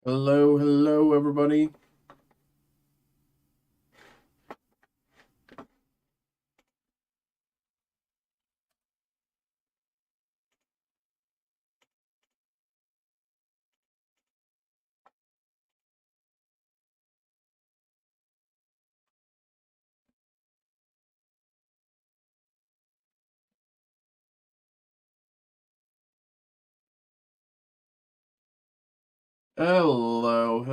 Hello, everybody. Hello.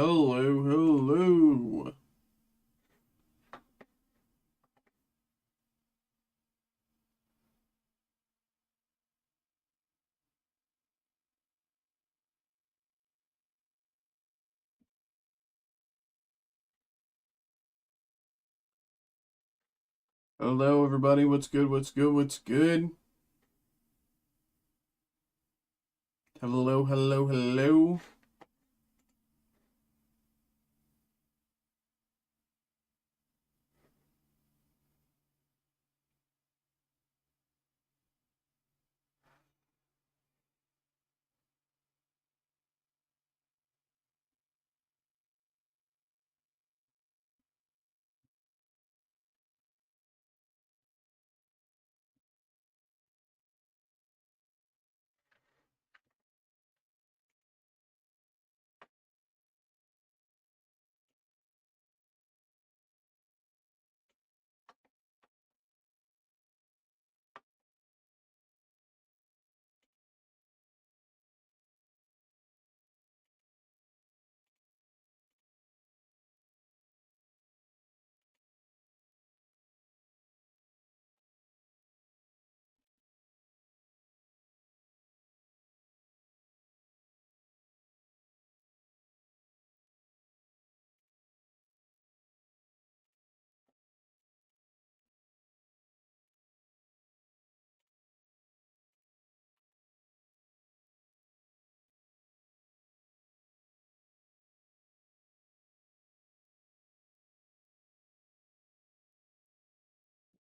Hello, everybody. What's good? Hello.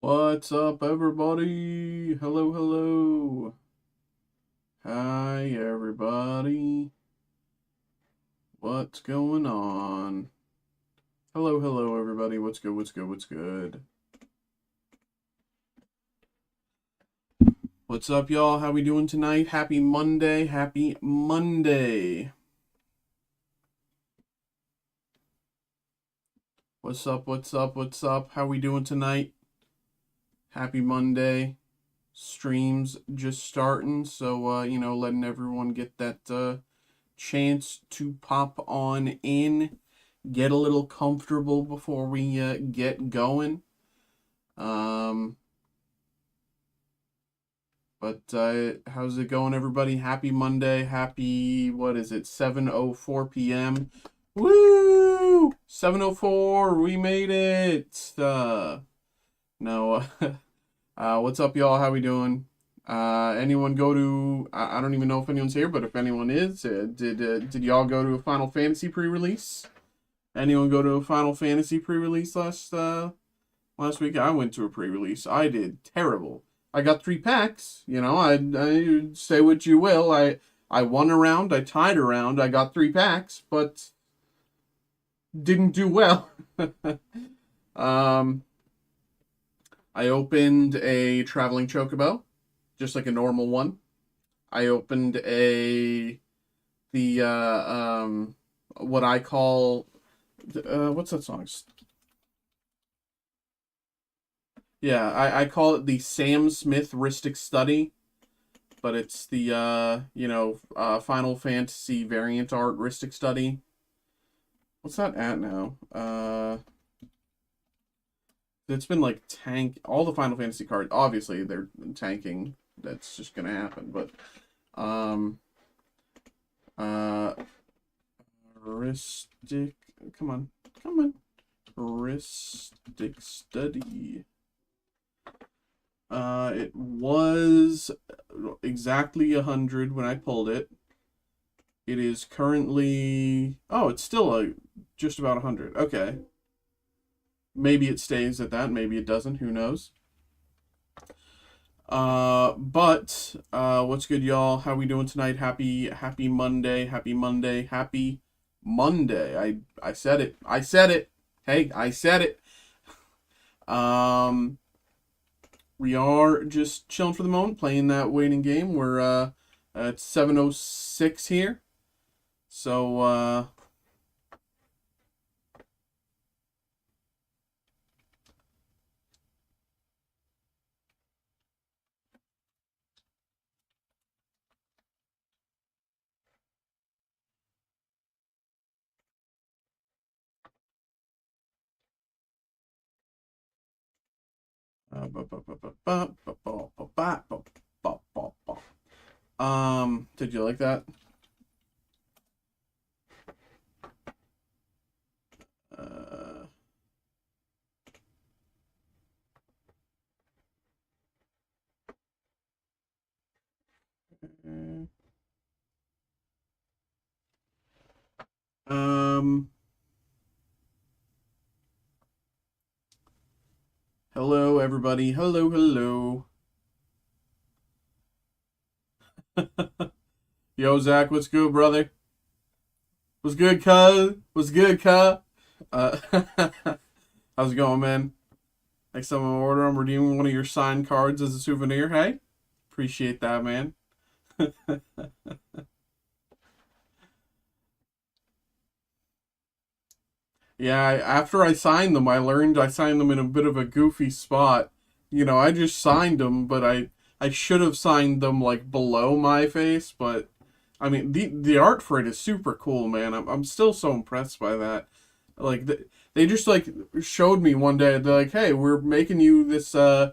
What's up, everybody? Hello. Hi, everybody. What's going on? Hello, everybody. What's good? What's up, y'all? How we doing tonight? Happy Monday. What's up? How we doing tonight? Happy Monday. Streams just starting, so letting everyone get that chance to pop on in, get a little comfortable before we get going. But how's it going, everybody? Happy Monday. Happy, what is it? 7:04 p.m. Woo! 7:04. We made it. No. What's up, y'all? How we doing? Anyone go to? I don't even know if anyone's here, but if anyone is, did y'all go to a Final Fantasy pre-release? Anyone go to a Final Fantasy pre-release last week? I went to a pre-release. I did terrible. I got 3 packs. I say what you will. I won a round. I tied a round. I got 3 packs, but didn't do well. I opened a traveling chocobo, just like a normal one. I opened what I call, what's that song? Yeah, I call it the Sam Smith Ristic Study, but it's the Final Fantasy variant art Ristic Study. What's that at now? It's been like all the Final Fantasy cards. Obviously, they're tanking. That's just gonna happen. But Ristic. Come on. Ristic Study. It was exactly 100 when I pulled it. It is currently. Oh, it's still just about 100. Okay. Maybe it stays at that, maybe it doesn't, who knows. But what's good, y'all? How we doing tonight? Happy Monday. Happy Monday. I said it. I said it. Hey, I said it. We are just chilling for the moment, playing that waiting game. We're at 7:06 here. So did you like that? Uh, um, hello everybody. Hello, hello. Yo, Zach, what's good, brother? What's good, cuz? What's good, cuz? Uh, how's it going, man? Next time I order, I'm redeeming one of your signed cards as a souvenir. Hey, appreciate that, man. Yeah, after I signed them, I learned I signed them in a bit of a goofy spot. You know, I just signed them, but I should have signed them like below my face. But I mean, the art for it is super cool, man. I'm still so impressed by that. Like they just like showed me one day. They're like, "Hey, we're making you this sign.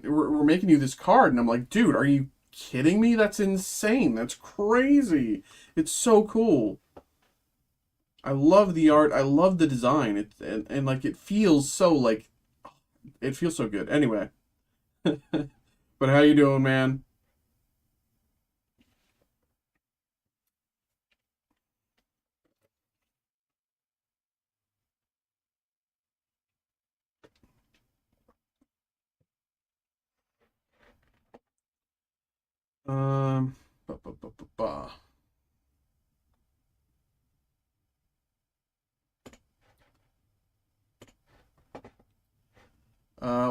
We're making you this card," and I'm like, "Dude, are you kidding me? That's insane. That's crazy. It's so cool." I love the art. I love the design. And like it feels so like it feels so good. Anyway, but how you doing, man? Um, ba, ba, ba, ba, ba.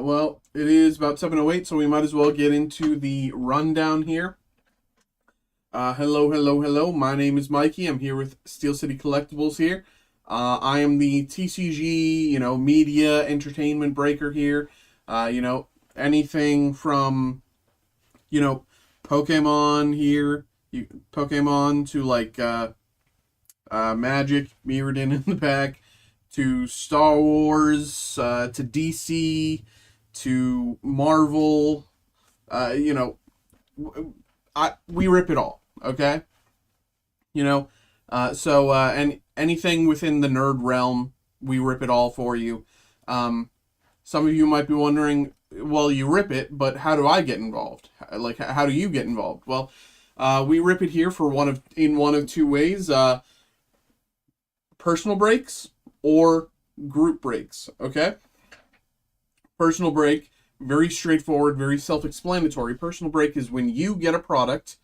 Well, it is about 7:08, so we might as well get into the rundown here. Hello, hello, hello. My name is Mikey. I'm here with Steel City Collectibles here. I am the TCG, media entertainment breaker here. Anything from, you know, Pokemon here, Pokemon to like Magic mirrored in the back, to Star Wars, to DC, to Marvel. Uh, you know, we rip it all. Okay, you know, and anything within the nerd realm, we rip it all for you. Some of you might be wondering, well, you rip it, but how do I get involved? Like, how do you get involved? Well, we rip it here for one of two ways: personal breaks or group breaks. Okay, personal break, very straightforward, very self-explanatory. Personal break is when you get a product,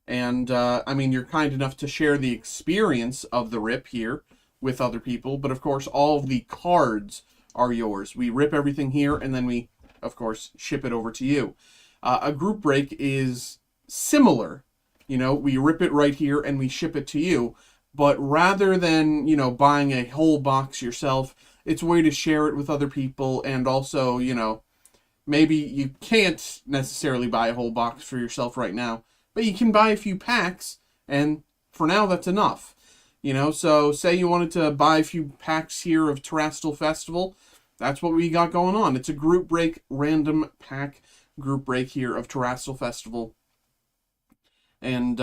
and I mean, you're kind enough to share the experience of the rip here with other people, but of course, all of the cards are yours. We rip everything here, and then we, of course, ship it over to you. A group break is similar. We rip it right here and we ship it to you. But rather than, buying a whole box yourself, it's a way to share it with other people. And also, maybe you can't necessarily buy a whole box for yourself right now, but you can buy a few packs, and for now, that's enough. So say you wanted to buy a few packs here of Terrestrial Festival. That's what we got going on. It's a group break, random pack group break here of Terrestrial Festival. And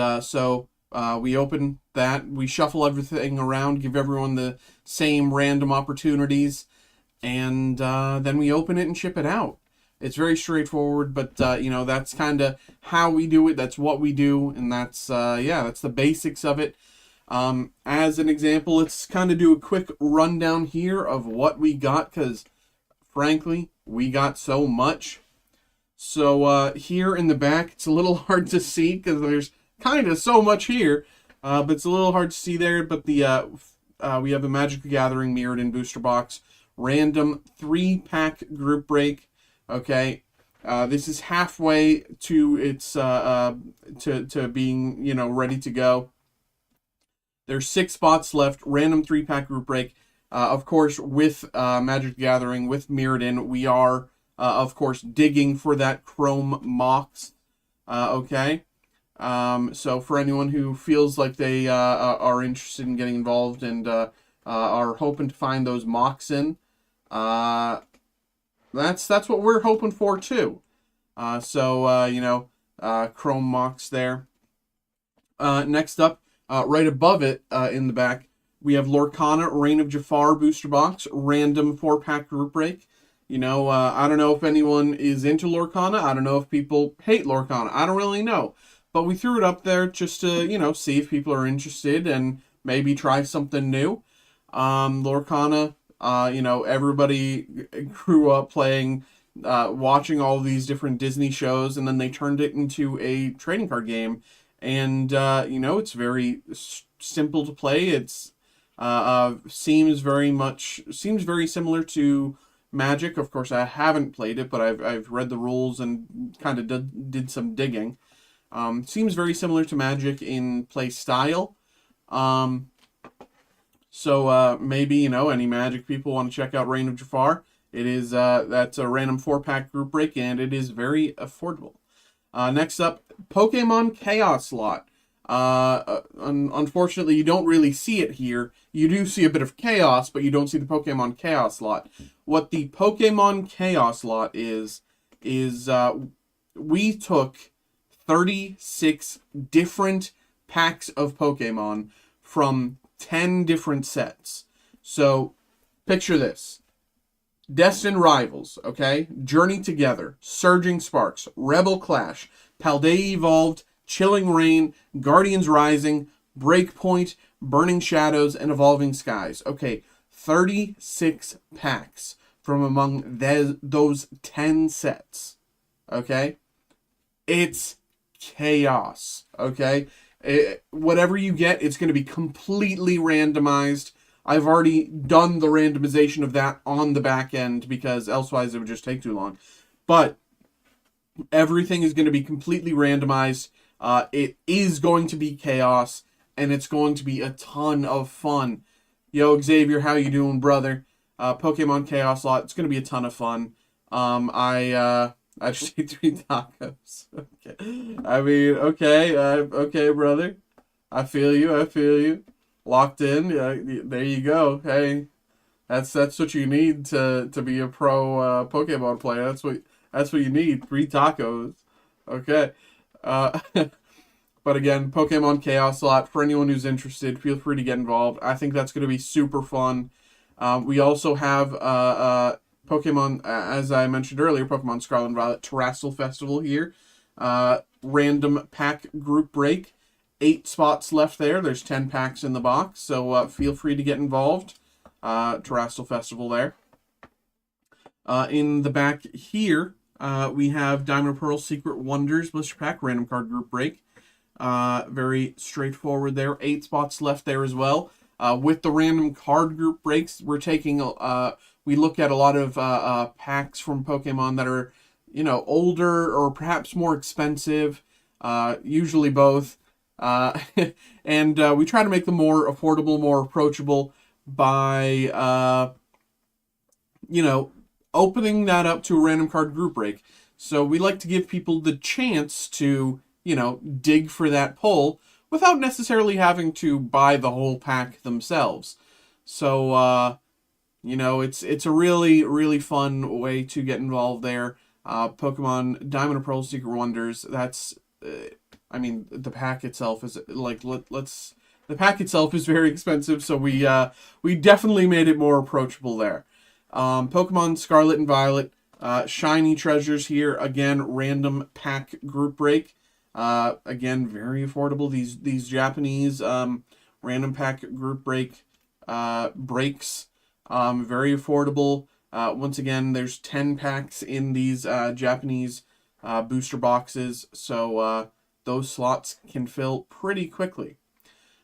we open that, we shuffle everything around, give everyone the same random opportunities, and then we open it and ship it out. It's very straightforward, but that's kind of how we do it. That's what we do, and that's the basics of it. As an example, let's kind of do a quick rundown here of what we got, because frankly, we got so much. So here in the back, it's a little hard to see because there's kind of so much here. but it's a little hard to see there. But we have a Magic the Gathering Mirrored in booster box, random 3-pack group break. Okay, this is halfway to its to being, you know, ready to go. There's 6 spots left. Random 3-pack group break. Of course, with Magic the Gathering, with Mirrored in, we are of course digging for that Chrome Mox. Okay. So for anyone who feels like they are interested in getting involved and are hoping to find those Mox in, that's what we're hoping for too. You know, Chrome Mox there. Next up, right above it in the back, we have Lorcana Reign of Jafar booster box, random 4-pack group break. You know, I don't know if anyone is into Lorcana. I don't know if people hate Lorcana. I don't really know. But we threw it up there just to, you know, see if people are interested and maybe try something new. Lorcana, you know, everybody grew up playing, watching all these different Disney shows, and then they turned it into a trading card game. And, you know, it's very simple to play. It's seems very similar to Magic. Of course, I haven't played it, but I've read the rules and kind of did some digging. Seems very similar to Magic in play style. Maybe, you know, any Magic people want to check out Reign of Jafar. It is that's a random 4-pack group break, and it is very affordable. Next up, Pokemon Chaos Lot. Unfortunately, you don't really see it here. You do see a bit of chaos, but you don't see the Pokemon Chaos Lot. What the Pokemon Chaos Lot is we took 36 different packs of Pokemon from 10 different sets. So, picture this. Destined Rivals, okay? Journey Together, Surging Sparks, Rebel Clash, Paldea Evolved, Chilling Reign, Guardians Rising, Breakpoint, Burning Shadows, and Evolving Skies. Okay, 36 packs from among those 10 sets. Okay? It's chaos. Okay? Whatever you get, it's going to be completely randomized. I've already done the randomization of that on the back end because elsewise it would just take too long. But everything is going to be completely randomized. It is going to be chaos, and it's going to be a ton of fun. Yo, Xavier, how you doing, brother? Pokemon Chaos Lot. It's going to be a ton of fun. I just ate 3 tacos. Okay. I mean, okay, okay, brother. I feel you. Locked in. There you go. Hey, that's what you need to be a pro Pokemon player. That's what you need. 3 tacos. Okay. But again, Pokemon Chaos Lot. For anyone who's interested, feel free to get involved. I think that's going to be super fun. We also have Pokemon, as I mentioned earlier, Pokemon Scarlet and Violet Terrestrial Festival here. Random pack group break. 8 spots left there. There's 10 packs in the box, so feel free to get involved. Terrestrial Festival there. In the back here, we have Diamond and Pearl Secret Wonders Blister Pack Random Card Group Break. Very straightforward there. 8 spots left there as well. With the random card group breaks, we're taking we look at a lot of packs from Pokemon that are, you know, older or perhaps more expensive. Usually both. And we try to make them more affordable, more approachable by, you know, opening that up to a random card group break. So we like to give people the chance to, you know, dig for that pull without necessarily having to buy the whole pack themselves. So, you know, it's a really, really fun way to get involved there. Pokemon Diamond and Pearl Secret Wonders, that's... I mean, the pack itself is like the pack itself is very expensive, so we definitely made it more approachable there. Pokemon Scarlet and Violet, shiny treasures here again, random pack group break. Again, very affordable. These Japanese random pack group break breaks, very affordable. Once again, there's 10 packs in these Japanese booster boxes, so those slots can fill pretty quickly.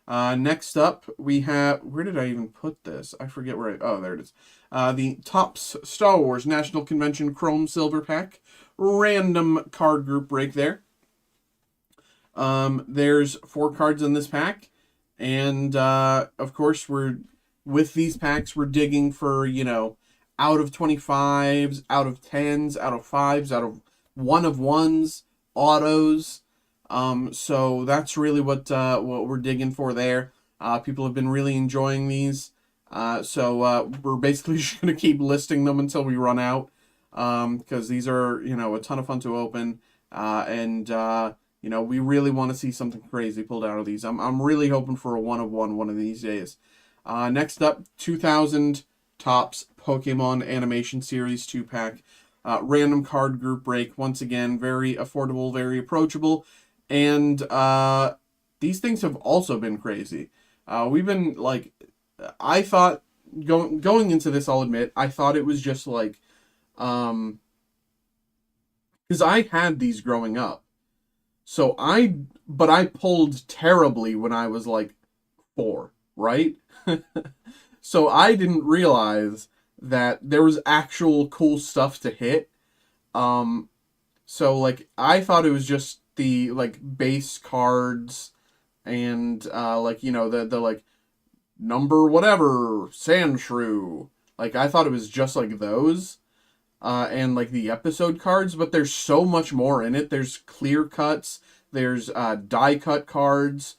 Next up, we have, where did I even put this? I forget where oh, there it is. The Topps Star Wars National Convention Chrome Silver Pack. Random card group break there. There's 4 cards in this pack. And, of course, with these packs, we're digging for, out of 25s, out of 10s, out of 5s, out of 1 of 1s, autos. So that's really what we're digging for there. People have been really enjoying these. So we're basically just going to keep listing them until we run out. Because these are, a ton of fun to open. We really want to see something crazy pulled out of these. I'm really hoping for a 1 of 1 one of these days. Next up, 2000 Topps Pokemon Animation Series 2-pack. Random card group break. Once again, very affordable, very approachable. And these things have also been crazy. We've been, I thought, going into this, I'll admit, I thought it was just, because I had these growing up. But I pulled terribly when I was 4, right? So I didn't realize that there was actual cool stuff to hit. So I thought it was just the base cards and the number whatever Sandshrew. I thought it was just those. And the episode cards, but there's so much more in it. There's clear cuts, there's die cut cards.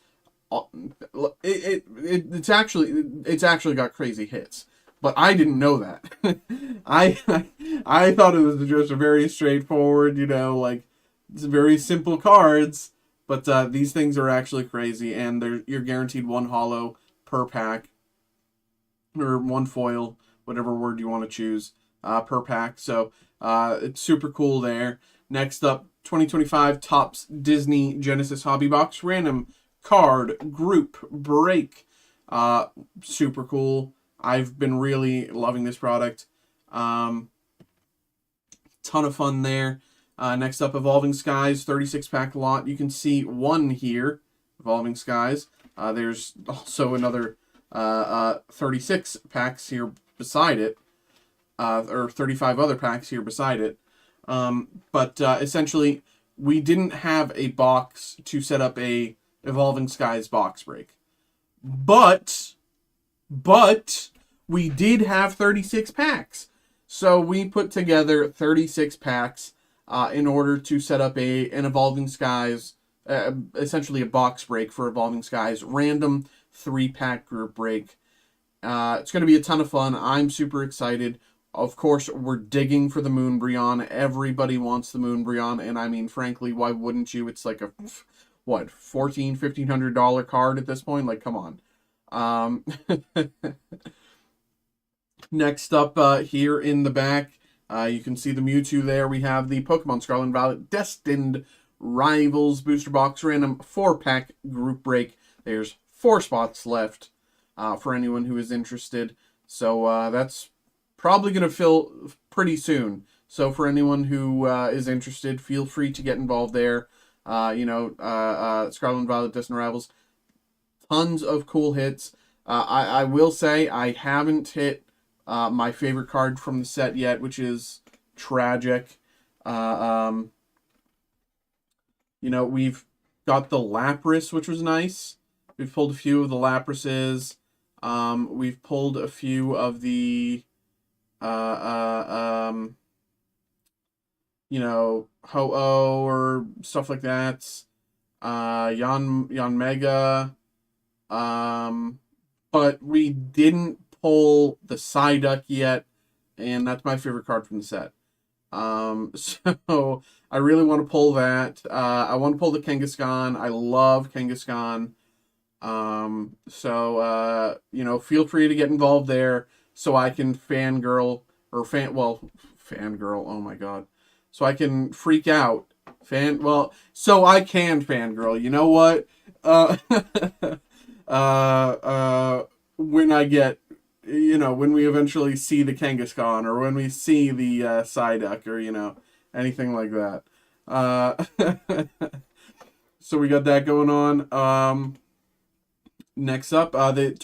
It's actually got crazy hits, but I didn't know that. I thought it was just a very straightforward, it's very simple cards, but these things are actually crazy, and you're guaranteed 1 holo per pack, or 1 foil, whatever word you want to choose. Per pack, so it's super cool there. Next up, 2025 Topps Disney Genesis Hobby Box Random Card Group Break. Super cool. I've been really loving this product. Ton of fun there. Next up, Evolving Skies 36-pack lot. You can see 1 here, Evolving Skies. There's also another 36 packs here beside it. Or 35 other packs here beside it. But essentially, we didn't have a box to set up a Evolving Skies box break. But we did have 36 packs. So we put together 36 packs in order to set up an Evolving Skies, essentially a box break for Evolving Skies, random 3-pack group break. It's going to be a ton of fun. I'm super excited. Of course, we're digging for the Moonbryon. Everybody wants the Moonbryon, and I mean, frankly, why wouldn't you? It's like a, what, $1,400, $1,500 card at this point? Come on. Next up, here in the back, you can see the Mewtwo there. We have the Pokemon Scarlet and Violet Destined Rivals Booster Box Random 4-pack group break. There's 4 spots left for anyone who is interested. So that's probably going to fill pretty soon. So for anyone who is interested, feel free to get involved there. Scarlet and Violet Destined Rivals. Tons of cool hits. I will say I haven't hit my favorite card from the set yet, which is Tragic. We've got the Lapras, which was nice. We've pulled a few of the Laprases. We've pulled a few of the Ho-Oh or stuff like that. Yon Mega. But we didn't pull the Psyduck yet, and that's my favorite card from the set. So I really want to pull that. I want to pull the Kangaskhan. I love Kangaskhan. Feel free to get involved there so I can fangirl, oh my god. So I can freak out. So I can fangirl. You know what? When I get, when we eventually see the Kangaskhan, or when we see the Psyduck, or, anything like that. So we got that going on. Next up, the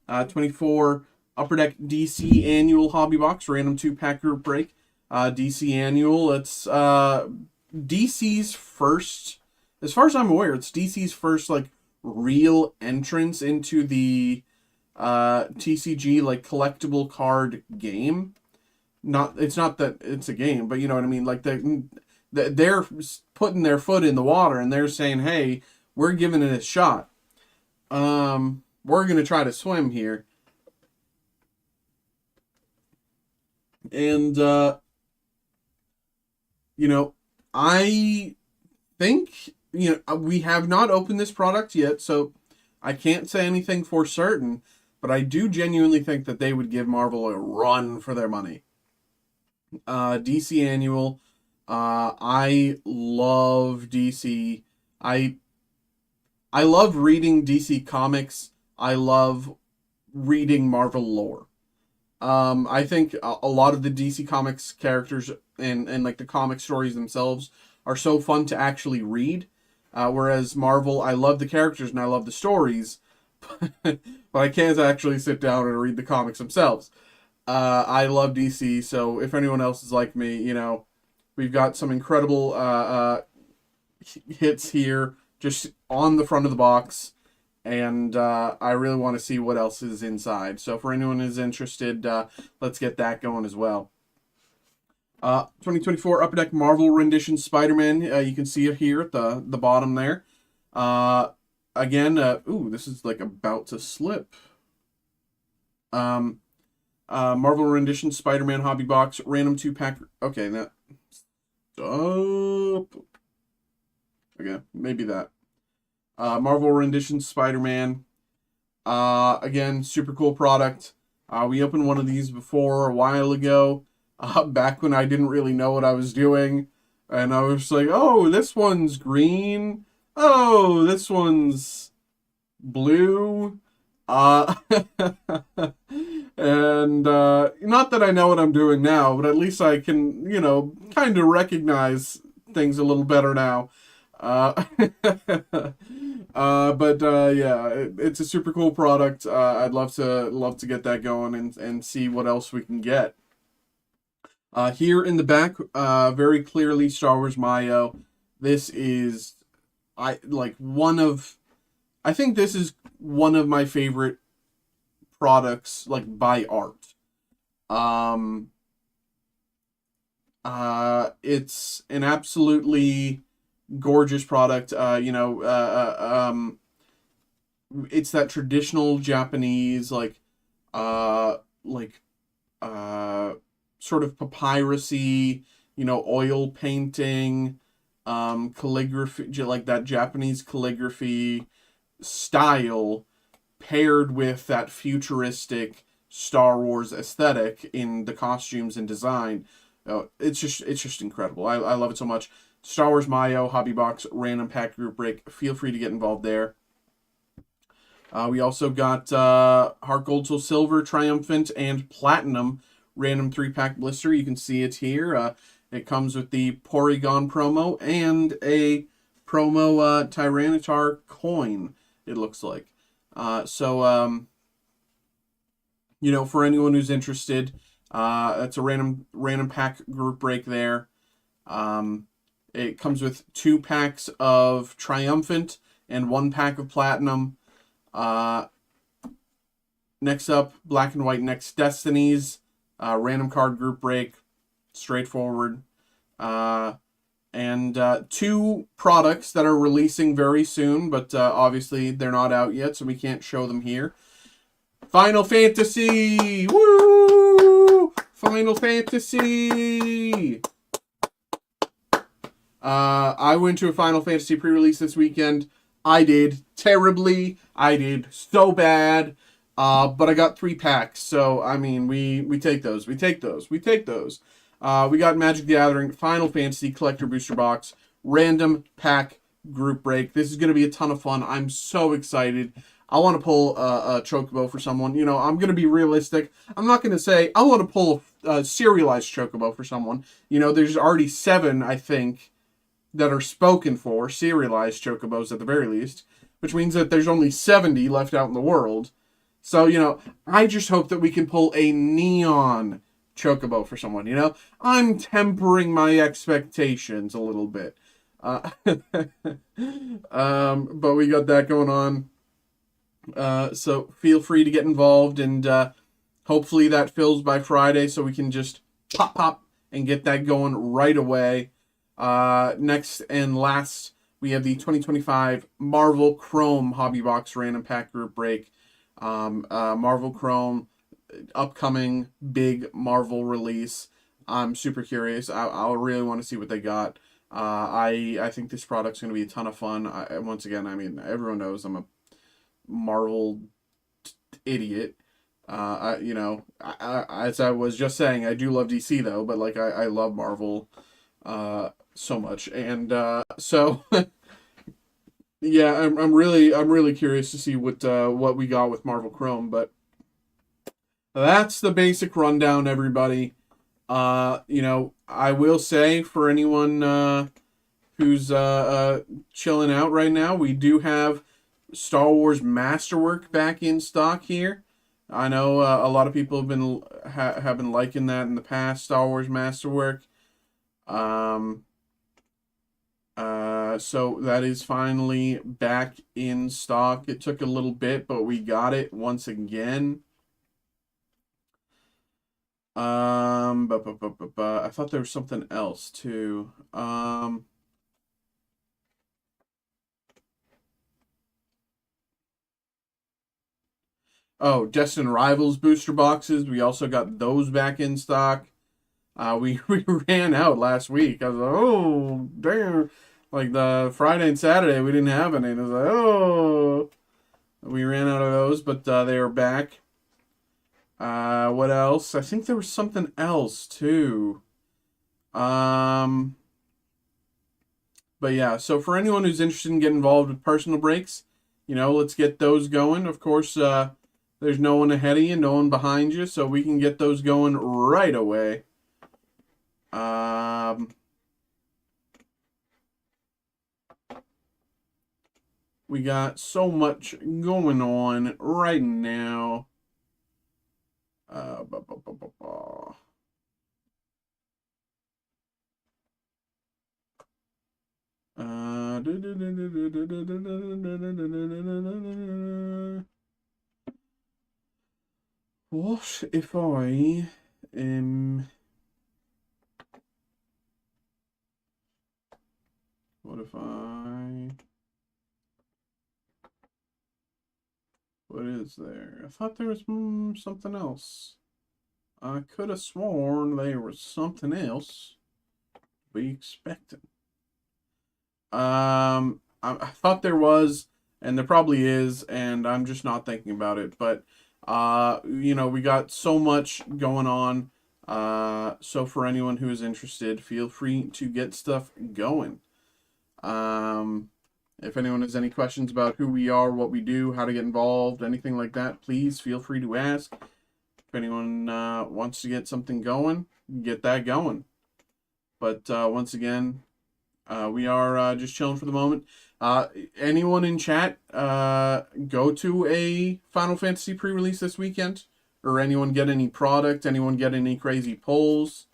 2023-24 Upper Deck DC Annual Hobby Box, random 2-pack group break. DC Annual, it's DC's first, as far as I'm aware, it's DC's first, like, real entrance into the TCG, like, collectible card game. It's not that it's a game, but you know what I mean? Like, they're putting their foot in the water, and they're saying, hey, we're giving it a shot. We're going to try to swim here. And, you know, I think, you know, we have not opened this product yet, so I can't say anything for certain, but I do genuinely think that they would give Marvel a run for their money. DC Annual, I love DC. I love reading DC comics. I love reading Marvel lore. I think a lot of the DC Comics characters and like the comic stories themselves are so fun to actually read. Whereas Marvel, I love the characters and I love the stories, but I can't actually sit down and read the comics themselves. I love DC, so if anyone else is like me, you know, we've got some incredible hits here just on the front of the box. And I really want to see what else is inside. So for anyone who's interested, let's get that going as well. 2024 Upper Deck Marvel Rendition Spider-Man. You can see it here at the bottom there. Again, ooh, this is like about to slip. Marvel Rendition Spider-Man Hobby Box. Random 2-pack. Okay, that. Stop. Okay, maybe that. Marvel Rendition Spider-Man. Again, super cool product. We opened one of these before a while ago, back when I didn't really know what I was doing. And I was like, oh, this one's green. Oh, this one's blue. And not that I know what I'm doing now, but at least I can, you know, kind of recognize things a little better now. Yeah, it's a super cool product. I'd love to get that going and see what else we can get. Here in the back, very clearly Star Wars Mayo. This is, I think this is one of my favorite products, like, by art. It's an absolutely gorgeous product. It's that traditional Japanese, like sort of papyrusy, you know, oil painting, calligraphy, like that Japanese calligraphy style, paired with that futuristic Star Wars aesthetic in the costumes and design. It's just incredible. I love it so much. Star Wars Mayo Hobby Box Random Pack Group Break. Feel free to get involved there. We also got Heart Gold, Soul Silver, Triumphant, and Platinum Random 3-pack blister. You can see it here. It comes with the Porygon promo and a promo Tyranitar coin, it looks like. You know, for anyone who's interested, that's a random pack group break there. It comes with 2 packs of Triumphant and 1 pack of Platinum. Next up, Black and White Next Destinies. Random card group break. Straightforward. And 2 products that are releasing very soon, but obviously they're not out yet, so we can't show them here. Final Fantasy! Woo! Final Fantasy! I went to a Final Fantasy pre-release this weekend. I did terribly. I did so bad. But I got 3 packs. So, I mean, we take those. We take those. We take those. We got Magic the Gathering, Final Fantasy Collector Booster Box, Random Pack Group Break. This is going to be a ton of fun. I'm so excited. I want to pull a Chocobo for someone. You know, I'm going to be realistic. I'm not going to say I want to pull a serialized Chocobo for someone. You know, there's already 7, I think, that are spoken for, serialized Chocobos at the very least. which means that there's only 70 left out in the world. So, you know, I just hope that we can pull a neon chocobo for someone, you know? I'm tempering my expectations a little bit. But we got that going on. So feel free to get involved, and hopefully that fills by Friday so we can just pop and get that going right away. Next and last, we have the 2025 Marvel Chrome Hobby Box Random Pack Group Break. Marvel Chrome, upcoming big Marvel release. I'm super curious. I really want to see what they got. I think this product's going to be a ton of fun. Once again, I mean, everyone knows I'm a Marvel idiot. You know, as I was just saying, I do love DC though, but like I love Marvel so much, and so yeah, I'm really curious to see what we got with Marvel Chrome, but that's the basic rundown, everybody. You know, I will say for anyone who's chilling out right now, we do have Star Wars Masterwork back in stock here. I know a lot of people have been liking that in the past, Star Wars Masterwork. So that is finally back in stock. It took a little bit, but we got it once again. I thought there was something else too. Oh, Destined Rivals booster boxes. We also got those back in stock. We ran out last week. I was like, oh, damn. Like the Friday and Saturday, we didn't have any. And I was like, oh. We ran out of those, but they are back. What else? I think there was something else, too. But yeah, so for anyone who's interested in getting involved with personal breaks, you know, let's get those going. Of course, there's no one ahead of you, no one behind you, so we can get those going right away. We got so much going on right now. What if I what if I what is there? I thought there was something else. I could have sworn there was something else to be expecting. I thought there was, and there probably is, and I'm just not thinking about it. But you know, we got so much going on. So for anyone who is interested, feel free to get stuff going. If anyone has any questions about who we are, what we do, how to get involved, anything like that, please feel free to ask. If anyone wants to get something going, get that going. But once again, we are just chilling for the moment. Anyone in chat go to a Final Fantasy pre-release this weekend? Or anyone get any product? Anyone get any crazy pulls?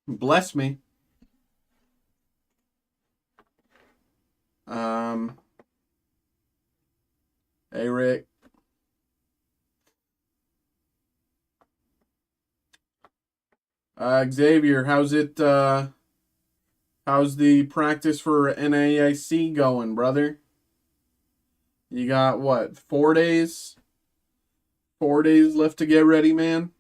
Bless me. Hey Rick. Xavier, how's the practice for NAIC going, brother? You got what, 4 days? 4 days left to get ready, man?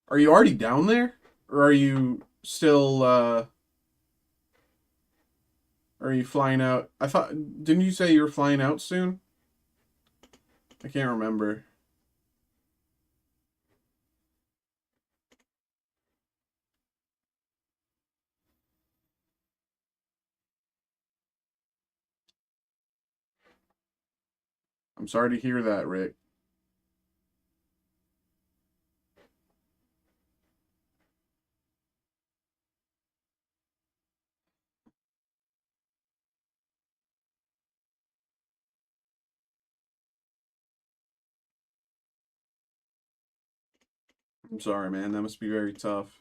Are you already down there? Or are you still are you flying out? I thought, didn't you say you were flying out soon? I can't remember. I'm sorry to hear that, Rick. I'm sorry, man. That must be very tough.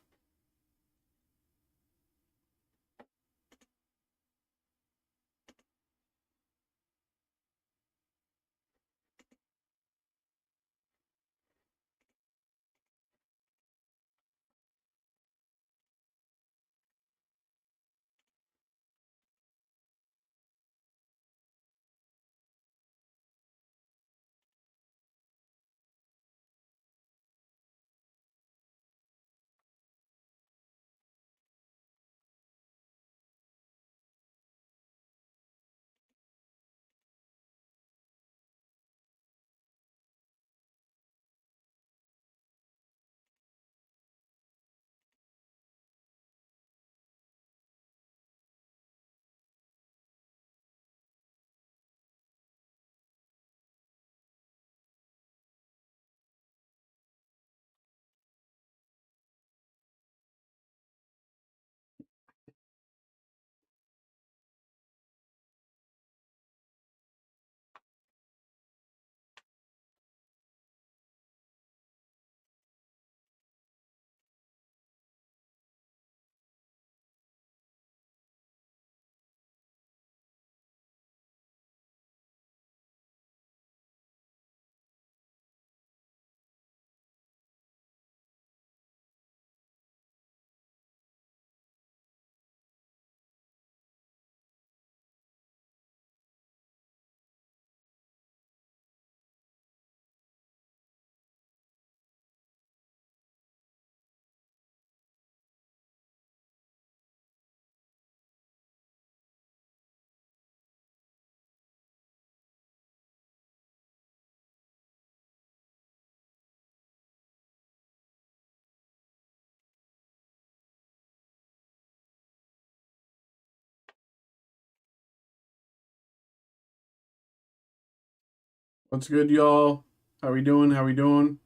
What's good, y'all? How we doing? How we doing?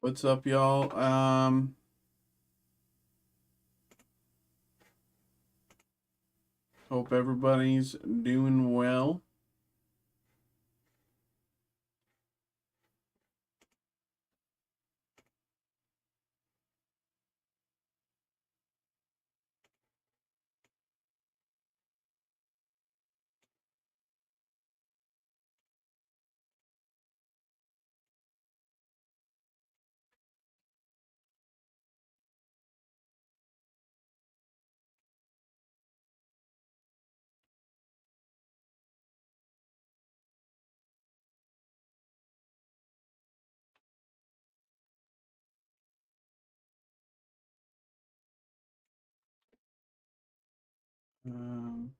What's up, y'all? Hope everybody's doing well. Um,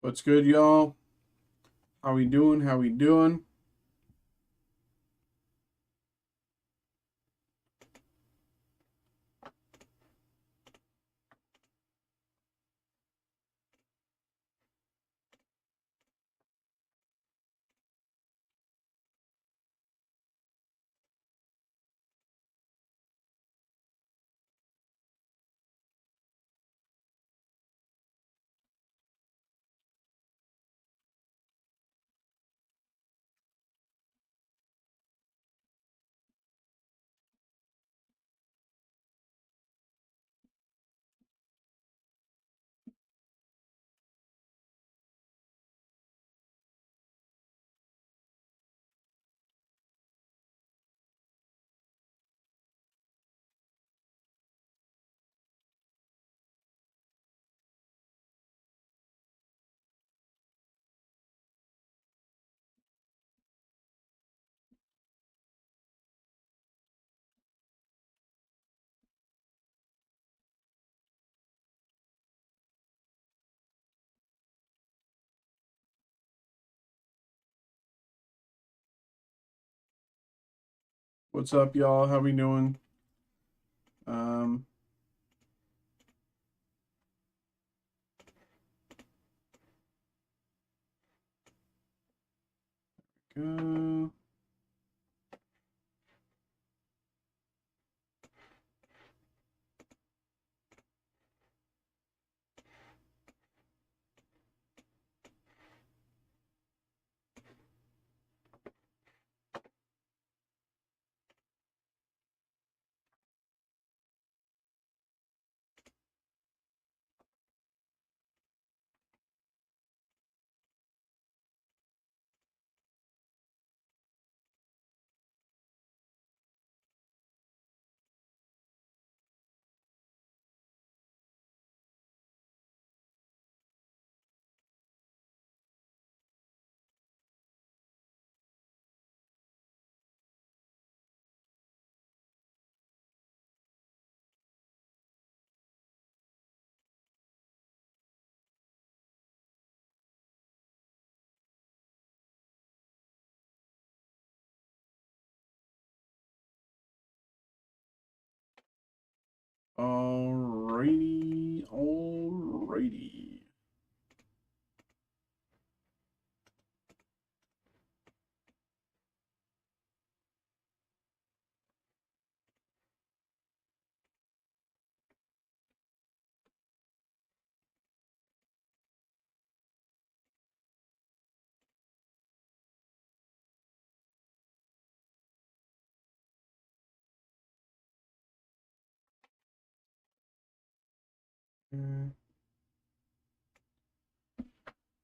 What's good, y'all? How we doing? How we doing? What's up, y'all? How we doing? Um, go. Alrighty, alrighty.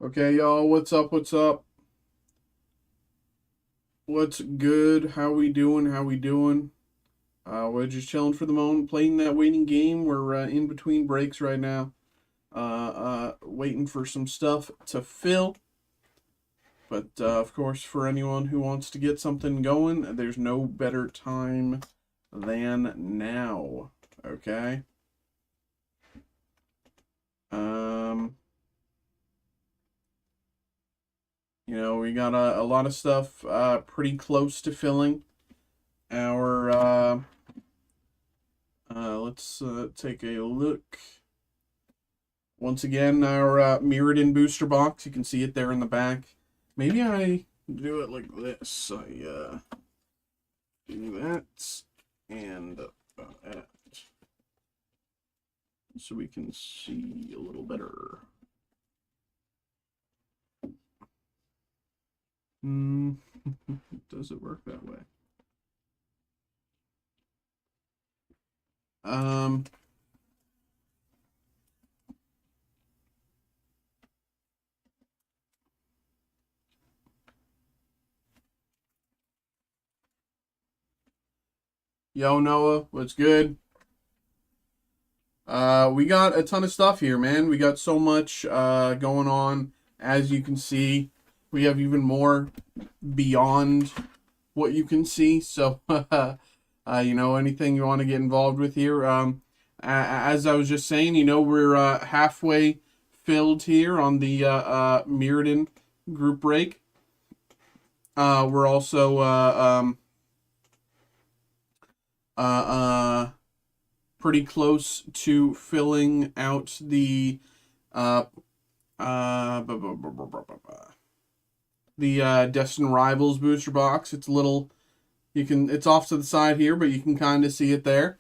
Okay, y'all. What's up? What's up? What's good? How we doing? How we doing? We're just chilling for the moment, playing that waiting game. We're in between breaks right now. Waiting for some stuff to fill. But of course, for anyone who wants to get something going, there's no better time than now. Okay. Um, we got a lot of stuff pretty close to filling. Our let's take a look. Once again, our Mirrodin booster box. You can see it there in the back. Maybe I do it like this. I do that and that, so we can see a little better. Does it work that way? Yo, Noah, what's good? We got a ton of stuff here, man. We got so much going on. As you can see, we have even more beyond what you can see. So, anything you want to get involved with here. As I was just saying, we're halfway filled here on the Mirrodin group break. We're also pretty close to filling out the Destined Rivals booster box. It's a little, it's off to the side here, but you can kind of see it there.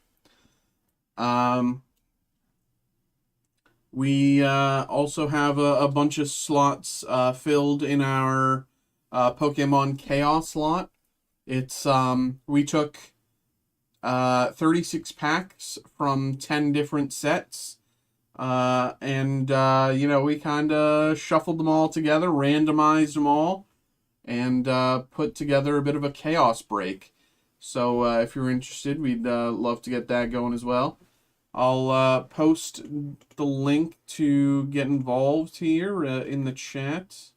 We also have a bunch of slots filled in our Pokemon Chaos slot. It's we took 36 packs from 10 different sets. And we kind of shuffled them all together, randomized them all, and put together a bit of a chaos break. So if you're interested, we'd love to get that going as well. I'll post the link to get involved here in the chat.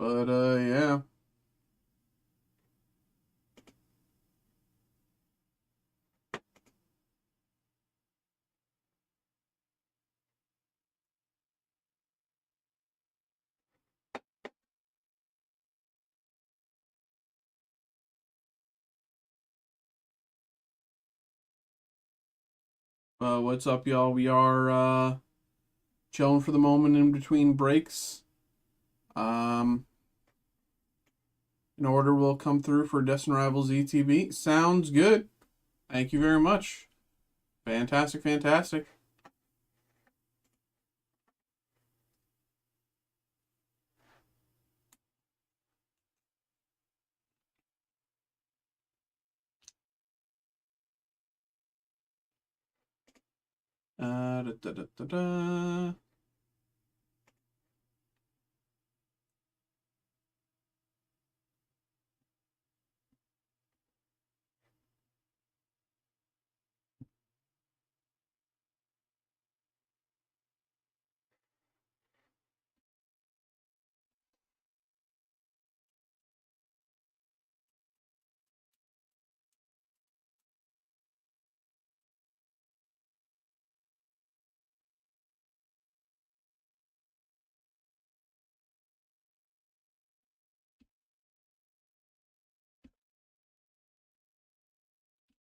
Yeah. What's up, y'all? We are chilling for the moment in between breaks. An order will come through for Destined Rivals ETB. Sounds good. Thank you very much. Fantastic, fantastic. Da, da, da, da, da.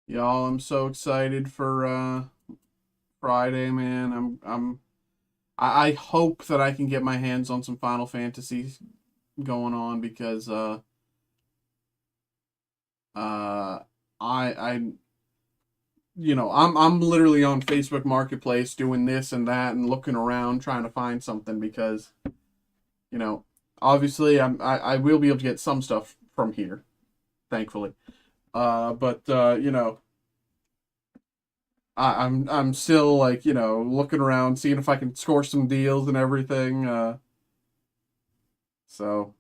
Y'all, I'm so excited for Friday, man. I hope that I can get my hands on some Final Fantasy going on because I'm literally on Facebook Marketplace doing this and that and looking around trying to find something because obviously I will be able to get some stuff from here, thankfully. But I'm still looking around, seeing if I can score some deals and everything. So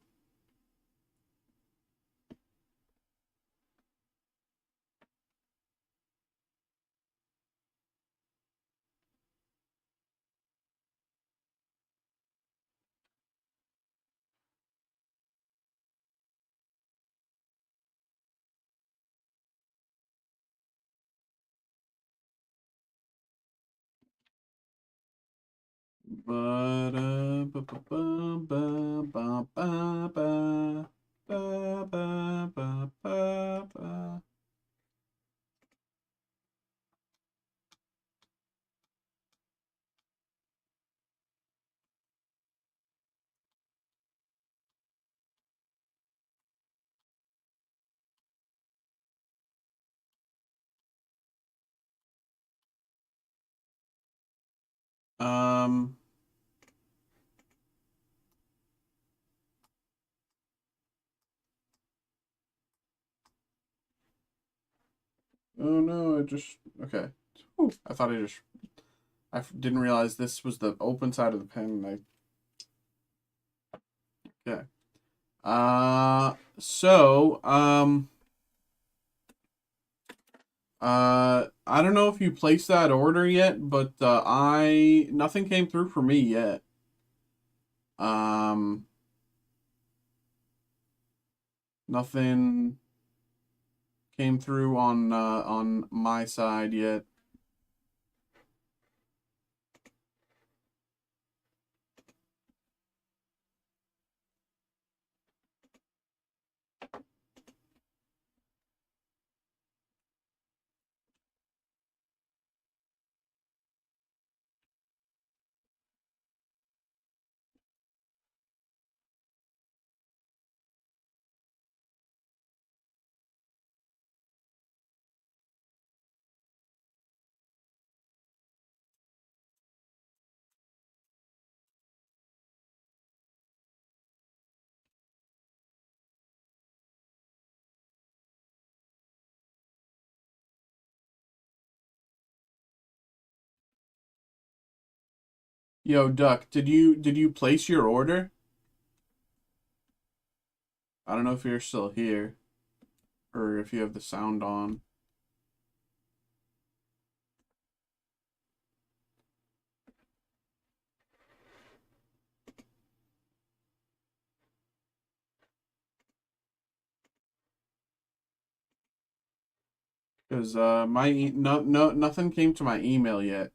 oh no, okay. Whew, I didn't realize this was the open side of the pen. Okay. I don't know if you placed that order yet, but nothing came through for me yet. Nothing came through on my side yet. Yo, Duck, did you place your order? I don't know if you're still here or if you have the sound on. Because nothing came to my email yet.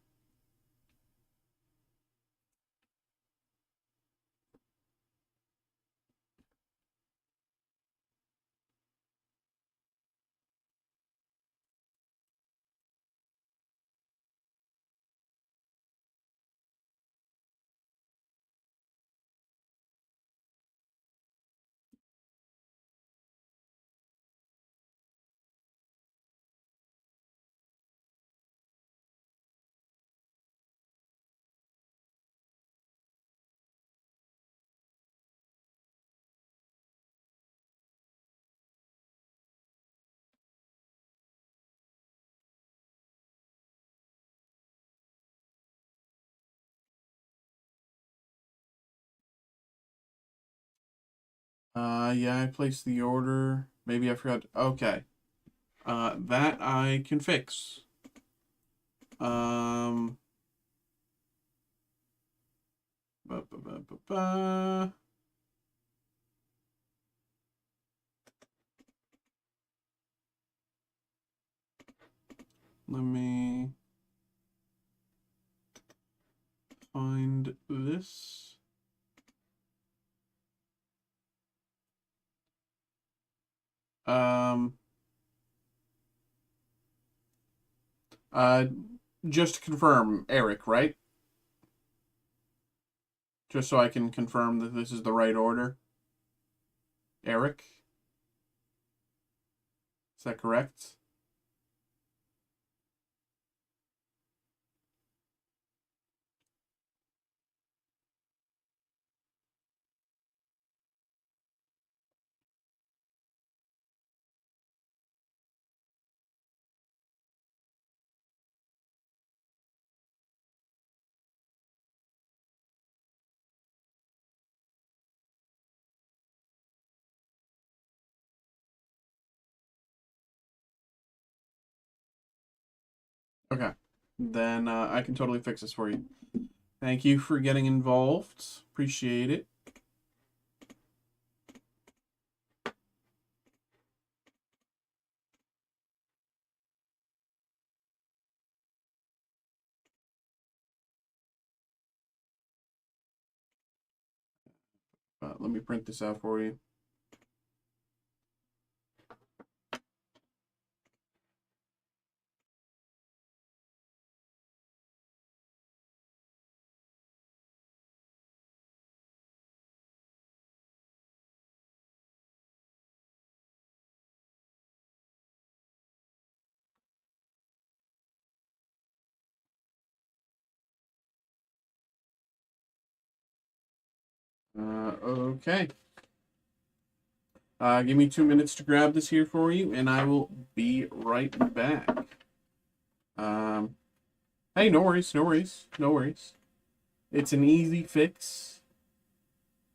Yeah, I placed the order. Maybe I forgot. Okay. That I can fix. Um, ba, ba, ba, ba, ba. Let me find this. Um, uh, just to confirm, Eric, right? Just so I can confirm that this is the right order. Eric, is that correct? Okay. Then I can totally fix this for you. Thank you for getting involved. Appreciate it. Let me print this out for you. Okay. Give me 2 minutes to grab this here for you, and I will be right back. Hey, no worries, no worries, no worries. It's an easy fix.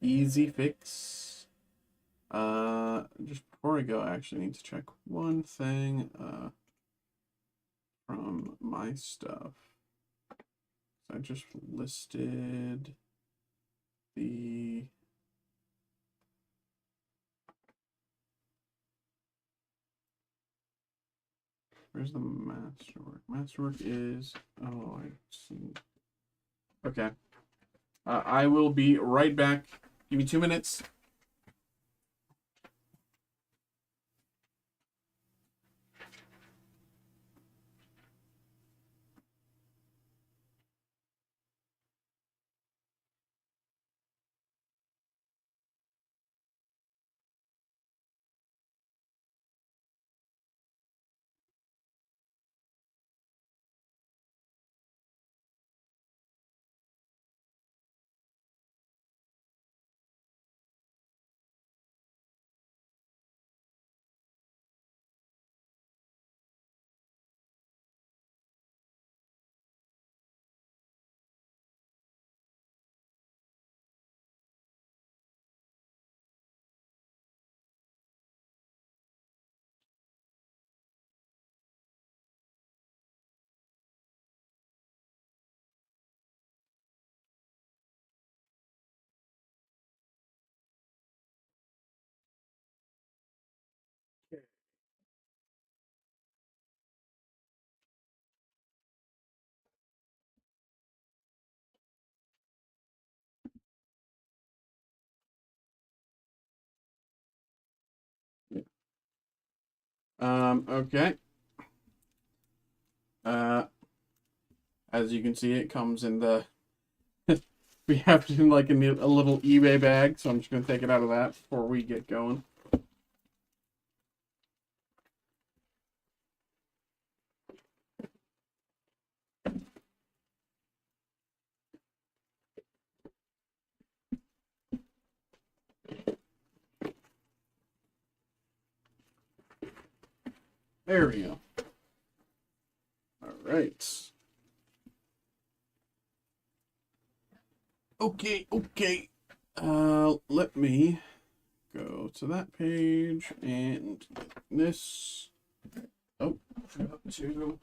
Easy fix. Just before I go, I actually need to check one thing from my stuff. I just listed the Where's the masterwork? Masterwork is... Oh, I see. Okay. I will be right back. Give me 2 minutes. Okay. As you can see, it comes in the... we have it in like a little eBay bag, so I'm just going to take it out of that before we get going. There we go. All right. Okay. Let me go to that page and this. Oh, forgot to.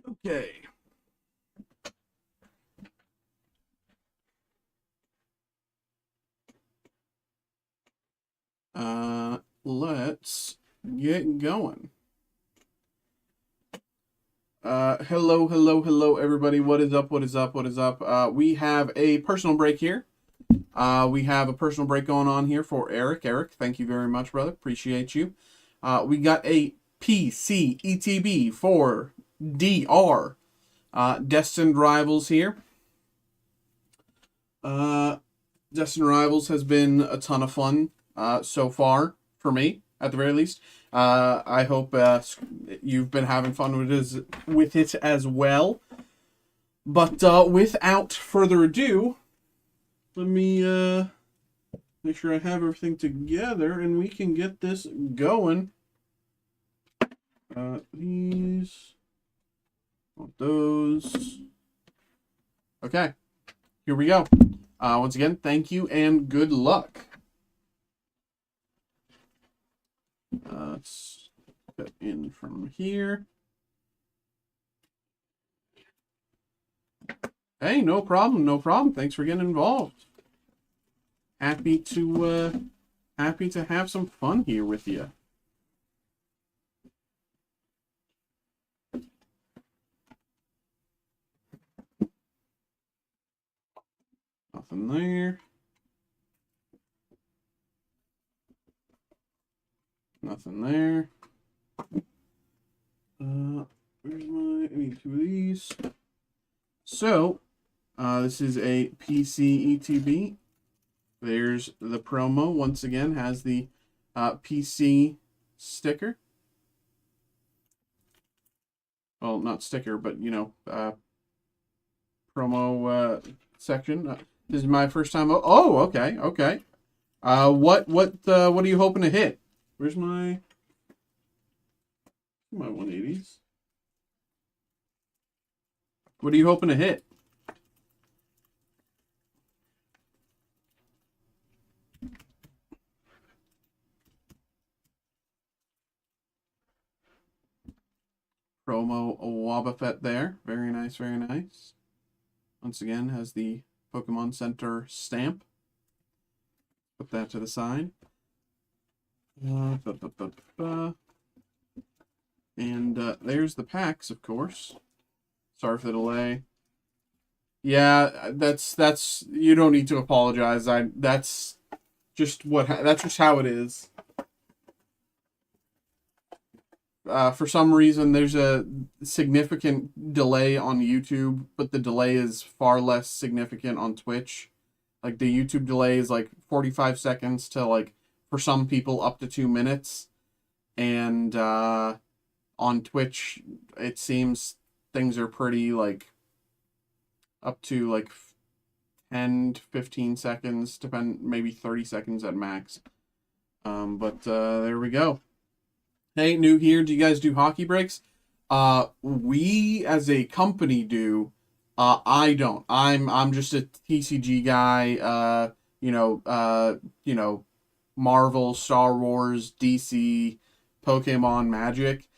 Okay. Let's get going. Hello, everybody. What is up? We have a personal break here. We have a personal break going on here for Eric. Eric, thank you very much, brother. Appreciate you. We got a PC ETB for DR. Destined Rivals here. Destined Rivals has been a ton of fun so far, for me, at the very least. I hope you've been having fun with it as well. But without further ado, let me make sure I have everything together and we can get this going. These, want those. Okay, here we go. Once again, thank you and good luck. Let's get in from here. Hey, no problem. Thanks for getting involved. Happy to have some fun here with you. Nothing there. Nothing there. Where's my... I need 2 of these. So, this is a PC ETB. There's the promo. Once again, has the PC sticker. Well, not sticker, but, you know, promo section. This is my first time. Oh, okay. What are you hoping to hit? Where's my 180s? What are you hoping to hit? Promo Wobbuffet there. Very nice. Once again, has the Pokemon Center stamp. Put that to the side. And there's the packs, of course. Sorry for the delay. Yeah, that's you don't need to apologize. That's just how it is. For some reason, there's a significant delay on YouTube, but the delay is far less significant on Twitch. Like, the YouTube delay is like 45 seconds to, like, for some people, up to 2 minutes. And on Twitch, it seems things are pretty, like, up to, like, 10 to 15 seconds, maybe 30 seconds at max. But there we go. Hey, new here. Do you guys do hockey breaks? We as a company do. I don't. I'm just a TCG guy. Marvel, Star Wars, DC, Pokemon, Magic.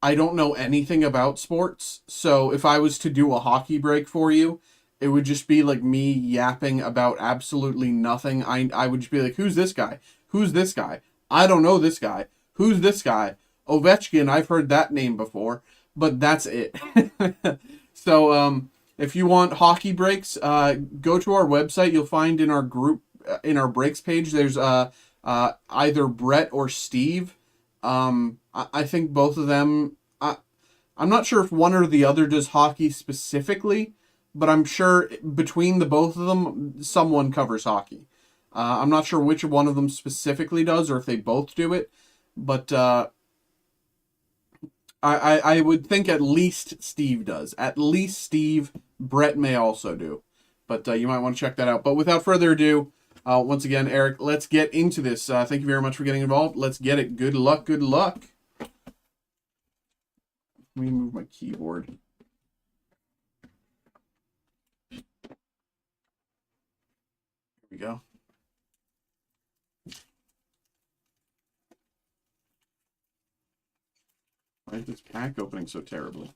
I don't know anything about sports, so if I was to do a hockey break for you, it would just be like me yapping about absolutely nothing. I would just be like, who's this guy? Who's this guy? I don't know this guy. Who's this guy? Ovechkin, I've heard that name before, but that's it. So, if you want hockey breaks, go to our website. You'll find in our group, in our breaks page, there's either Brett or Steve. I think both of them, I'm not sure if one or the other does hockey specifically, but I'm sure between the both of them, someone covers hockey. I'm not sure which one of them specifically does or if they both do it, but I would think at least Steve does. At least Steve. Brett may also do. But you might want to check that out. But without further ado, once again, Eric, let's get into this. Thank you very much for getting involved. Let's get it. Good luck. Good luck. Let me move my keyboard. Here we go. Why is this pack opening so terribly?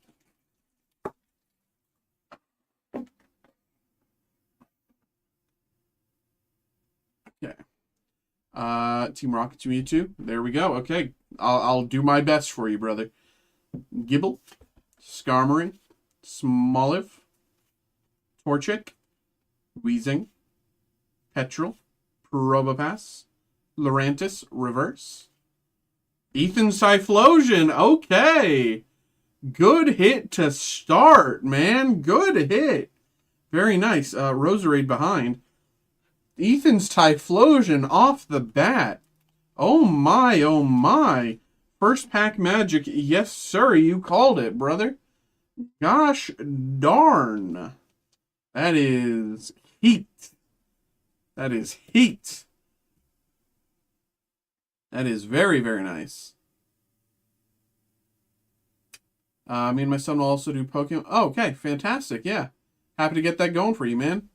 Okay. Team Rocket to Mewtwo. There we go. Okay. I'll do my best for you, brother. Gibble. Skarmory. Smoliv. Torchic. Weezing. Petrel. Probopass. Lurantis. Reverse. Ethan's Typhlosion. Okay. Good hit to start, man. Good hit. Very nice. Roserade behind. Ethan's Typhlosion off the bat. Oh my, oh my. First pack magic. Yes, sir. You called it, brother. Gosh darn. That is heat. That is heat. That is very, very nice. Me and my son will also do Pokemon. Oh, okay, fantastic. Yeah. Happy to get that going for you, man.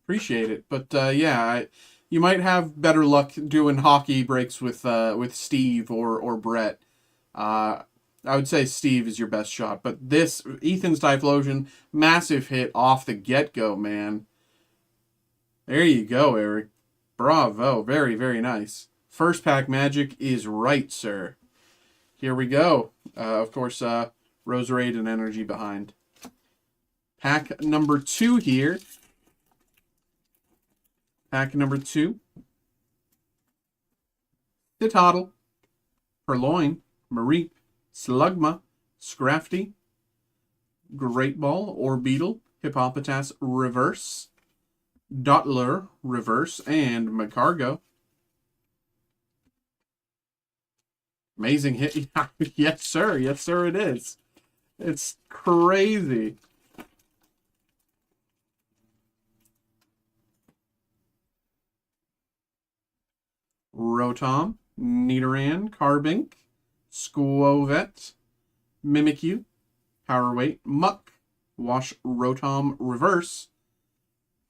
Appreciate it. But yeah, you might have better luck doing hockey breaks with Steve or Brett. I would say Steve is your best shot. But this, Ethan's Typhlosion, massive hit off the get-go, man. There you go, Eric. Bravo. Very, very nice. First pack magic is right, sir. Here we go. Of course, Roserade and Energy behind. Pack number 2 here. Pack number 2. Titottle. Purloin. Mareep. Slugma. Scrafty. Great Ball. Orbeetle. Hippopotas Reverse. Dottler Reverse. And Magcargo. Amazing hit. Yes, sir. Yes, sir, it is. It's crazy. Rotom, Nidoran, Carbink, Squovet, Mimikyu, Power Weight, Muck, Wash Rotom Reverse.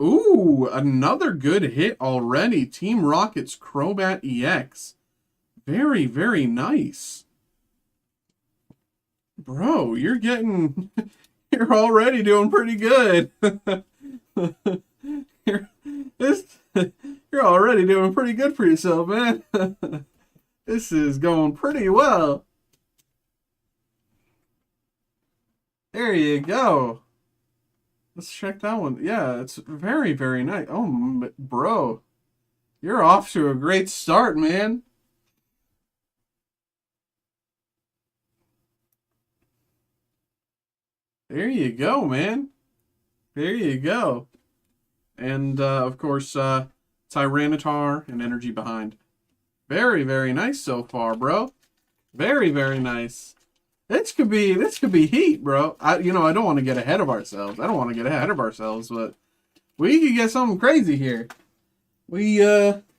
Ooh, another good hit already. Team Rocket's Crobat EX. Very, very nice. Bro, you're already doing pretty good. You're already doing pretty good for yourself, man. This is going pretty well. There you go. Let's check that one. Yeah, it's very, very nice. Oh, bro. You're off to a great start, man. There you go, man. There you go. And, of course, Tyranitar and Energy Behind. Very, very nice so far, bro. Very, very nice. This could be heat, bro. I don't want to get ahead of ourselves. But we could get something crazy here. We need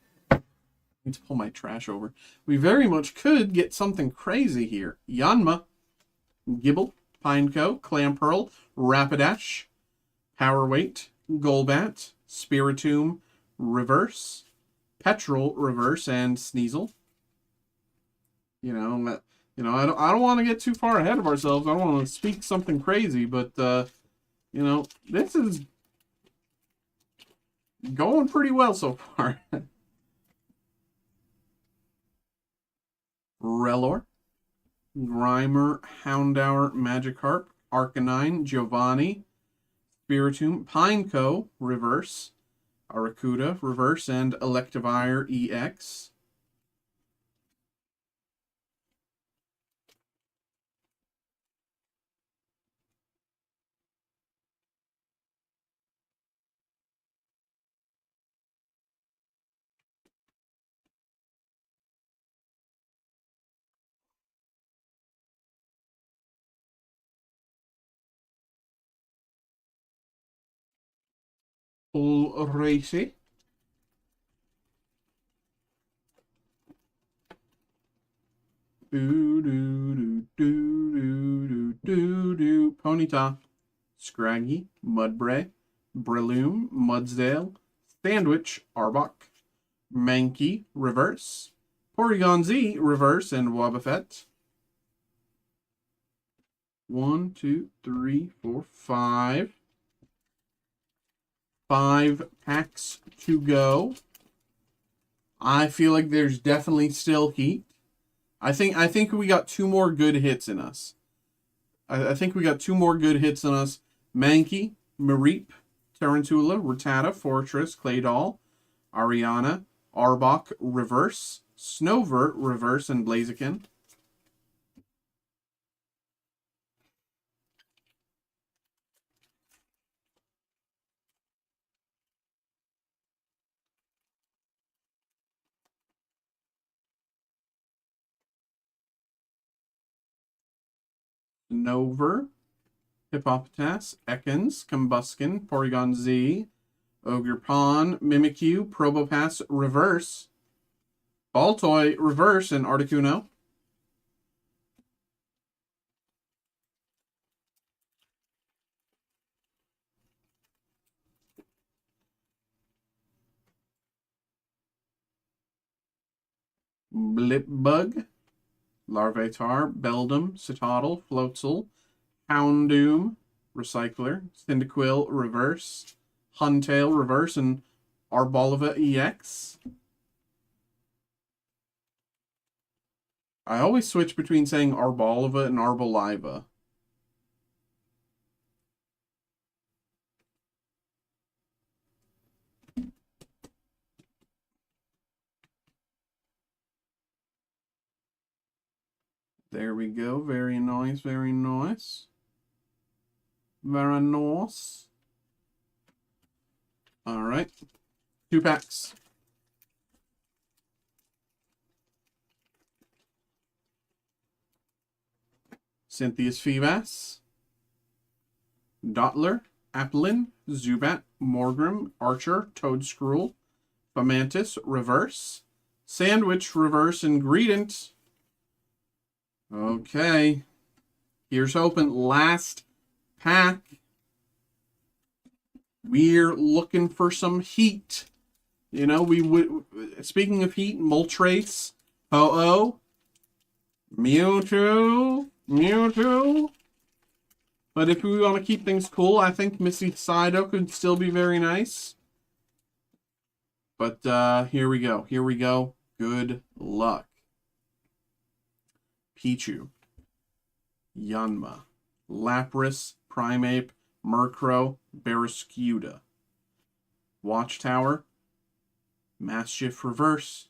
to pull my trash over. We very much could get something crazy here. Yanma, Gibble, Pineco, Clamperl, Rapidash, Powerweight, Golbat, Spiritomb, Reverse, Petrol, Reverse, and Sneasel. I don't want to get too far ahead of ourselves. I don't want to speak something crazy, but this is going pretty well so far. Rellor, Grimer, Houndour, Magikarp, Arcanine, Giovanni, Spiritomb, Pineco, Reverse, Arrokuda, Reverse, and Electivire EX. Full racy. Ponyta, Scraggy, Mudbray, Breloom, Mudsdale, Sandwich, Arbok, Mankey, Reverse, Porygon Z, Reverse, and Wobbuffet. 1, 2, 3, 4, 5. 5 packs to go. I feel like there's definitely still heat. I think we got 2 more good hits in us. I think we got 2 more good hits in us. Mankey, Mareep, Tarantula, Rattata, Fortress, Claydol, Ariana, Arbok, Reverse, Snover, Reverse, and Blaziken. Snover, Hippopotas, Ekans, Combuskin, Porygon Z, Ogerpon, Mimikyu, Probopass, Reverse, Baltoy, Reverse, and Articuno. Blipbug, Larvitar, Beldum, Citadel, Floatzel, Houndoom, Recycler, Cyndaquil, Reverse, Huntail, Reverse, and Arboliva EX. I always switch between saying Arboliva and Arboliva. There we go. Very nice, very nice. Very nice. All right. 2 packs. Cynthia's Feebas, Dottler, Applin, Zubat, Morgrem, Archer, Toadscruel, Fomantis, Reverse, Sandwich, Reverse, and Greedent. Okay. Here's hoping. Last pack. We're looking for some heat. We would. Speaking of heat, Moltres, Ho-Oh, Mewtwo. But if we want to keep things cool, I think Missy Sido could still be very nice. But here we go. Here we go. Good luck. Pichu, Yanma, Lapras, Primeape, Murkrow, Barraskewda, Watchtower, Mastiff Reverse,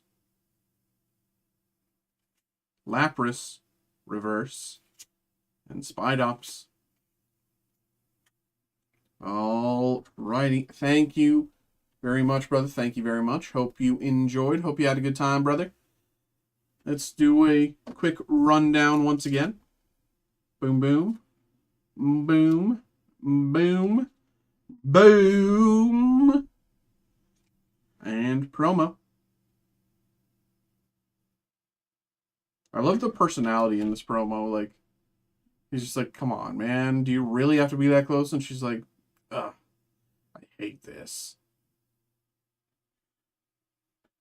Lapras Reverse, and Spidops. All righty. Thank you very much, brother. Thank you very much. Hope you enjoyed. Hope you had a good time, brother. Let's do a quick rundown once again. Boom, boom. Boom. Boom. Boom. And promo. I love the personality in this promo. Like, he's just like, come on, man. Do you really have to be that close? And she's like, ugh, I hate this.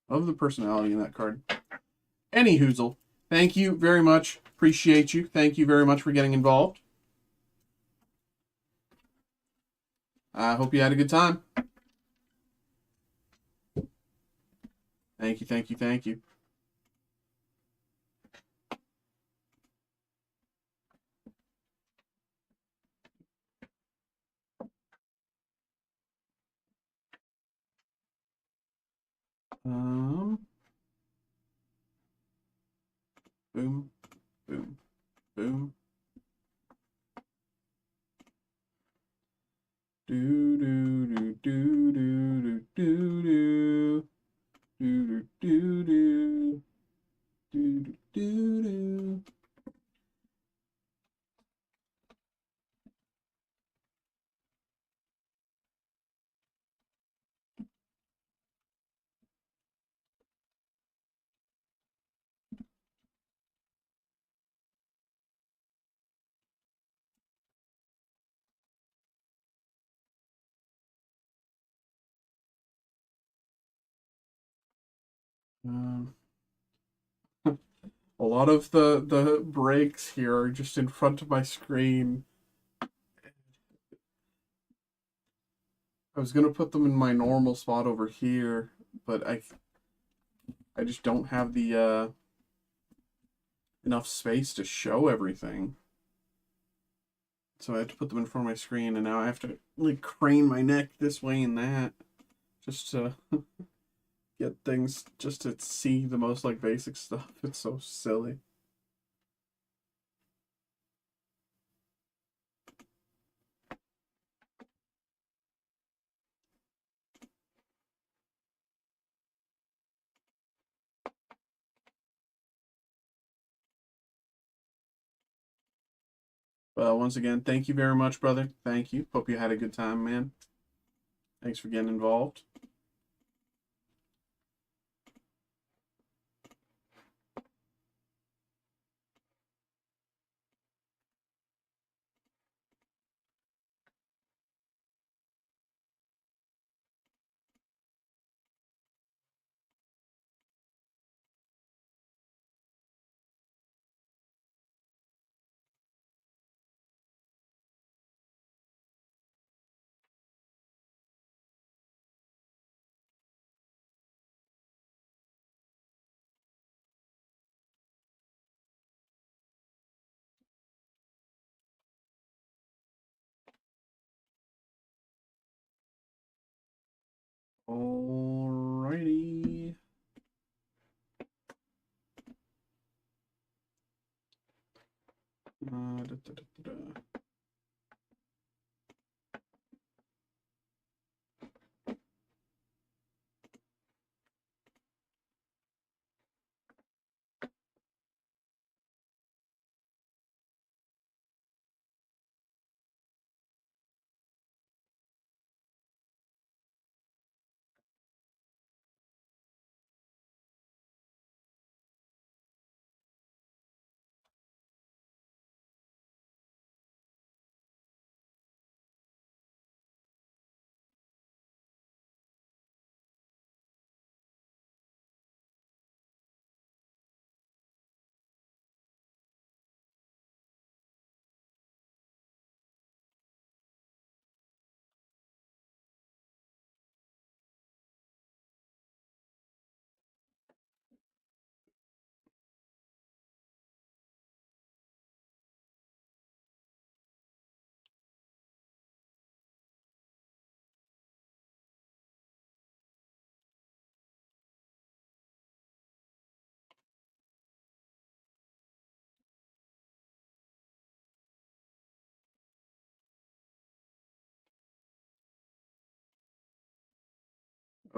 Love the personality in that card. Any hoozle. Thank you very much. Appreciate you. Thank you very much for getting involved. I hope you had a good time. Thank you, thank you, thank you. Boom, boom, boom. Do do do do do do do do do do do do do do. A lot of the breaks here are just in front of my screen. I was gonna put them in my normal spot over here, but I just don't have the enough space to show everything. So I have to put them in front of my screen, and now I have to like crane my neck this way and that just to get things, just to see the most like basic stuff. It's so silly. But once again, thank you very much, brother. Thank you. Hope you had a good time, man. Thanks for getting involved. Alrighty. Da, da, da, da.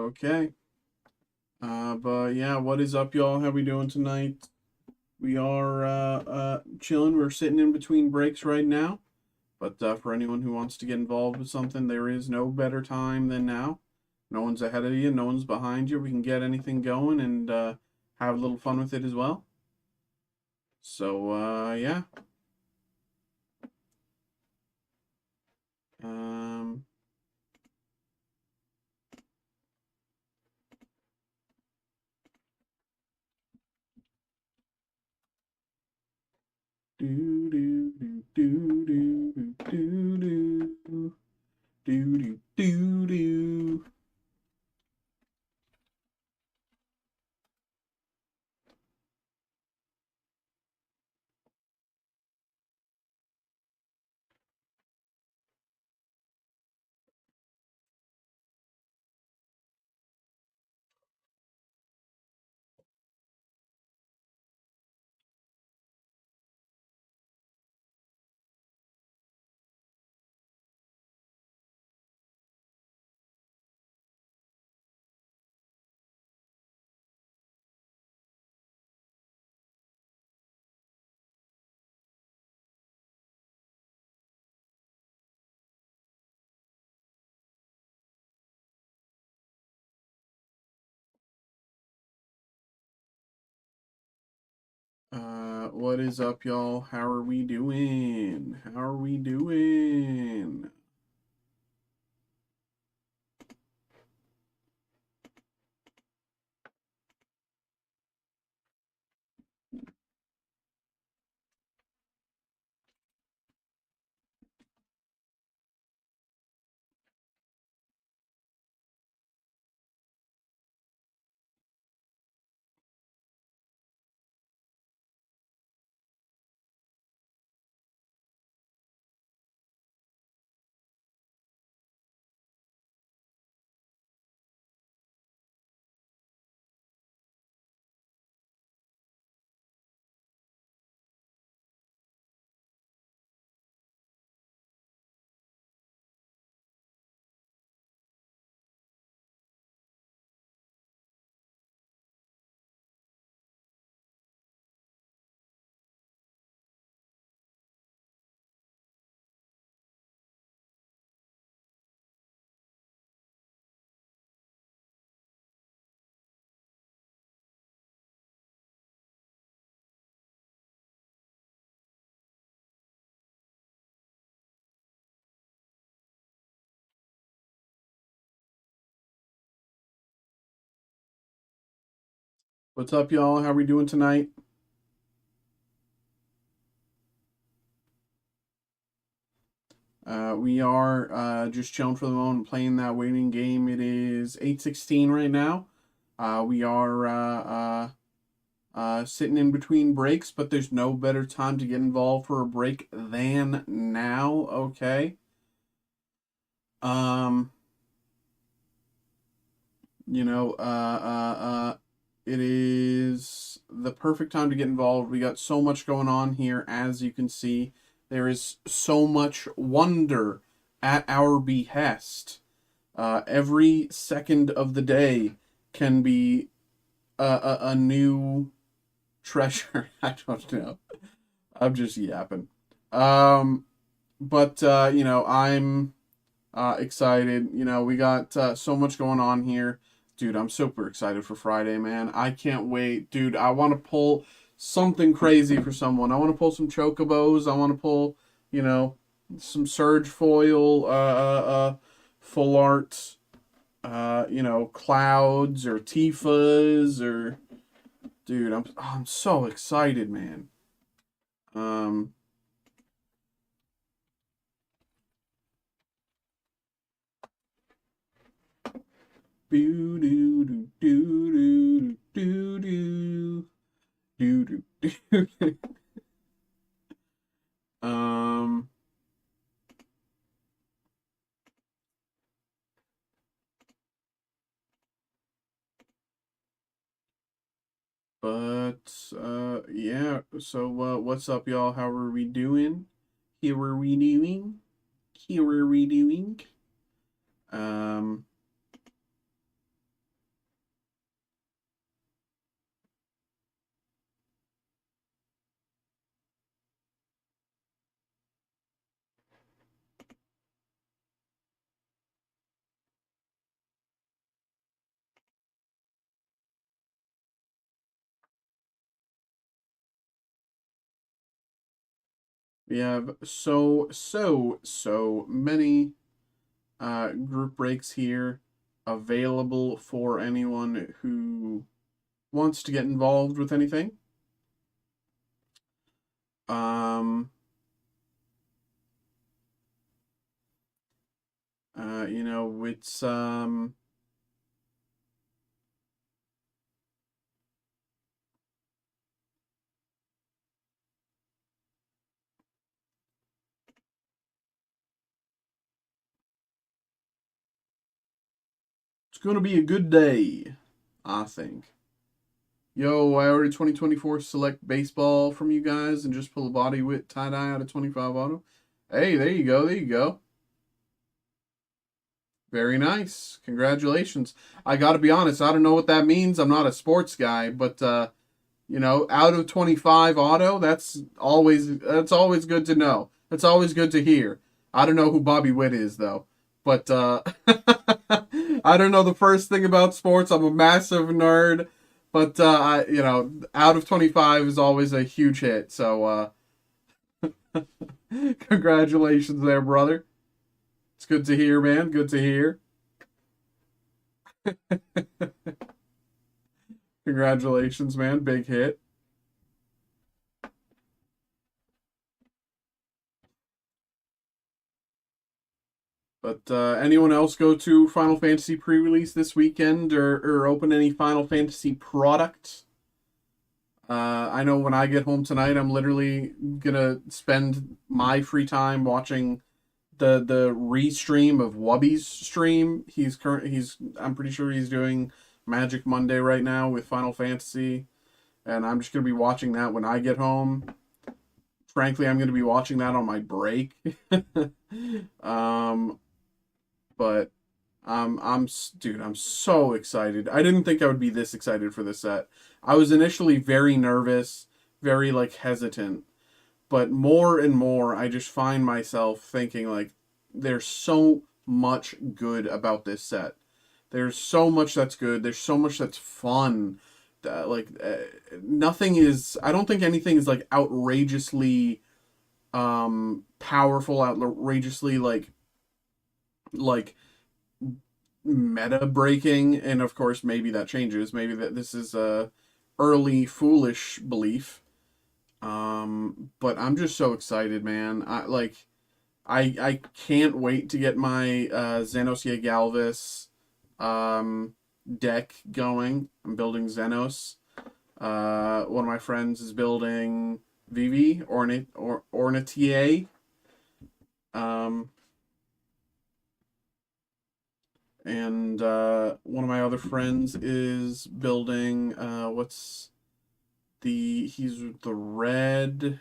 Okay. But yeah, what is up, y'all? How we doing tonight? We are chilling. We're sitting in between breaks right now. But for anyone who wants to get involved with something, there is no better time than now. No one's ahead of you. No one's behind you. We can get anything going and have a little fun with it as well. So yeah. Um. Do do do do do do do do do do. What is up, y'all? How are we doing? How are we doing? What's up, y'all? How are we doing tonight? We are just chilling for the moment, playing that waiting game. It is 8:16 right now. We are sitting in between breaks, but there's no better time to get involved for a break than now. Okay. Um, you know, it is the perfect time to get involved. We got so much going on here, as you can see. There is so much wonder at our behest. Every second of the day can be a new treasure. I don't know. I'm just yapping. But I'm excited. We got so much going on here. Dude, I'm super excited for Friday, man. I can't wait. Dude, I want to pull something crazy for someone. I want to pull some chocobos. I want to pull, some surge foil, full art, clouds or Tifas or dude, I'm so excited, man. Um Boo doo doo doo doo doo doo doo doo doo. Um, yeah. So what's up, y'all? How are we doing? Here are we doing? Here are we doing? Um, We have so many group breaks here available for anyone who wants to get involved with anything. You know, it's gonna be a good day, I think. Yo, I ordered 2024 Select Baseball from you guys and just pull a body with tie-dye out of 25 auto. Hey, there you go, there you go. Very nice. Congratulations. I gotta be honest, I don't know what that means. I'm not a sports guy, but you know, out of 25 auto, that's always good to know. That's always good to hear. I don't know who Bobby Witt is though. But I don't know the first thing about sports. I'm a massive nerd, but you know, out of 25 is always a huge hit. So congratulations there, brother. It's good to hear, man. Good to hear. Congratulations, man. Big hit. But anyone else go to Final Fantasy pre-release this weekend or open any Final Fantasy product? I know when I get home tonight, I'm literally gonna spend my free time watching the restream of Wubby's stream. I'm pretty sure he's doing Magic Monday right now with Final Fantasy, and I'm just gonna be watching that when I get home. Frankly, I'm gonna be watching that on my break. But dude, I'm so excited. I didn't think I would be this excited for this set. I was initially very nervous, very like hesitant, but more and more I just find myself thinking like there's so much good about this set. There's so much that's good. There's so much that's fun. Nothing is. I don't think anything is like outrageously powerful, outrageously like meta breaking, and of course maybe that changes. Maybe that this is a early foolish belief. But I'm just so excited, man. I can't wait to get my Xenos Galvis deck going. I'm building Xenos. One of my friends is building Vivi Ornitier. And one of my other friends is building he's the red,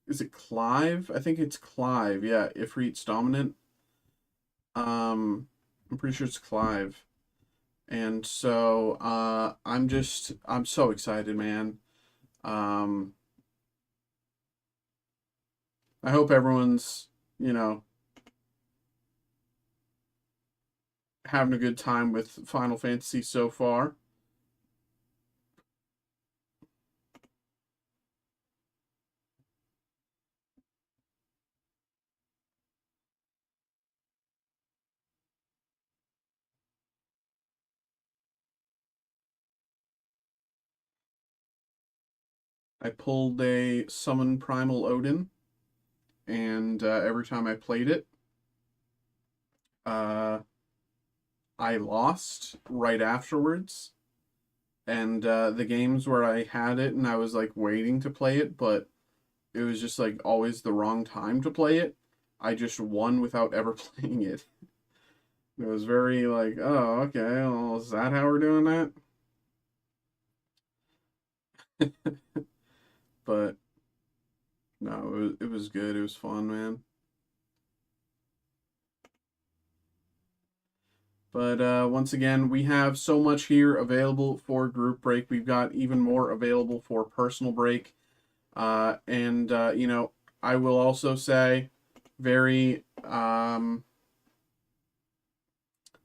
is it Clive? I think it's Clive. Yeah, Ifrit's dominant. I'm pretty sure it's Clive. And so I'm so excited, man. I hope everyone's, you know, having a good time with Final Fantasy so far. I pulled a Summon Primal Odin, and every time I played it, I lost right afterwards. And the games where I had it and I was like waiting to play it, but it was just like always the wrong time to play it, I just won without ever playing it. It was very like, oh, okay, well, is that how we're doing that? But no, it was good. It was fun, man. But once again, we have so much here available for group break. We've got even more available for personal break. And you know, I will also say, very a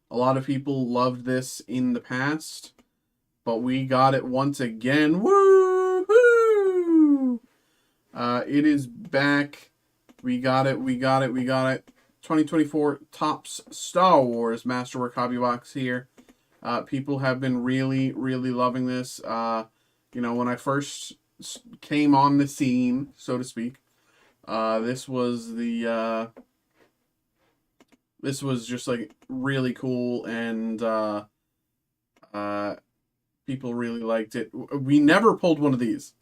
lot of people loved this in the past, but we got it once again. Woo! It is back. We got it. 2024 Topps Star Wars Masterwork Hobby Box here. People have been really, really loving this. When I first came on the scene, so to speak, this was just like really cool, and people really liked it. We never pulled one of these.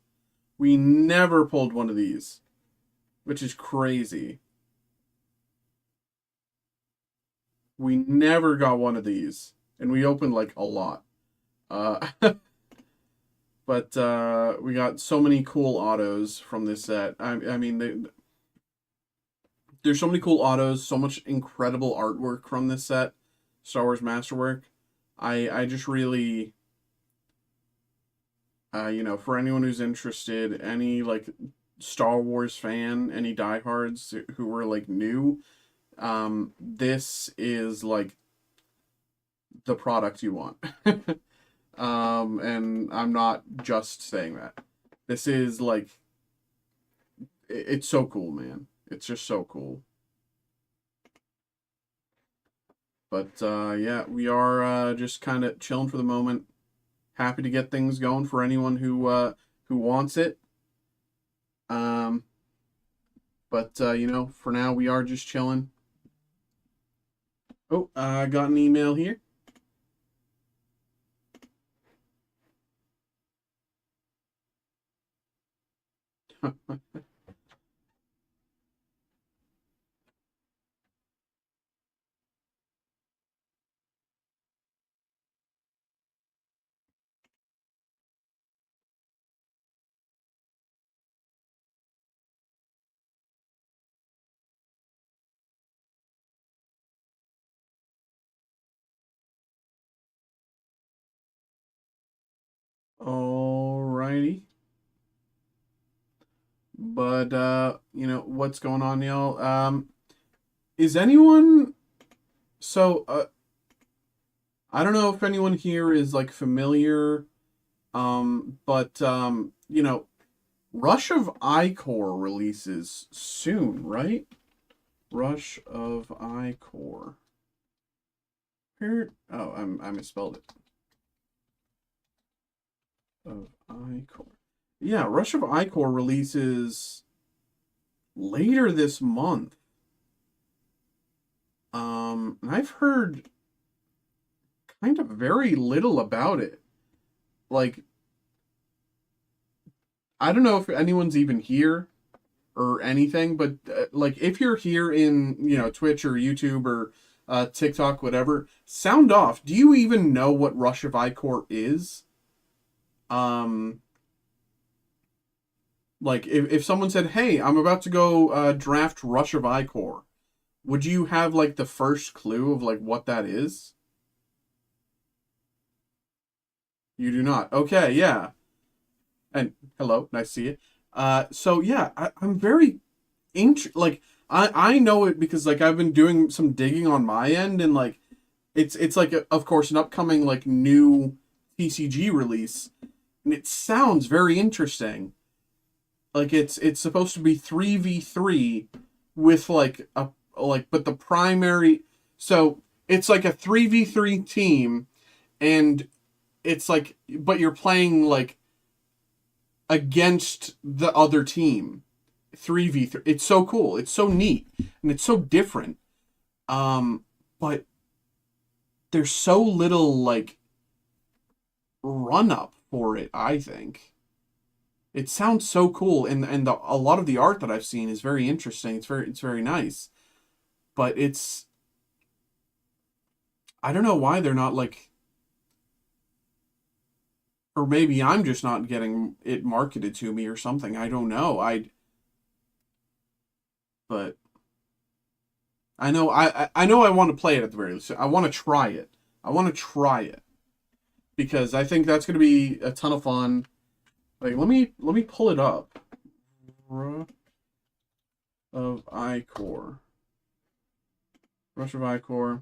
Which is crazy. We never got one of these, and we opened like a lot. But we got so many cool autos from this set. I mean, there's so many cool autos, so much incredible artwork from this set, Star Wars Masterwork. I just really, for anyone who's interested, any like Star Wars fan, any diehards who were like new, this is like the product you want. And I'm not just saying that. This is like, it's so cool, man. It's just so cool. But yeah, we are just kind of chilling for the moment. Happy to get things going for anyone who wants it. But for now we are just chilling. Oh, I got an email here. Alrighty. But what's going on, y'all? Is anyone I don't know if anyone here is like familiar, but Rush of Ichor releases soon, right? Rush of Ichor. Here, oh, I misspelled it. Of Ichor. Yeah, Rush of Ichor releases later this month. And I've heard kind of very little about it. Like, I don't know if anyone's even here or anything, but like if you're here in, Twitch or YouTube or TikTok, whatever, sound off. Do you even know what Rush of Ichor is? Like if someone said, "Hey, I'm about to go draft Rush of Ichor," would you have like the first clue of like what that is? You do not. Okay, yeah. And hello, nice to see you. So yeah, I'm very like I know it because like I've been doing some digging on my end, and like it's like of course an upcoming like new TCG release, and it sounds very interesting. Like it's supposed to be 3v3 with like but the primary, so it's like a 3v3 team, and it's like, but you're playing like against the other team. 3v3. It's so cool. It's so neat, and it's so different. But there's so little like run up for it, I think. It sounds so cool, and a lot of the art that I've seen is very interesting. It's very nice. But I don't know why they're not like, or maybe I'm just not getting it marketed to me or something. I don't know. But I know I know I want to play it at the very least. I want to try it. Because I think that's going to be a ton of fun. Like let me pull it up. Of Ichor. Rush of Ichor.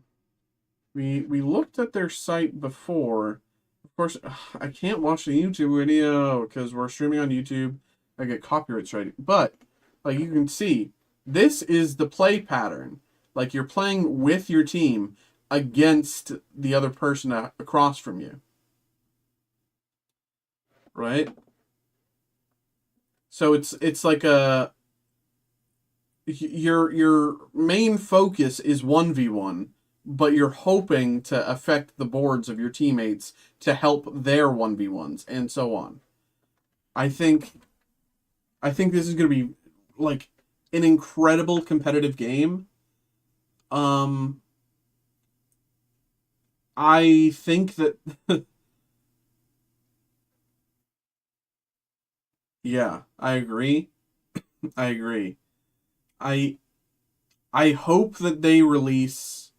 We looked at their site before. Of course, I can't watch the YouTube video because we're streaming on YouTube. I get copyright strike. But like you can see, this is the play pattern. Like you're playing with your team against the other person across from you. Right? So it's like your main focus is 1v1, but you're hoping to affect the boards of your teammates to help their 1v1s and so on. I think this is going to be like an incredible competitive game. I think that yeah, I agree. I agree. I I hope that they release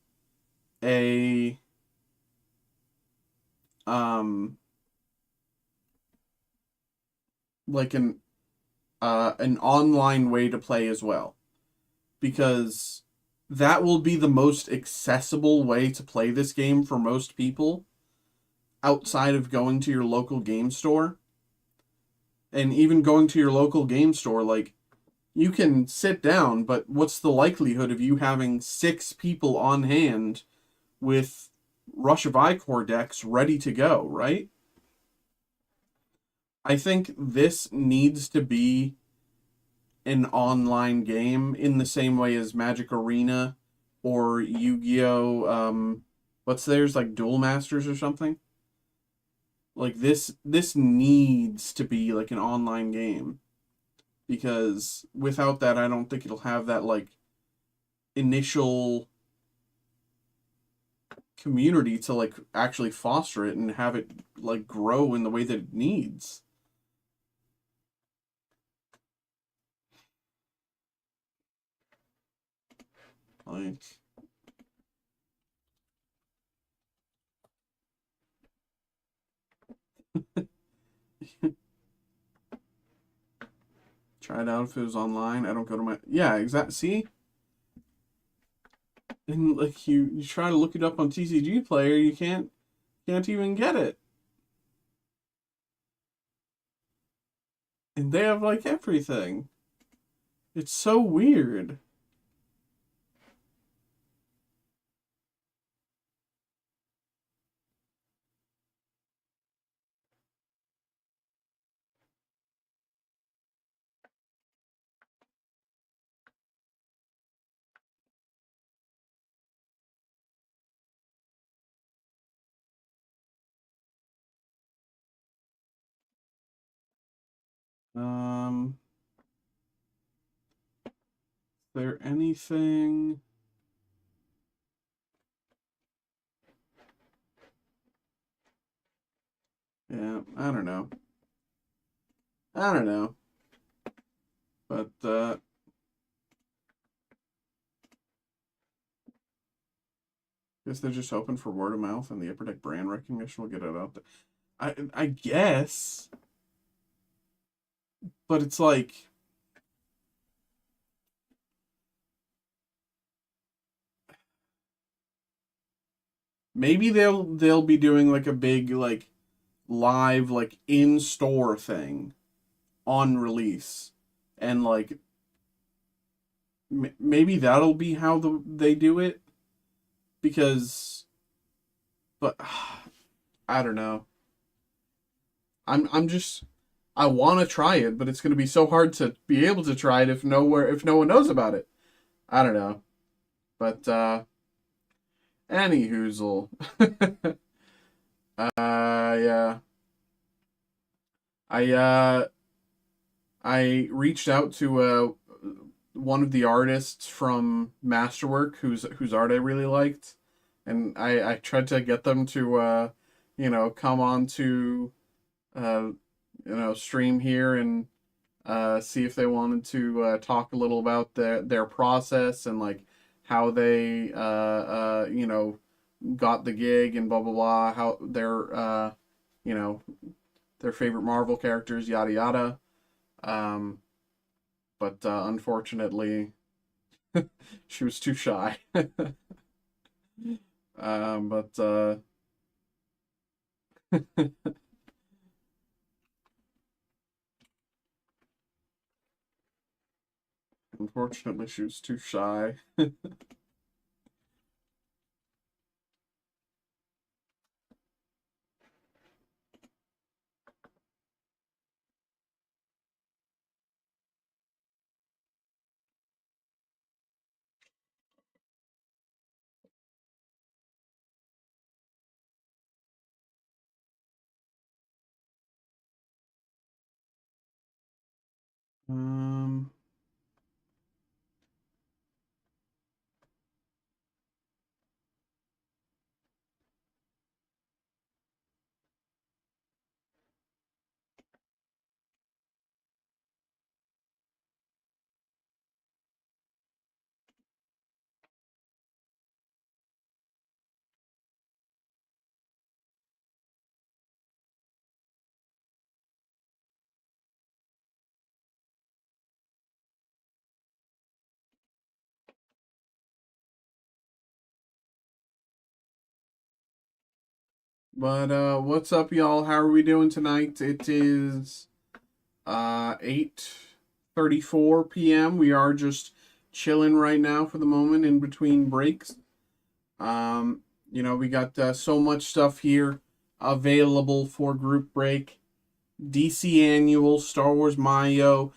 a um like an online way to play as well, because that will be the most accessible way to play this game for most people outside of going to your local game store. And even going to your local game store, like, you can sit down, but what's the likelihood of you having 6 people on hand with Rush of Icor decks ready to go, right? I think this needs to be an online game in the same way as Magic Arena or Yu-Gi-Oh! What's theirs, like Duel Masters or something? Like this needs to be like an online game, because without that I don't think it'll have that like initial community to like actually foster it and have it like grow in the way that it needs. Like try it out if it was online. I don't go to my yeah, exact see? And like you try to look it up on TCG Player, you can't even get it. And they have like everything. It's so weird. Is there anything? Yeah, I don't know. I don't know. But guess they're just hoping for word of mouth and the Upper Deck brand recognition will get it out there. I guess, but it's like maybe they'll be doing like a big like live like in store thing on release, and like maybe that'll be how they do it, because but I don't know. I'm just I want to try it, but it's going to be so hard to be able to try it if no one knows about it. I don't know. But any hoozle. Yeah. I I reached out to one of the artists from Masterwork whose art I really liked, and I tried to get them to come on to uh stream here and see if they wanted to talk a little about their process and like how they got the gig and blah blah blah, how you know their favorite Marvel characters, yada yada. Um, but unfortunately, she was too shy. But Unfortunately, she was too shy. Um, what's up, y'all? How are we doing tonight? It is 8:34 p.m. We are just chilling right now for the moment in between breaks. We got so much stuff here available for group break. DC Annual, Star Wars Mayo,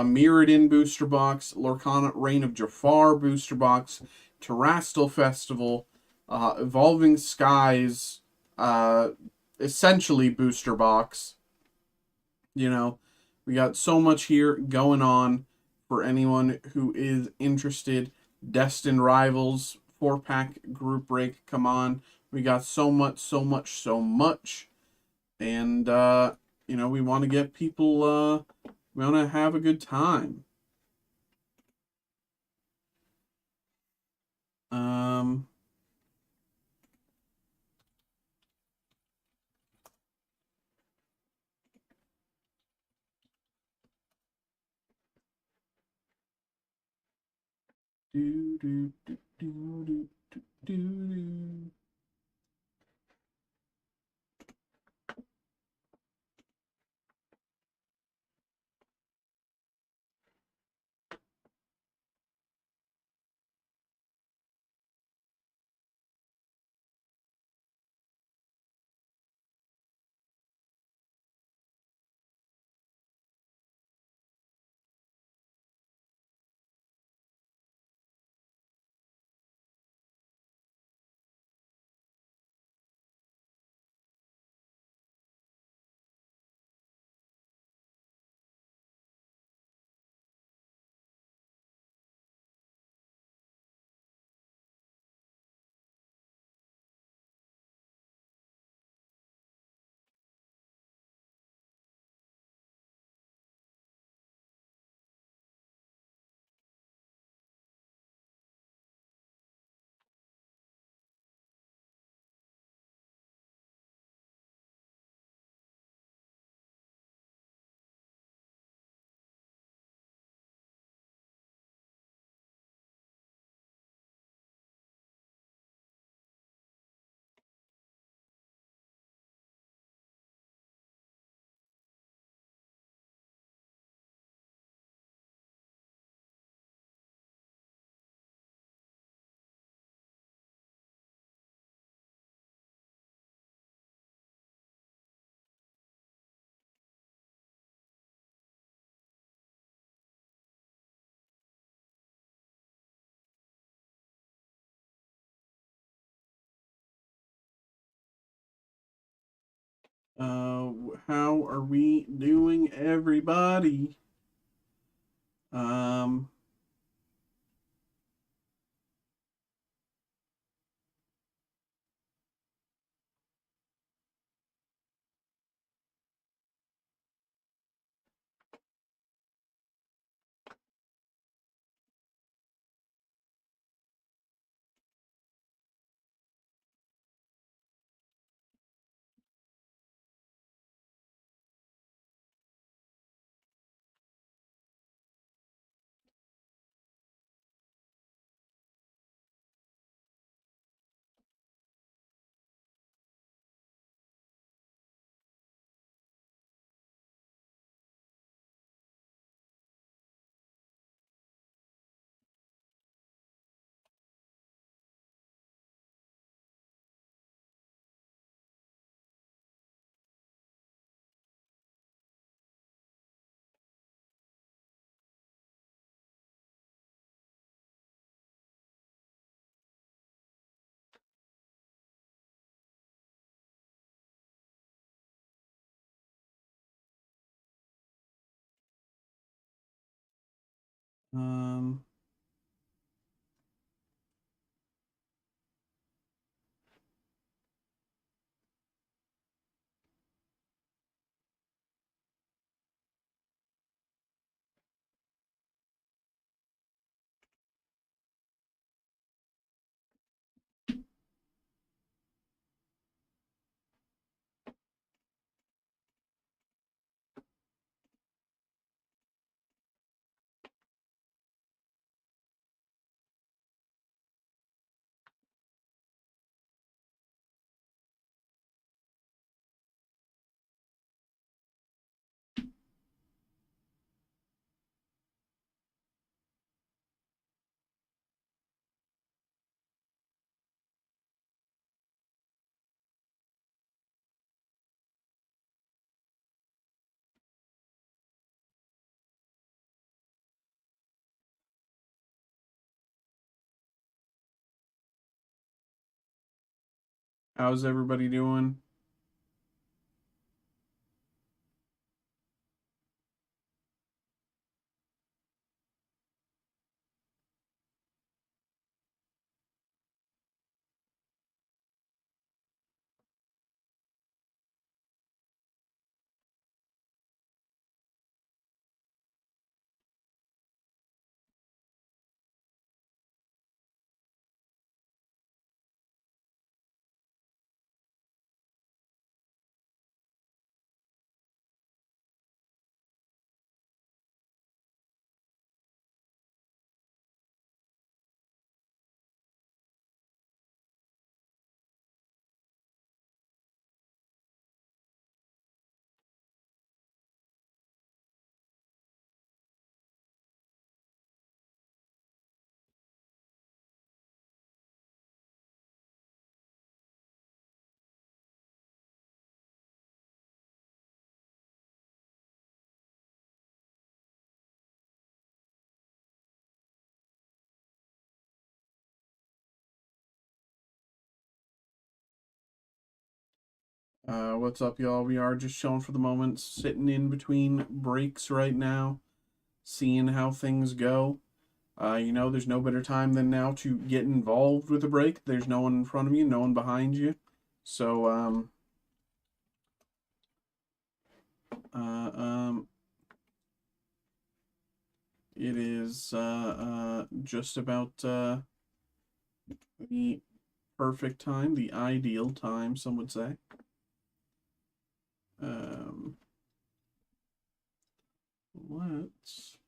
Mirrodin Booster Box, Lorcana Reign of Jafar Booster Box, Terrastal Festival, Evolving Skies, uh, essentially Booster Box. You know, we got so much here going on for anyone who is interested. Destined Rivals, 4-pack group break, come on. We got so much, so much, so much. And, we want to get people, we want to have a good time. Um, do, do, do, do, do, do, do. How are we doing, everybody? Um, Um, how's everybody doing? What's up, y'all? We are just chilling for the moment, sitting in between breaks right now, seeing how things go. You know, there's no better time than now to get involved with a break. There's no one in front of you, no one behind you. So, uh, um, it is just about the perfect time, the ideal time, some would say. Um, let's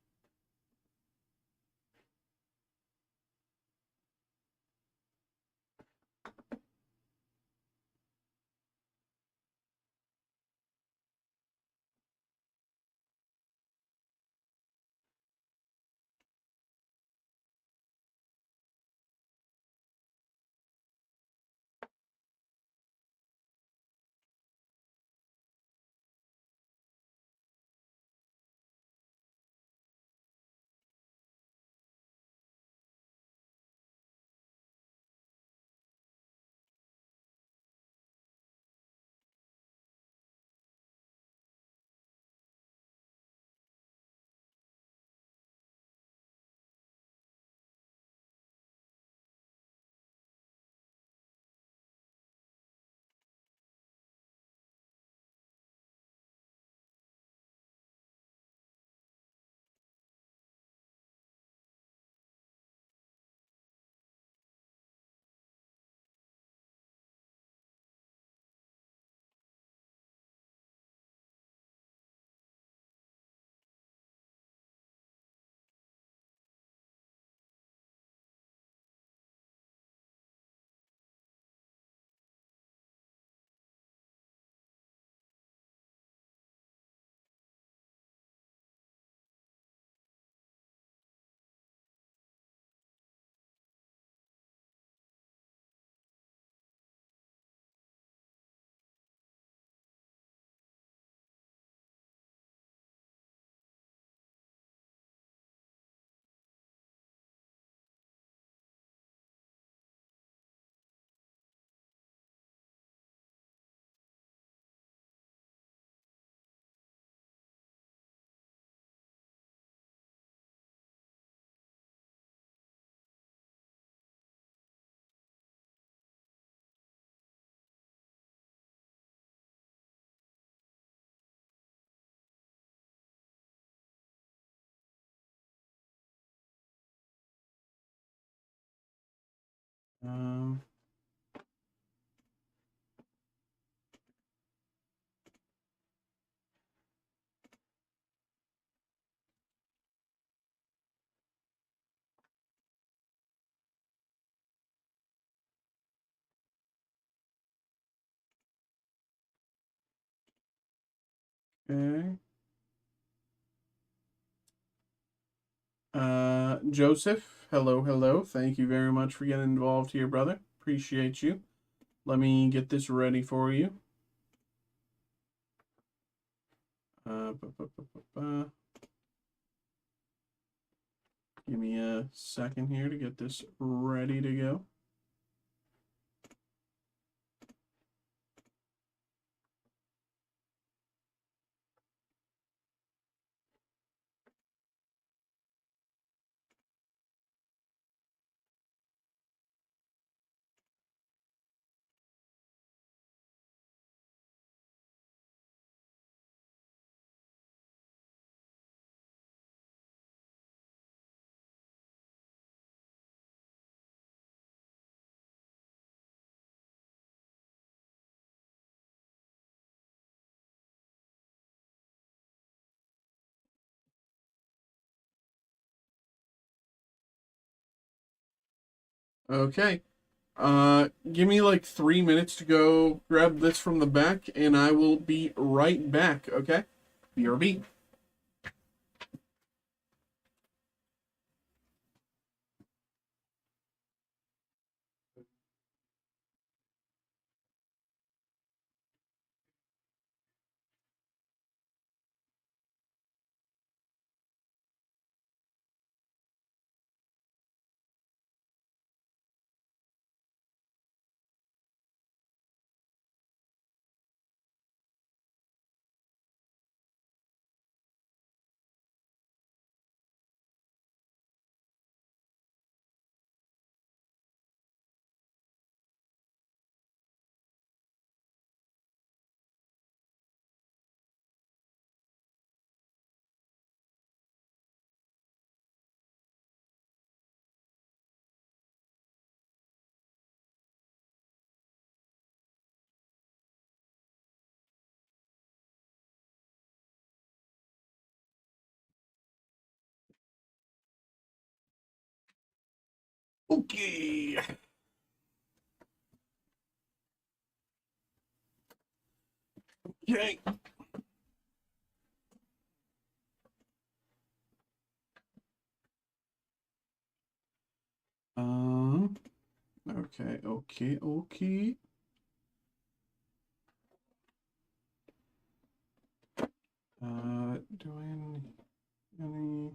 Um, okay. Joseph, hello, hello. Thank you very much for getting involved here, brother. Appreciate you. Let me get this ready for you. Ba, ba, ba, ba, ba. Give me a second here to get this ready to go. Okay. Give me like 3 minutes to go grab this from the back, and I will be right back, okay? BRB. Okay. Okay. Okay, okay, okay. Do I any?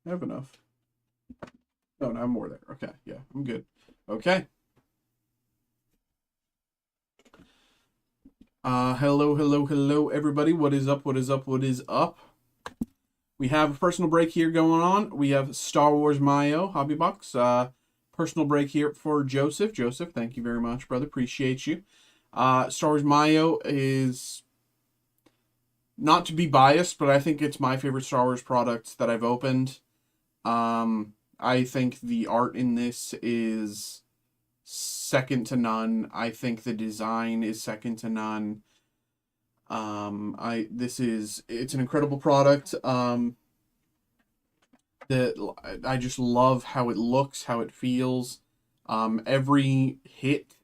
I have enough. No, no, I'm more there. Okay, yeah, I'm good. Okay. Hello, hello, hello, everybody. What is up? What is up? What is up? We have a personal break here going on. We have Star Wars Mayo Hobby Box. Personal break here for Joseph. Joseph, thank you very much, brother. Appreciate you. Star Wars Mayo is not to be biased, but I think it's my favorite Star Wars product that I've opened. I think the art in this is second to none. I think the design is second to none. It's an incredible product. I just love how it looks, how it feels. Every hit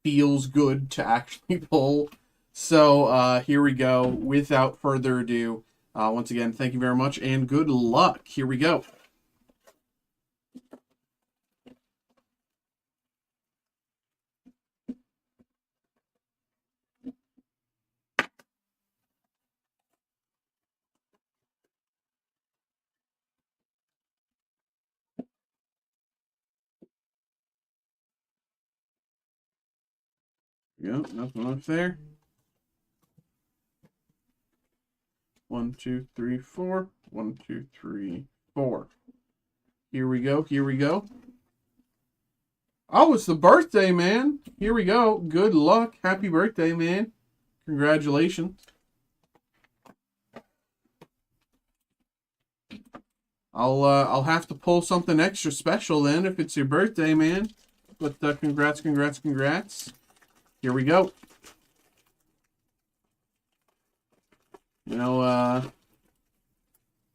feels good to actually pull. So here we go. Without further ado, once again, thank you very much and good luck. Here we go. Yeah, nothing left there. 1, 2, 3, 4. 1, 2, 3, 4. Here we go. Here we go. Oh, it's the birthday, man. Here we go. Good luck. Happy birthday, man. Congratulations. I'll have to pull something extra special then if it's your birthday, man. But congrats, congrats, congrats. Here we go. You know,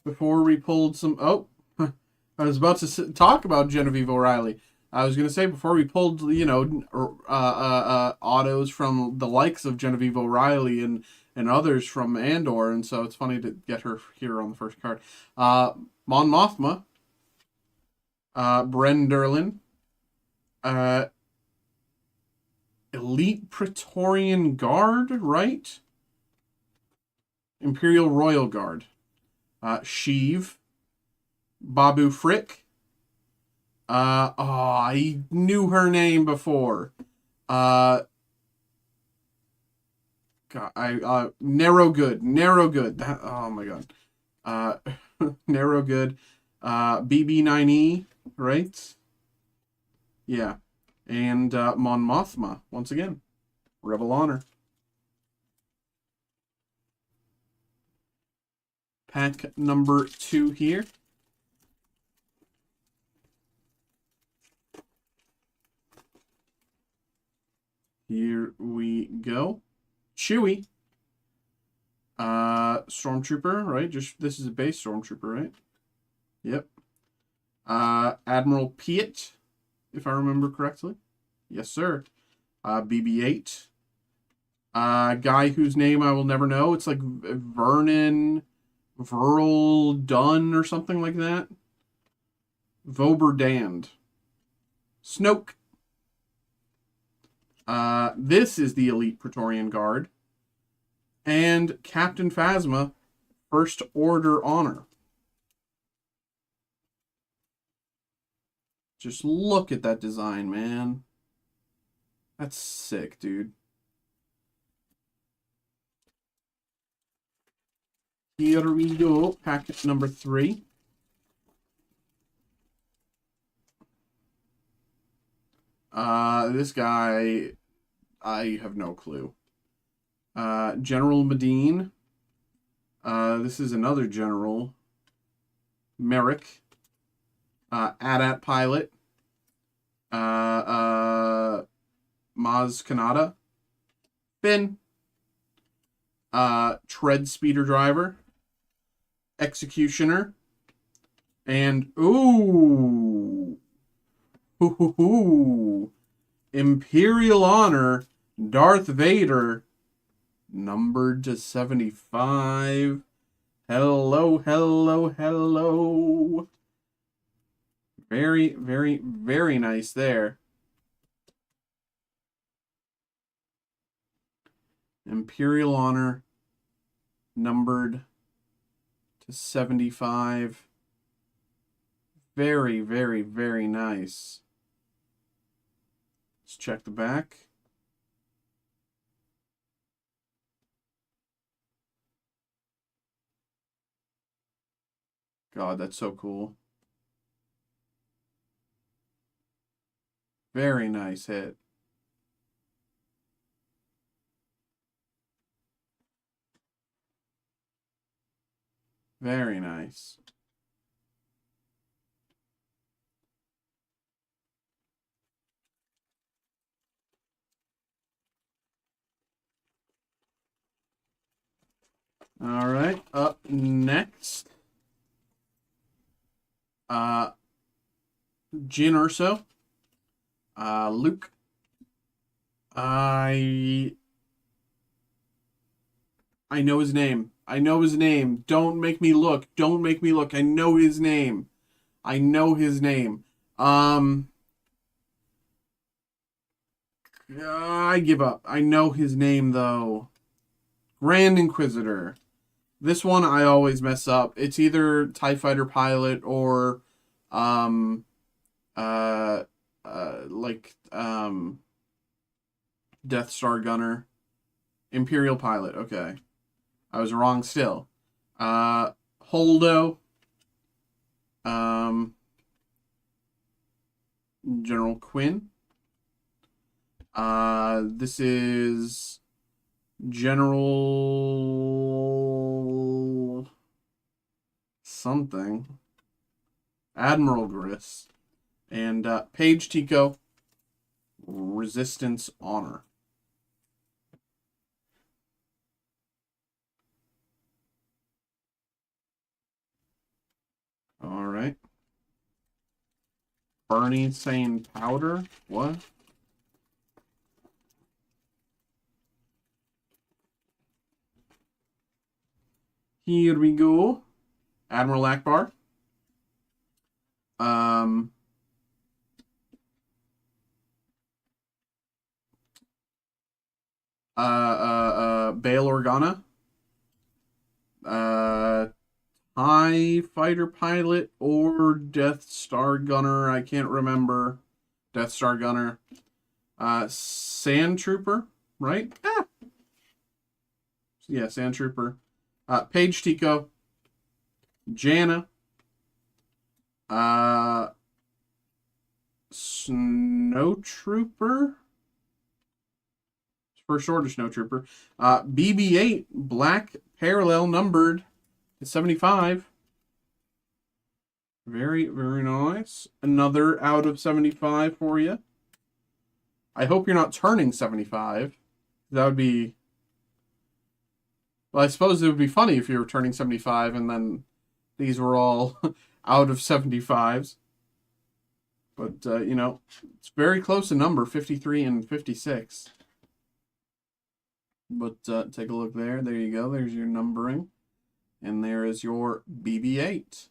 before we pulled some... Oh, I was about to talk about Genevieve O'Reilly. I was going to say, before we pulled, you know, autos from the likes of Genevieve O'Reilly and others from Andor, and so it's funny to get her here on the first card. Mon Mothma, Bren Derlin, Elite Praetorian Guard, right? Imperial Royal Guard. Sheev, Babu Frick. I knew her name before. God, Narrow Good. That, oh my god. Narrow Good. BB9E, right? Yeah. And Mon Mothma, once again. Rebel Honor. Pack number 2 here. Here we go. Chewie. Stormtrooper, right? Just this is a base Stormtrooper, right? Yep. Admiral Piet, if I remember correctly. Yes, sir. BB-8. Guy whose name I will never know. It's like Vernon Dunn or something like that. Voberdand. Snoke. This is the Elite Praetorian Guard. And Captain Phasma, First Order Honor. Just look at that design, man. That's sick, dude. Here we go. Packet number 3. This guy, I have no clue. General Medine. This is another general. Merrick. AT-AT pilot. Maz Kanata. Finn. Tread speeder driver. Executioner. And ooh. Imperial Honor, Darth Vader, numbered to 75. Hello, hello, hello. Very, very, very nice there. Imperial Honor, numbered to 75. Very, very, very nice. Let's check the back. God, that's so cool. Very nice hit. Very nice. All right, up next. Jyn Erso. Luke. I know his name. I know his name. Don't make me look. Don't make me look. I know his name. I know his name. I give up. I know his name, though. Grand Inquisitor. This one I always mess up. It's either TIE Fighter pilot or, Death Star gunner. Imperial pilot. Okay. I was wrong still. Holdo. General Quinn. This is General something. Admiral Gris, and Paige Tico, Resistance Honor. All right. Bernie saying powder? What? Here we go. Admiral Akbar. Bail Organa. TIE Fighter Pilot or Death Star Gunner. I can't remember. Death Star Gunner. Sand Trooper, right? Yeah, Sand Trooper. Paige Tico. Jana. Snow Trooper. First Order Snow Trooper. BB-8, black, parallel, numbered to 75. Very, very nice. Another out of 75 for you. I hope you're not turning 75. That would be... Well, I suppose it would be funny if you were turning 75 and then these were all out of 75s. But, you know, it's very close a number, 53 and 56. But take a look there. There you go. There's your numbering. And there is your BB-8.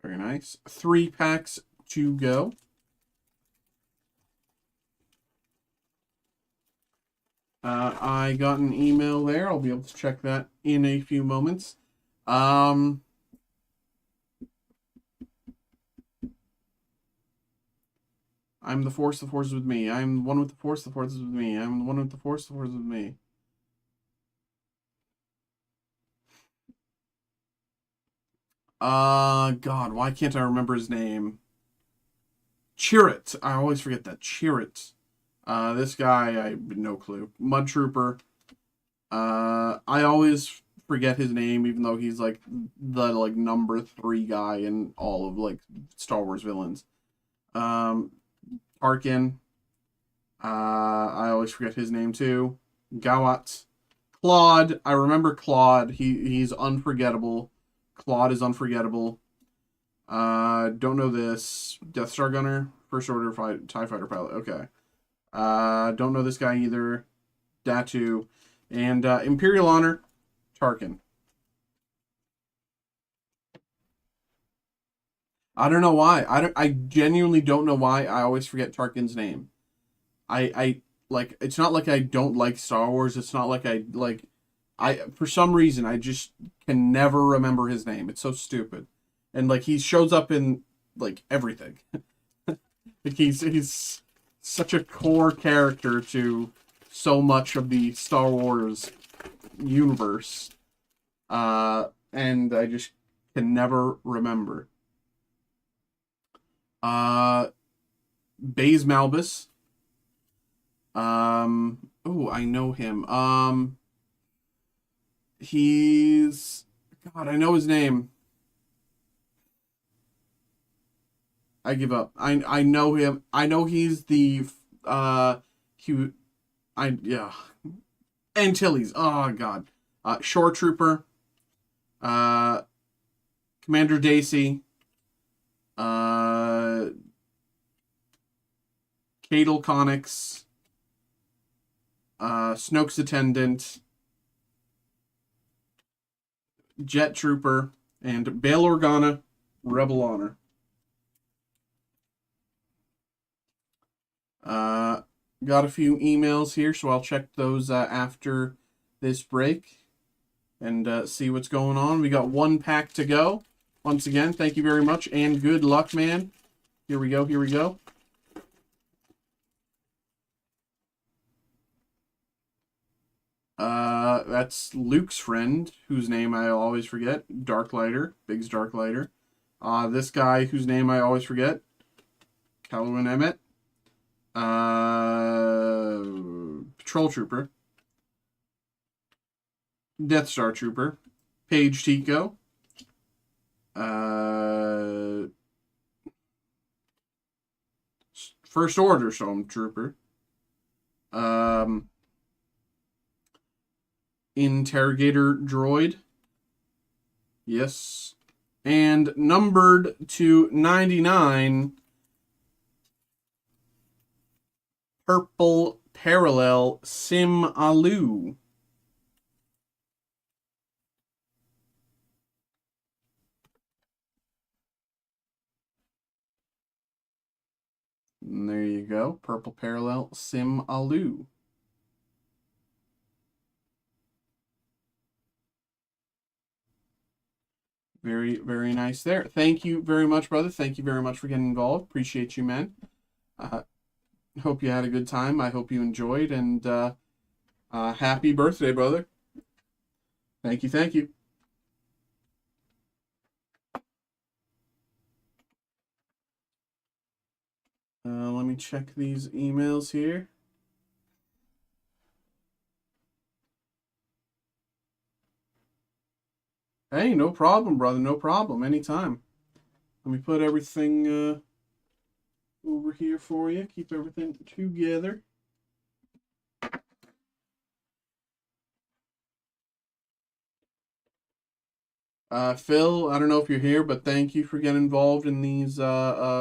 Very nice. 3 packs to go. I got an email there. I'll be able to check that in a few moments. I'm the Force is with me. I'm one with the Force is with me. I'm one with the Force is with me. God, why can't I remember his name? Chirrut. I always forget that. Chirrut. This guy, I have no clue. Mud Trooper. I always forget his name, even though he's like the number 3 guy in all of like Star Wars villains. Tarkin. I always forget his name too. Gawat. Claude. I remember Claude. He's unforgettable. Claude is unforgettable. Don't know this. Death Star Gunner. First Order TIE Fighter Pilot. Okay. Don't know this guy either. Datu. And Imperial Honor. Tarkin. I don't know why. I genuinely don't know why I always forget Tarkin's name. I like, it's not like I don't like Star Wars. It's not like for some reason I just can never remember his name. It's so stupid. And like he shows up in like everything. Like he's such a core character to so much of the Star Wars universe. And I just can never remember. Baze Malbus. Oh, I know him. He's... God, I know his name. I give up. I know him. I know he's the... yeah. Antilles. Oh, God. Shore Trooper. Commander Dacey. Cadel Connix. Snoke's Attendant. Jet Trooper. And Bail Organa. Rebel Honor. Got a few emails here, so I'll check those after this break and see what's going on. We got 1 pack to go. Once again, thank you very much, and good luck, man. Here we go, here we go. That's Luke's friend, whose name I always forget. Darklighter, Biggs Darklighter. This guy, whose name I always forget. Calvin Emmett. Patrol Trooper. Death Star Trooper. Paige Tico. Uh, First Order Stormtrooper. Interrogator Droid. Yes. And numbered to 99, Purple Parallel Sim Alu. And there you go. Purple Parallel Sim Alu. Very, very nice there. Thank you very much, brother. Thank you very much for getting involved. Appreciate you, man. Hope you had a good time. I hope you enjoyed. And happy birthday, brother. Thank you. Thank you. Let me check these emails here. Hey, no problem, brother. No problem. Anytime. Let me put everything over here for you. Keep everything together. Phil, I don't know if you're here, but thank you for getting involved in these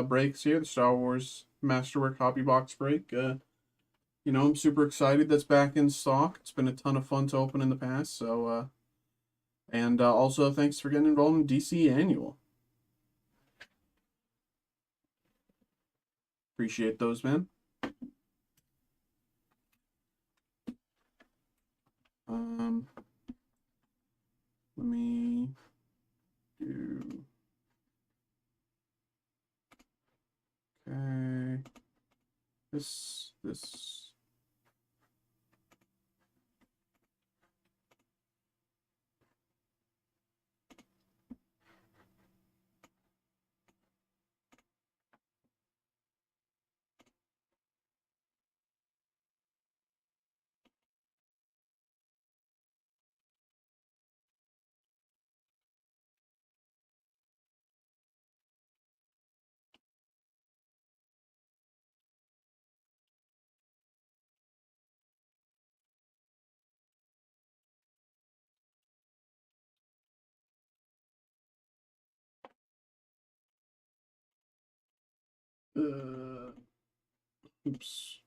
breaks here, the Star Wars Masterwork Hobby Box break. I'm super excited that's back in stock. It's been a ton of fun to open in the past. So, and also thanks for getting involved in DC Annual. Appreciate those, man. Let me do. Okay. This. Oops.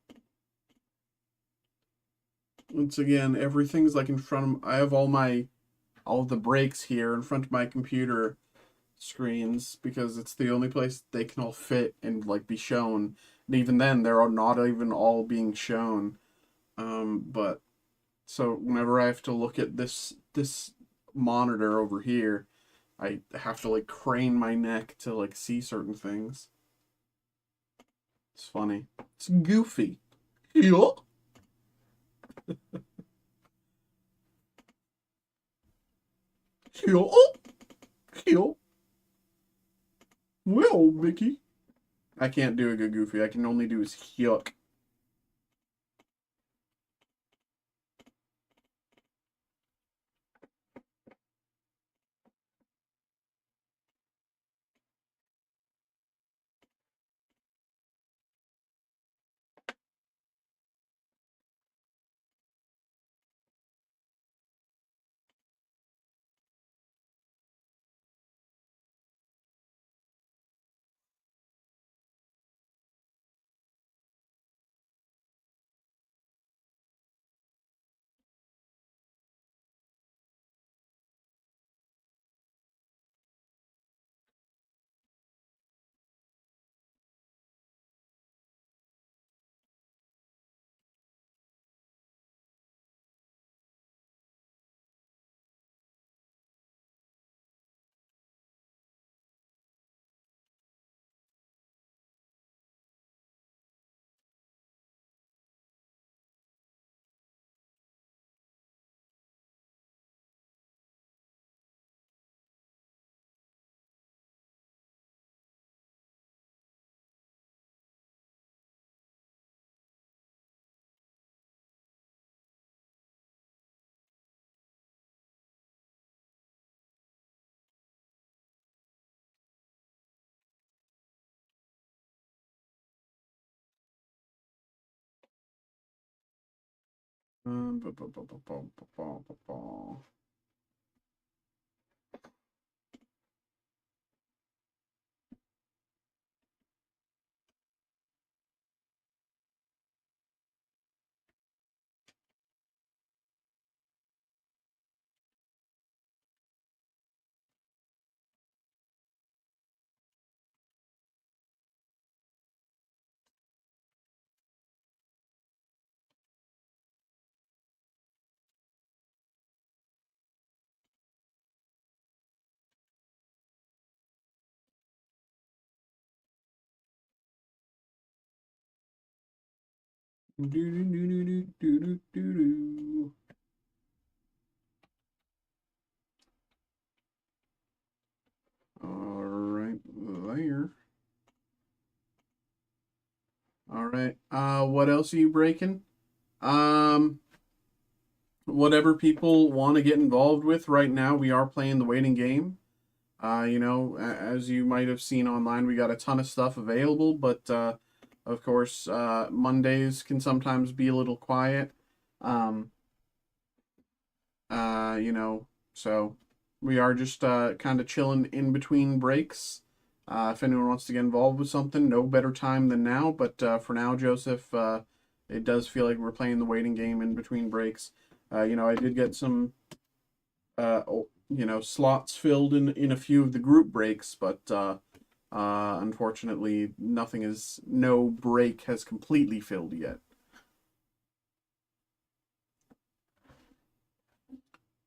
Once again, everything's like in front of. I have all the breaks here in front of my computer screens because it's the only place they can all fit and like be shown. And even then, they're not even all being shown. But so whenever I have to look at this monitor over here, I have to like crane my neck to like see certain things. It's funny. It's goofy. Yeah. Yeah. Yeah. Well, Mickey. I can't do a good goofy. I can only do his yuck. Ba, ba, ba, ba, ba, ba, ba, ba, ba. Do, do, do, do, do, do, do, do. All right, there. All right. What else are you breaking? Um, whatever people want to get involved with right now, we are playing the waiting game. As you might have seen online, we got a ton of stuff available, but of course, Mondays can sometimes be a little quiet. Um, uh, you know, so we are just kind of chilling in between breaks. If anyone wants to get involved with something, no better time than now. But for now, Joseph, it does feel like we're playing the waiting game in between breaks. I did get some slots filled in a few of the group breaks, but unfortunately, no break has completely filled yet.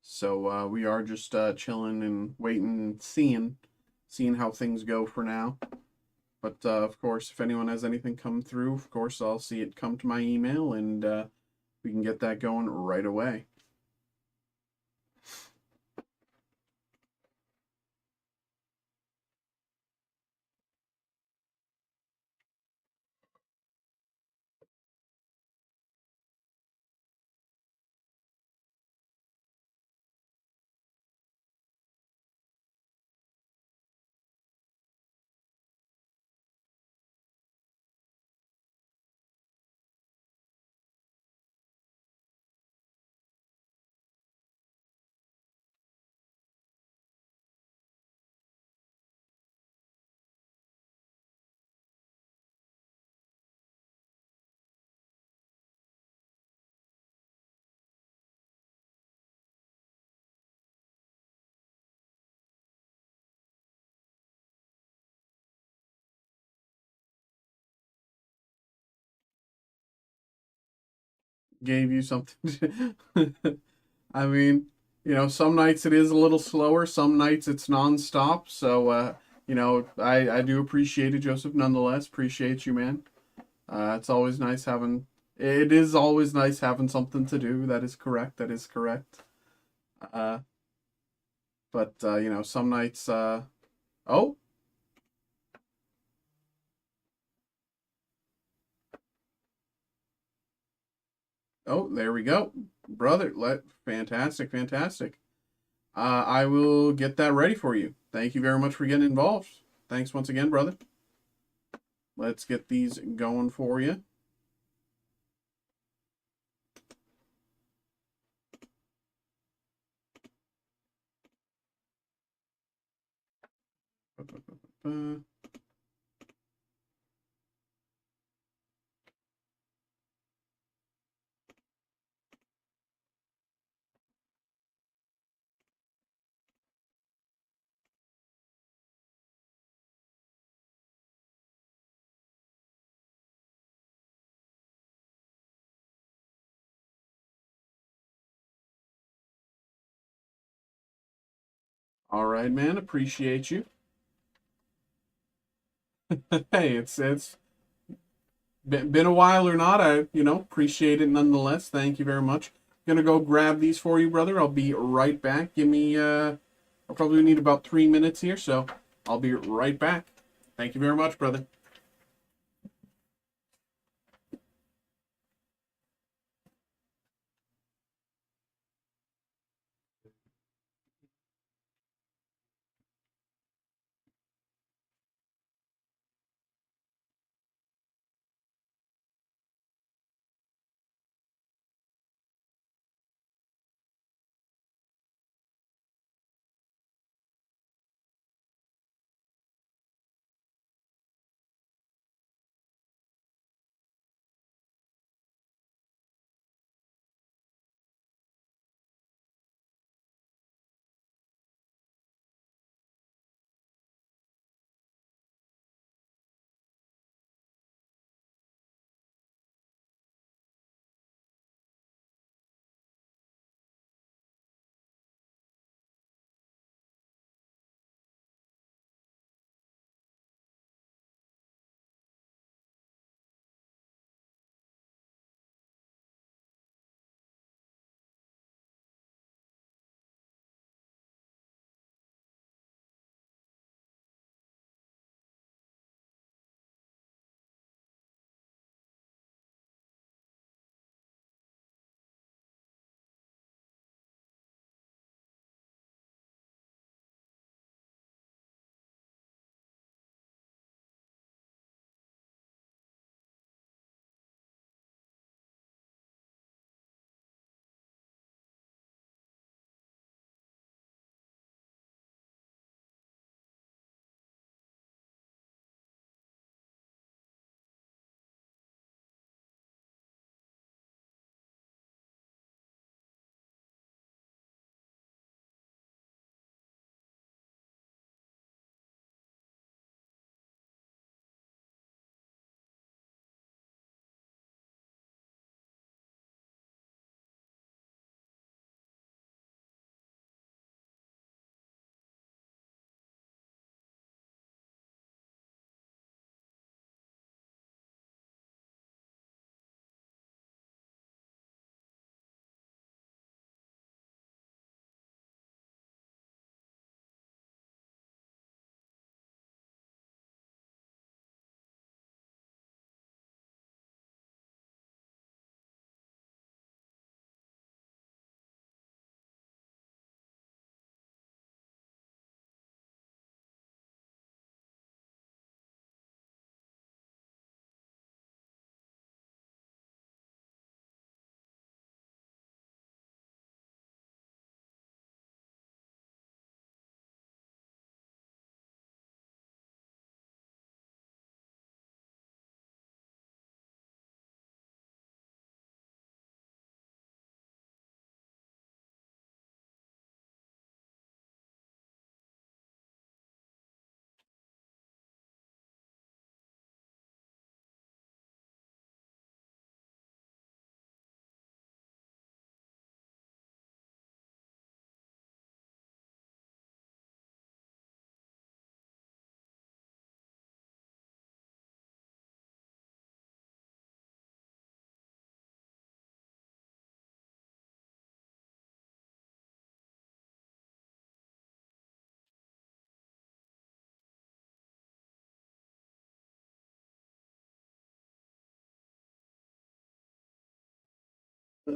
So we are just chilling and waiting and seeing how things go for now. But of course, if anyone has anything come through, of course, I'll see it come to my email and we can get that going right away. Gave you something. I mean, some nights it is a little slower, some nights it's nonstop. So, I do appreciate it, Joseph, nonetheless. Appreciate you, man. It is always nice having something to do. That is correct. That is correct. Uh, but, some nights, oh, oh, there we go. Brother, fantastic, fantastic. I will get that ready for you. Thank you very much for getting involved. Thanks once again, brother. Let's get these going for you. All right, man. Appreciate you. Hey, it's been a while or not. I appreciate it nonetheless. Thank you very much. Gonna go grab these for you, brother. I'll be right back. Give me I'll probably need about 3 minutes here, so I'll be right back. Thank you very much, brother.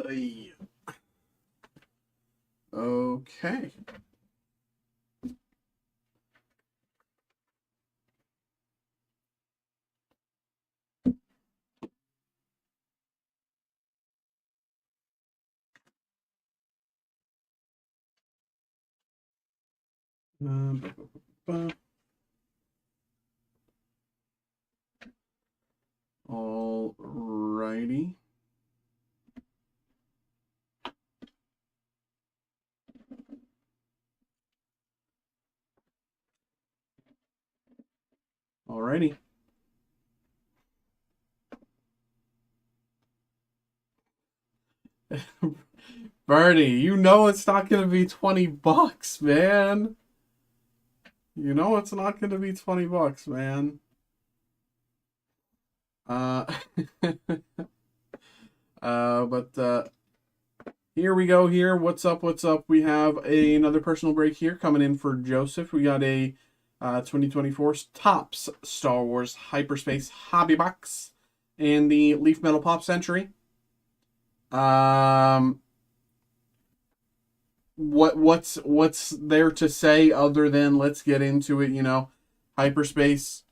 Ay. Okay. Ba, ba, ba, ba. All righty. All righty. Bernie, you know it's not going to be $20, man. You know it's not going to be $20, man. Uh, but here we go here. What's up, what's up? We have another personal break here coming in for Joseph. We got a 2024 Topps Star Wars Hyperspace Hobby Box and the Leaf Metal Pop Century. What's there to say other than let's get into it, you know. Hyperspace,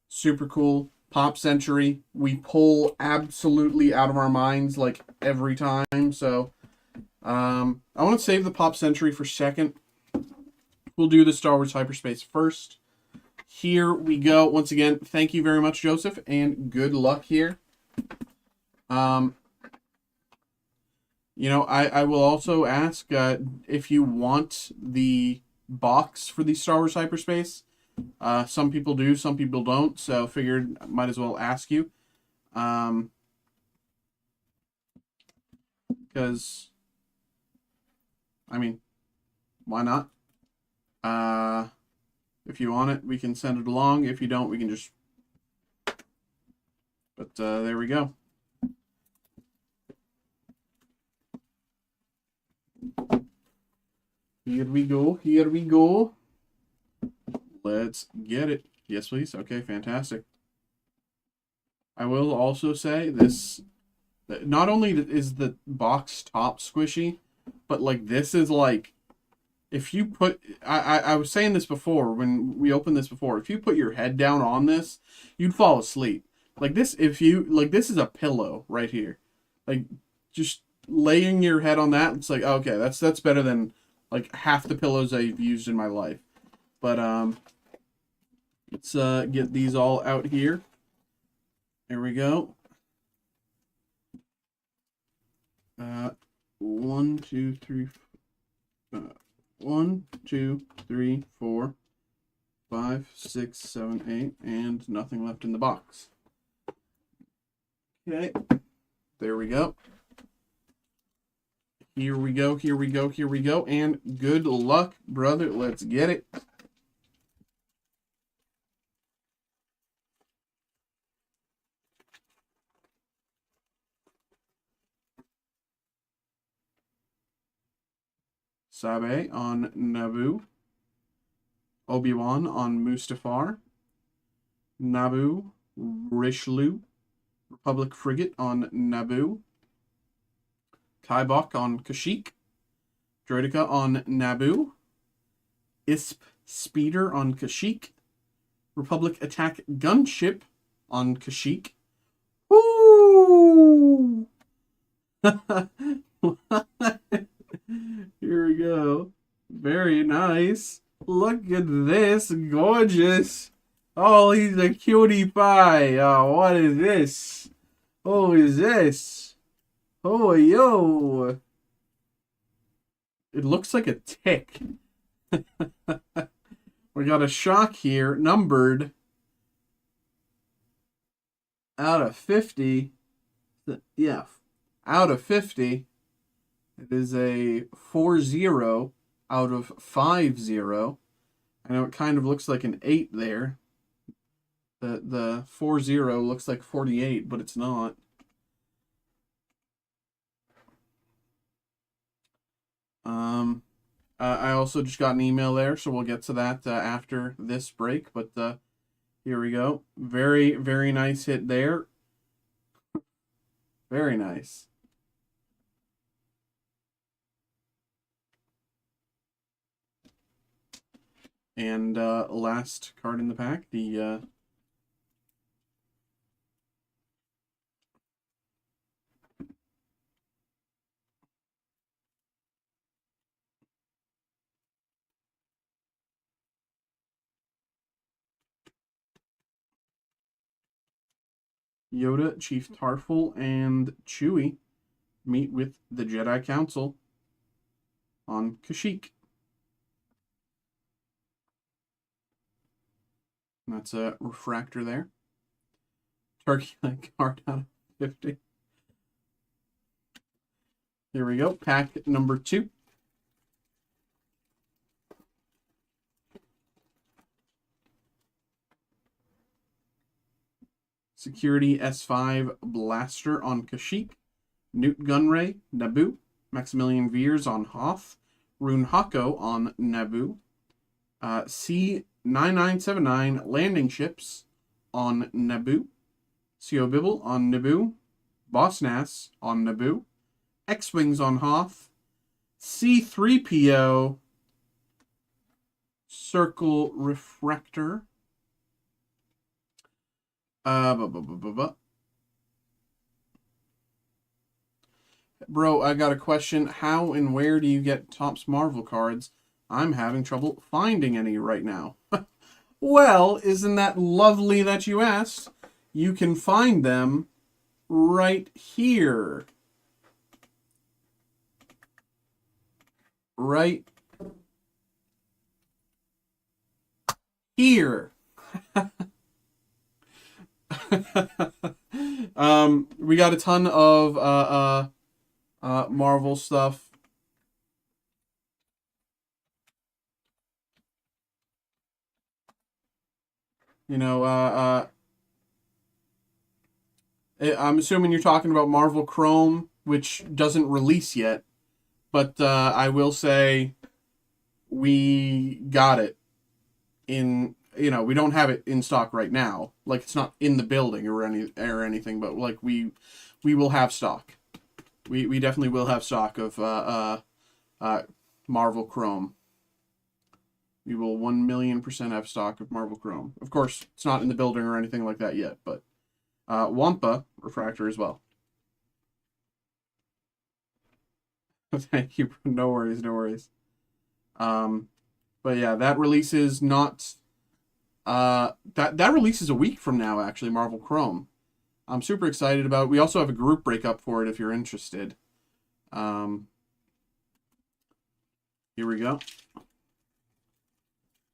super cool. Pop Century, we pull absolutely out of our minds like every time. So I want to save the Pop Century for second. We'll do the Star Wars Hyperspace first. Here we go. Once again, thank you very much, Joseph, and good luck here. You know, I will also ask if you want the box for the Star Wars Hyperspace. Some people do, some people don't, so figured I might as well ask you. Because, I mean, why not? If you want it, we can send it along. If you don't, we can just... But there we go. Here we go. Here we go. Let's get it. Yes, please. Okay, fantastic. I will also say this, not only is the box top squishy, but like this is like, if you put, I was saying this before when we opened this before, if you put your head down on this, you'd fall asleep. Like this, if you, like this is a pillow right here. Like just laying your head on that, it's like, okay, that's better than like half the pillows I've used in my life. But let's get these all out here. There we go. 1, 2, 3, 1, 2, 3, 4, 5, 6, 7, 8, and nothing left in the box. Okay, there we go. Here we go, here we go, here we go, and good luck, brother. Let's get it. Sabe on Naboo. Obi-Wan on Mustafar. Naboo, Richelieu. Republic Frigate on Naboo. Kybok on Kashyyyk. Droideka on Naboo. Isp Speeder on Kashyyyk. Republic Attack Gunship on Kashyyyk. Woo! Here we go. Very nice. Look at this. Gorgeous. Oh, he's a cutie pie. Oh, what is this? Oh, is this? Oh, yo. It looks like a tick. We got a shock here, numbered out of 50. Yeah, out of 50. It is a 40 out of 50. I know it kind of looks like an 8 there. The 40 looks like 48, but it's not. I also just got an email there, so we'll get to that after this break. But here we go. Very, very nice hit there. Very nice. And last card in the pack, the Yoda, Chief Tarful, and Chewie meet with the Jedi Council on Kashyyyk. That's a refractor there. Turkey leg card out of 50. Here we go. Pack number 2. Security S5 Blaster on Kashyyyk. Newt Gunray, Naboo. Maximilian Veers on Hoth. Rune Hako on Naboo. C9979 Landing Ships on Naboo. CO Bibble on Naboo. Boss Nass on Naboo. X-Wings on Hoth. C3PO Circle Refractor. Bro, I got a question. How and where do you get Topps Marvel cards? I'm having trouble finding any right now. Well, isn't that lovely that you asked? You can find them right here. Right here. We got a ton of Marvel stuff. You know, I'm assuming you're talking about Marvel Chrome, which doesn't release yet. But I will say we got it in, you know, we don't have it in stock right now. Like, it's not in the building or anything, but like we will have stock. We definitely will have stock of Marvel Chrome. We will 1,000,000% have stock of Marvel Chrome. Of course, it's not in the building or anything like that yet, but Wampa refractor as well. Thank you. No worries, no worries. But yeah, that releases not that releases a week from now, actually, Marvel Chrome. I'm super excited about it. We also have a group breakup for it if you're interested. Here we go.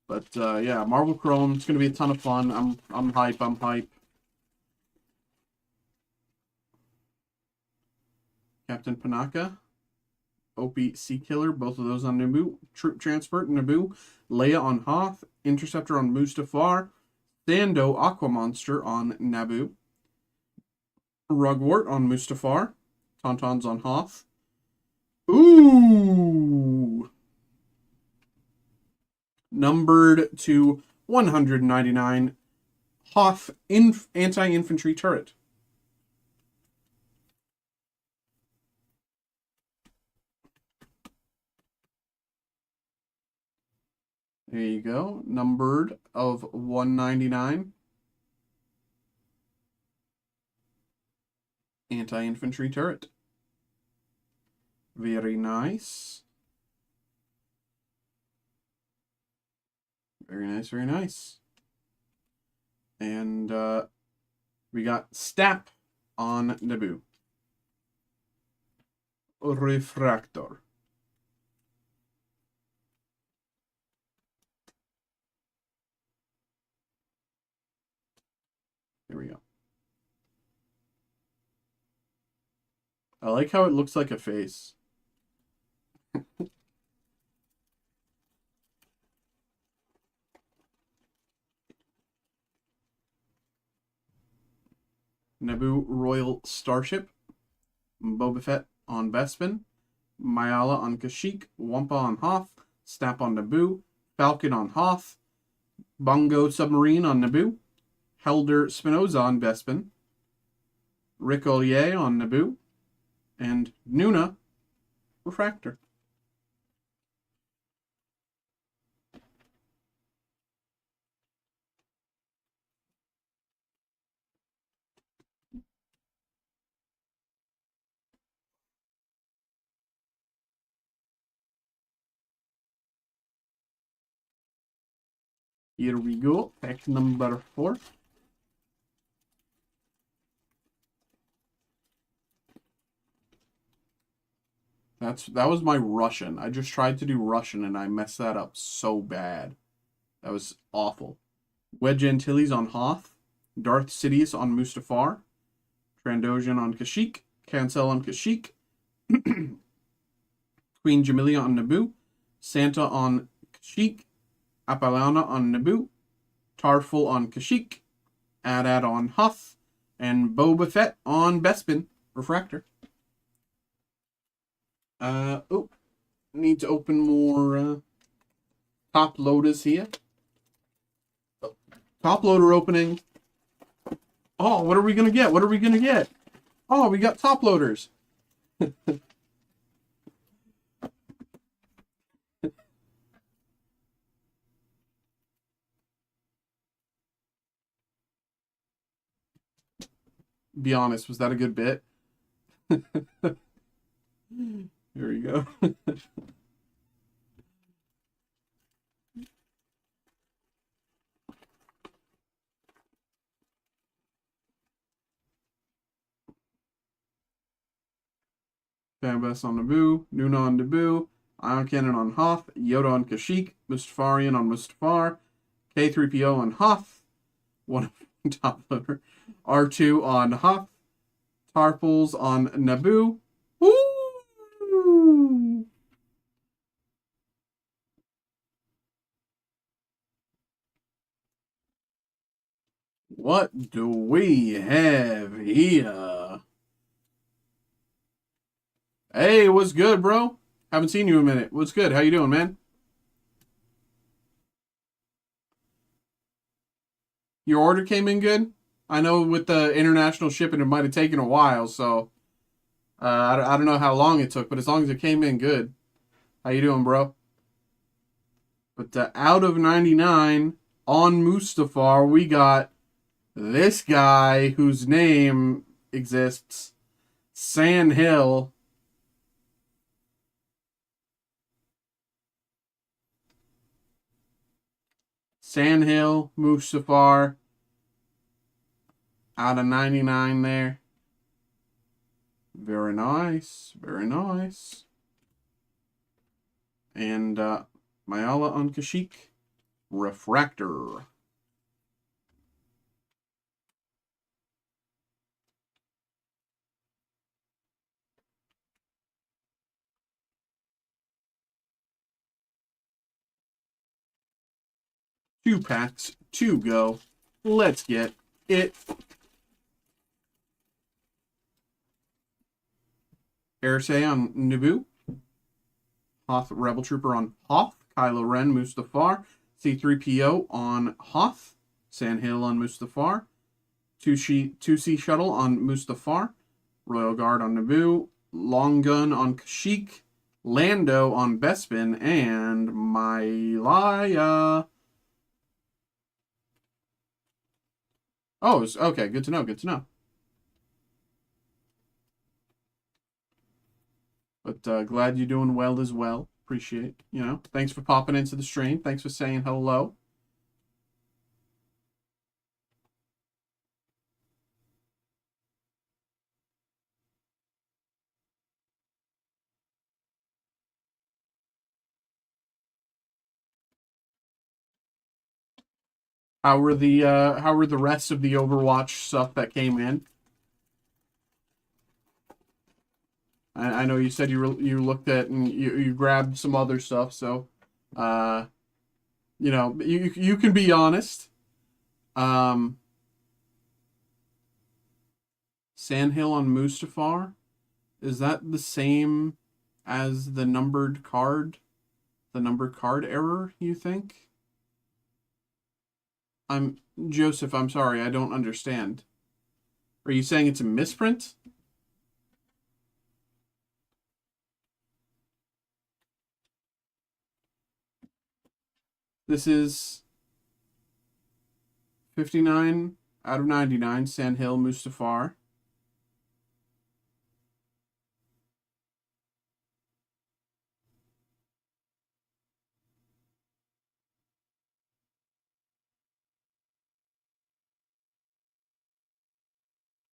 But yeah, Marvel Chrome, it's gonna be a ton of fun. I'm hype, I'm hype. Captain Panaka. Opie Seakiller, both of those on Naboo. Troop Transport, Naboo. Leia on Hoth. Interceptor on Mustafar. Thando Aquamonster on Naboo. Rugwort on Mustafar. Tauntauns on Hoth. Ooh! Numbered to 199. Hoth Anti-Infantry Turret. There you go. Numbered of 199. Anti-infantry turret. Very nice. Very nice, very nice. And we got Stap on Naboo. Refractor. There we go. I like how it looks like a face. Naboo Royal Starship. Boba Fett on Bespin. Mayala on Kashyyyk. Wampa on Hoth. Stap on Naboo. Falcon on Hoth. Bungo Submarine on Naboo. Helder Spinoza on Bespin. Rick Ollier on Naboo. And Nuna Refractor. Here we go. Pack number 4. That was my Russian. I just tried to do Russian and I messed that up so bad. That was awful. Wedge Antilles on Hoth. Darth Sidious on Mustafar. Trandoshan on Kashyyyk. Cancel on Kashyyyk. Queen Jamilia on Naboo. Santa on Kashyyyk. Apalana on Naboo. Tarful on Kashyyyk. Adad on Hoth. And Boba Fett on Bespin. Refractor. Need to open more top loaders here. Top loader opening. Oh, what are we gonna get? What are we gonna get? Oh, we got top loaders. Be honest, was that a good bit? Here we go. Fambas on Naboo, Nuna on Naboo, Ion Cannon on Hoth, Yoda on Kashyyyk, Mustafarian on Mustafar, K3PO on Hoth, one top loader, R2 on Hoth, Tarples on Naboo. Woo! What do we have here? Hey, what's good, bro? Haven't seen you in a minute. What's good? How you doing, man? Your order came in good? I know with the international shipping, it might have taken a while, so I don't know how long it took, but as long as it came in good. How you doing, bro? But out of 99 on Mustafar, we got this guy whose name exists, Sandhill. Sandhill, Mustafar, out of 99 there. Very nice. Very nice. And Mayala on Kashyyyk. Refractor. Two packs to go. Let's get it. Erisay on Naboo. Hoth Rebel Trooper on Hoth. Kylo Ren Mustafar. C3PO on Hoth. Sandhill on Mustafar. 2C Shuttle on Mustafar. Royal Guard on Naboo. Long Gun on Kashyyyk. Lando on Bespin. And Mylaya. Oh, okay. Good to know. Good to know. But glad you're doing well as well. Appreciate, thanks for popping into the stream. Thanks for saying hello. How were the rest of the Overwatch stuff that came in? I know you said you looked at and you grabbed some other stuff, so you can be honest. Sandhill on Mustafar, is that the same as the numbered card? The numbered card error, you think? Joseph, I'm sorry, I don't understand. Are you saying it's a misprint? This is 59 out of 99, Sandhill Mustafar.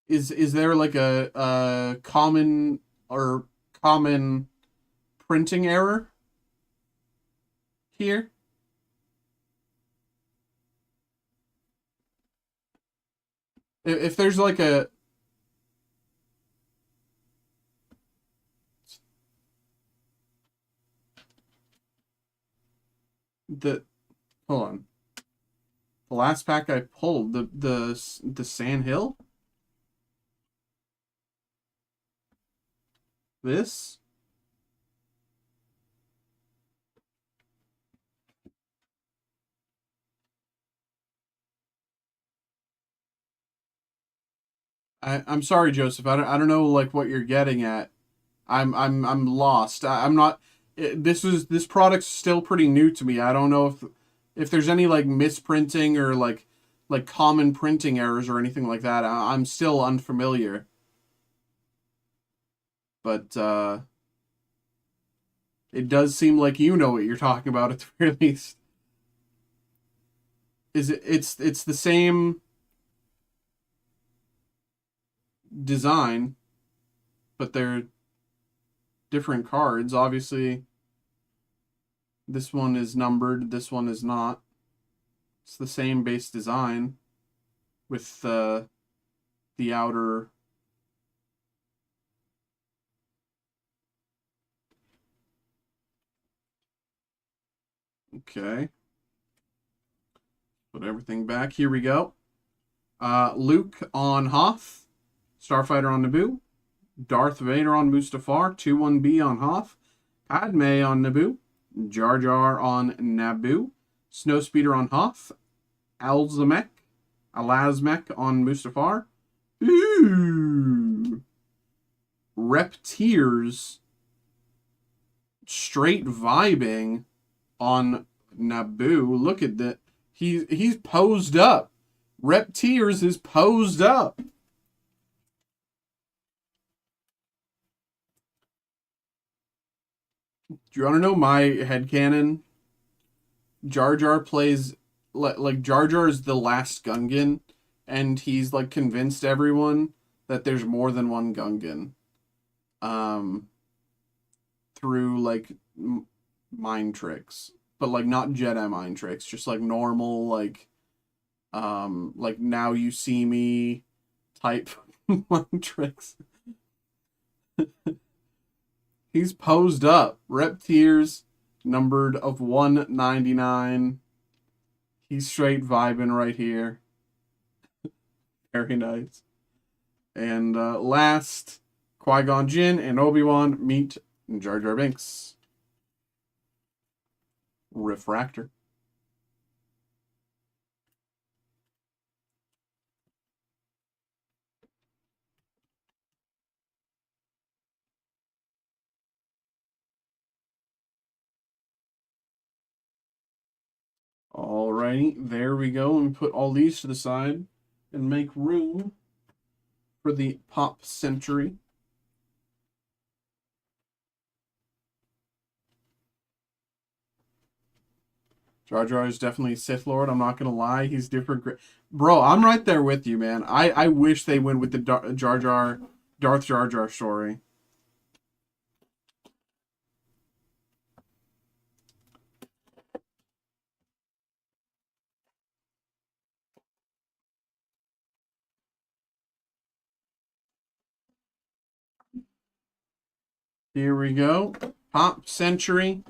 Is there like a common or common printing error here? If there's like a the hold on. The last pack I pulled, the Sand Hill? This? I'm sorry, Joseph. I don't know like what you're getting at. I'm lost. I'm not. This product's still pretty new to me. I don't know if there's any like misprinting or like common printing errors or anything like that. I'm still unfamiliar. But it does seem like you know what you're talking about at the very least. It's the same design, but they're different cards. Obviously, this one is numbered, this one is not. It's the same base design with the outer. Okay. Put everything back. Here we go. Luke on Hoth. Starfighter on Naboo. Darth Vader on Mustafar. 2-1B on Hoth. Padme on Naboo. Jar Jar on Naboo. Snowspeeder on Hoth. Alzamec. Alazmec on Mustafar. Ooh. Repteers. Straight vibing on Naboo. Look at that. He's posed up. Repteers is posed up. Do you want to know my headcanon? Jar Jar plays like Jar Jar is the last Gungan, and he's like convinced everyone that there's more than one Gungan. Through like mind tricks, but like not Jedi mind tricks, just like normal like now you see me type mind tricks. He's posed up. Repteers numbered of 199. He's straight vibing right here. Very nice. And last, Qui-Gon Jinn and Obi-Wan meet Jar Jar Binks. Refractor. Alrighty, there we go. And put all these to the side and make room for the Pop Century. Jar Jar is definitely a Sith Lord. I'm not gonna lie, he's different. Bro, I'm right there with you, man. I wish they went with the Darth Jar Jar story. Here we go. Pop Century.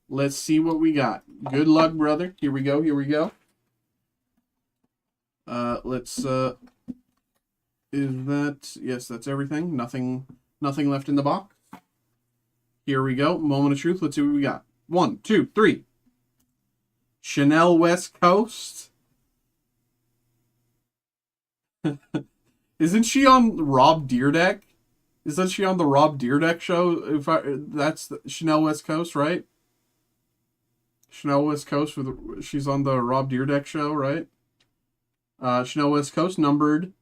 Let's see what we got. Good luck, brother. Here we go. Here we go. Let's is that yes, that's everything. Nothing left in the box. Here we go. Moment of truth. Let's see what we got. 1, 2, 3. Chanel West Coast. Isn't she on Rob Deerdeck? Isn't she on the Rob Deerdeck show? That's the Chanel West Coast, right? Chanel West Coast she's on the Rob Deerdeck show, right? Chanel West Coast numbered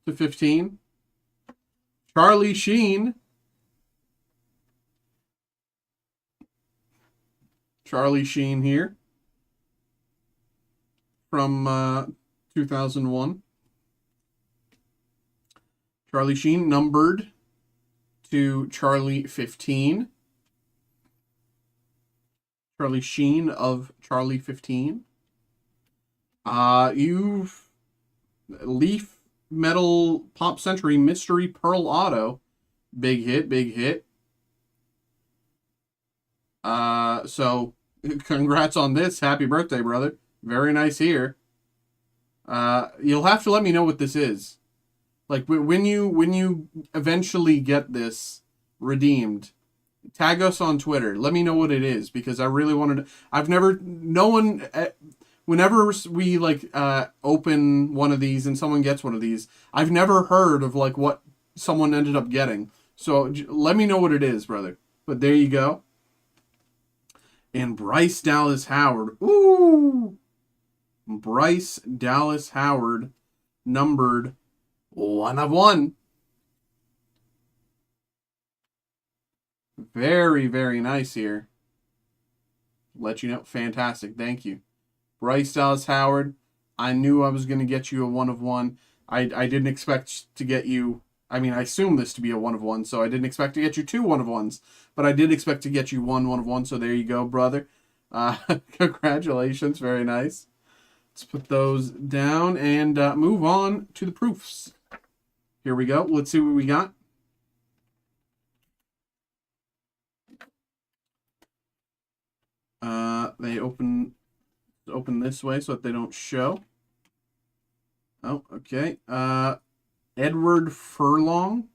to 15. Charlie Sheen. Charlie Sheen here from 2001. Charlie Sheen, numbered to Charlie 15. Charlie Sheen of Charlie 15. You've Leaf Metal Pop Century Mystery Pearl Auto. Big hit, big hit. So congrats on this. Happy birthday, brother. Very nice here. You'll have to let me know what this is. Like when you eventually get this redeemed, tag us on Twitter. Let me know what it is because I really wanted to. Whenever we open one of these and someone gets one of these, I've never heard of like what someone ended up getting. So let me know what it is, brother. But there you go. And Bryce Dallas Howard. Ooh! Bryce Dallas Howard, numbered 1/1. Very, very nice here. Let you know. Fantastic. Thank you. Bryce Dallas Howard. I knew I was going to get you a 1/1. I didn't expect to get you... I mean, I assumed this to be a 1/1, so I didn't expect to get you 2 1/1s. But I did expect to get you 1 1/1, so there you go, brother. Congratulations. Very nice. Let's put those down and move on to the proofs. Here we go. Let's see what we got. They open this way so that they don't show. Oh, okay. Edward Furlong,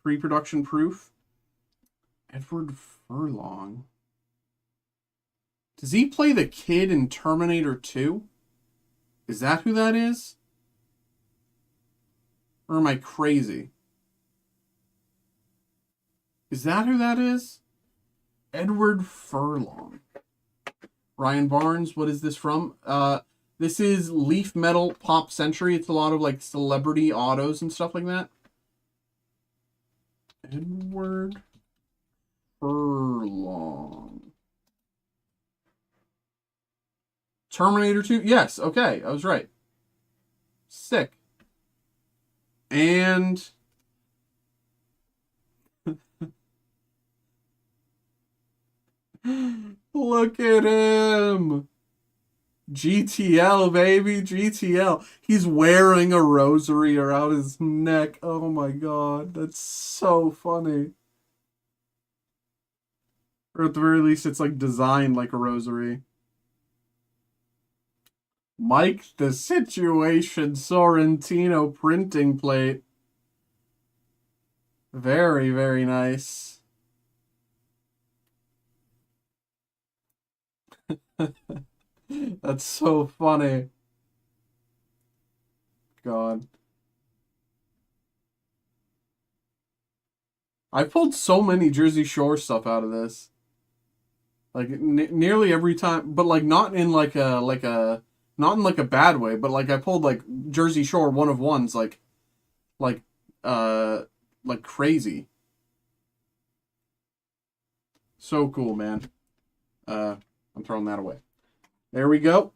pre-production proof. Edward Furlong. Does he play the kid in Terminator 2? Is that who that is? Or am I crazy? Is that who that is? Edward Furlong. Ryan Barnes, what is this from? This is Leaf Metal Pop Century. It's a lot of like celebrity autos and stuff like that. Edward Furlong. Terminator 2? Yes, okay, I was right. Sick. And look at him. GTL, baby, GTL. He's wearing a rosary around his neck. Oh my god, that's so funny. Or at the very least, it's like designed like a rosary. Mike the Situation Sorrentino printing plate. Very, very nice. That's so funny. God. I pulled so many Jersey Shore stuff out of this. Like nearly every time, but like not in like a not in like a bad way, but like I pulled like Jersey Shore 1/1s like crazy. So cool, man. I'm throwing that away. There we go.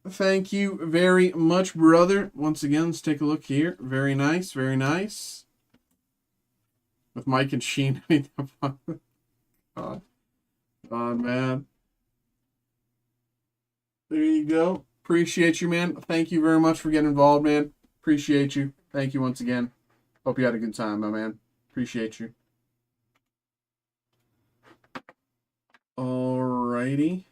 Thank you very much, brother. Once again, let's take a look here. Very nice, very nice. With Mike and Sheen. God, man. There you go. Appreciate you, man. Thank you very much for getting involved, man. Appreciate you. Thank you once again. Hope you had a good time, my man. Appreciate you. Alrighty.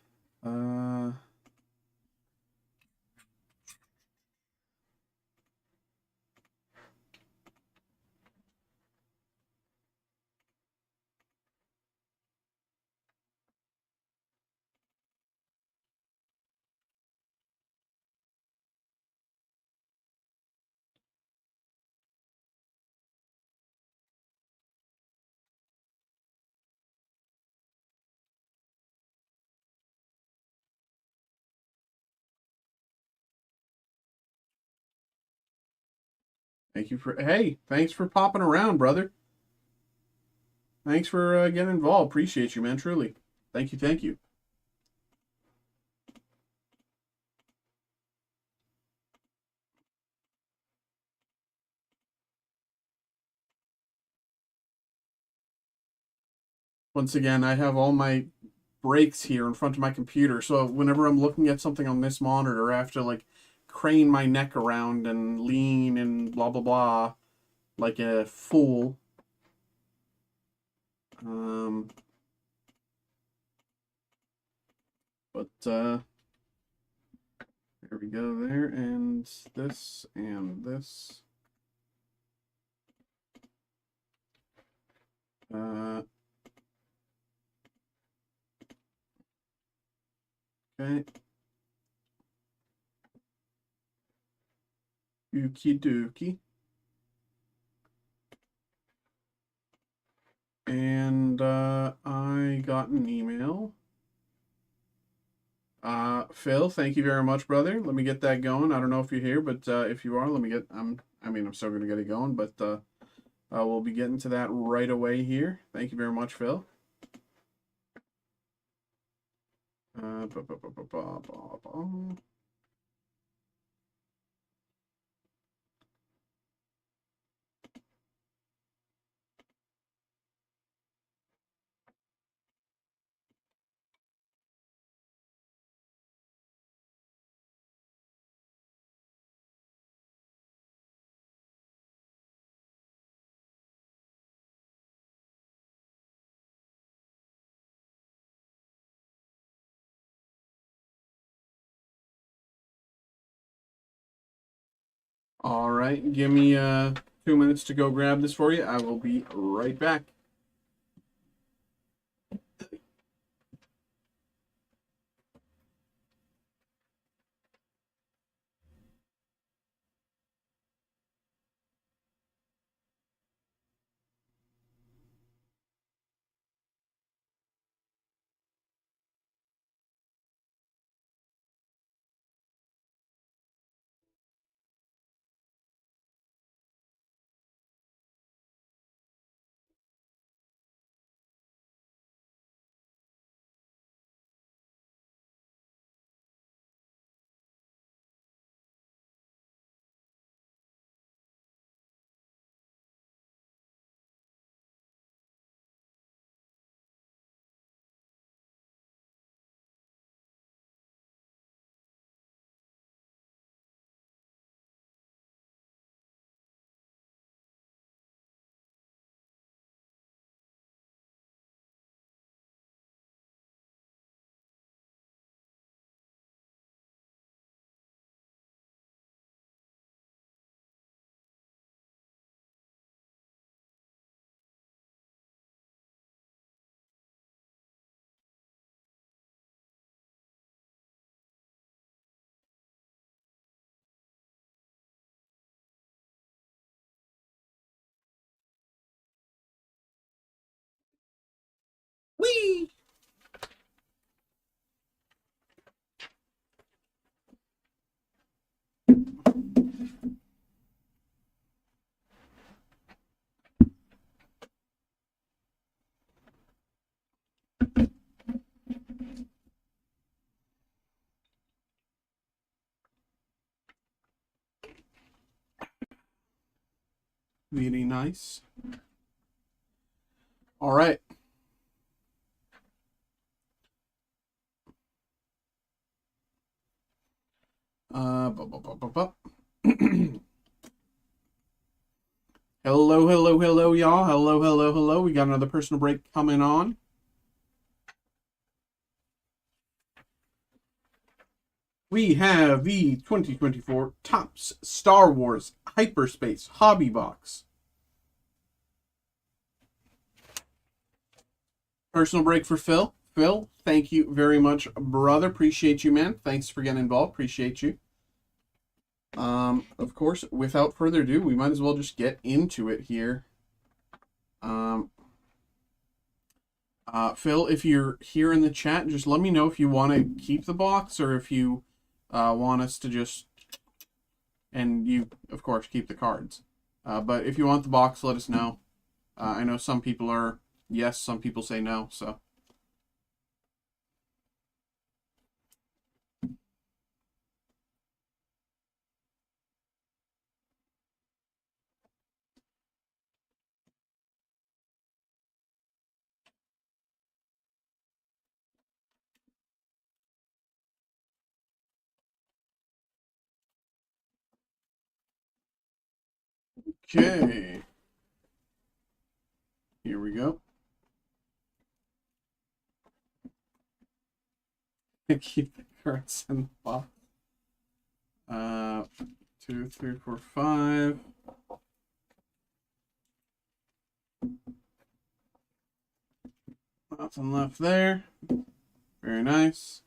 Thank you for, hey, thanks for popping around, brother. Thanks for getting involved. Appreciate you, man, truly. Thank you, thank you. Once again, I have all my breaks here in front of my computer, so whenever I'm looking at something on this monitor, I have to like crane my neck around and lean and blah blah blah like a fool. But there we go there, and this and this. Okay. Okie dokie. And I got an email. Phil, thank you very much, brother. Let me get that going. I don't know if you're here, but if you are, let me get. I mean, I'm still gonna get it going, but we'll be getting to that right away here. Thank you very much, Phil. Ba, ba, ba, ba, ba, ba, ba. All right, give me 2 minutes to go grab this for you. I will be right back. Whee! Very nice. All right. Bu, bu, bu, bu, bu. Hello, hello, hello, y'all. Hello, hello, hello. We got another personal break coming on. We have the 2024 Topps Star Wars Hyperspace Hobby Box. Personal break for Phil. Phil, thank you very much, brother. Appreciate you, man. Thanks for getting involved. Appreciate you. Of course, without further ado, we might as well just get into it here. Phil, if you're here in the chat, just let me know if you want to keep the box or if you want us to just, and you, of course, keep the cards. But if you want the box, let us know. I know some people are yes, some people say no, so. Okay. Here we go. Keep the cards in the box. 2, 3, 4, 5. Nothing left there. Very nice.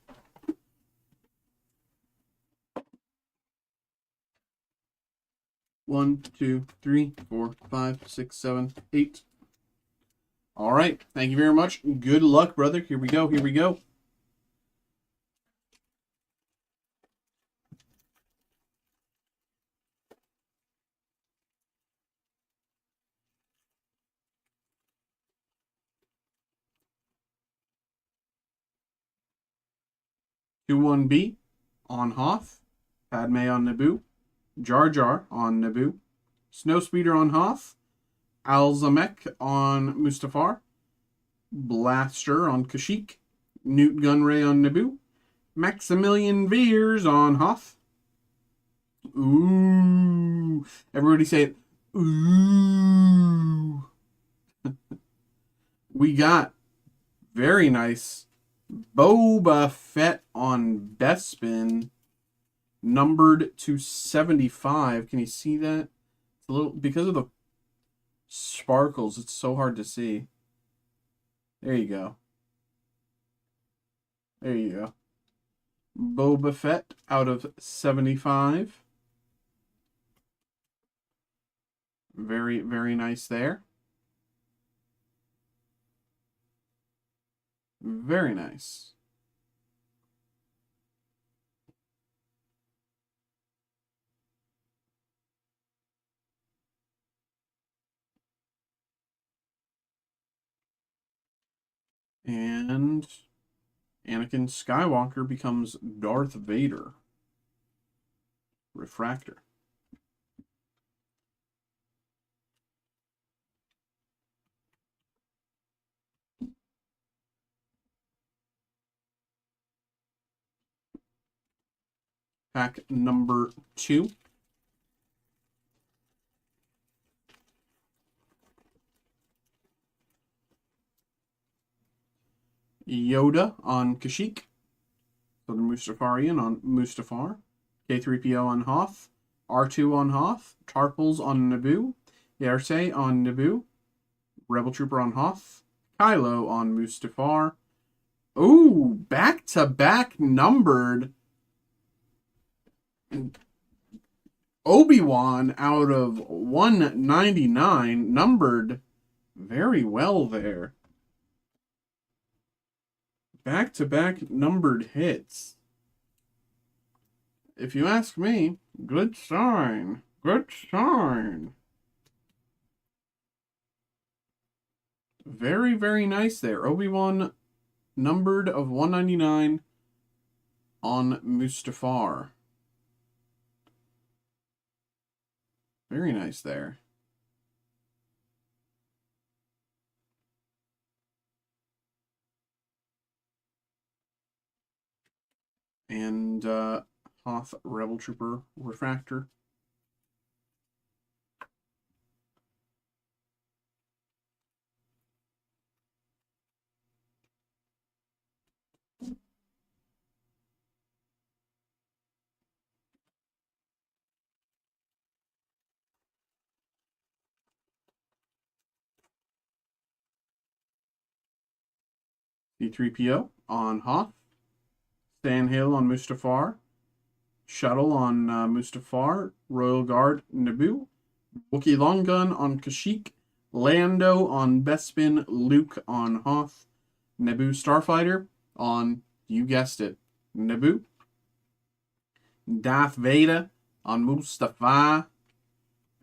One, 2, 3, 4, 5, 6, 7, 8. All right. Thank you very much. Good luck, brother. Here we go. Here we go. Two one B on Hoth. Padme on Naboo. Jar Jar on Naboo. Snowspeeder on Hoth. Alzamek on Mustafar. Blaster on Kashyyyk. Newt Gunray on Naboo. Maximilian Veers on Hoth. Ooh. Everybody say it. Ooh. We got very nice Boba Fett on Bespin, numbered to 75. Can you see that? It's a little, because of the sparkles, it's so hard to see. There you go. There you go. Boba Fett out of 75. Very, very nice there. Very nice. And Anakin Skywalker becomes Darth Vader. Refractor. Pack number 2. Yoda on Kashyyyk. Southern Mustafarian on Mustafar. K3PO on Hoth. R2 on Hoth. Tarpals on Naboo. Yersei on Naboo. Rebel Trooper on Hoth. Kylo on Mustafar. Ooh, back-to-back numbered. Obi-Wan out of 199, numbered very well there. Back-to-back numbered hits. If you ask me, good sign. Good sign. Very, very nice there. Obi-Wan numbered of 199 on Mustafar. Very nice there. And Hoth Rebel Trooper Refractor. C3PO on Hoth. Stan Hill on Mustafar. Shuttle on Mustafar. Royal Guard Naboo. Wookiee Long Gun on Kashyyyk. Lando on Bespin. Luke on Hoth. Naboo Starfighter on, you guessed it, Naboo. Darth Vader on Mustafar.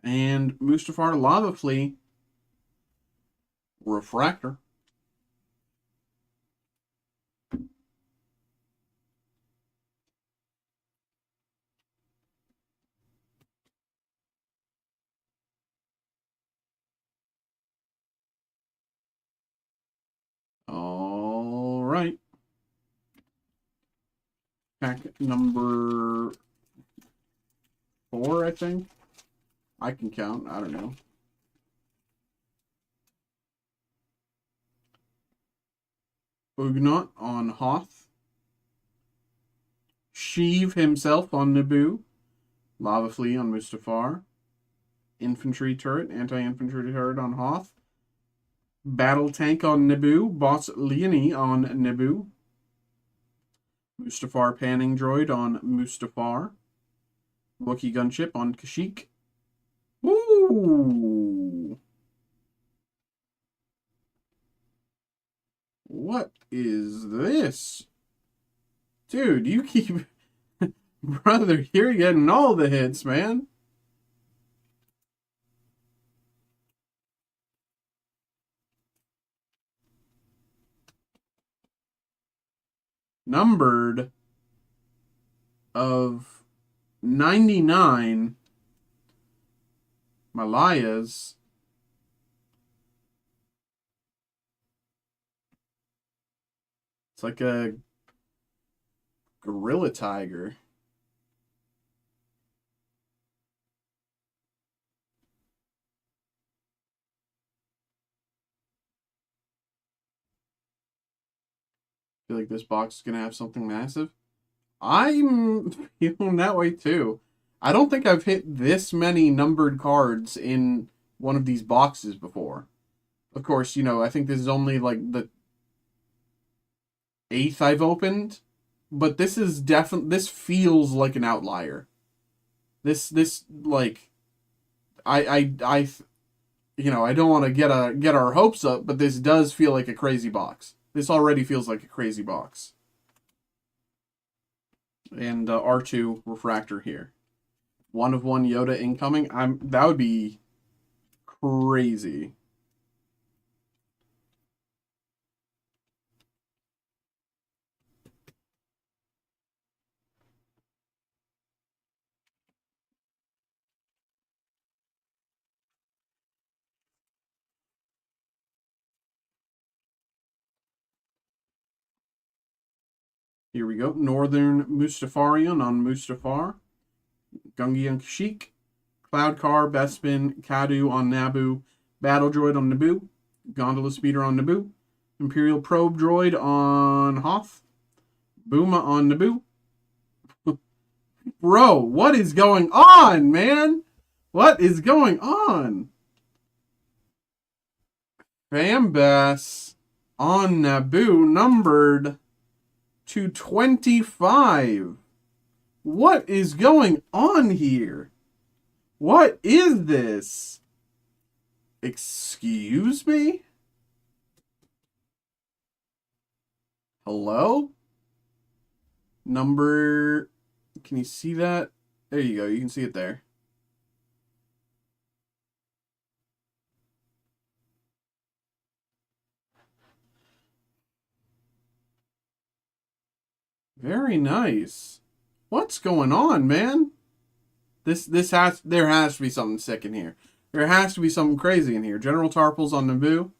And Mustafar Lava Flea Refractor. All right. Pack number 4, I think. I can count. I don't know. Ugnaught on Hoth. Sheev himself on Naboo. Lava Flea on Mustafar. Infantry turret, anti-infantry turret on Hoth. Battle tank on Naboo. Boss Leonie on Naboo. Mustafar panning droid on Mustafar. Wookiee gunship on Kashyyyk. Woo! What is this? Dude, you keep... Brother, you're getting all the hits, man. Numbered of 99 Malayas. It's like a gorilla tiger. I feel like this box is going to have something massive. I'm feeling that way too. I don't think I've hit this many numbered cards in one of these boxes before. Of course, you know, I think this is only like the 8th I've opened, but this is definitely, this feels like an outlier. This like, you know, I don't want to get our hopes up, but this does feel like a crazy box. This already feels like a crazy box. And R2 refractor here. 1 of 1 Yoda incoming. That would be crazy. Here we go. Northern Mustafarian on Mustafar. Gungi on Kashyyyk. Cloudcar, Bespin, Kadu on Naboo. Battle Droid on Naboo. Gondola Speeder on Naboo. Imperial Probe Droid on Hoth. Booma on Naboo. Bro, what is going on, man? What is going on? Fambass on Naboo, numbered to 25. What is going on here? What is this? Excuse me? Hello? Number... Can you see that? There you go. You can see it there. Very nice. What's going on, man? There has to be something sick in here. There has to be something crazy in here. General Tarpals on Naboo.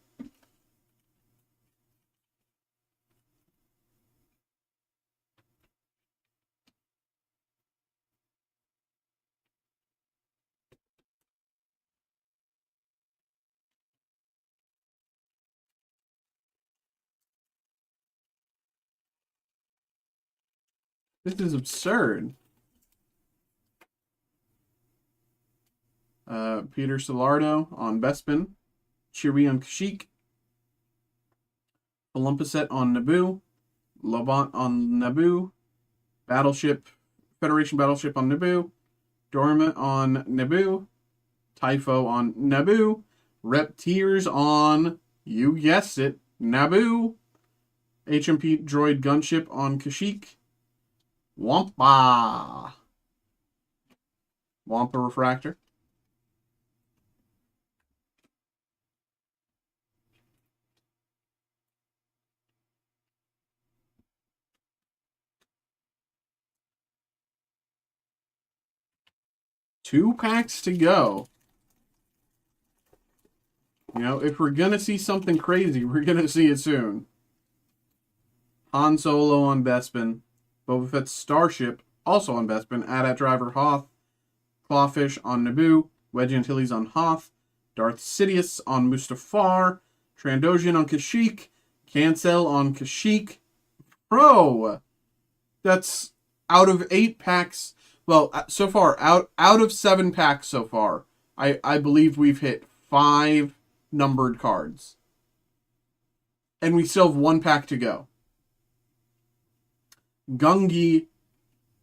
This is absurd. Peter Salardo on Bespin. Cheery on Kashyyyk. Olympiset on Naboo. Lobot on Naboo. Federation Battleship on Naboo. Dormant on Naboo. Typho on Naboo. Repteers on, you guessed it, Naboo. HMP Droid Gunship on Kashyyyk. Wampa. Wampa Refractor. Two packs to go. You know, if we're going to see something crazy, we're going to see it soon. Han Solo on Bespin. Boba Fett's Starship, also on Bespin. AT-AT Driver Hoth. Clawfish on Naboo. Wedge Antilles on Hoth, Darth Sidious on Mustafar, Trandoshan on Kashyyyk, Cancel on Kashyyyk. Bro, that's out of 8 packs. Well, so far, out of 7 packs so far, I believe we've hit 5 numbered cards. And we still have 1 pack to go. Gungi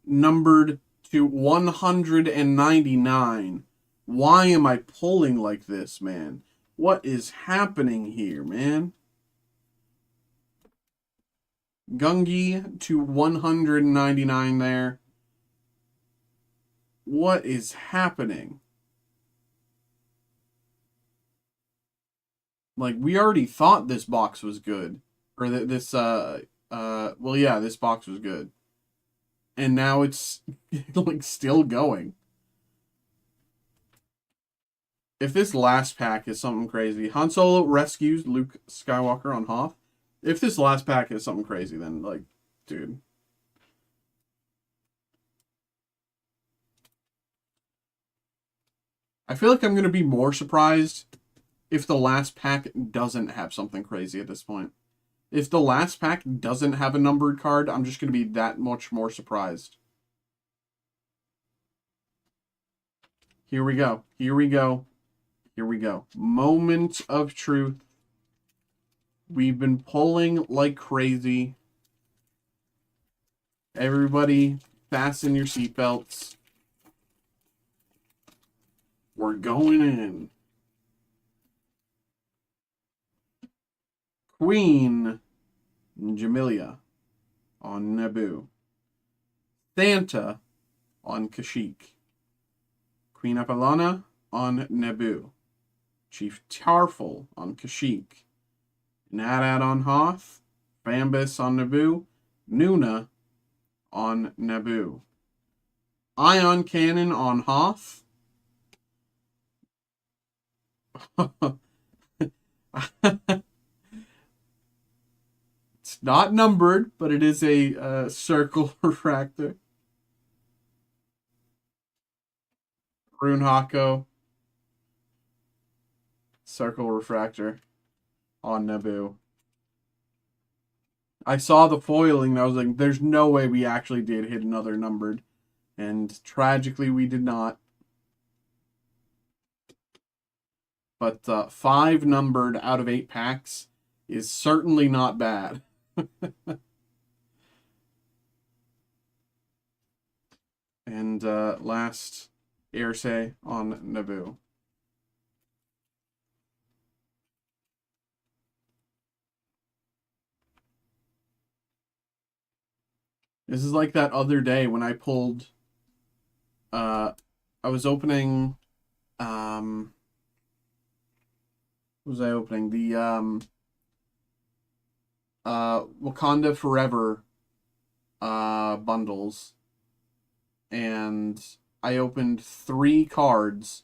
numbered to 199. Why am I pulling like this, man? What is happening here, man? Gungi to 199 there. What is happening? Like, we already thought this box was good. Or this, well, yeah, this box was good. And now it's, like, still going. If this last pack is something crazy, Han Solo rescues Luke Skywalker on Hoth. If this last pack is something crazy, then, like, dude. I feel like I'm going to be more surprised if the last pack doesn't have something crazy at this point. If the last pack doesn't have a numbered card, I'm just going to be that much more surprised. Here we go. Here we go. Here we go. Moment of truth. We've been pulling like crazy. Everybody, fasten your seatbelts. We're going in. Queen Jamilia on Naboo. Santa on Kashyyyk. Queen Apolona on Naboo. Chief Tarful on Kashyyyk. Nadad on Hoth. Bambus on Naboo. Nuna on Naboo. Ion Cannon on Hoth. It's not numbered, but it is a circle refractor. Rune Hako. Circle refractor on Naboo. I saw the foiling and I was like, there's no way we actually did hit another numbered. And tragically, we did not. But 5 numbered out of 8 packs is certainly not bad. And last, Airse on Naboo. This is like that other day when I pulled... I was opening... what was I opening? The Wakanda Forever bundles. And I opened 3 cards,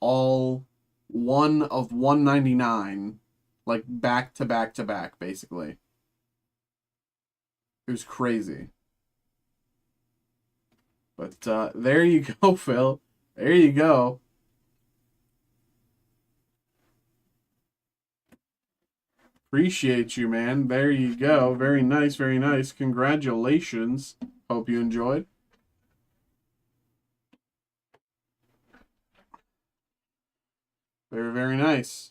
all 1 of 199, like back to back to back, basically. It was crazy. But there you go, Phil. There you go. Appreciate you, man. There you go. Very nice, very nice. Congratulations. Hope you enjoyed. Very, very nice.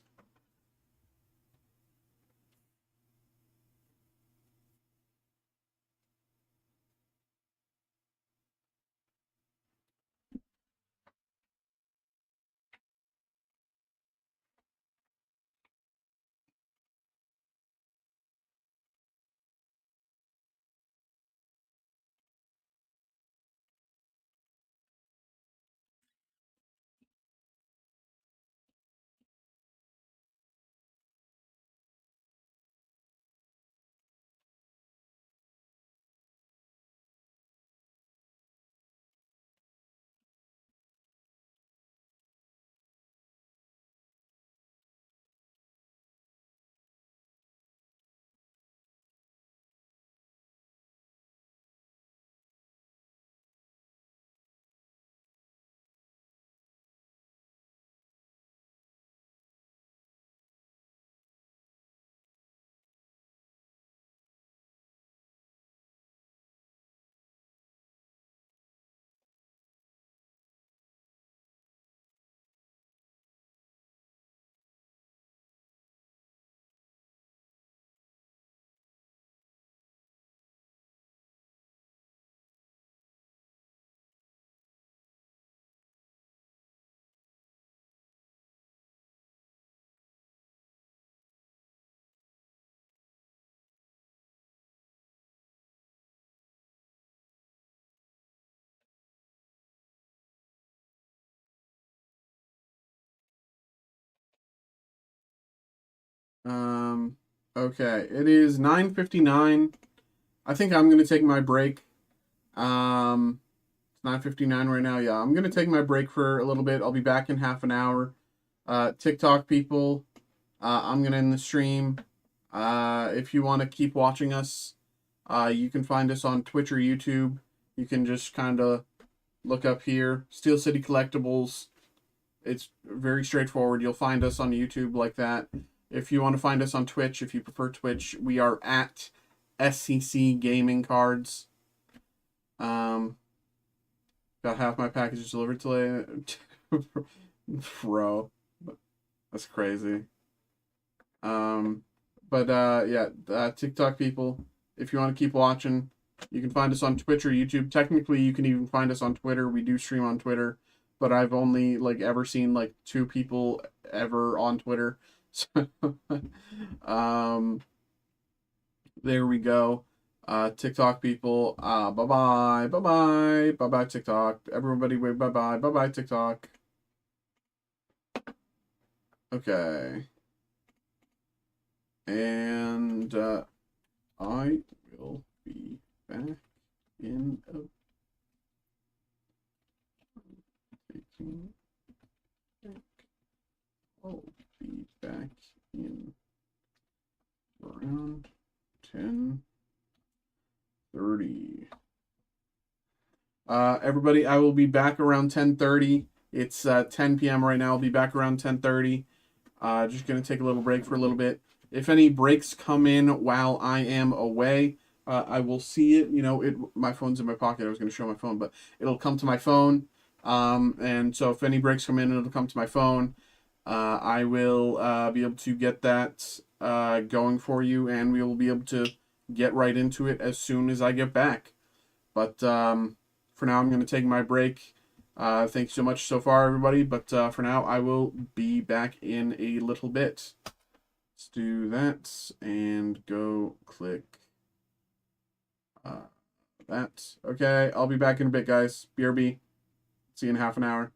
Okay, it is 9:59. I think I'm gonna take my break. It's 9:59 right now. Yeah, I'm gonna take my break for a little bit. I'll be back in half an hour. TikTok people, I'm gonna end the stream. If you want to keep watching us, you can find us on Twitch or YouTube. You can just kind of look up here, Steel City Collectibles. It's very straightforward. You'll find us on YouTube like that. If you want to find us on Twitch, if you prefer Twitch, we are at SCC Gaming Cards. Got half my packages delivered today. Bro, that's crazy. But yeah, TikTok people, if you want to keep watching, you can find us on Twitch or YouTube. Technically, you can even find us on Twitter. We do stream on Twitter, but I've only like ever seen like 2 people ever on Twitter. So, um, there we go. TikTok people, bye bye, bye bye, bye bye TikTok. Everybody, wait, bye bye, bye bye TikTok. Okay. And I will be back in a taking back. I'll be back in around 10:30. Everybody, I will be back around 10:30. It's 10 p.m. right now. I'll be back around 10:30. Just gonna take a little break for a little bit. If any breaks come in while I am away, I will see it. You know, my phone's in my pocket. I was gonna show my phone, but it'll come to my phone. And so if any breaks come in, it'll come to my phone. I will be able to get that going for you, and we will be able to get right into it as soon as I get back. But for now, I'm going to take my break. Thanks so much so far, everybody. But for now, I will be back in a little bit. Let's do that and go click that. Okay, I'll be back in a bit, guys. BRB. See you in half an hour.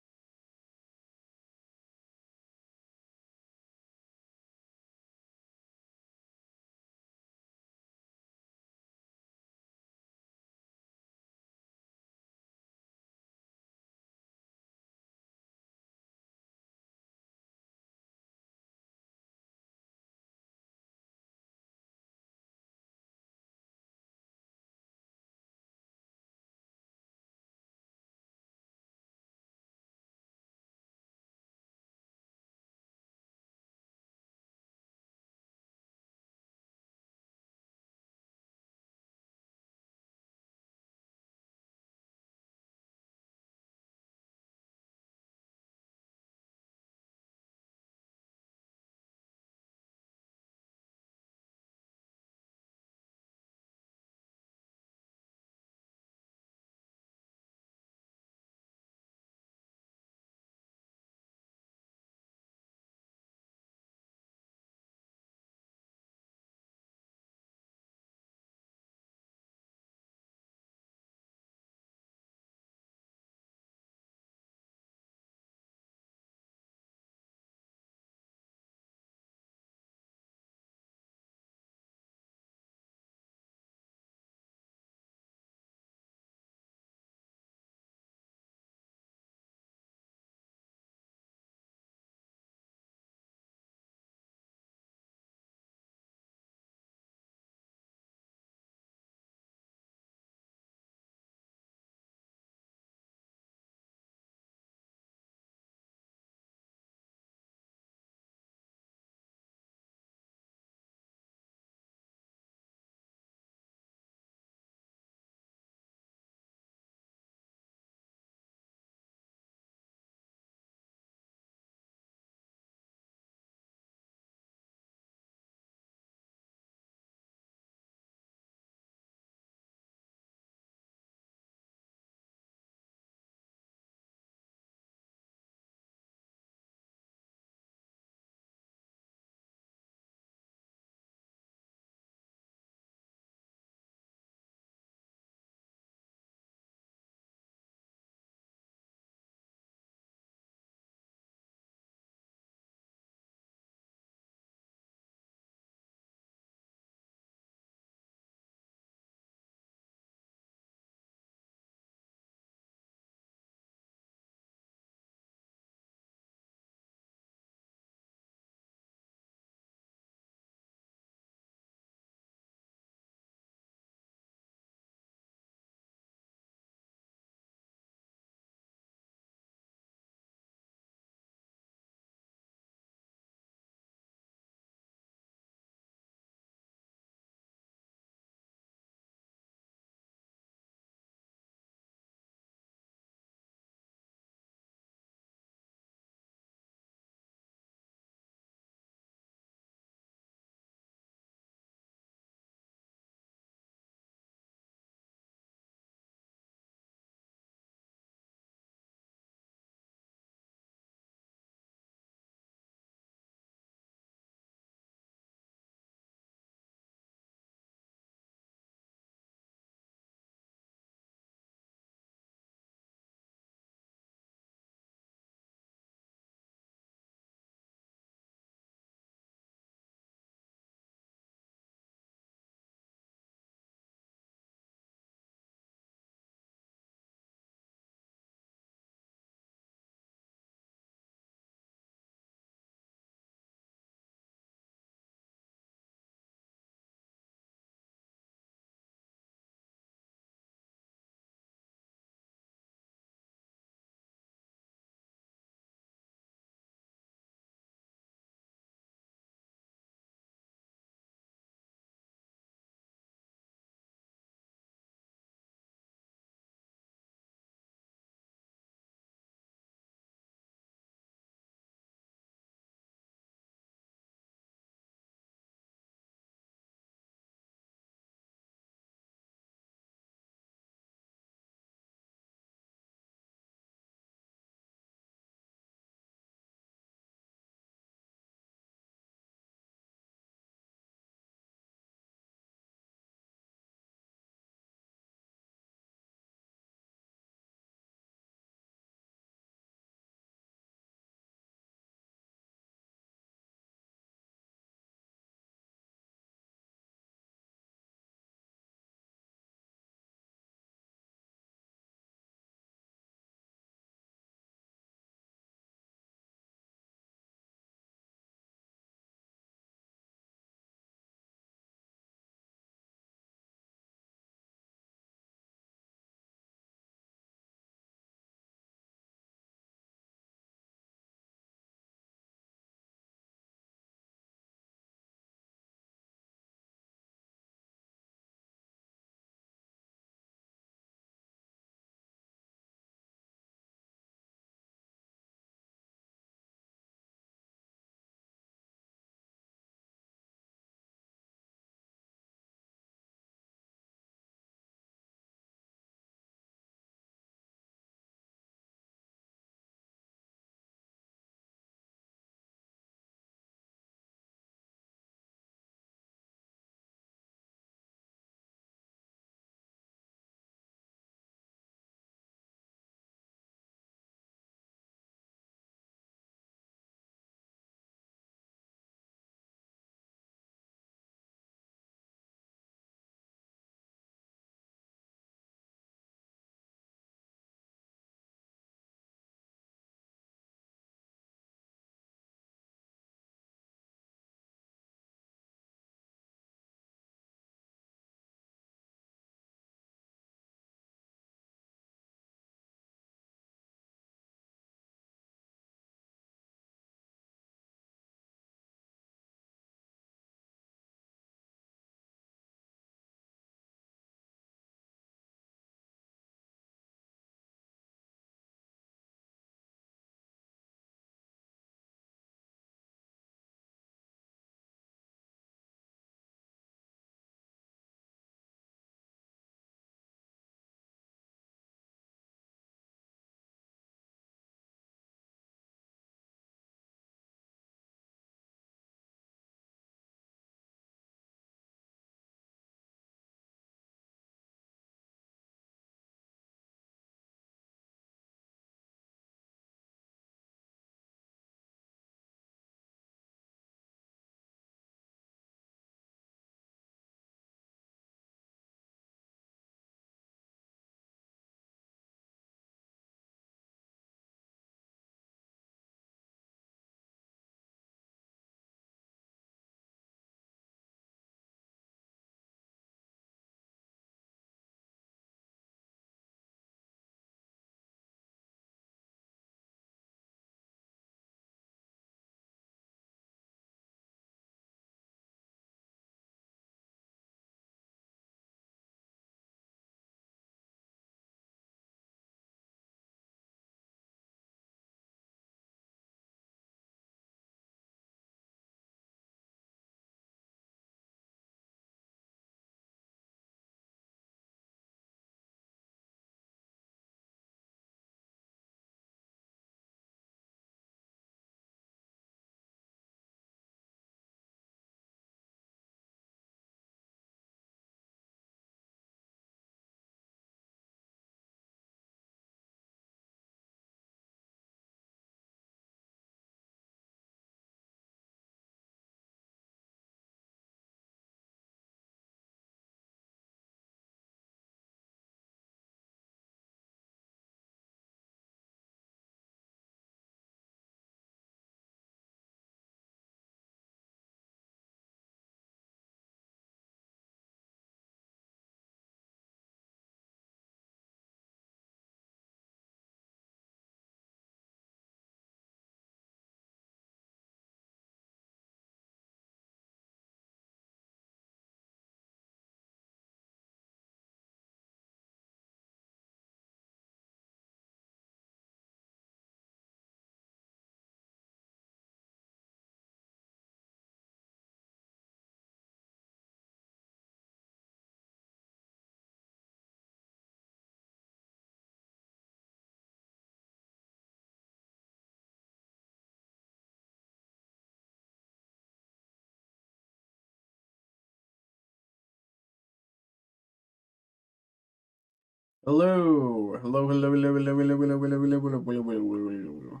Hello. Hello, hello, hello, hello, hello, hello, hello, hello, hello, hello, hello, hello.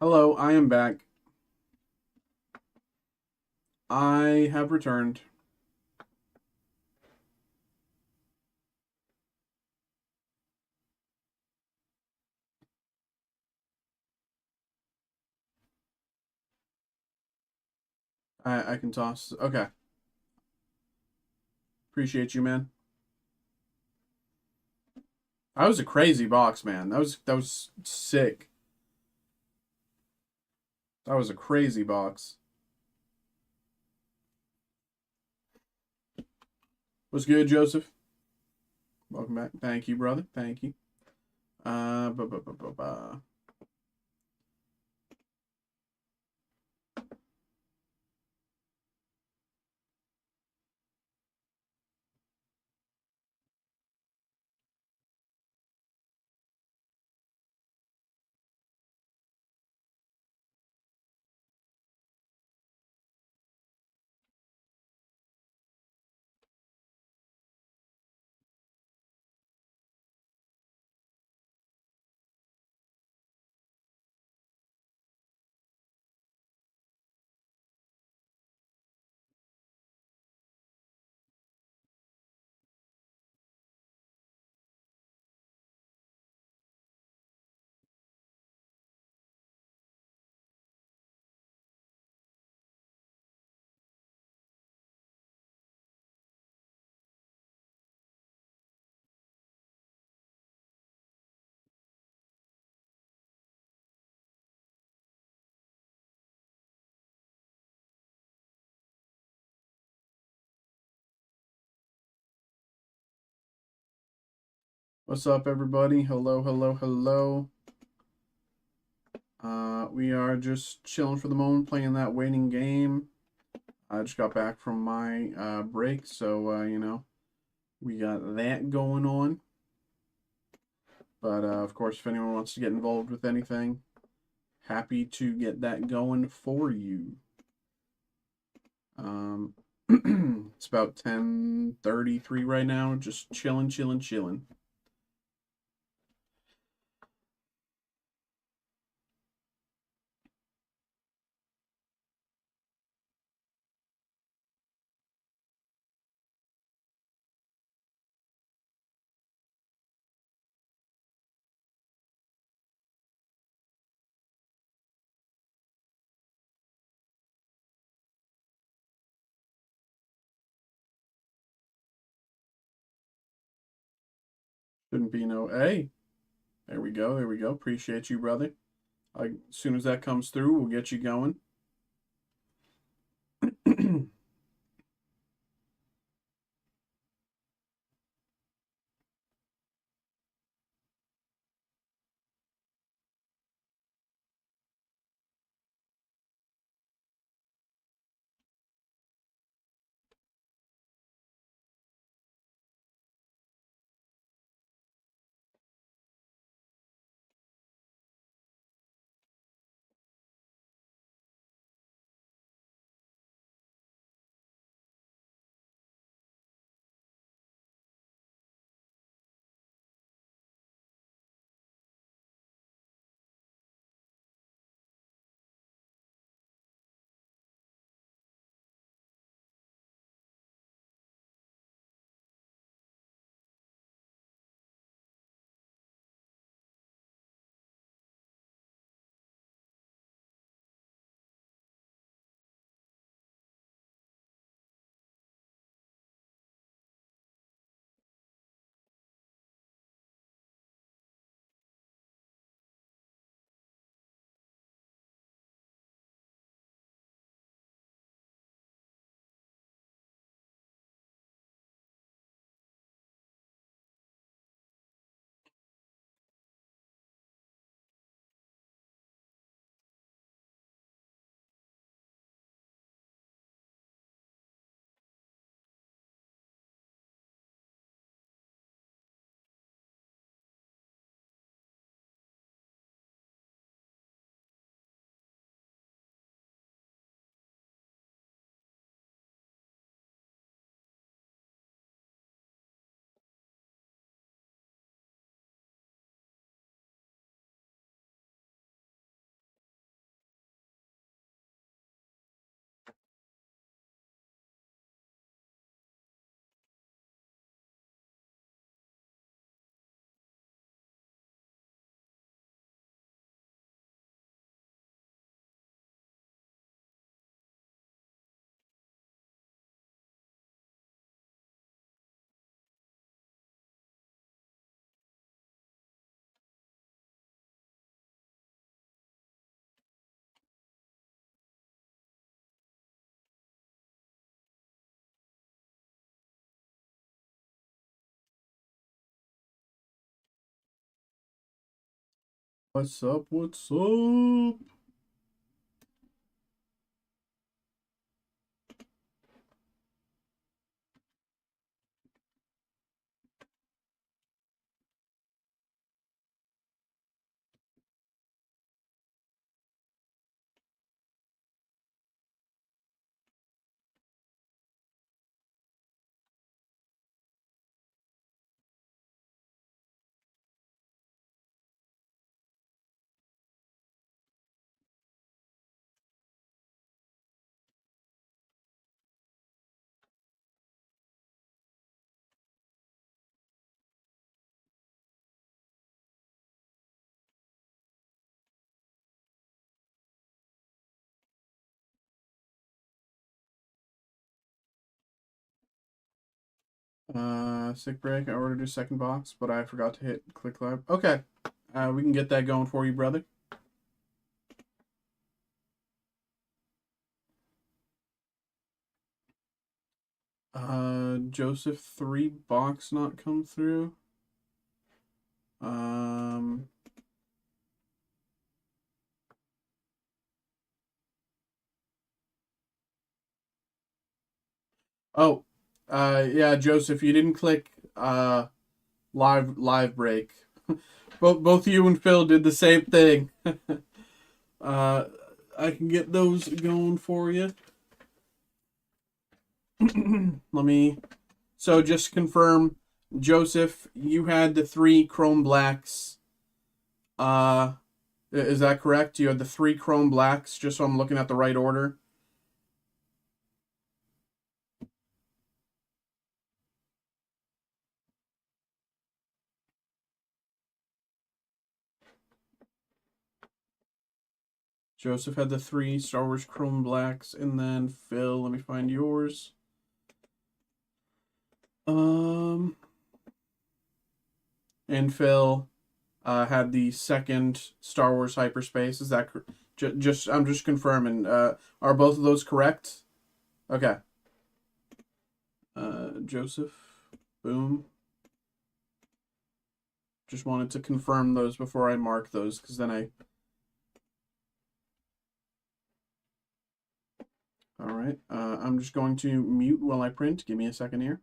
Hello, I am back. I have returned. I can toss. Okay. Appreciate you, man. That was a crazy box, man. That was sick. That was a crazy box. What's good, Joseph? Welcome back. Thank you, brother. Thank you. Bu bu bu bu bu. What's up, everybody? Hello, hello, hello. We are just chilling for the moment, playing that waiting game. I just got back from my break, so you know, we got that going on. But of course, if anyone wants to get involved with anything, happy to get that going for you. It's about 10:33 right now. Just chilling, chilling, chilling. Shouldn't be no. Hey, there we go. There we go. Appreciate you, brother. As soon as that comes through, we'll get you going. What's up? What's up? Sick break. I ordered a second box, but I forgot to hit click live. Okay. We can get that going for you, brother. Joseph 3 box not come through. Oh, yeah, Joseph, you didn't click live break. Both you and Phil did the same thing. I can get those going for you. Let me. So just confirm, Joseph, you had the 3 Chrome Blacks. Is that correct? You had the 3 Chrome Blacks, just so I'm looking at the right order. Joseph had the 3 Star Wars Chrome Blacks, and then Phil, let me find yours. And Phil had the second Star Wars Hyperspace. Is that just? I'm just confirming. Are both of those correct? Okay. Joseph, boom. Just wanted to confirm those before I mark those, because then I. All right. I'm just going to mute while I print. Give me a second here.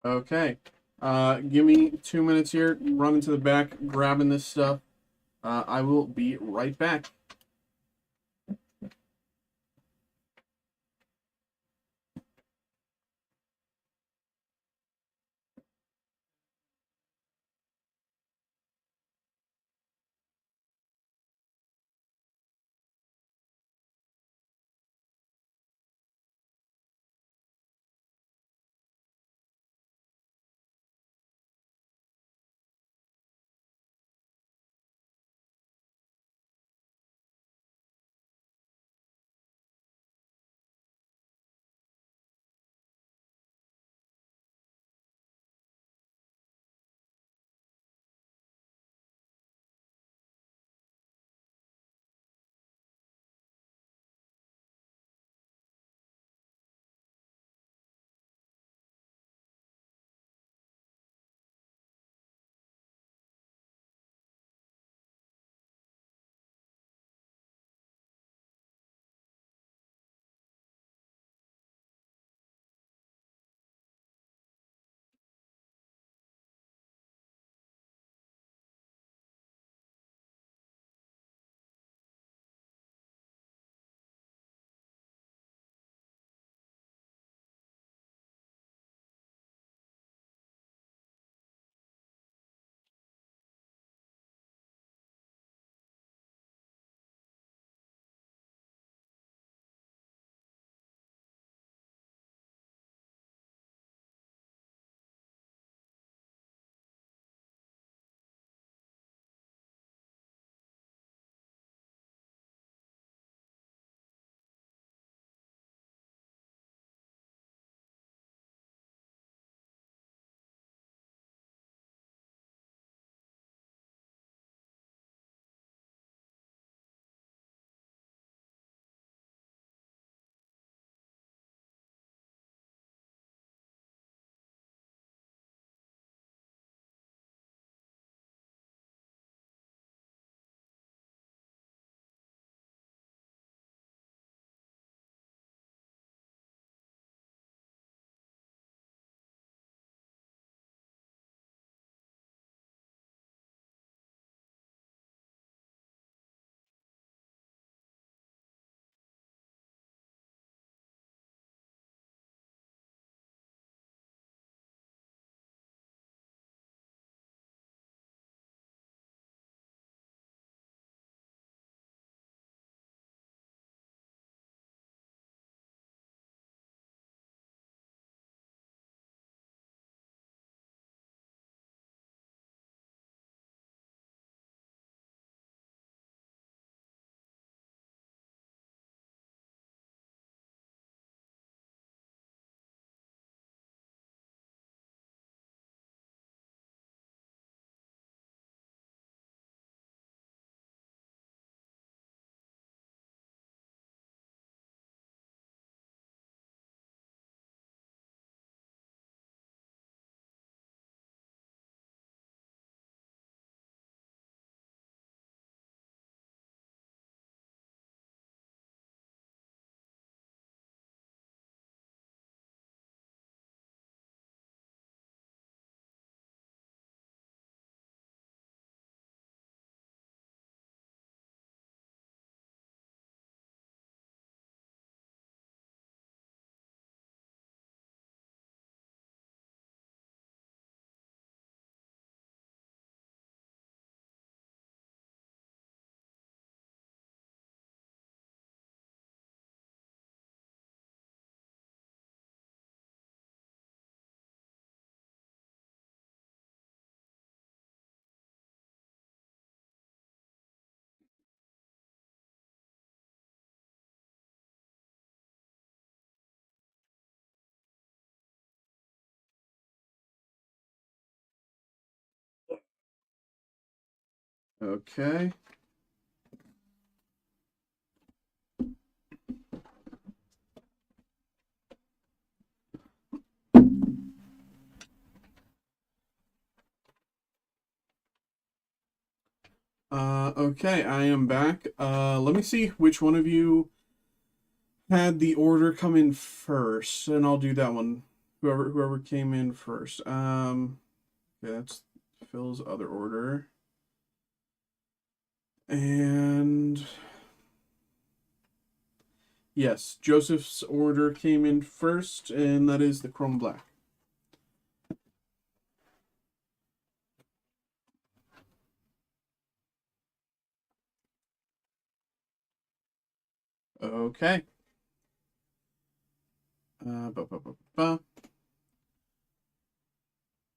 Okay. Give me 2 minutes here. Run into the back, grabbing this stuff. I will be right back. Okay. Okay, I am back. Let me see which one of you had the order come in first, and I'll do that one. Whoever came in first. Okay, that's Phil's other order. And yes, Joseph's order came in first, and that is the Chrome Black. Okay. Hello,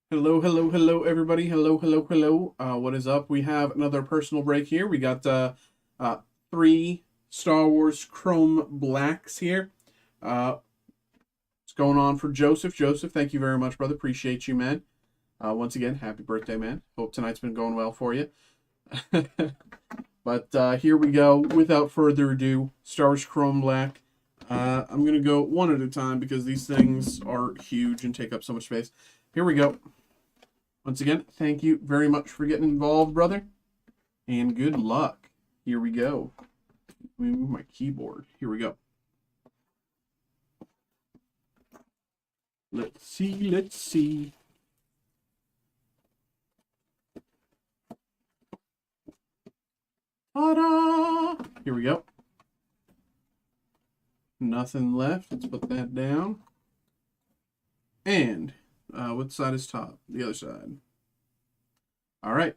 hello, hello, everybody. Hello, hello, hello. What is up? We have another personal break here. We got 3 Star Wars Chrome Blacks here. What's going on for Joseph? Joseph, thank you very much, brother. Appreciate you, man. Once again, happy birthday, man. Hope tonight's been going well for you. But here we go. Without further ado, Star Wars Chrome Black. I'm going to go one at a time because these things are huge and take up so much space. Here we go. Once again, thank you very much for getting involved, brother. And good luck. Here we go. Let me move my keyboard. Here we go. Let's see, let's see. Ta-da! Here we go. Nothing left. Let's put that down. And what side is top? The other side. All right.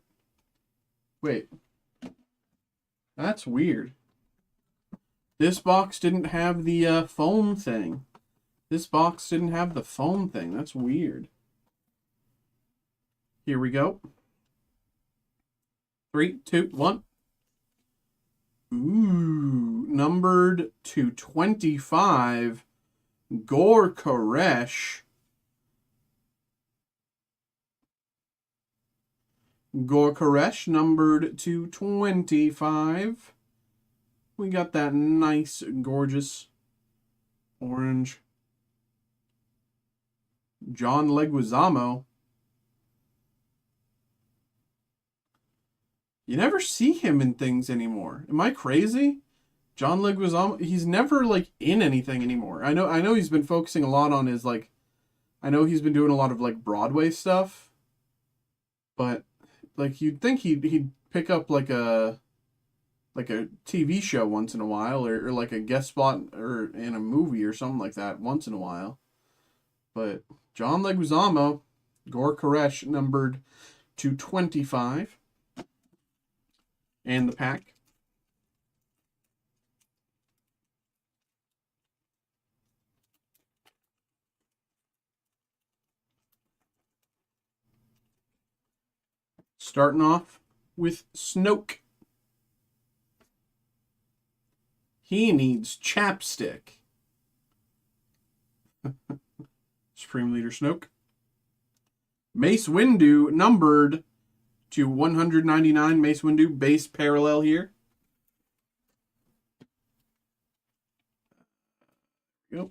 Wait. That's weird. This box didn't have the foam thing. This box didn't have the foam thing. That's weird. Here we go. 3, 2, 1. Ooh, numbered to 25. Gor Koresh. Gor Koresh, numbered to 25. We got that nice, gorgeous orange. John Leguizamo. You never see him in things anymore. Am I crazy? John Leguizamo, he's never like in anything anymore. I know he's been focusing a lot on his like, I know he's been doing a lot of like Broadway stuff, but like you'd think he'd pick up like a TV show once in a while, or like a guest spot or in a movie or something like that once in a while. But John Leguizamo, Gor Koresh, numbered to 25. And the pack. Starting off with Snoke. He needs chapstick. Supreme Leader Snoke. Mace Windu, numbered to 199. Mace Windu, base parallel here. Yep.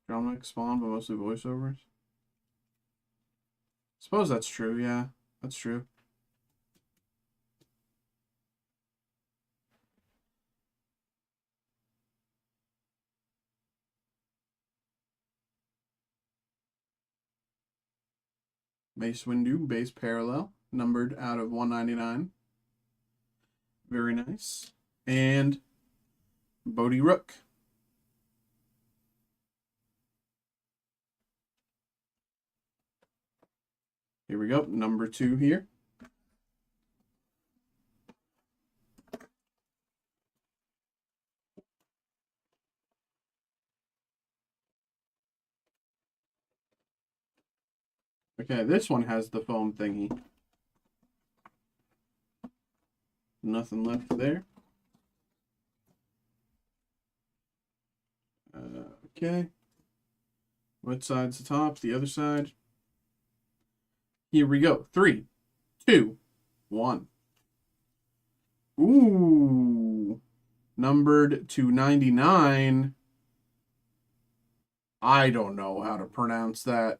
Drama Spawn, but mostly voiceovers. Suppose that's true, yeah. That's true. Mace Windu, base parallel, numbered out of 199. Very nice. And Bodhi Rook. Here we go, number 2 here. Okay, this one has the foam thingy. Nothing left there. Okay. What side's the top? The other side. Here we go. 3, 2, 1. Ooh. Numbered to 99. I don't know how to pronounce that.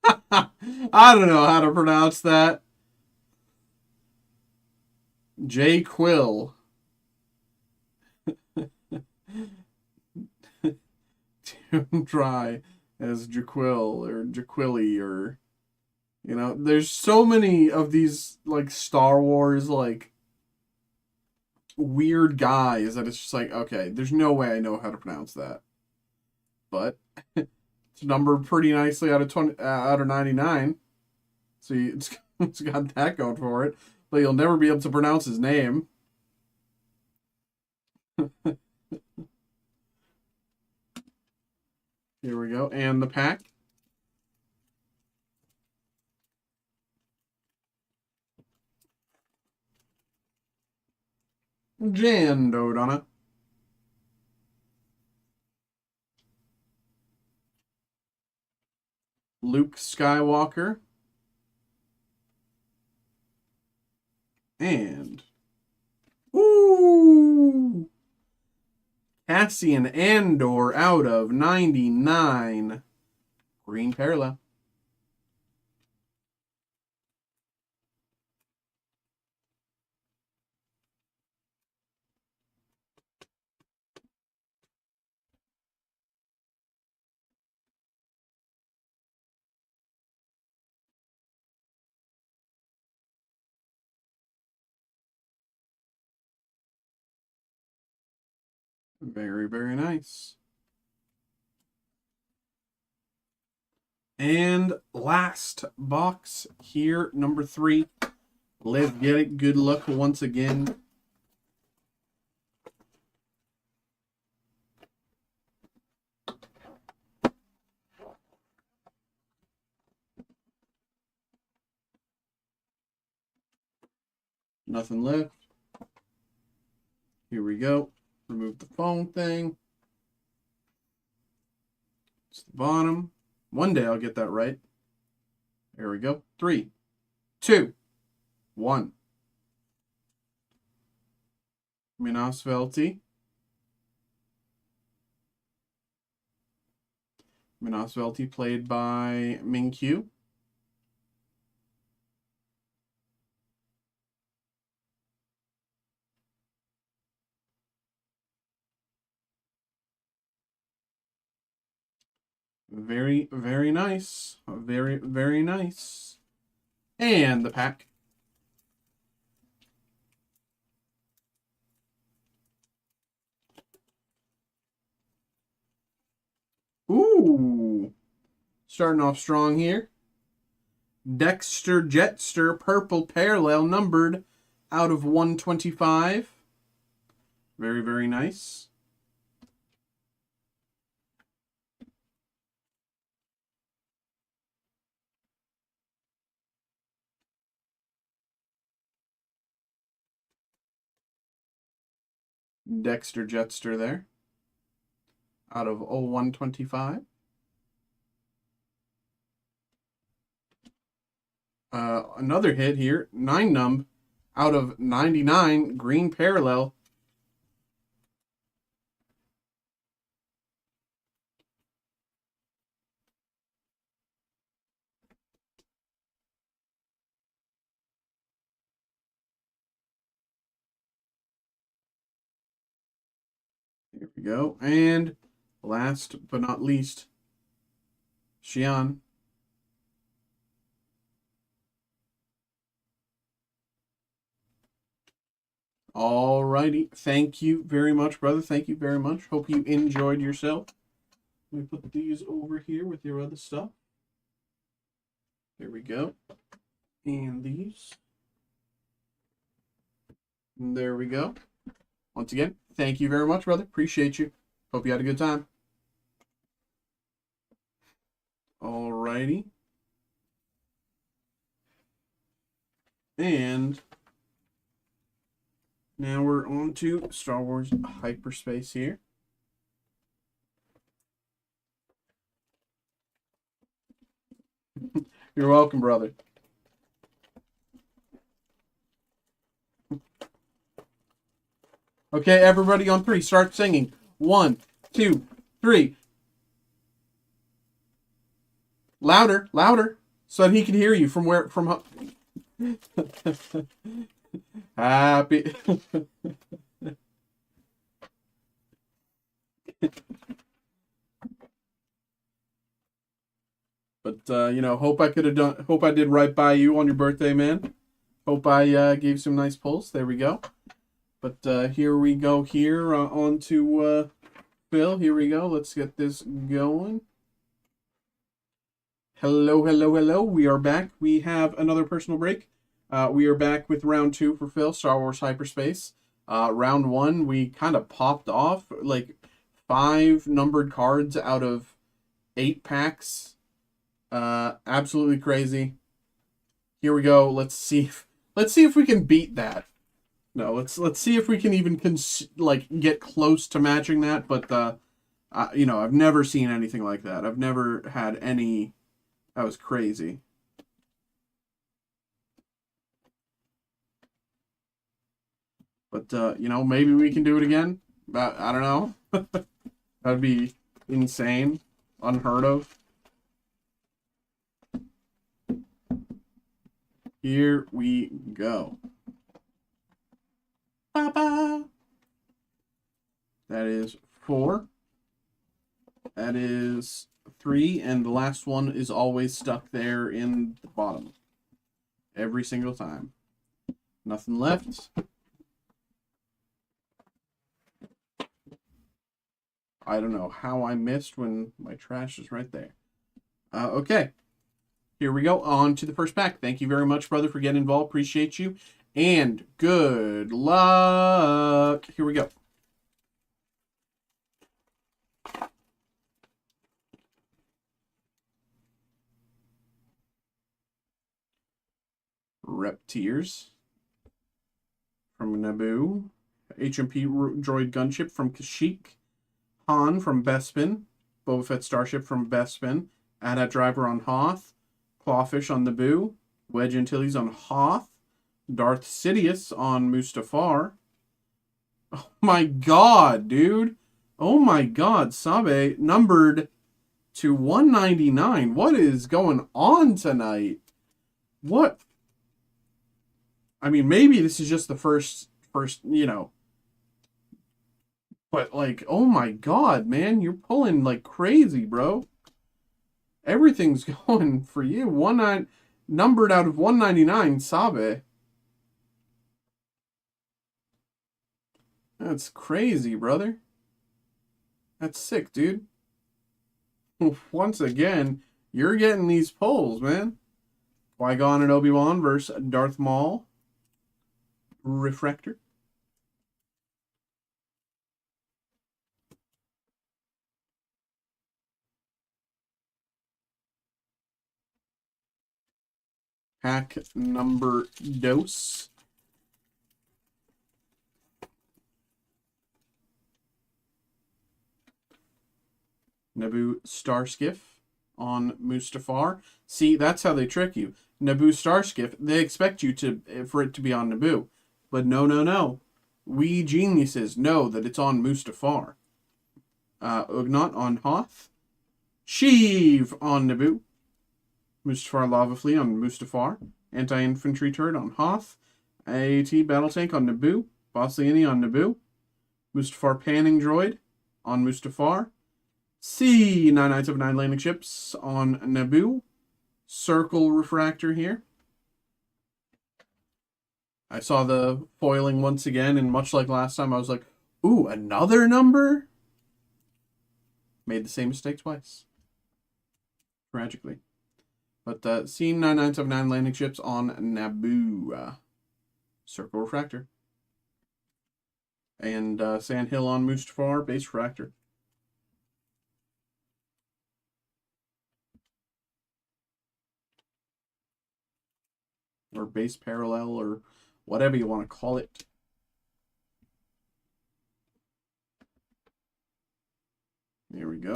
I don't know how to pronounce that. J. Quill. Try as Jaquil or Jaquilly or, you know, there's so many of these like Star Wars like weird guys that it's just like, okay, there's no way I know how to pronounce that. But it's numbered pretty nicely out of 20 out of 99. So it's got that going for it. But you'll never be able to pronounce his name. Here we go. And the pack. Jando Donna. Luke Skywalker. And ooh, Cassian Andor out of 99. Green parallel. Very, very nice. And last box here, number 3. Let's get it. Good luck once again. Nothing left. Here we go. Remove the phone thing. It's the bottom. One day I'll get that right. There we go. 3, 2, 1. Minas Velti. Minas Velti played by Minkyu. Very, very nice. Very, very nice. And the pack. Ooh. Starting off strong here. Dexter Jetster, purple parallel, numbered out of 125. Very, very nice. Dexter Jetster there. Out of 125. Another hit here. 9 numb out of 99. Green parallel. Here we go. And last but not least, Xian. Alrighty. Thank you very much, brother. Thank you very much. Hope you enjoyed yourself. Let me put these over here with your other stuff. There we go. And these. And there we go. Once again, thank you very much, brother. Appreciate you. Hope you had a good time. Alrighty. And now we're on to Star Wars Hyperspace here. You're welcome, brother. Okay, everybody on 3, start singing. 1, 2, 3. Louder, louder, so that he can hear you from where, from... Happy... But, you know, hope I did right by you on your birthday, man. Hope I gave some nice pulls. There we go. But here we go here on to Phil. Here we go. Let's get this going. Hello, hello, hello. We are back. We have another personal break. We are back with round 2 for Phil, Star Wars Hyperspace. Round 1, we kind of popped off like 5 numbered cards out of 8 packs. Absolutely crazy. Here we go. Let's see if we can beat that. No, let's see if we can even get close to matching that. But you know, I've never seen anything like that. I've never had any. That was crazy. But you know, maybe we can do it again. I don't know. That'd be insane, unheard of. Here we go. Ba-ba. That is 4. That is 3. And the last one is always stuck there in the bottom. Every single time. Nothing left. I don't know how I missed when my trash is right there. Okay. Here we go. On to the first pack. Thank you very much, brother, for getting involved. Appreciate you. And good luck. Here we go. Reptiers from Naboo. HMP droid gunship from Kashyyyk. Han from Bespin. Boba Fett starship from Bespin. AT-AT driver on Hoth. Clawfish on Naboo. Wedge Antilles on Hoth. Darth Sidious on Mustafar. Oh my god, dude. Oh my god, Sabe numbered to 199. What is going on tonight? What? I mean, maybe this is just the first, you know. But, like, oh my god, man. You're pulling like crazy, bro. Everything's going for you. Numbered out of 199, Sabe. That's crazy, brother. That's sick, dude. Once again, you're getting these pulls, man. Qui-Gon and Obi-Wan versus Darth Maul. Refractor. Pack number dose. Naboo Starskiff on Mustafar. See, that's how they trick you. Naboo Starskiff, they expect you for it to be on Naboo. But no, no, no. We geniuses know that it's on Mustafar. Ugnaught on Hoth. Sheev on Naboo. Mustafar Lava Flea on Mustafar. Anti-Infantry Turret on Hoth. AAT Battle Tank on Naboo. Bossiani on Naboo. Mustafar Panning Droid on Mustafar. C9979 landing ships on Naboo. Circle Refractor here. I saw the foiling once again, and much like last time, I was like, ooh, another number? Made the same mistake twice. Tragically. But C9979 landing ships on Naboo. Circle Refractor. And Sandhill on Mustafar, base Refractor. Or base parallel, or whatever you want to call it. There we go.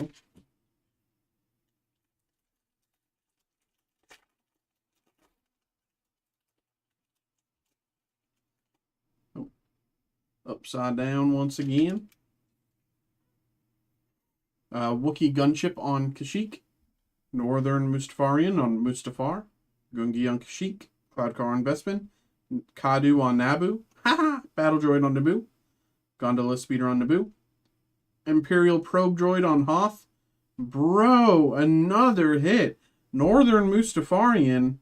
Upside down once again. Wookiee Gunship on Kashyyyk. Northern Mustafarian on Mustafar. Gungi on Kashyyyk. Cloudcar on Bespin. Kadu on Naboo. Haha! Battle Droid on Naboo. Gondola Speeder on Naboo. Imperial Probe Droid on Hoth. Bro, another hit. Northern Mustafarian.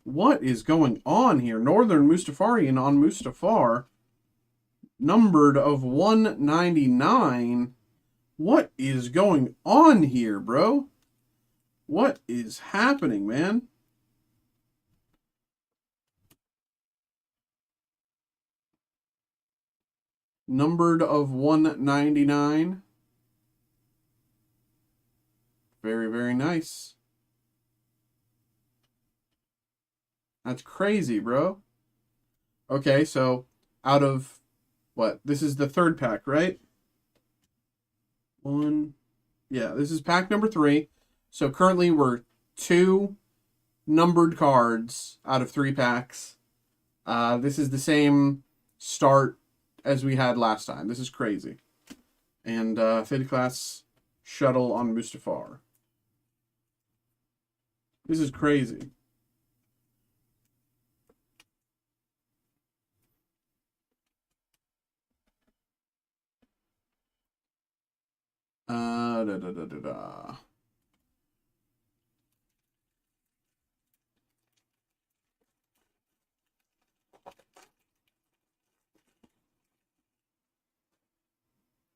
What is going on here? Northern Mustafarian on Mustafar. Numbered of 199. What is going on here, bro? What is happening, man? Numbered of 199. Very, very nice. That's crazy, bro. Okay, so out of what? This is the third pack, right? Yeah, this is pack number 3. So currently we're 2 numbered cards out of 3 packs. This is the same start as we had last time. This is crazy. And Theta Class Shuttle on Mustafar. This is crazy.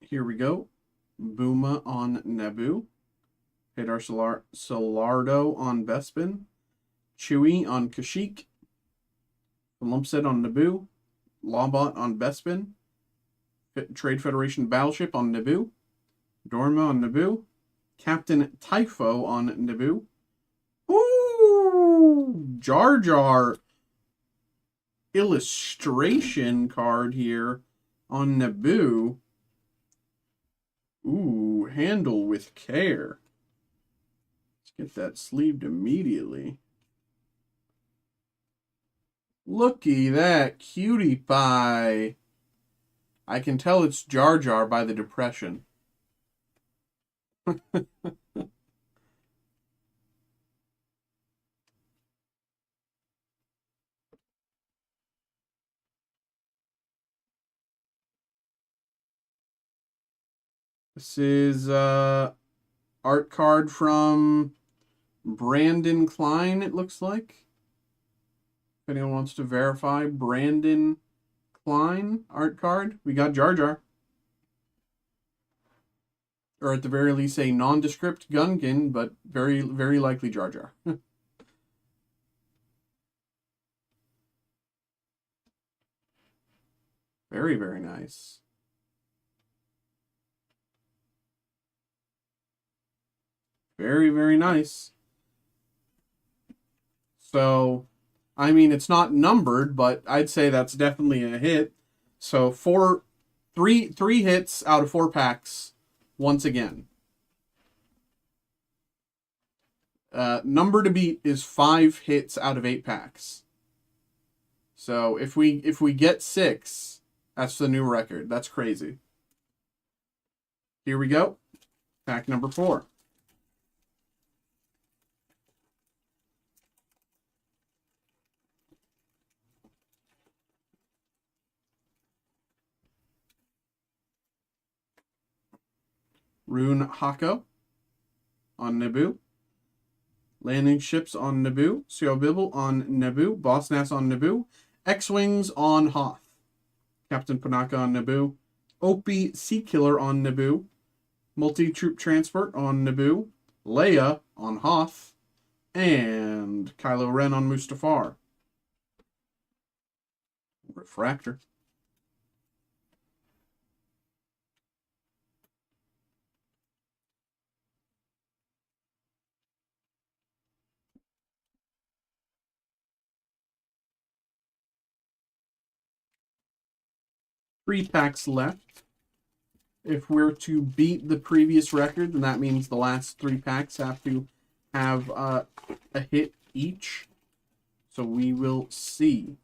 Here we go. Booma on Naboo. Hadar Solardo on Bespin. Chewie on Kashyyyk. Lumpset on Naboo. Lawbot on Bespin. Trade Federation Battleship on Naboo. Dorma on Naboo. Captain Typho on Naboo. Ooh! Jar Jar illustration card here on Naboo. Ooh, handle with care. Let's get that sleeved immediately. Looky that cutie pie. I can tell it's Jar Jar by the depression. This is art card from Brandon Klein, it looks like. If anyone wants to verify, Brandon Klein art card. We got Jar Jar. Or at the very least a nondescript Gungan, but very, very likely Jar Jar. Very, very nice. Very, very nice. So, I mean, it's not numbered, but I'd say that's definitely a hit. So, three hits out of 4 packs once again. Number to beat is 5 hits out of 8 packs. So, if we get 6, that's the new record. That's crazy. Here we go. Pack number 4. Rune Hako on Naboo. Landing ships on Naboo. Seo Bibble on Naboo. Boss Nass on Naboo. X-Wings on Hoth. Captain Panaka on Naboo. Opie Seakiller on Naboo. Multi-Troop Transport on Naboo. Leia on Hoth. And Kylo Ren on Mustafar. Refractor. Three packs left. If we're to beat the previous record, then that means the last 3 packs have to have a hit each. So we will see.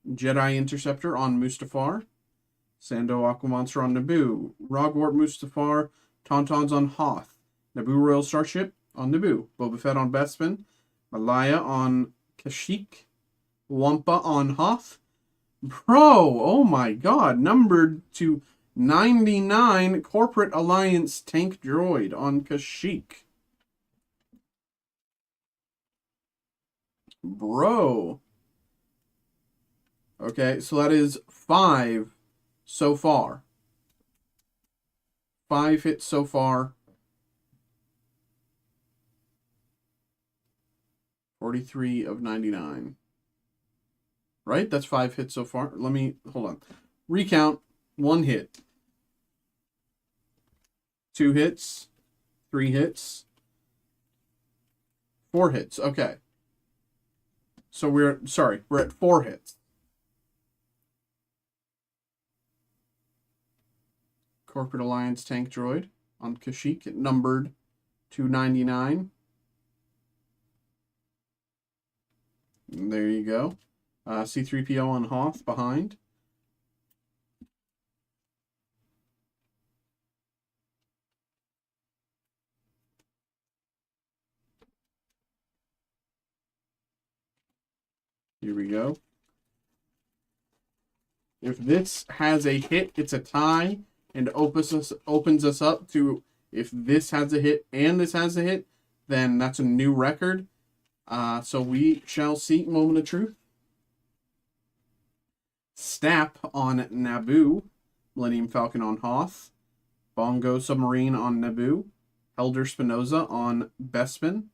Jedi Interceptor on Mustafar. Sando Aquamonster on Naboo. Rogwart Mustafar. Tauntauns on Hoth. Naboo Royal Starship on Naboo. Boba Fett on Bespin. Malaya on Kashyyyk. Wampa on Hoth. Bro, oh my god. Numbered to 99 Corporate Alliance Tank Droid on Kashyyyk. Bro. Okay, so that is 5 so far. 5 hits so far. 43 of 99. Right? That's 5 hits so far. Let me, hold on. Recount. 1 hit. 2 hits. 3 hits. 4 hits. Okay. So we're at 4 hits. Corporate Alliance Tank Droid on Kashyyyk, numbered 299. And there you go. C-3PO on Hoth behind. Here we go. If this has a hit, it's a tie, and opens us up to if this has a hit and this has a hit, then that's a new record. So we shall see. Moment of truth. Stap on Naboo. Millennium Falcon on Hoth. Bongo Submarine on Naboo. Elder Spinoza on Bespin.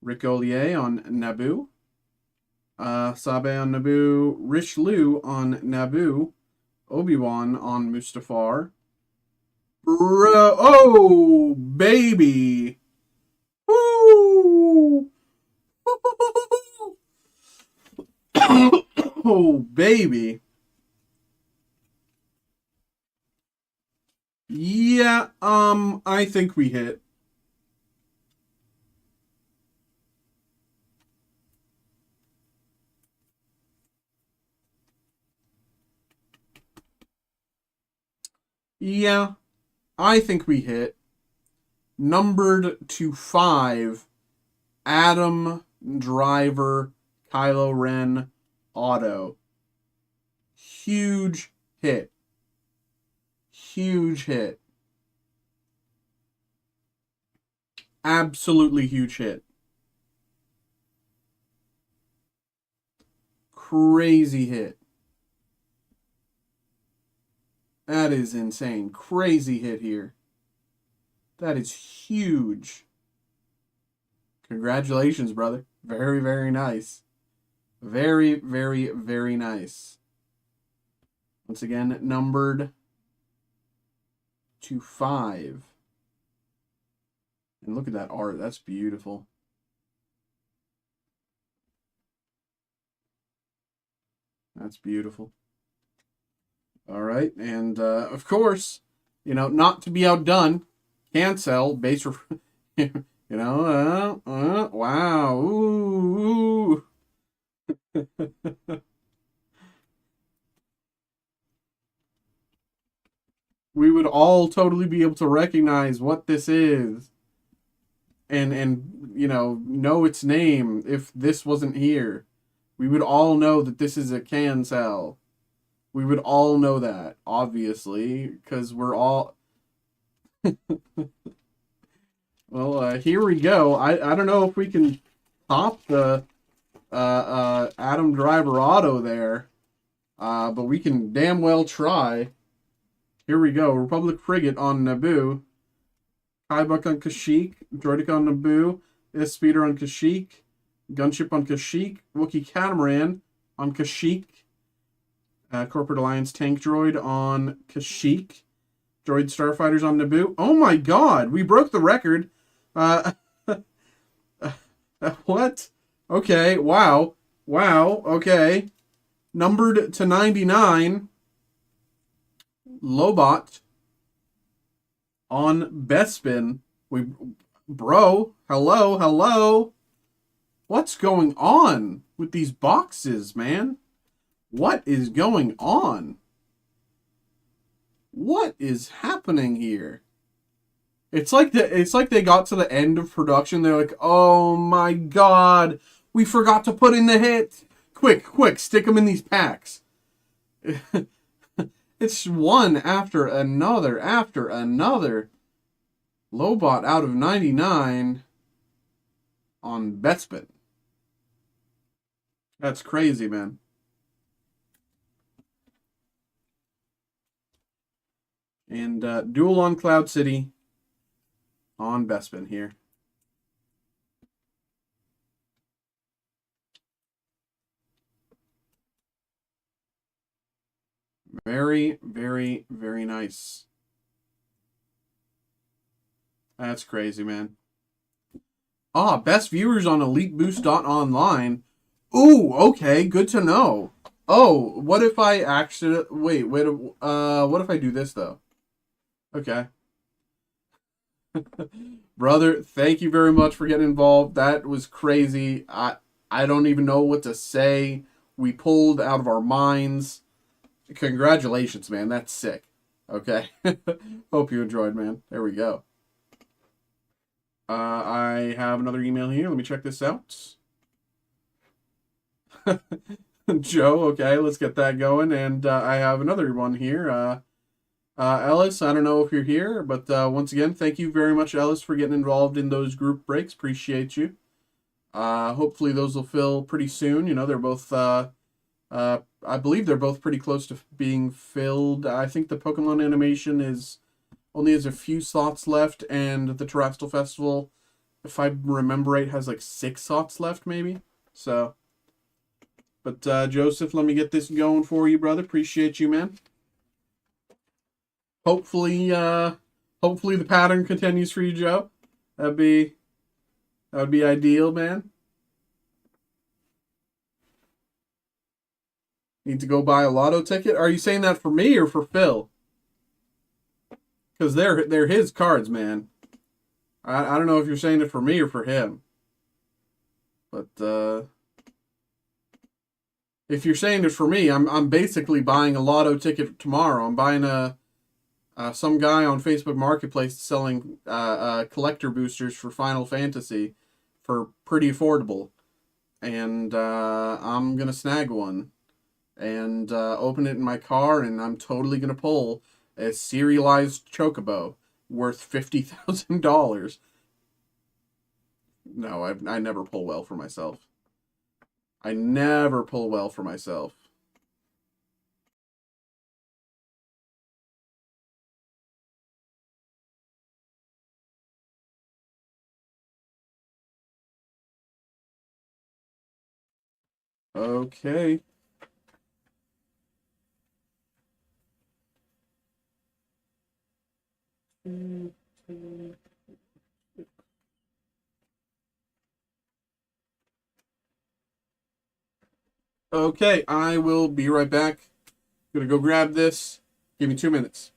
Rick Ollier on Naboo. Sabe on Naboo. Rich Liu on Naboo. Obi-Wan on Mustafar. Bro, oh, baby. Woo! Oh, baby. Yeah, I think we hit. Yeah, I think we hit. Numbered to 5, Adam Driver, Kylo Ren, auto. Huge hit. Huge hit. Absolutely huge hit. Crazy hit. That is insane. Crazy hit here. That is huge. Congratulations, brother. Very, very nice. Very, very, very nice. Once again, numbered to 5. And look at that art. That's beautiful. That's beautiful. All right. And, of course, you know, not to be outdone, cancel, base, you know, wow. Ooh. We would all totally be able to recognize what this is and you know its name if this wasn't here. We would all know that this is a cancel. We would all know that, obviously, because we're all... Well, here we go. I don't know if we can top the Adam Driver auto there, but we can damn well try. Here we go. Republic Frigate on Naboo. Kybuk on Kashyyyk. Droidic on Naboo. S-Speeder on Kashyyyk. Gunship on Kashyyyk. Wookiee Catamaran on Kashyyyk. Corporate Alliance Tank Droid on Kashyyyk. Droid Starfighters on Naboo. Oh my god! We broke the record. What? Okay, wow. Wow, okay. Numbered to 99. Lobot on Bespin. Bro, hello. What's going on with these boxes, man? What is going on? What is happening here? It's like they got to the end of production. They're like, oh my god, we forgot to put in the hit. Quick, quick, stick them in these packs. It's one after another after another. Lobot out of 99 on Betspin. That's crazy, man. And dual on Cloud City on Bespin here. Very, very, very nice. That's crazy, man. Ah, best viewers on EliteBoost.online. Ooh, okay, good to know. Oh, what if I actually wait? What if I do this though? Okay. Brother, thank you very much for getting involved. That was crazy. I don't even know what to say. We pulled out of our minds. Congratulations, man. That's sick. Okay. Hope you enjoyed, man. There we go. I have another email here. Let me check this out. Joe, okay, let's get that going. And I have another one here. Ellis, I don't know if you're here, but once again, thank you very much, Ellis, for getting involved in those group breaks. Appreciate you. Hopefully those will fill pretty soon. You know, they're both, I believe they're both pretty close to being filled. I think the Pokemon animation only has a few slots left, and the Terrestrial Festival, if I remember right, has like 6 slots left, maybe. So, but Joseph, let me get this going for you, brother. Appreciate you, man. Hopefully the pattern continues for you, Joe. That would be ideal, man. Need to go buy a lotto ticket. Are you saying that for me or for Phil? Because they're his cards, man. I don't know if you're saying it for me or for him. But if you're saying it for me, I'm basically buying a lotto ticket tomorrow. I'm buying some guy on Facebook Marketplace selling collector boosters for Final Fantasy for pretty affordable, and I'm gonna snag one and open it in my car, and I'm totally gonna pull a serialized Chocobo worth $50,000. No, I never pull well for myself. I never pull well for myself. Okay. Okay, I will be right back. Gonna go grab this. Give me 2 minutes.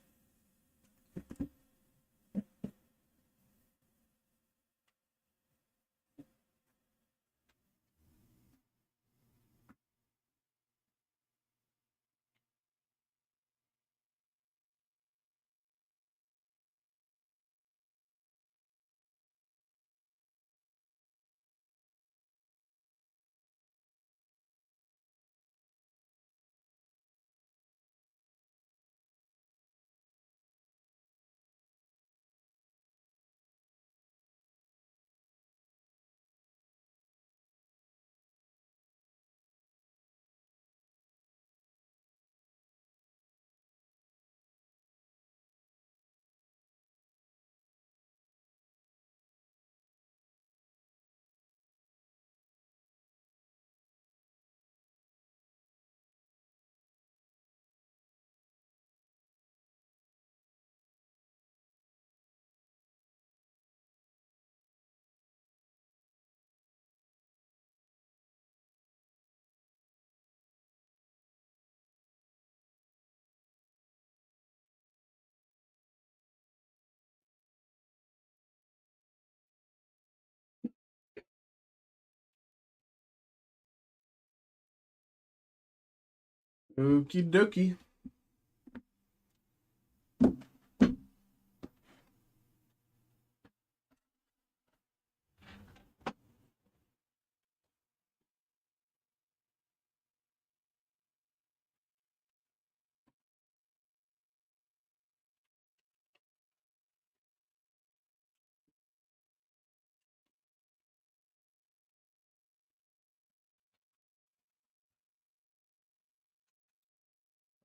Okie dokie.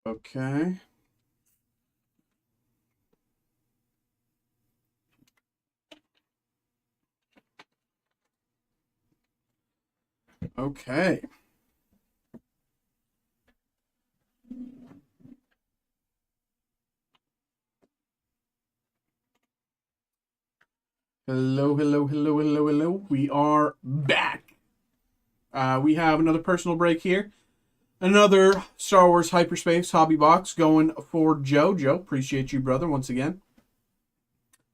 Okay. Okay. Hello, hello, hello, hello, hello. We are back. We have another personal break here. Another Star Wars Hyperspace hobby box going for Joe. Joe, appreciate you, brother, once again.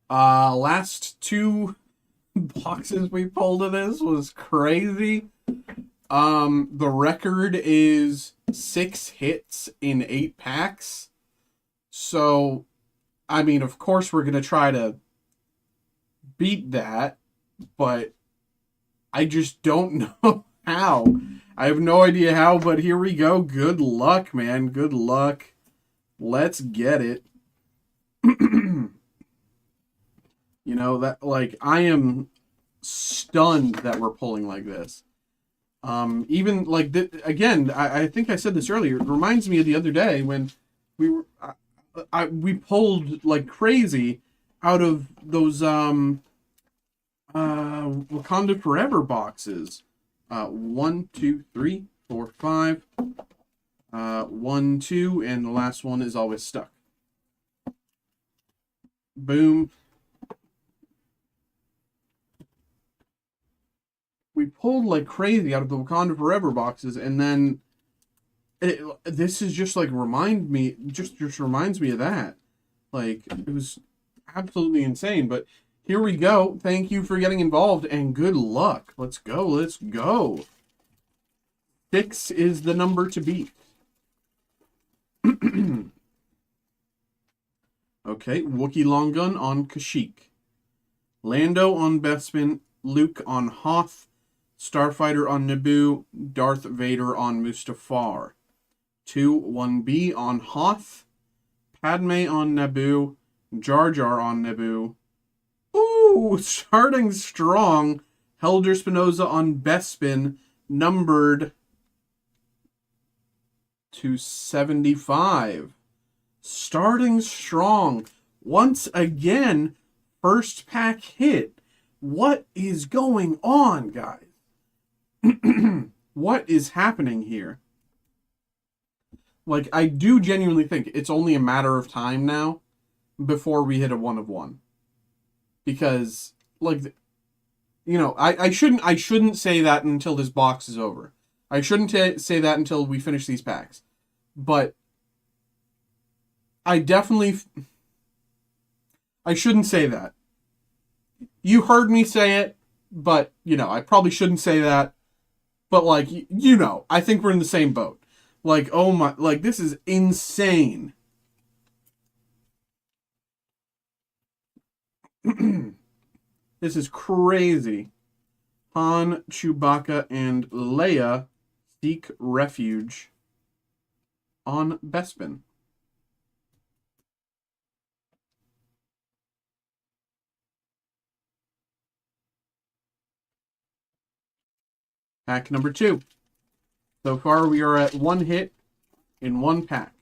Last two boxes we pulled of this was crazy. The record is 6 hits in 8 packs. So, I mean, of course we're going to try to beat that, but I just don't know how. I have no idea how, but here we go. Good luck, man. Good luck. Let's get it. You know, that, like, I am stunned that we're pulling like this. Even, like, again, I think I said this earlier. It reminds me of the other day when we were, we pulled like crazy out of those, Wakanda Forever boxes. 1, 2, 3, 4, 5. 1, 2, and the last one is always stuck. Boom. We pulled like crazy out of the Wakanda Forever boxes, and then this is just like reminds me of that. Like, it was absolutely insane, but here we go. Thank you for getting involved, and good luck. Let's go. Let's go. 6 is the number to beat. Okay, Wookiee Long Gun on Kashyyyk. Lando on Bespin. Luke on Hoth. Starfighter on Naboo. Darth Vader on Mustafar. 2, 1B on Hoth. Padme on Naboo. Jar Jar on Naboo. Ooh, starting strong. Helder Spinoza on Bespin, numbered to 75. Starting strong. Once again, first pack hit. What is going on, guys? What is happening here? Like, I do genuinely think it's only a matter of time now before we hit a 1 of 1. Because, like, you know, I shouldn't say that until this box is over. I shouldn't say that until we finish these packs. But I shouldn't say that. You heard me say it, but, you know, I probably shouldn't say that. But, like, you know, I think we're in the same boat. Like, oh my, like, this is insane. This is crazy. Han, Chewbacca, and Leia seek refuge on Bespin. Pack number 2. So far, we are at 1 hit in 1 pack.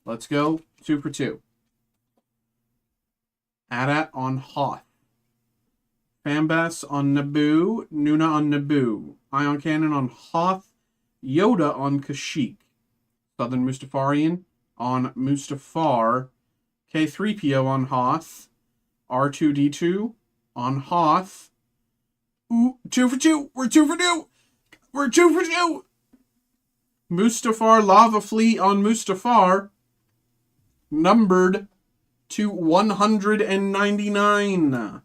Let's go 2 for 2. Adat on Hoth. Fambas on Naboo. Nuna on Naboo. Ion Cannon on Hoth. Yoda on Kashyyyk. Southern Mustafarian on Mustafar. K3PO on Hoth. R2D2 on Hoth. Ooh, 2 for 2. We're 2 for 2. We're 2 for 2. Mustafar Lava Fleet on Mustafar. Numbered to 199.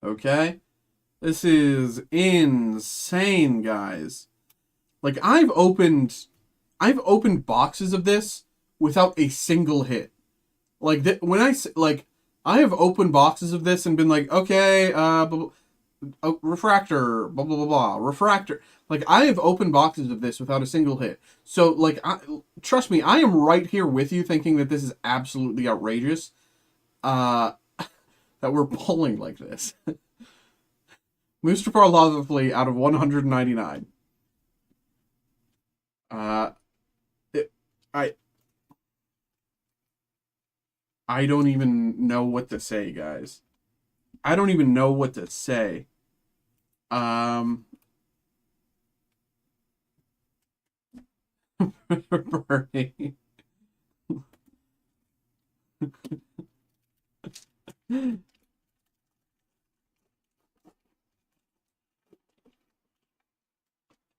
Okay. This is insane, guys. Like, I've opened boxes of this without a single hit. Like, when I have opened boxes of this and been like, okay, refractor, blah, blah, blah, blah, refractor. Like, I have opened boxes of this without a single hit. So, like, trust me, I am right here with you thinking that this is absolutely outrageous. That we're pulling like this. Mustafar Lavaflee out of 199. Uh, it, I I don't even know what to say, guys. I don't even know what to say. Bernie.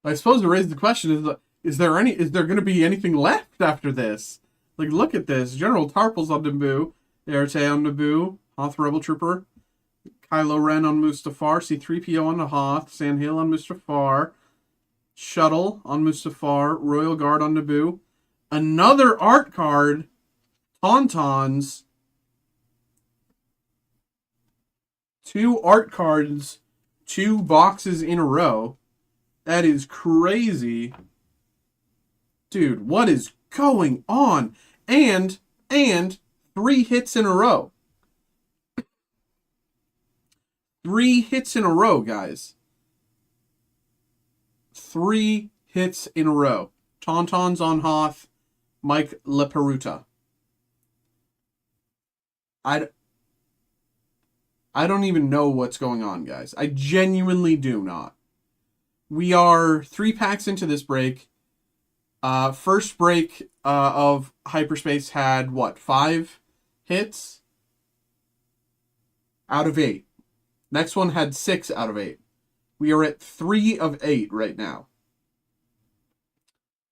I suppose to raise the question is there going to be anything left after this? Like, look at this. General Tarpals on Naboo, Erte on Naboo, Hoth Rebel Trooper, Kylo Ren on Mustafar, C-3PO on the Hoth, Sandhill on Mustafar, Shuttle on Mustafar, Royal Guard on Naboo, another art card, Tauntauns, 2 art cards, 2 boxes in a row. That is crazy. Dude, what is going on? And 3 hits in a row. 3 hits in a row, guys. 3 hits in a row. Tauntauns on Hoth, Mike LaPeruta. I don't even know what's going on, guys. I genuinely do not. We are 3 packs into this break. First break of Hyperspace had, what, 5 hits? Out of 8. Next one had 6 out of 8. We are at 3 of 8 right now.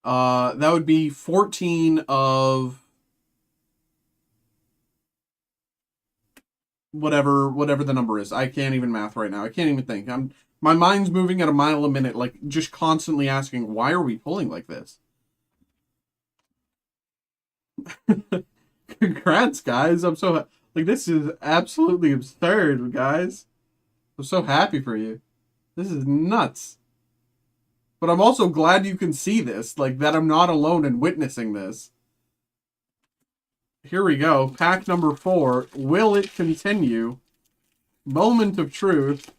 That would be 14 of whatever the number is. I can't even math right now. I can't even think. My mind's moving at a mile a minute, like just constantly asking, why are we pulling like this? Congrats, guys. I'm so this is absolutely absurd, guys. I'm so happy for you. This is nuts. But I'm also glad you can see this, like that I'm not alone in witnessing this. Here we go. Pack number 4. Will it continue? Moment of truth.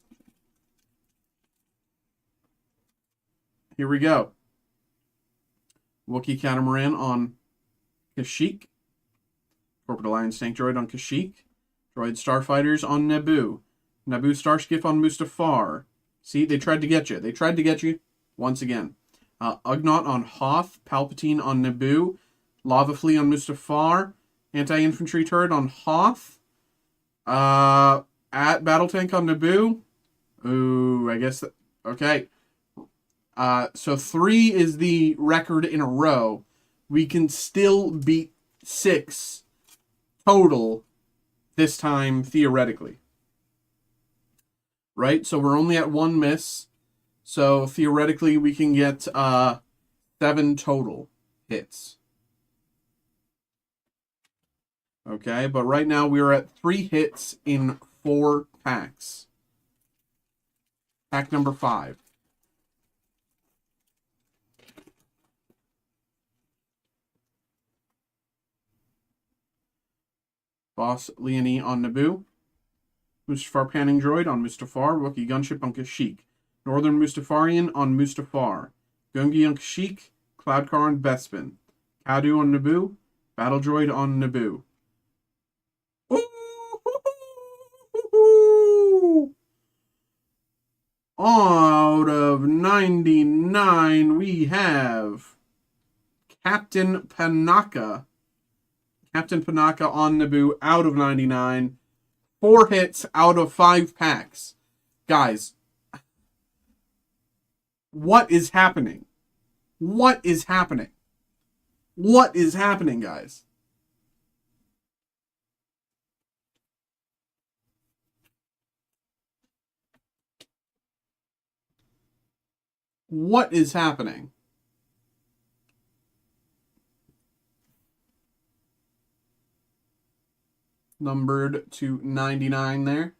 Here we go. Wookiee Catamaran on Kashyyyk. Corporate Alliance Tank Droid on Kashyyyk. Droid Starfighters on Naboo. Naboo Starskiff on Mustafar. See, they tried to get you. They tried to get you once again. Ugnaught on Hoth. Palpatine on Naboo. Lava Flea on Mustafar. Anti-infantry turret on Hoth. At Battle Tank on Naboo. Ooh, I guess. Okay. So 3 is the record in a row. We can still beat 6 total this time, theoretically. Right? So we're only at 1 miss. So theoretically, we can get 7 total hits. Okay, but right now we're at 3 hits in 4 packs. Pack number 5. Boss Leonie on Naboo. Mustafar Panning Droid on Mustafar. Wookiee Gunship on Kashyyyk. Northern Mustafarian on Mustafar. Gungi on Kashyyyk. Cloudcar on Bespin. Kadu on Naboo. Battle Droid on Naboo. Ooh! Out of 99, we have Captain Panaka. Captain Panaka on Naboo out of 99. 4 hits out of 5 packs. Guys, what is happening? What is happening? What is happening, guys? What is happening? Numbered to 99 there.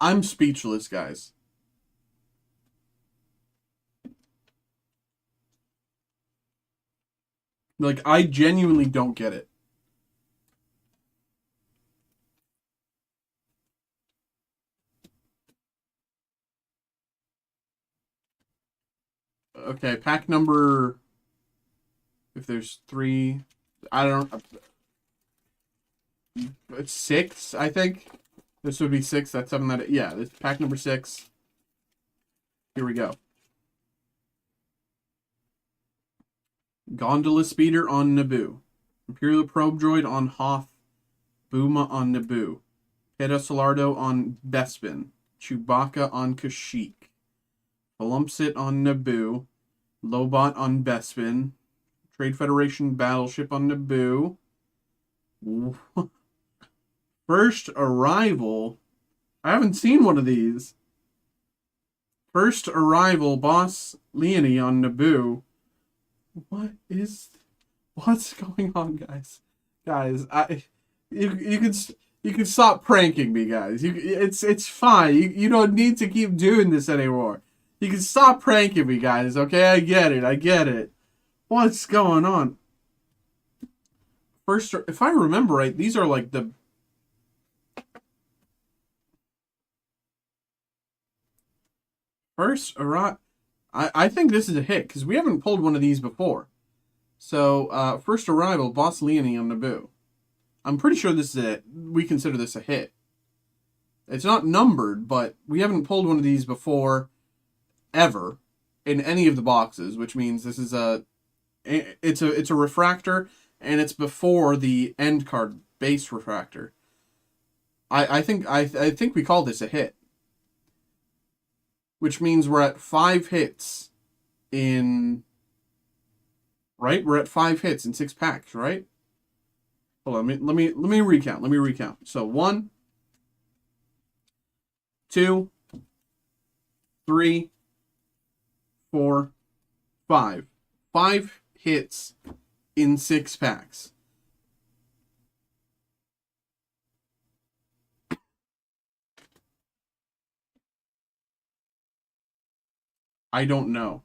I'm speechless, guys. Like, I genuinely don't get it. Okay, pack number... If there's 3... I don't... It's 6, I think. This would be 6. That's 7. Yeah, this pack number 6. Here we go. Gondola Speeder on Naboo. Imperial Probe Droid on Hoth. Booma on Naboo. Pedo Solardo on Bespin. Chewbacca on Kashyyyk. Palumpsit on Naboo. Lobot on Bespin. Trade Federation Battleship on Naboo. First Arrival. I haven't seen one of these. First Arrival Boss Leonie on Naboo. What's going on, guys? Guys, you can stop pranking me, guys. It's fine. You don't need to keep doing this anymore. You can stop pranking me, guys. Okay, I get it. What's going on? First, if I remember right, these are like the first arrival. I think this is a hit because we haven't pulled one of these before. So, First Arrival, Boss Leonie on Naboo. I'm pretty sure this is we consider this a hit. It's not numbered, but we haven't pulled one of these before, ever, in any of the boxes, which means this is it's a refractor, and it's before the end card base refractor. I think we call this a hit. Which means we're at 5 hits in... Right? We're at 5 hits in 6 packs, right? Hold on, let me recount. So 1, 2, 3, 4, 5. 5 hits in 6 packs. I don't know.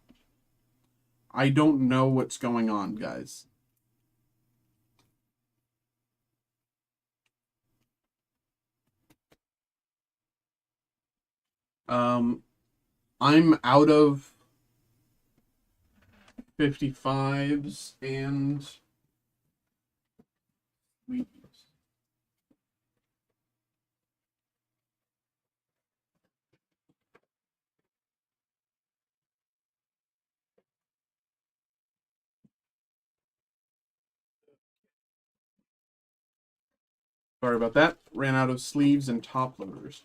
I don't know what's going on, guys. I'm out of 55s and sorry about that. Ran out of sleeves and top loaders.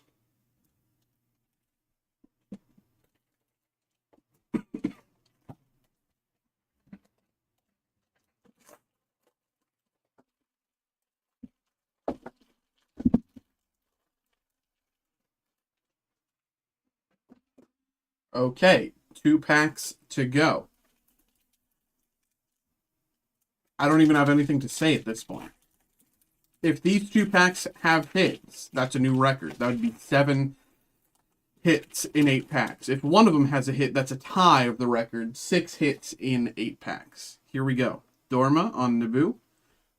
Okay, 2 packs to go. I don't even have anything to say at this point. If these 2 packs have hits, that's a new record. That would be 7 hits in 8 packs. If one of them has a hit, that's a tie of the record. 6 hits in 8 packs. Here we go. Dorma on Naboo.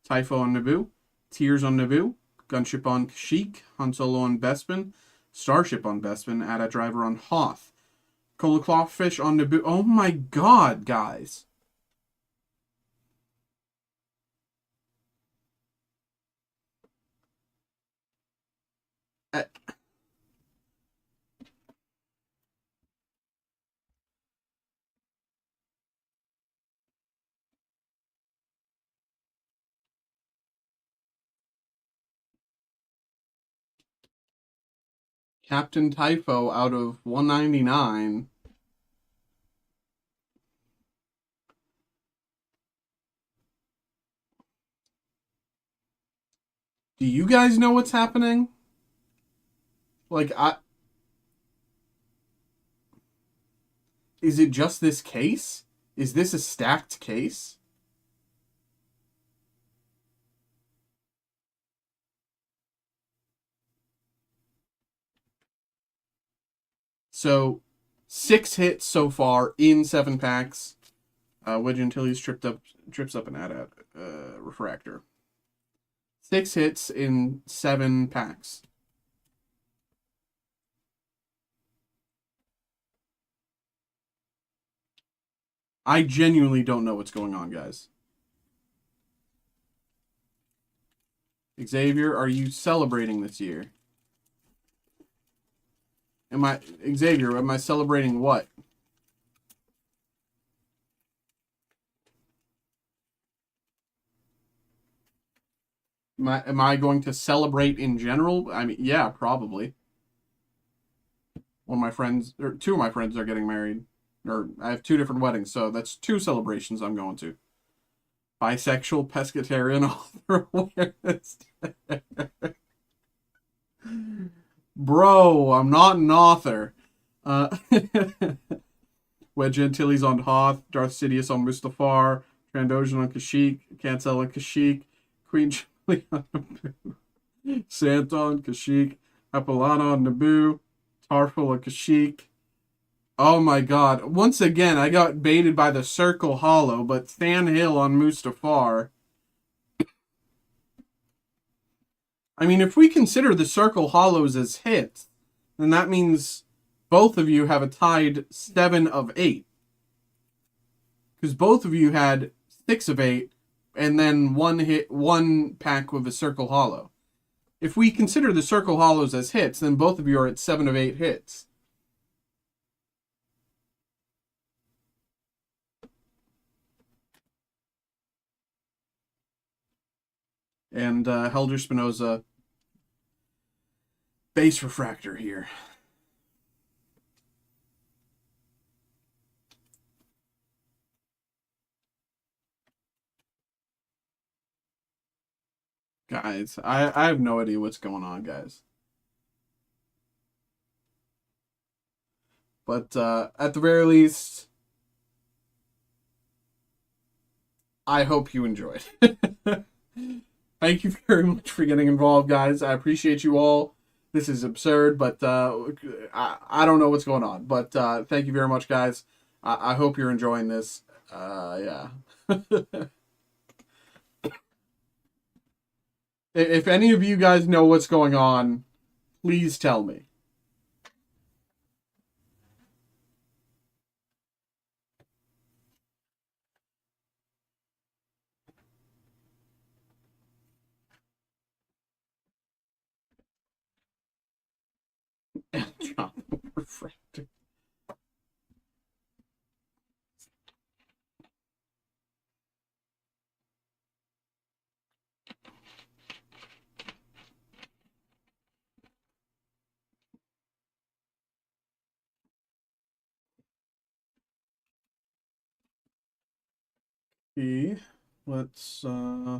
Typho on Naboo. Tears on Naboo. Gunship on Kashyyyk. Han Solo on Bespin. Starship on Bespin. Ada Driver on Hoth. Cola Clawfish on Naboo. Oh my god, guys. Captain Typho out of 199. Do you guys know what's happening? Like, is it just this case? Is this a stacked case? So 6 hits so far in 7 packs. Wedge Antilles trips up an AT-AT refractor. 6 hits in 7 packs. I genuinely don't know what's going on, guys. Xavier, are you celebrating this year? Xavier, am I celebrating what? Am I going to celebrate in general? I mean, yeah, probably. One of my friends, or 2 of my friends are getting married. Or I have 2 different weddings, so that's 2 celebrations I'm going to. Bisexual pescatarian author awareness. Bro, I'm not an author. Wedge Antilles on Hoth, Darth Sidious on Mustafar, Trandoshan on Kashyyyk, Cancel on Kashyyyk, Queen Chili on Naboo, Sant on Kashyyyk, Apolana on Naboo, Tarful on Kashyyyk. Oh my god. Once again, I got baited by the Circle Hollow, but Stan Hill on Mustafar. I mean, if we consider the Circle Hollows as hits, then that means both of you have a tied 7 of 8. Because both of you had 6 of 8, and then 1 pack with a Circle Hollow. If we consider the Circle Hollows as hits, then both of you are at 7 of 8 hits. And Helder Spinoza, base refractor here. Guys, I have no idea what's going on, guys. But at the very least, I hope you enjoyed. Thank you very much for getting involved, guys. I appreciate you all. This is absurd, but I don't know what's going on. But thank you very much, guys. I hope you're enjoying this. Yeah. If any of you guys know what's going on, please tell me. Refractor. Let's yeah,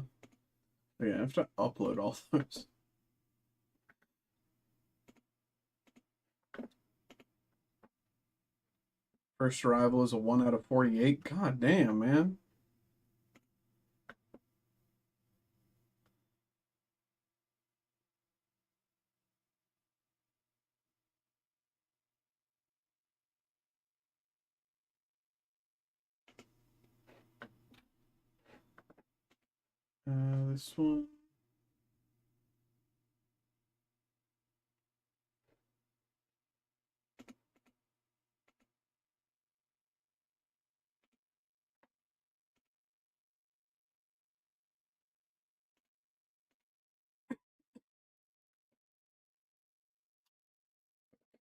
I have to upload all those. First arrival is a 1 out of 48. God damn, man. This one.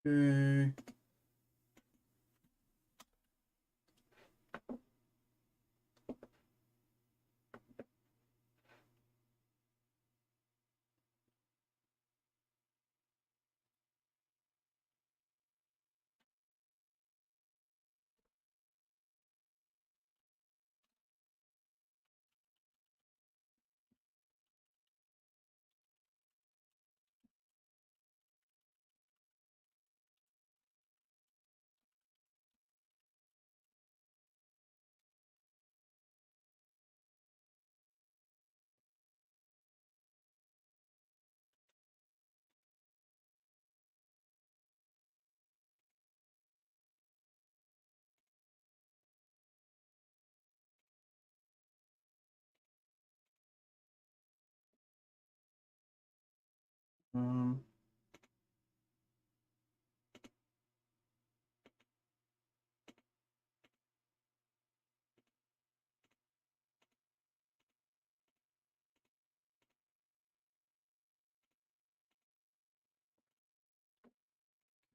Okay. Um,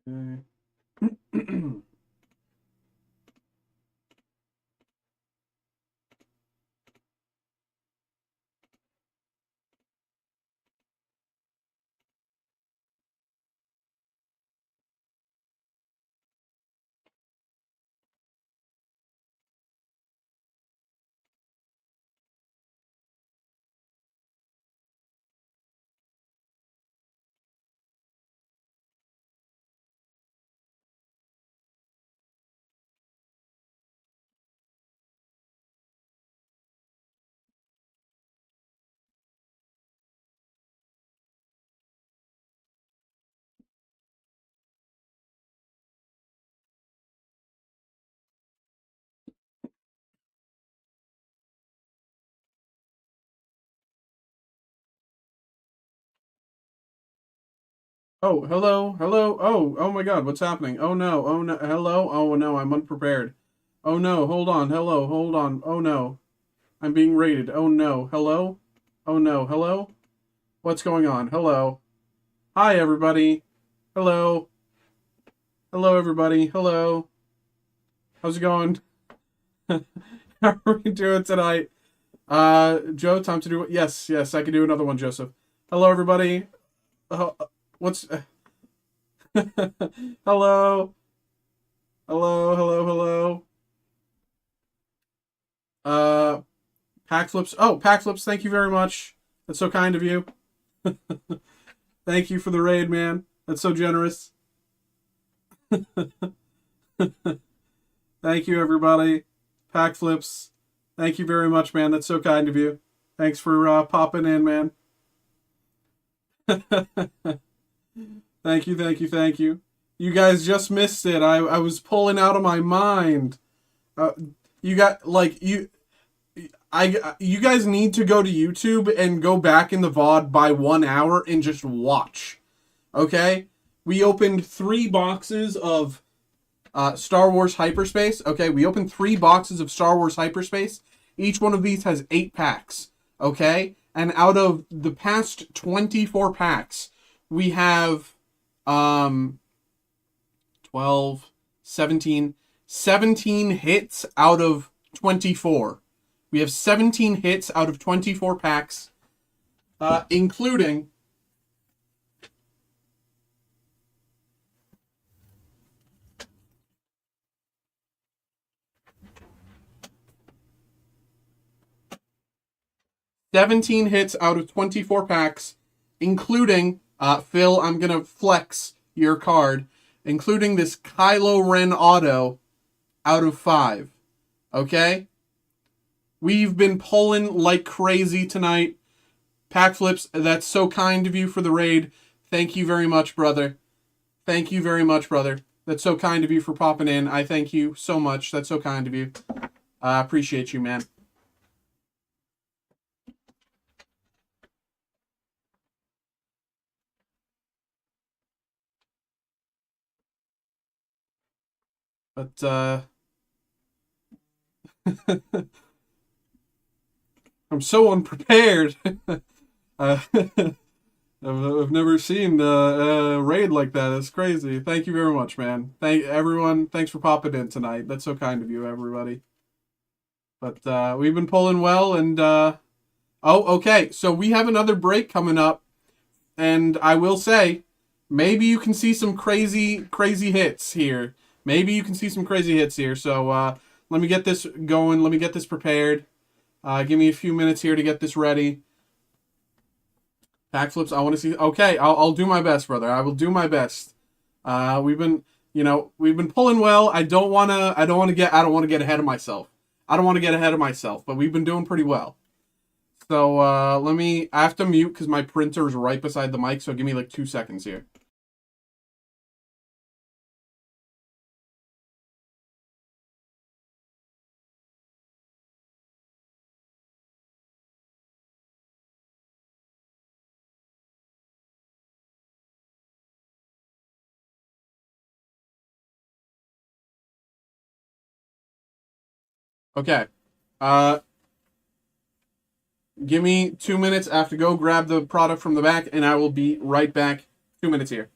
okay. Oh, hello, hello. Oh my God, what's happening? Oh no, hello. Oh no, I'm unprepared. Oh no, hold on, hello, hold on. Oh no, I'm being raided. Oh no, hello. Oh no, hello. What's going on? Hello. Hi everybody. Hello. Hello everybody. Hello. How's it going? How are we doing tonight? Joe, time to do it. Yes, I can do another one, Joseph. Hello everybody. What's hello. Hello. Uh, Pack flips. Oh, pack flips. Thank you very much. That's so kind of you. Thank you for the raid, man. That's so generous. Thank you, everybody. Pack flips. Thank you very much, man. That's so kind of you. Thanks for popping in, man. Thank you. You guys just missed it. I was pulling out of my mind. Uh, you got like you guys need to go to YouTube and go back in the VOD by 1 hour and just watch. Okay? We opened 3 boxes of Star Wars Hyperspace. Okay, we opened 3 boxes of Star Wars Hyperspace. Each one of these has 8 packs. Okay? And out of the past 24 packs, we have 12, 17 hits out of 24. We have 17 hits out of 24 packs, including 17 hits out of 24 packs, including, Phil, I'm going to flex your card, including this Kylo Ren auto out of 5. Okay? We've been pulling like crazy tonight. Pack flips, that's so kind of you for the raid. Thank you very much, brother. Thank you very much, brother. That's so kind of you for popping in. I thank you so much. That's so kind of you. I appreciate you, man. But I'm so unprepared. I've never seen a raid like that. It's crazy. Thank you very much, man. Thank everyone. Thanks for popping in tonight. That's so kind of you, everybody. But we've been pulling well, and okay. So we have another break coming up, and I will say, maybe you can see some crazy hits here. Maybe you can see some crazy hits here. So let me get this going. Let me get this prepared. Give me a few minutes here to get this ready. Backflips. I want to see. Okay, I'll do my best, brother. I will do my best. We've been, we've been pulling well. I don't want to get ahead of myself. But we've been doing pretty well. So I have to mute because my printer is right beside the mic. So give me like 2 seconds here. Okay. Give me 2 minutes. I have to go grab the product from the back, and I will be right back. 2 minutes here.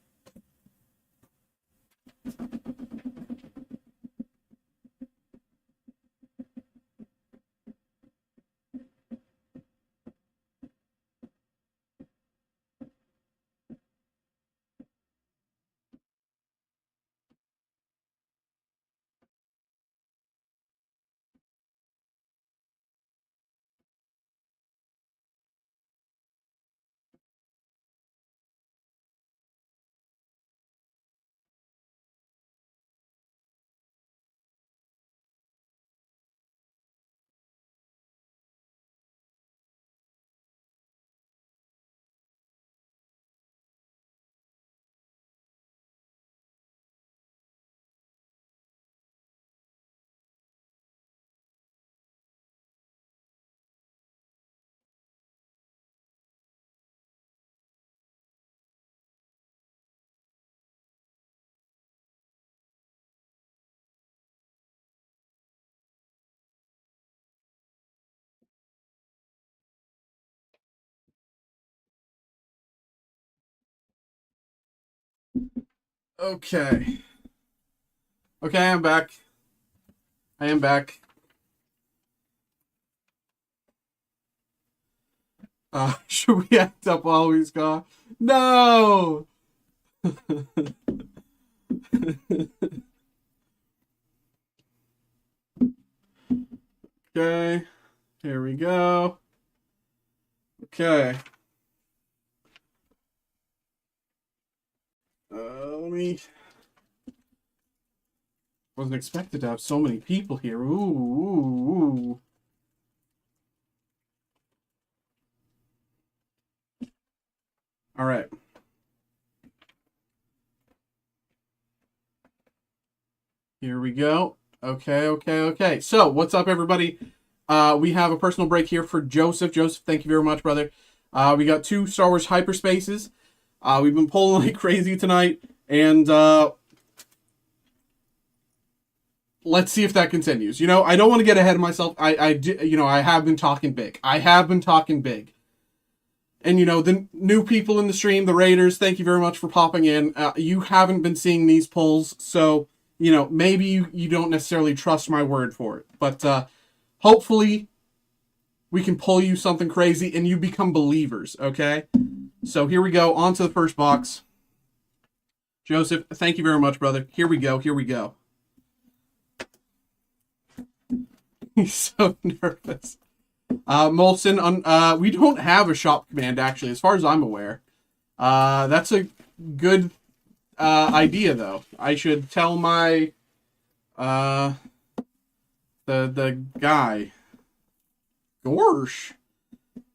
Okay. Okay, I'm back. I am back. Should we act up while he's gone? No! Okay. Here we go. Okay. Let me... Wasn't expected to have so many people here. Ooh. All right. Here we go. Okay. So, what's up, everybody? We have a personal break here for Joseph. Joseph, thank you very much, brother. We got 2 Star Wars Hyperspaces. We've been pulling like crazy tonight, and let's see if that continues. You know, I don't want to get ahead of myself. I have been talking big. And, you know, the new people in the stream, the Raiders, thank you very much for popping in. You haven't been seeing these pulls, so, you know, maybe you don't necessarily trust my word for it. But hopefully we can pull you something crazy and you become believers, okay? So here we go, on to the first box. Joseph, thank you very much, brother. Here we go. He's so nervous. Molson, we don't have a shop command, actually, as far as I'm aware. That's a good idea, though. I should tell my the guy. Gorsh.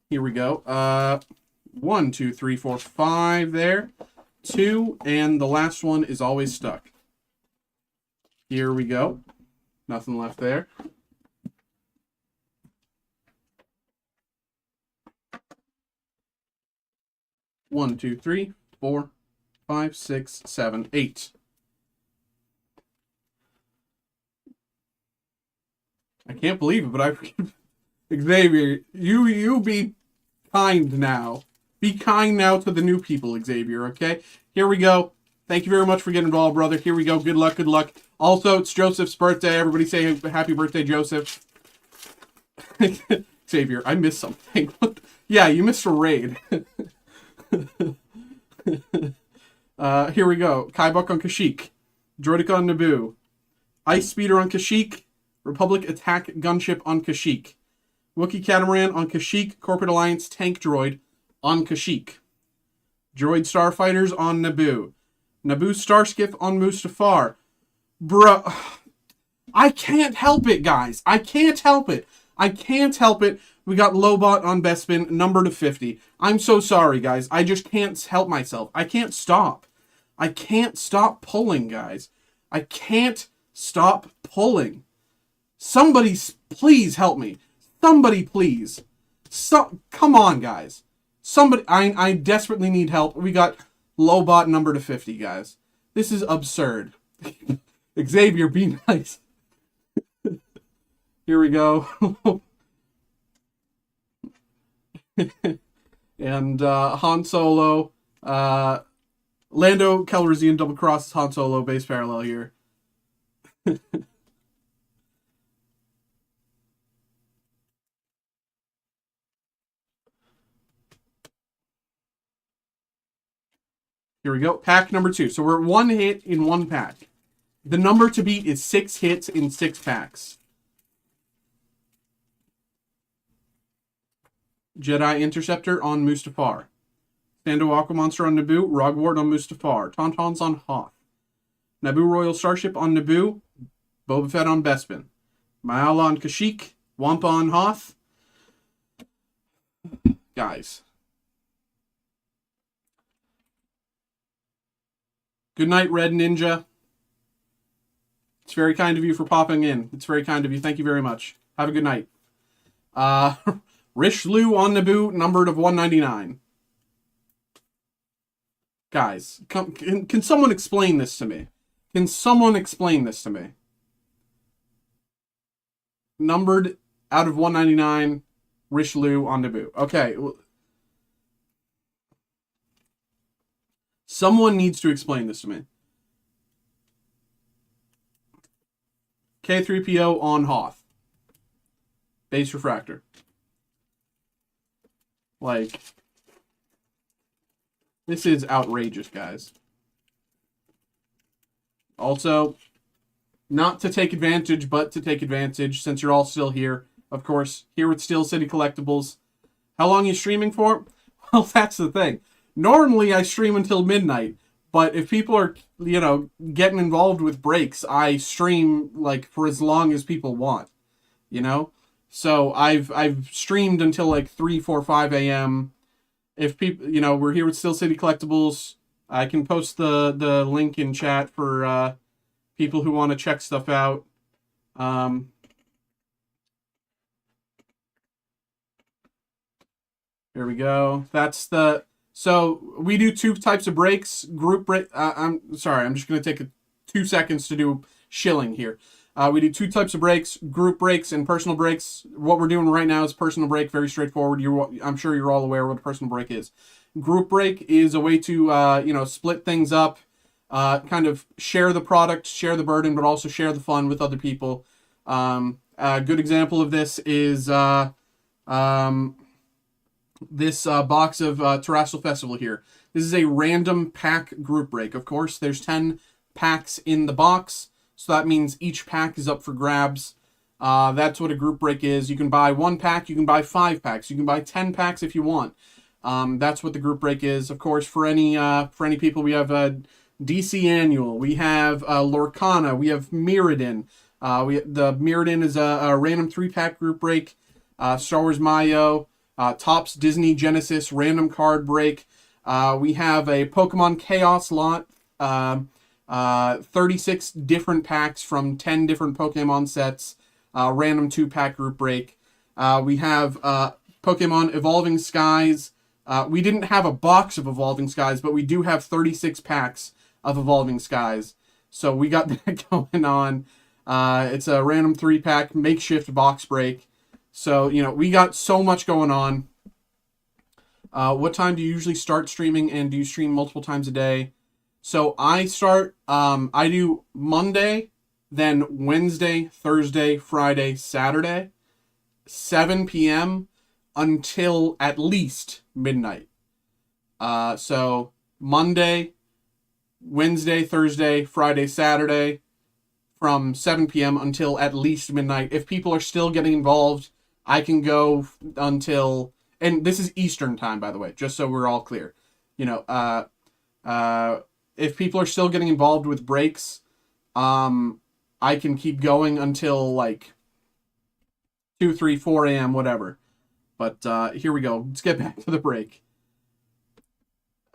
Here we go. 1, 2, 3, 4, 5 there. 2, and the last one is always stuck. Here we go. Nothing left there. One, 2, 3, 4, 5, 6, 7, 8. I can't believe it, but I Xavier, you be kind now. Be kind now to the new people, Xavier, okay? Here we go. Thank you very much for getting involved, brother. Here we go. Good luck. Also, it's Joseph's birthday. Everybody say happy birthday, Joseph. Xavier, I missed something. Yeah, you missed a raid. Here we go. Kybuk on Kashyyyk. Droideka on Naboo. Ice Speeder on Kashyyyk. Republic Attack Gunship on Kashyyyk. Wookiee Catamaran on Kashyyyk. Corporate Alliance Tank Droid on Kashyyyk. Droid Starfighters on Naboo. Naboo Starskiff on Mustafar. Bruh. I can't help it, guys. I can't help it. We got Lobot on Bespin, number to 50. I'm so sorry, guys. I just can't help myself. I can't stop. I can't stop pulling, guys. I can't stop pulling. Somebody please help me. Somebody please. Come on, guys. Somebody, I desperately need help. We got Lobot number to 50, guys. This is absurd. Xavier, be nice. Here we go. And Han Solo. Lando Calrissian double crosses Han Solo, base parallel here. Here we go. Pack number 2. So we're at 1 hit in 1 pack. The number to beat is 6 hits in 6 packs. Jedi Interceptor on Mustafar. Stando Aqua Monster on Naboo. Rogwart on Mustafar. Tauntauns on Hoth. Naboo Royal Starship on Naboo. Boba Fett on Bespin. Mayala on Kashyyyk. Wampa on Hoth. Guys. Good night, Red Ninja. It's very kind of you for popping in. It's very kind of you. Thank you very much. Have a good night. Richelieu on Naboo, numbered of 199. Guys, can someone explain this to me? Can someone explain this to me? Numbered out of 199, Richelieu on Naboo. Okay. Someone needs to explain this to me. K3PO on Hoth. Base refractor. Like, this is outrageous, guys. Also, not to take advantage, but to take advantage, since you're all still here, of course, here with Steel City Collectibles. How long are you streaming for? Well, that's the thing. Normally, I stream until midnight, but if people are, you know, getting involved with breaks, I stream, like, for as long as people want, you know? So I've streamed until like 3, 4, 5 a.m. If people, you know, we're here with Steel City Collectibles. I can post the link in chat for people who want to check stuff out. Here we go. That's the... So we do 2 types of breaks. Group break... I'm sorry, I'm just going to take 2 seconds to do shilling here. We do 2 types of breaks, group breaks and personal breaks. What we're doing right now is personal break, very straightforward. I'm sure you're all aware what a personal break is. Group break is a way to, you know, split things up, kind of share the product, share the burden, but also share the fun with other people. A good example of this is this box of Terrestrial Festival here. This is a random pack group break. Of course, there's 10 packs in the box. So that means each pack is up for grabs. That's what a group break is. You can buy 1 pack, you can buy 5 packs, you can buy 10 packs if you want. That's what the group break is. Of course, for any people, we have a DC Annual, we have Lorcana, we have Mirrodin. The Mirrodin is a random 3-pack group break. Star Wars Mayo, Topps Disney Genesis random card break. We have a Pokemon Chaos lot. 36 different packs from 10 different Pokemon sets, random 2-pack group break. We have Pokemon Evolving Skies. We didn't have a box of Evolving Skies, but we do have 36 packs of Evolving Skies. So we got that going on. It's a random 3-pack makeshift box break. So, you know, we got so much going on. What time do you usually start streaming, and do you stream multiple times a day? So I start, I do Monday, then Wednesday, Thursday, Friday, Saturday, 7 p.m. until at least midnight. So Monday, Wednesday, Thursday, Friday, Saturday, from 7 p.m. until at least midnight. If people are still getting involved, I can go until, and this is Eastern time, by the way, just so we're all clear. You know, if people are still getting involved with breaks, I can keep going until like 2, 3, 4 a.m., whatever. But here we go. Let's get back to the break.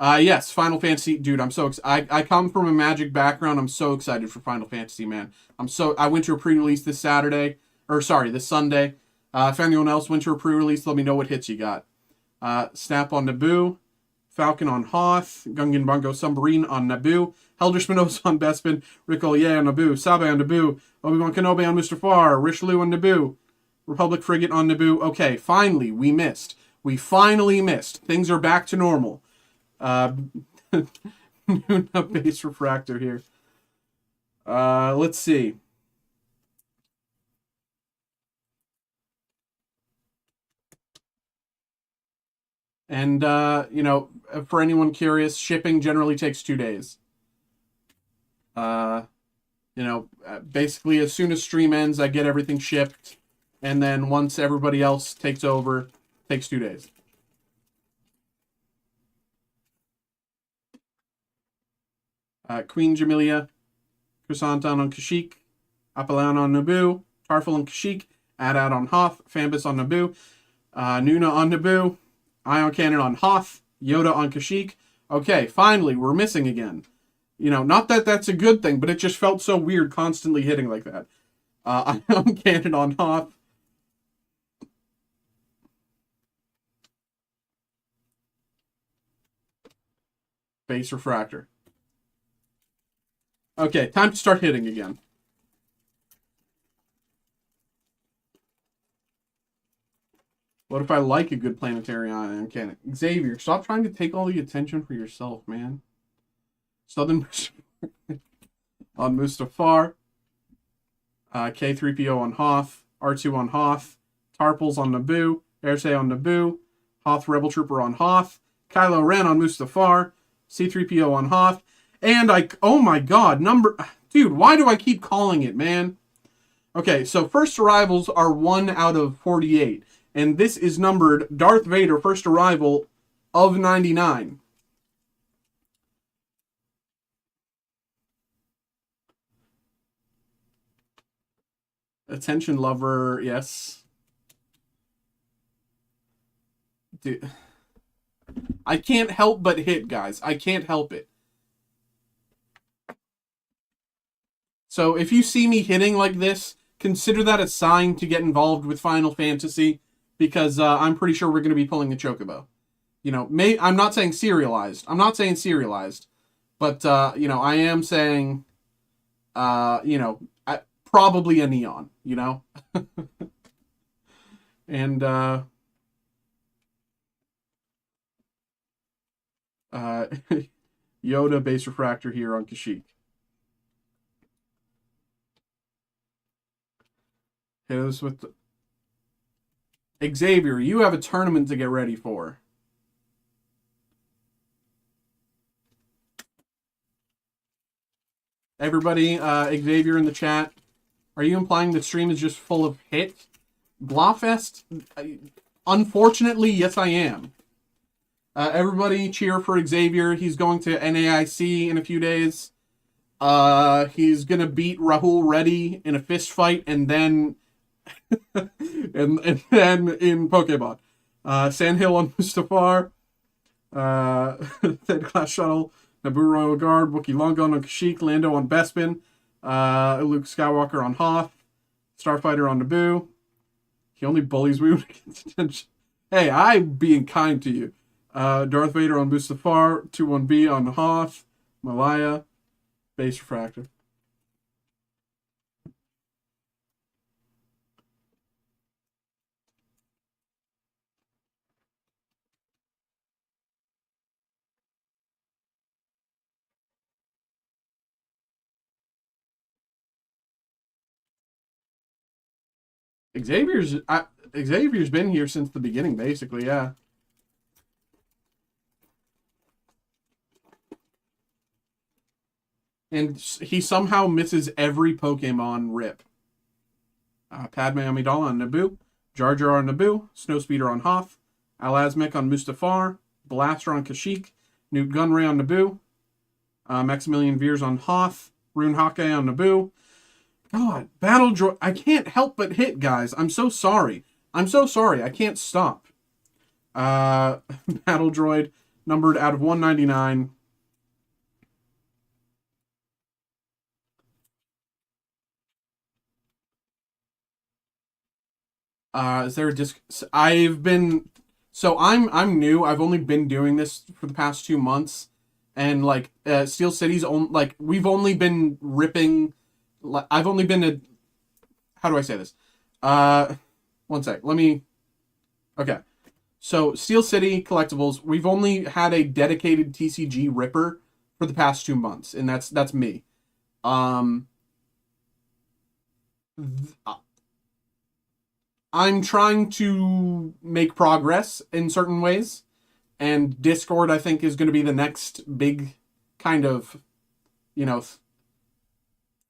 Yes, Final Fantasy, dude. I'm so I come from a Magic background. I'm so excited for Final Fantasy, man. I went to a pre-release this Sunday. If anyone else went to a pre-release, let me know what hits you got. Snap on Naboo, Falcon on Hoth, Gungan Bungo Submarine on Naboo, Helder Spinoza on Bespin, Rick Ollier on Naboo, Sabe on Naboo, Obi-Wan Kenobi on Mustafar, Richelieu on Naboo, Republic Frigate on Naboo. Okay, finally, we missed. We finally missed. Things are back to normal. Nuna base refractor here. Let's see. And, you know, for anyone curious, shipping generally takes 2 days. You know, basically as soon as stream ends, I get everything shipped. And then once everybody else takes over, it takes 2 days. Queen Jamilia, Chrysanthemum on Kashyyyk, Apollon on Naboo, Tarful on Kashyyyk, Adad on Hoth, Fambus on Naboo, Nuna on Naboo, Ion Cannon on Hoth, Yoda on Kashyyyk. Okay, finally, we're missing again. You know, not that that's a good thing, but it just felt so weird constantly hitting like that. Ion Cannon on Hoth. Base Refractor. Okay, time to start hitting again. What if I like a good planetary ion cannon? Xavier, stop trying to take all the attention for yourself, man. Southern on Mustafar. K3PO on Hoth. R2 on Hoth. Tarpals on Naboo. Ersay on Naboo. Hoth Rebel Trooper on Hoth. Kylo Ren on Mustafar. C3PO on Hoth. And oh my god, dude, why do I keep calling it, man? Okay, so first arrivals are 1 out of 48. And this is numbered Darth Vader, first arrival of 99. Attention lover, yes. Dude. I can't help but hit, guys. I can't help it. So if you see me hitting like this, consider that a sign to get involved with Final Fantasy, because I'm pretty sure we're going to be pulling a Chocobo. You know, I'm not saying serialized. I'm not saying serialized, but you know, I am saying, you know, probably a neon. You know, and Yoda base refractor here on Kashyyyk. Hit us with Xavier, you have a tournament to get ready for. Everybody, Xavier in the chat, are you implying the stream is just full of hit? Glawfest? Unfortunately, yes I am. Everybody cheer for Xavier. He's going to NAIC in a few days. He's going to beat Rahul Reddy in a fist fight, and then and then in Pokemon. Sandhill on Mustafar. Third Class Shuttle. Naboo Royal Guard. Wookiee Long Gun on Kashyyyk. Lando on Bespin. Luke Skywalker on Hoth. Starfighter on Naboo. He only bullies me when he gets attention. Hey, I'm being kind to you. Darth Vader on Mustafar. 2-1B on Hoth. Malaya. Base Refractor. Xavier's been here since the beginning, basically, yeah. And he somehow misses every Pokemon rip. Padme Amidala on Naboo. Jar Jar on Naboo. Snowspeeder on Hoth. Alazmec on Mustafar. Blaster on Kashyyyk. Newt Gunray on Naboo. Maximilian Veers on Hoth. Rune Hawkeye on Naboo. God, Battle Droid. I can't help but hit, guys. I'm so sorry. I'm so sorry. I can't stop. Battle Droid, numbered out of 199. Is there a disc? I've been... So I'm new. I've only been doing this for the past 2 months, and like Steel City's on like we've only been ripping. I've only been a. How do I say this? One sec. Let me. Okay. So Steel City Collectibles, we've only had a dedicated TCG ripper for the past 2 months, and that's me. Um, I'm trying to make progress in certain ways, and Discord I think is going to be the next big kind of you know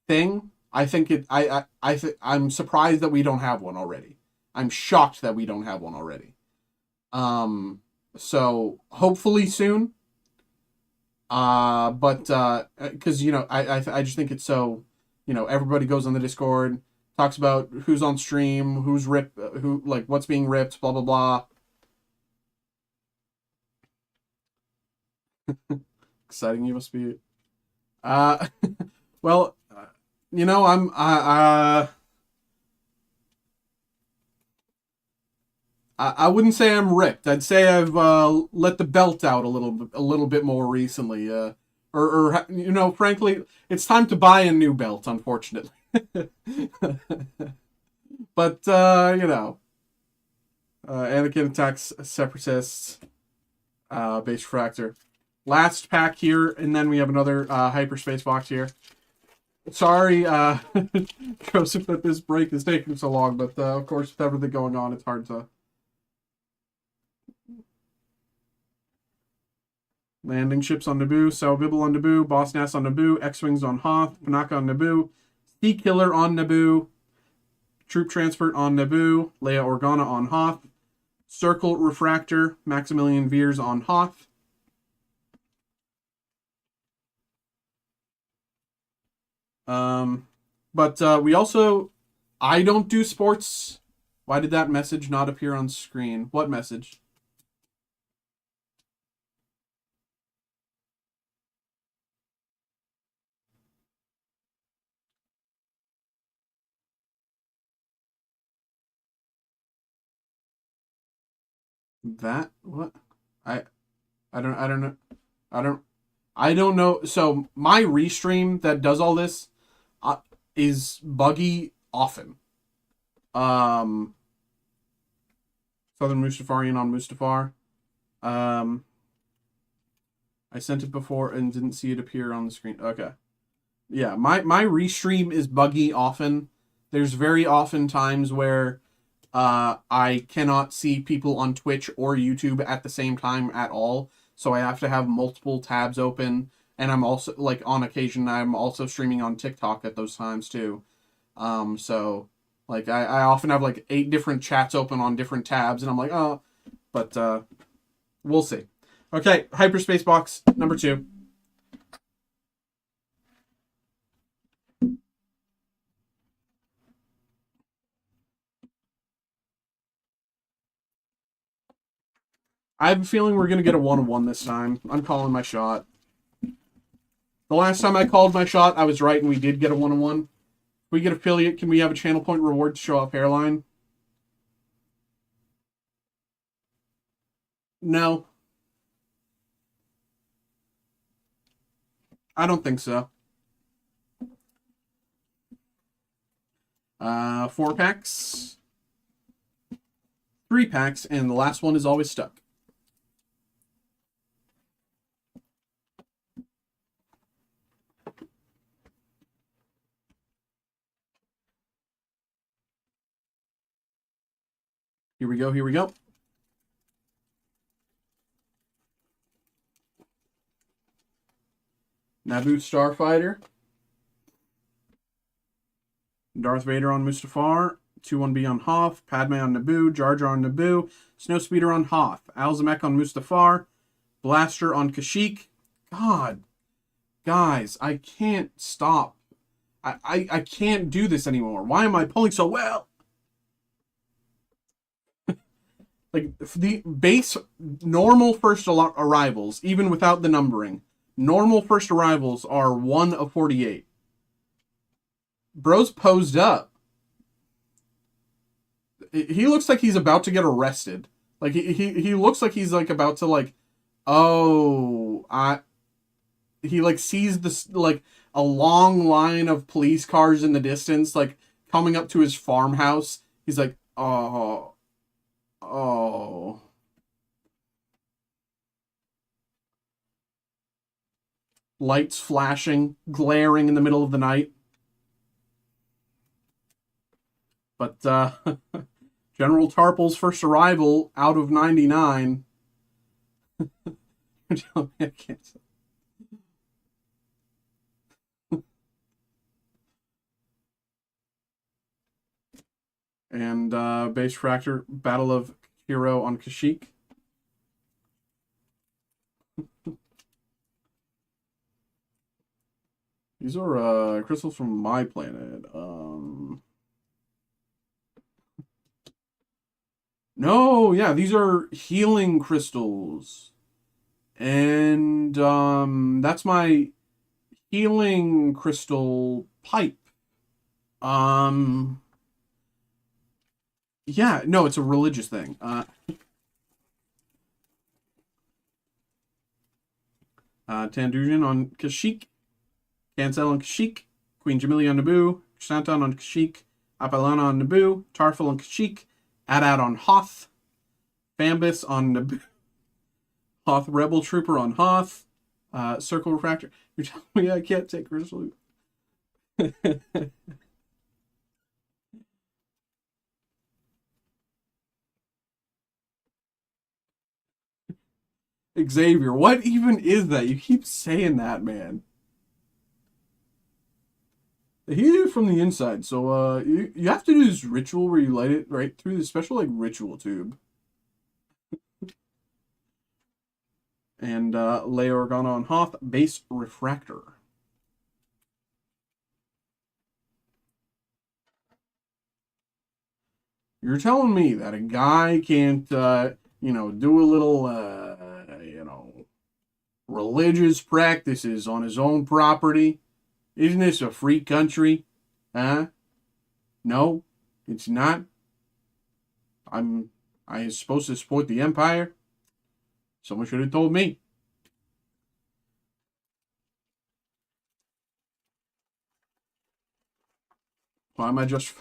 thing. I think I'm surprised that we don't have one already. I'm shocked that we don't have one already. So hopefully soon. But because I just think it's so everybody goes on the Discord, talks about who's on stream, who's who like what's being ripped, blah blah blah. Exciting, you must be. Uh, well, I wouldn't say I'm ripped. I'd say I've let the belt out a little bit more recently. Frankly, it's time to buy a new belt. Unfortunately, but Anakin attacks separatists. Base fractor. Last pack here, and then we have another hyperspace box here. Sorry, Joseph, that this break is taking so long, but of course, with everything going on, it's hard to. Landing ships on Naboo, Salvibble on Naboo, Boss Nass on Naboo, X-Wings on Hoth, Panaka on Naboo, Sea Killer on Naboo, Troop Transport on Naboo, Leia Organa on Hoth, Circle Refractor, Maximilian Veers on Hoth. But we also, I don't do sports. Why did that message not appear on screen? What message? That what? I I don't know. I don't I don't know. So my restream that does all this is buggy often. Um Southern Mustafarian on Mustafar. Um I sent it before and didn't see it appear on the screen. Okay. Yeah, my restream is buggy often. There's very often times where I cannot see people on Twitch or YouTube at the same time at all. So I have to have multiple tabs open. And I'm also, like, on occasion, I'm also streaming on TikTok at those times, too. So, like, I often have, like, 8 different chats open on different tabs. And I'm like, oh, but we'll see. Okay, Hyperspace Box number 2. I have a feeling we're going to get a 1-1 this time. I'm calling my shot. The last time I called my shot, I was right, and we did get a 1-1. If we get affiliate, can we have a channel point reward to show off hairline? No. I don't think so. 4 packs. 3 packs, and the last one is always stuck. Here we go, here we go. Naboo Starfighter. Darth Vader on Mustafar. 2-1B on Hoth. Padme on Naboo. Jar Jar on Naboo. Snowspeeder on Hoth. Alzamek on Mustafar. Blaster on Kashyyyk. God. Guys, I can't stop. I can't do this anymore. Why am I pulling so well? Like, the base normal first arrivals, even without the numbering, normal first arrivals are 1 of 48. Bro's posed up. He looks like he's about to get arrested. Like he looks like he's like about to like, oh, he like sees this like a long line of police cars in the distance, like coming up to his farmhouse. He's like, oh, oh. Lights flashing, glaring in the middle of the night. But General Tarple's first arrival out of 99. I can't. And base fractor, Battle of Hero on Kashyyyk. These are crystals from my planet. No, yeah, these are healing crystals. And that's my healing crystal pipe. Yeah, no, it's a religious thing. Tandujan on Kashyyyk. Cancel on Kashyyyk. Queen Jamili on Naboo. Xanton on Kashyyyk. Apalana on Naboo. Tarful on Kashyyyk. Adad on Hoth. Fambus on Naboo. Hoth Rebel Trooper on Hoth. Circle Refractor. You're telling me I can't take crystal? Xavier, what even is that? You keep saying that, man. They heat it from the inside, so you have to do this ritual where you light it right through the special like ritual tube. And Lay Organa on Hoth, base refractor. You're telling me that a guy can't, you know, do a little, you know, religious practices on his own property? Isn't this a free country? Huh? No, it's not. I supposed to support the Empire? Someone should have told me. Why am I just...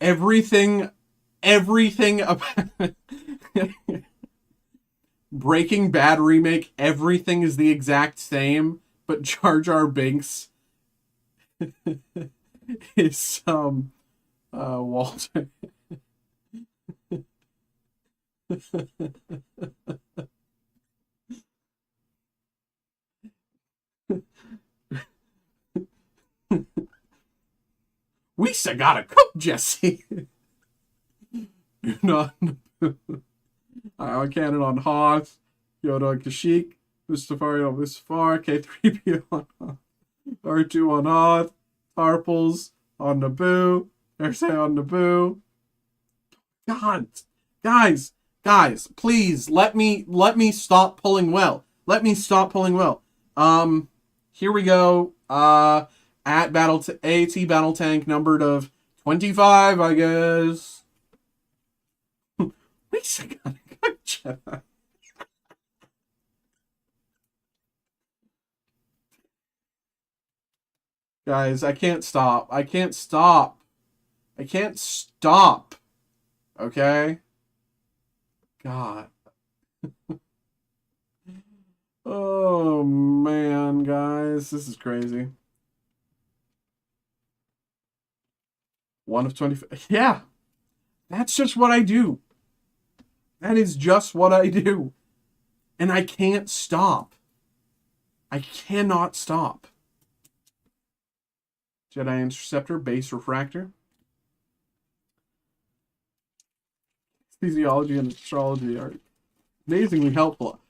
everything about... Breaking Bad remake, everything is the exact same, but Jar Jar Binks is Walter. We gotta cook, Jesse. No. Cannon on Hoth, Yoda on Kashyyyk, Mustafari on Mustafar, K3PO on Hoth, R2 on Hoth, Tarples on Naboo, Ersay on Naboo. God, guys, please let me stop pulling well. Let me stop pulling well. Here we go. At AT Battle Tank numbered of 25, I guess. We got a good Jedi. Guys, I can't stop. I can't stop. I can't stop. Okay? God. Oh, man, guys. This is crazy. 1 of 25. Yeah. That's just what I do. That is just what I do. And I can't stop. I cannot stop. Jedi Interceptor, base refractor. Physiology and astrology are amazingly helpful.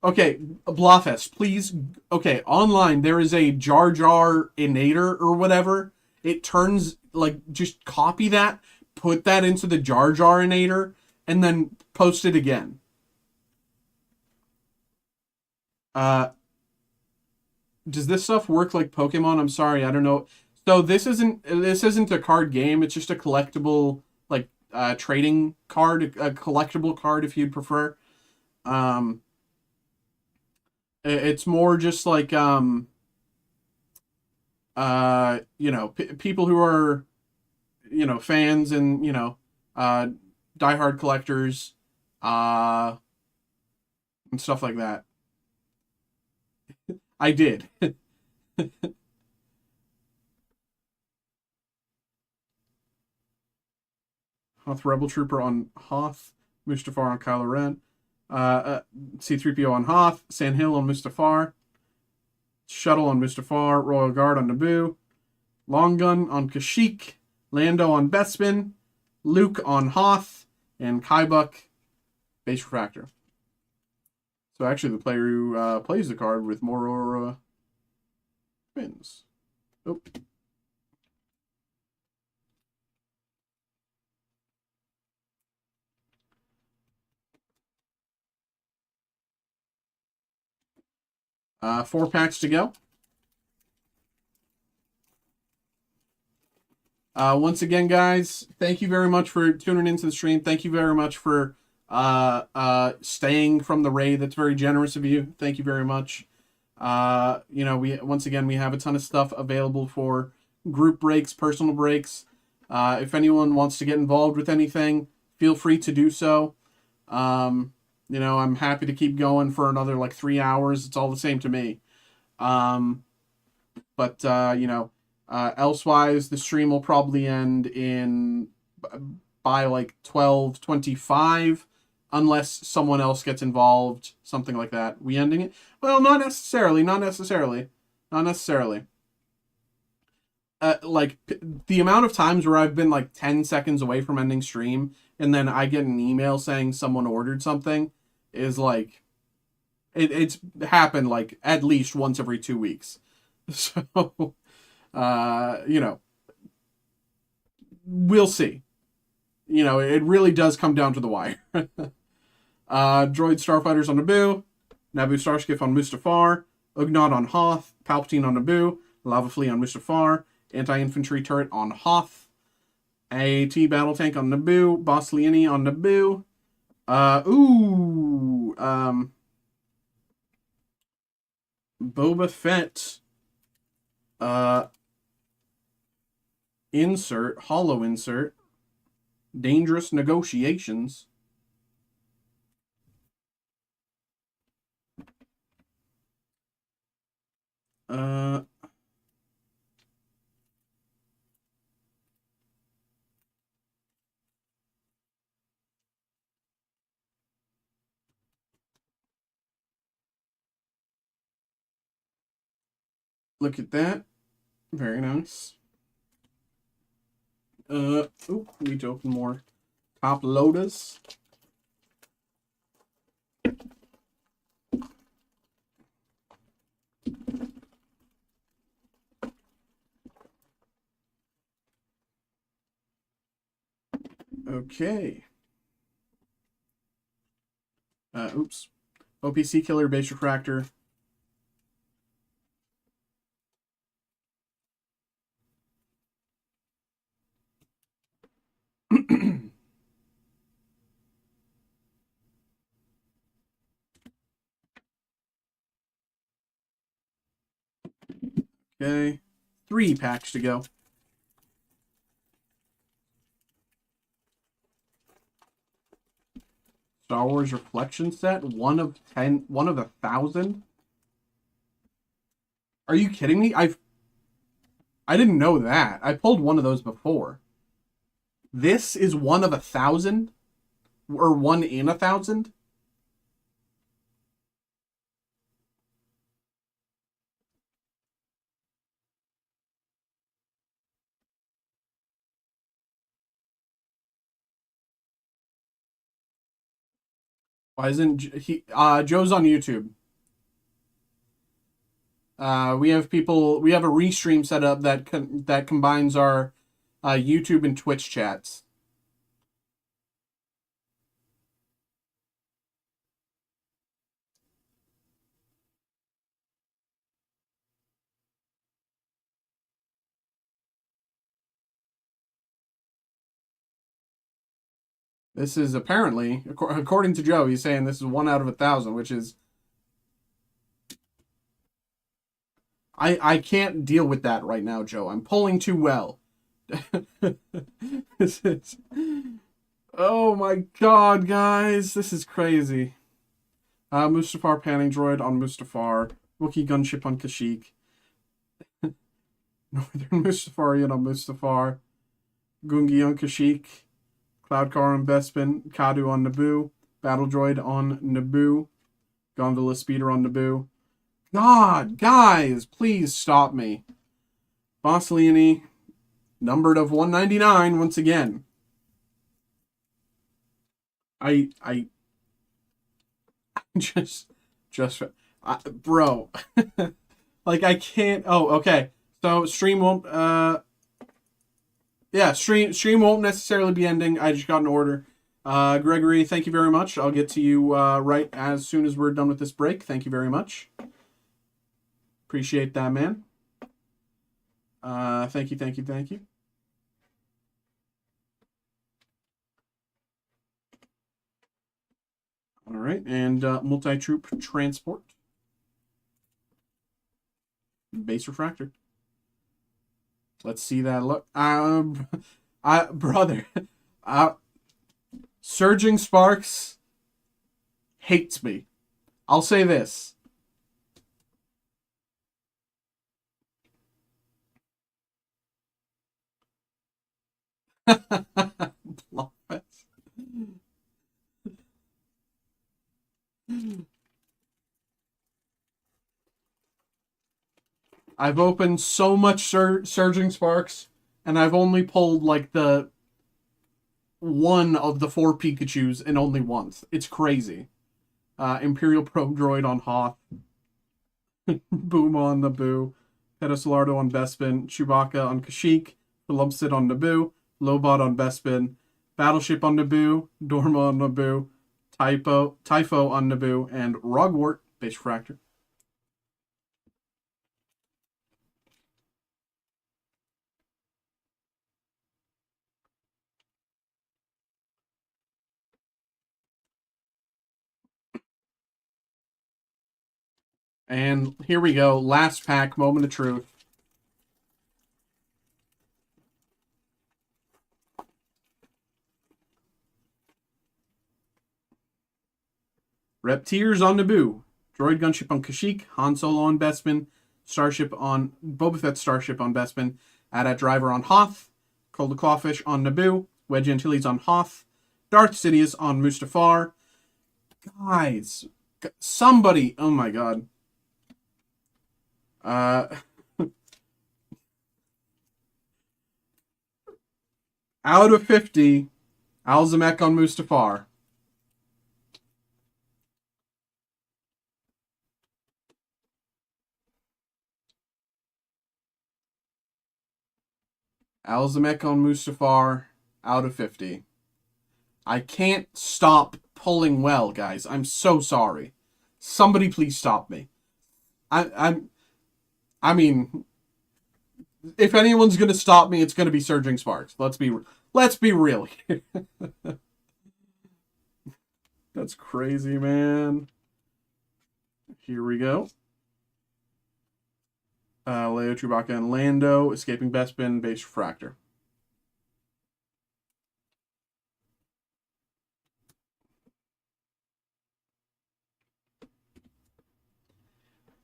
Okay, Blawfest, please. Okay, online there is a Jar Jar Inator or whatever. It turns, like, just copy that, put that into the Jar Jar Inator, and then post it again. Does this stuff work like Pokemon? I'm sorry, I don't know. So this isn't a card game. It's just a collectible, like trading card, a collectible card if you'd prefer. Um, it's more just like people who are fans and uh diehard collectors, uh and stuff like that. I did. Hoth Rebel Trooper on Hoth, Mustafar on Kylo Ren, C3PO on Hoth, Sandhill on Mustafar, Shuttle on Mustafar, Royal Guard on Naboo, Long Gun on Kashyyyk, Lando on Bespin, Luke on Hoth, and Kybuk base refractor. So actually, the player who plays the card with more wins. Oh. Four packs to go. Once again, guys, thank you very much for tuning into the stream. Thank you very much for staying from the raid. That's very generous of you. Thank you very much. We have a ton of stuff available for group breaks, personal breaks. If anyone wants to get involved with anything, feel free to do so. I'm happy to keep going for another like 3 hours. It's all the same to me. Elsewise, the stream will probably end by like 12:25, unless someone else gets involved, something like that. We ending it? Well, not necessarily. The amount of times where I've been like 10 seconds away from ending stream, and then I get an email saying someone ordered something, is like, it's happened like at least once every 2 weeks. So, we'll see. It really does come down to the wire. Droid Starfighters on Naboo, Naboo Starskiff on Mustafar, Ugnaught on Hoth, Palpatine on Naboo, Lava Flea on Mustafar, Anti-Infantry Turret on Hoth, AT Battle Tank on Naboo, Boss Lieni on Naboo, Boba Fett, holo insert, Dangerous Negotiations, look at that. Very nice. Need to open more top loaders. Okay. OPC Killer Base Refractor. Okay. 3 packs to go. Star Wars Reflection Set, 1 of 10, 1 of 1,000. Are you kidding me? I didn't know that. I pulled one of those before. This is 1 of 1,000, or 1 in 1,000. Why isn't he? Joe's on YouTube. We have a restream set up that combines our YouTube and Twitch chats. This is apparently, according to Joe, he's saying this is 1 out of 1,000, which is... I can't deal with that right now, Joe. I'm pulling too well. This is... Oh my god, guys. This is crazy. Mustafar Panning Droid on Mustafar. Wookiee Gunship on Kashyyyk. Northern Mustafarian on Mustafar. Gungi on Kashyyyk. Cloudcar on Bespin. Kadu on Naboo. Battle Droid on Naboo. Gondola Speeder on Naboo. God, guys, please stop me. Bossliani, numbered of 199 once again. I bro, like I can't. Oh, okay. So stream won't. Yeah, stream won't necessarily be ending. I just got an order. Gregory, thank you very much. I'll get to you right as soon as we're done with this break. Thank you very much. Appreciate that, man. Thank you, thank you, thank you. All right, and multi-troop transport. Base refractor. Let's see that look. Brother, Surging Sparks hates me. I'll say this. I've opened so much Surging Sparks, and I've only pulled like the one of the 4 Pikachus and only once. It's crazy. Imperial Probe Droid on Hoth. Boom on Naboo. Pedosalardo on Bespin. Chewbacca on Kashyyyk. Lumpsid on Naboo. Lobot on Bespin. Battleship on Naboo. Dorma on Naboo. Typho on Naboo. And Rogwart, Base Refractor. And here we go. Last pack, moment of truth. Repteers on Naboo. Droid Gunship on Kashyyyk. Han Solo on Bespin. Boba Fett Starship on Bespin. AT-AT Driver on Hoth. Cold Clawfish on Naboo. Wedge Antilles on Hoth. Darth Sidious on Mustafar. Guys, somebody, oh my god. Out of 50, Alzamek on Mustafar. Alzamek on Mustafar, out of 50. I can't stop pulling well, guys. I'm so sorry. Somebody please stop me. I mean, if anyone's gonna stop me, it's gonna be Surging Sparks. Let's be real here. That's crazy, man. Here we go. Leo, Chewbacca, and Lando. Escaping Bespin, Base Refractor.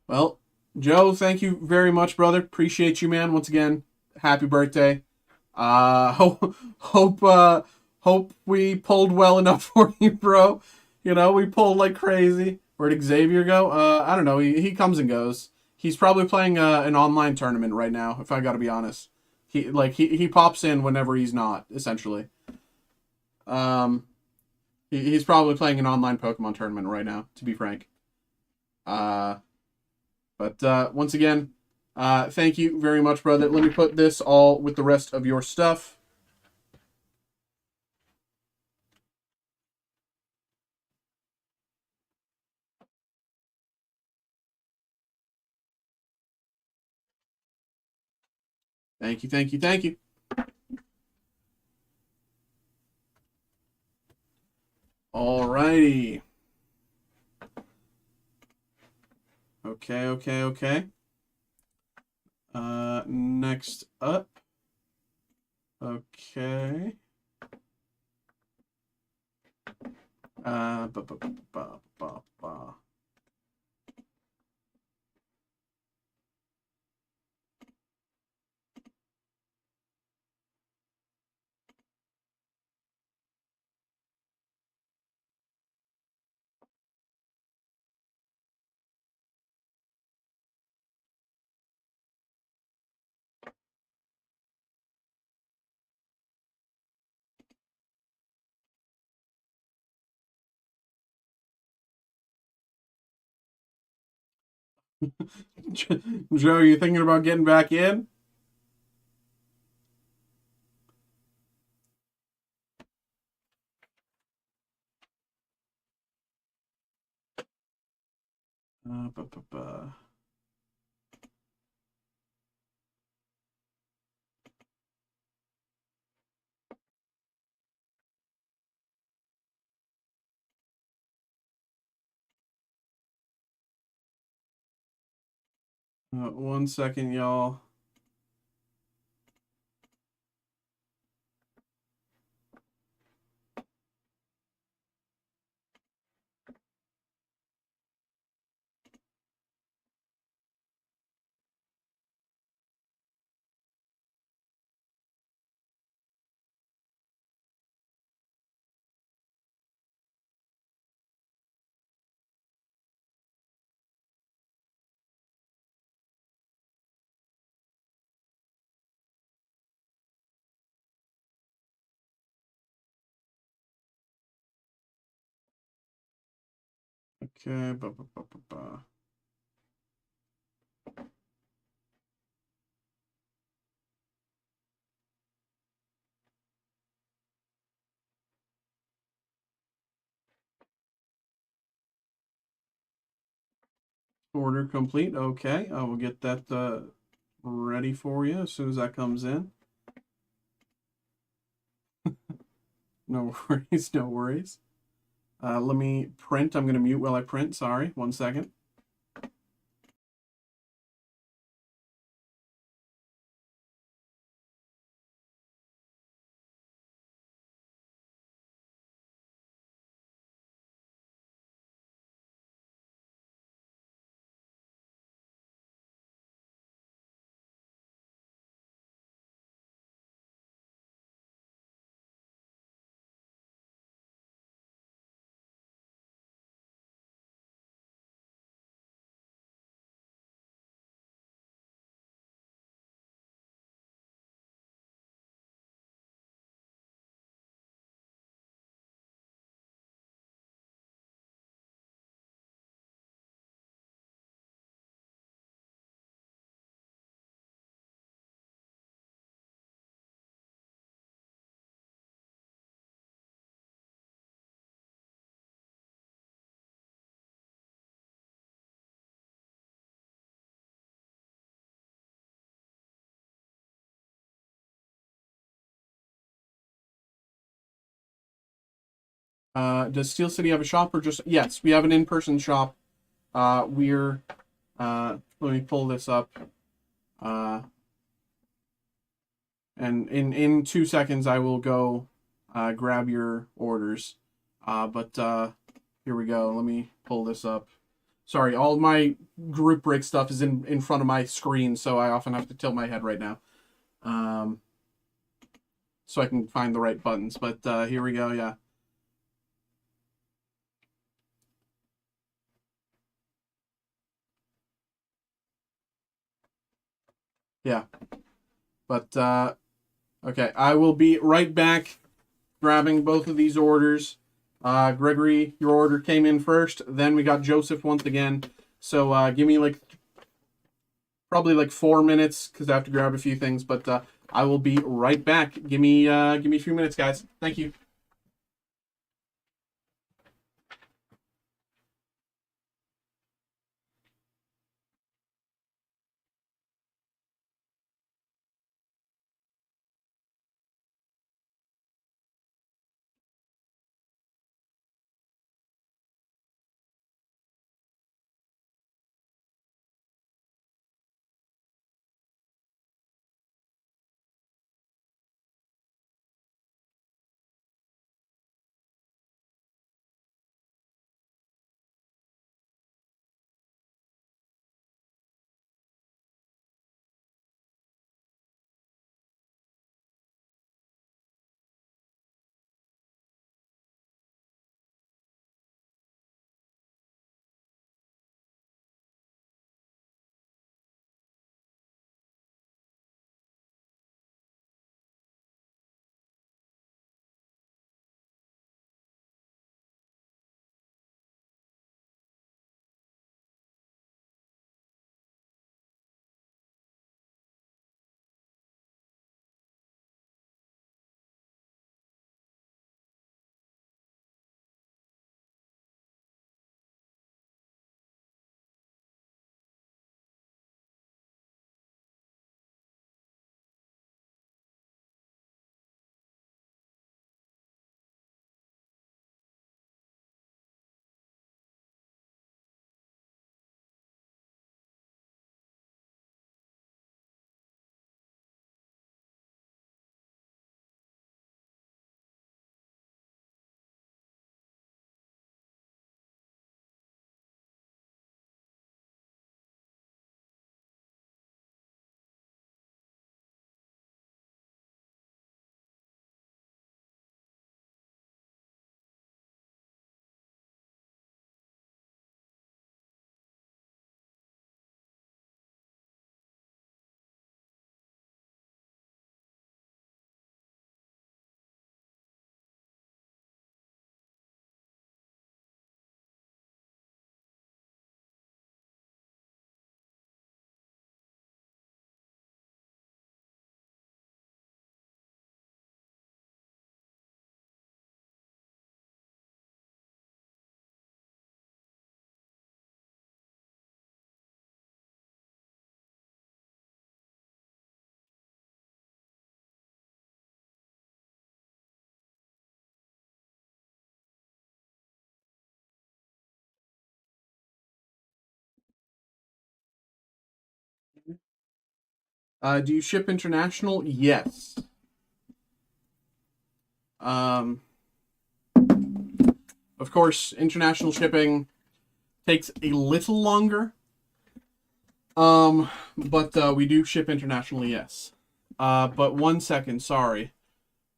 Well, Joe, thank you very much, brother. Appreciate you, man. Once again, happy birthday. Hope we pulled well enough for you, bro. You know, we pulled like crazy. Where'd Xavier go? I don't know. He comes and goes. He's probably playing an online tournament right now, if I gotta be honest. He pops in whenever he's not, essentially. He's probably playing an online Pokemon tournament right now, to be frank. But once again, thank you very much, brother. Let me put this all with the rest of your stuff. Thank you, thank you, thank you. Alrighty. Okay. Next up. Okay. Ba, ba, ba, ba, ba, ba. Joe, you thinking about getting back in? Ba, ba, ba. 1 second, y'all. Okay. Ba, ba, ba, ba, ba. Order complete. Okay, I will get that ready for you as soon as that comes in. No worries, no worries. Let me print. I'm going to mute while I print. Sorry, 1 second. Does Steel City have a shop or just... Yes, we have an in-person shop. We're... let me pull this up. And in 2 seconds, I will go grab your orders. But here we go. Let me pull this up. Sorry, all my group break stuff is in front of my screen, so I often have to tilt my head right now. So I can find the right buttons. But here we go, yeah. Yeah. But, okay, I will be right back grabbing both of these orders. Gregory, your order came in first. Then we got Joseph once again. So give me probably 4 minutes because I have to grab a few things. But I will be right back. Give me a few minutes, guys. Thank you. Do you ship international? Yes. Of course, international shipping takes a little longer. But we do ship internationally, yes. But 1 second, sorry.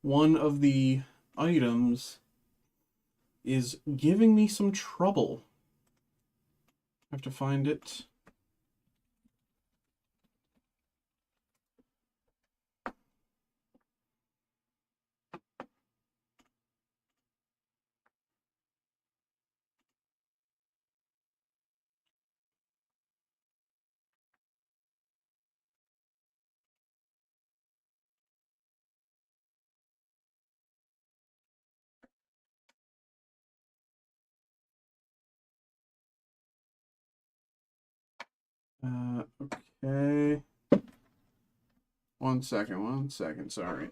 One of the items is giving me some trouble. I have to find it. Okay. 1 second, sorry.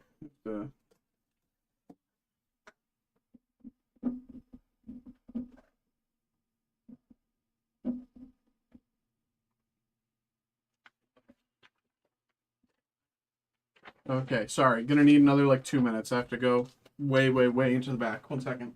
Okay, sorry. Gonna need another like 2 minutes. I have to go way into the back. 1 second.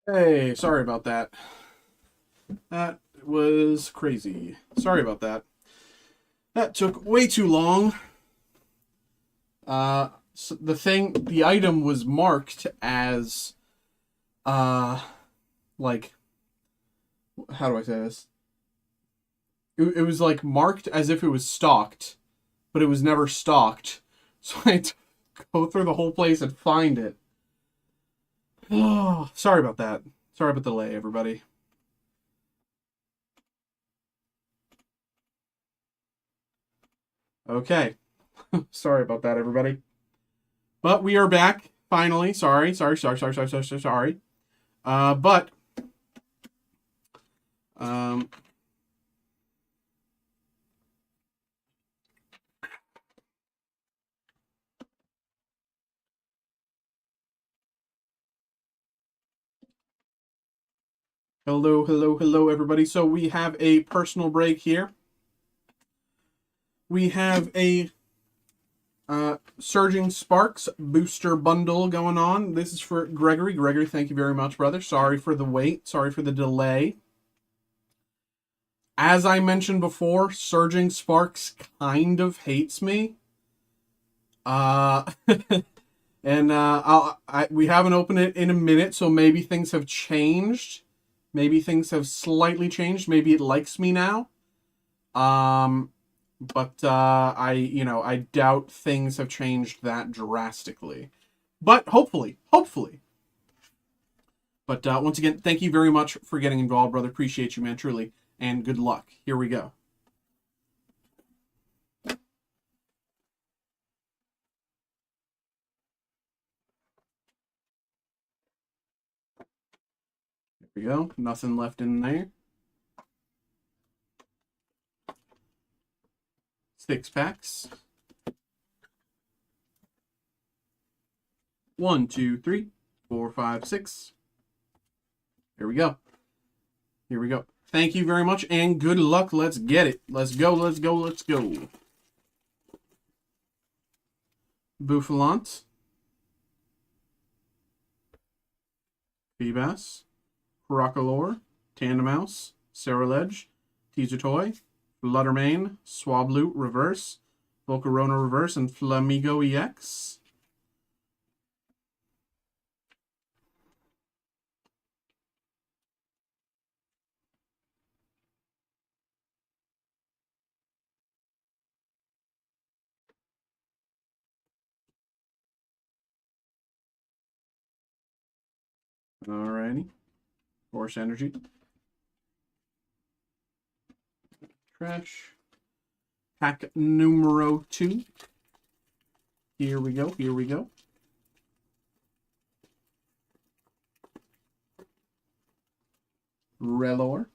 Hey, sorry about that. That was crazy. Sorry about that. That took way too long. So the item was marked as, like, how do I say this? It was like marked as if it was stocked, but it was never stocked. So I had to go through the whole place and find it. Oh, sorry about that. Sorry about the delay, everybody. Okay. Sorry about that, everybody. But we are back, finally. Sorry. But um hello, everybody. So we have a personal break here. We have a Surging Sparks booster bundle going on. This is for Gregory. Gregory, thank you very much, brother. Sorry for the wait. Sorry for the delay. As I mentioned before, Surging Sparks kind of hates me. And we haven't opened it in a minute, so maybe things have changed. Maybe things have slightly changed. Maybe it likes me now. But I doubt things have changed that drastically. But hopefully. But once again, thank you very much for getting involved, brother. Appreciate you, man, truly. And good luck. Here we go. Here we go. Nothing left in there. 6 packs. 1, 2, 3, 4, 5, 6. Here we go. Here we go. Thank you very much, and good luck. Let's get it. Let's go. Bouffalant. Feebas. Crocalor. Tandemouse. Ceruledge. Teaser Toy. Fluttermane. Swablu Reverse. Volcarona Reverse, and Flamigo EX. Alrighty. Force Energy. Trash. Pack numero 2. Here we go. Relor.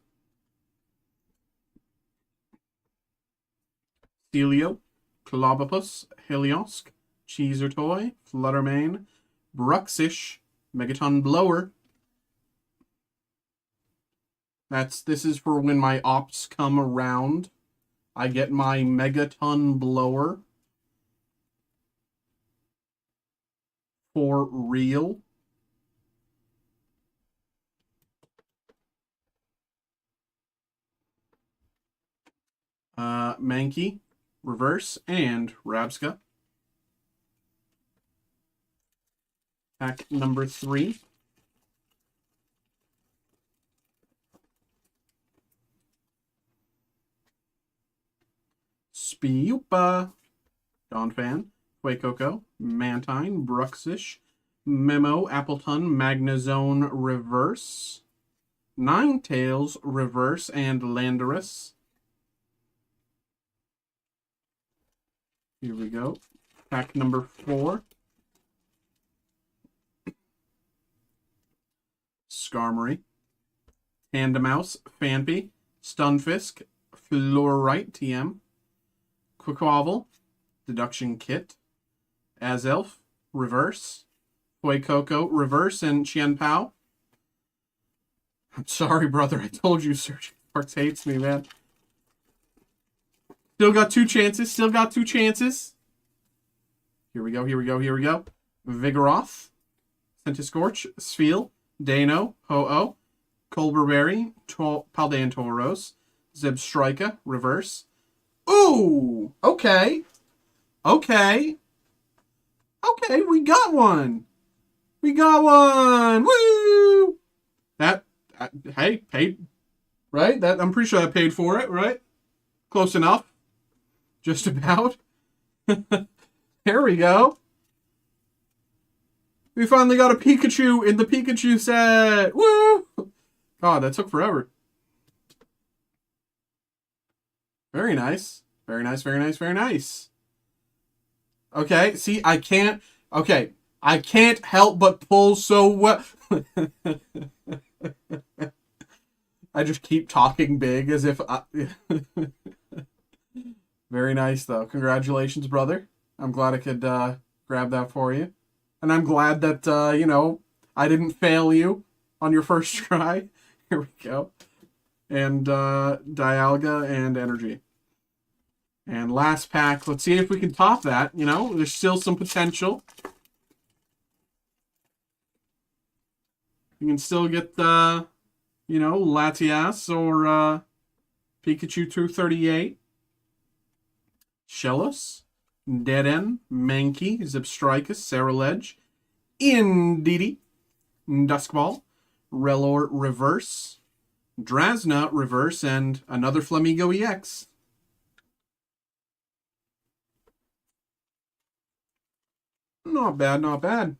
Celio. Clobopus. Heliosc. Cheeser Toy. Fluttermane. Bruxish. Megaton Blower. This is for when my ops come around. I get my Megaton Blower. For real. Mankey, Reverse, and Rabska. Pack number 3. Spiupa, Donphan, Fuecoco, Mantine, Bruxish, Memo, Appleton, Magnezone Reverse, Ninetales Reverse, and Landorus. Here we go. Pack number 4. Skarmory, Tandemouse, Phanpy, Stunfisk, Fluorite TM, Quaquaval, Deduction Kit, Azelf, Reverse, Fuecoco, Reverse, and Qianpao. I'm sorry, brother. I told you Surging Sparks hates me, man. Still got 2 chances. Here we go. Vigoroth, Centiskorch, Spheal, Dano, Ho-Oh, Colberberry, Paldean Tauros, Zebstrika, reverse. Ooh! Okay. Okay. Okay, we got one. We got one. Woo! That, hey, paid, right? That I'm pretty sure I paid for it, right? Close enough. Just about. There we go. We finally got a Pikachu in the Pikachu set. Woo! God, that took forever. Very nice. Very nice, very nice, very nice. Okay, see, I can't... Okay, I can't help but pull so well. I just keep talking big as if I... Very nice, though. Congratulations, brother. I'm glad I could grab that for you. And I'm glad that, you know, I didn't fail you on your first try. Here we go. And Dialga and Energy. And last pack. Let's see if we can top that. You know, there's still some potential. You can still get the, you know, Latias or Pikachu 238. Shellos, Deaden, Mankey, Zebstrika, Ceruledge, Indeedee, Duskball, Rellor reverse, Drasna reverse, and another Flamigo EX. Not bad, not bad.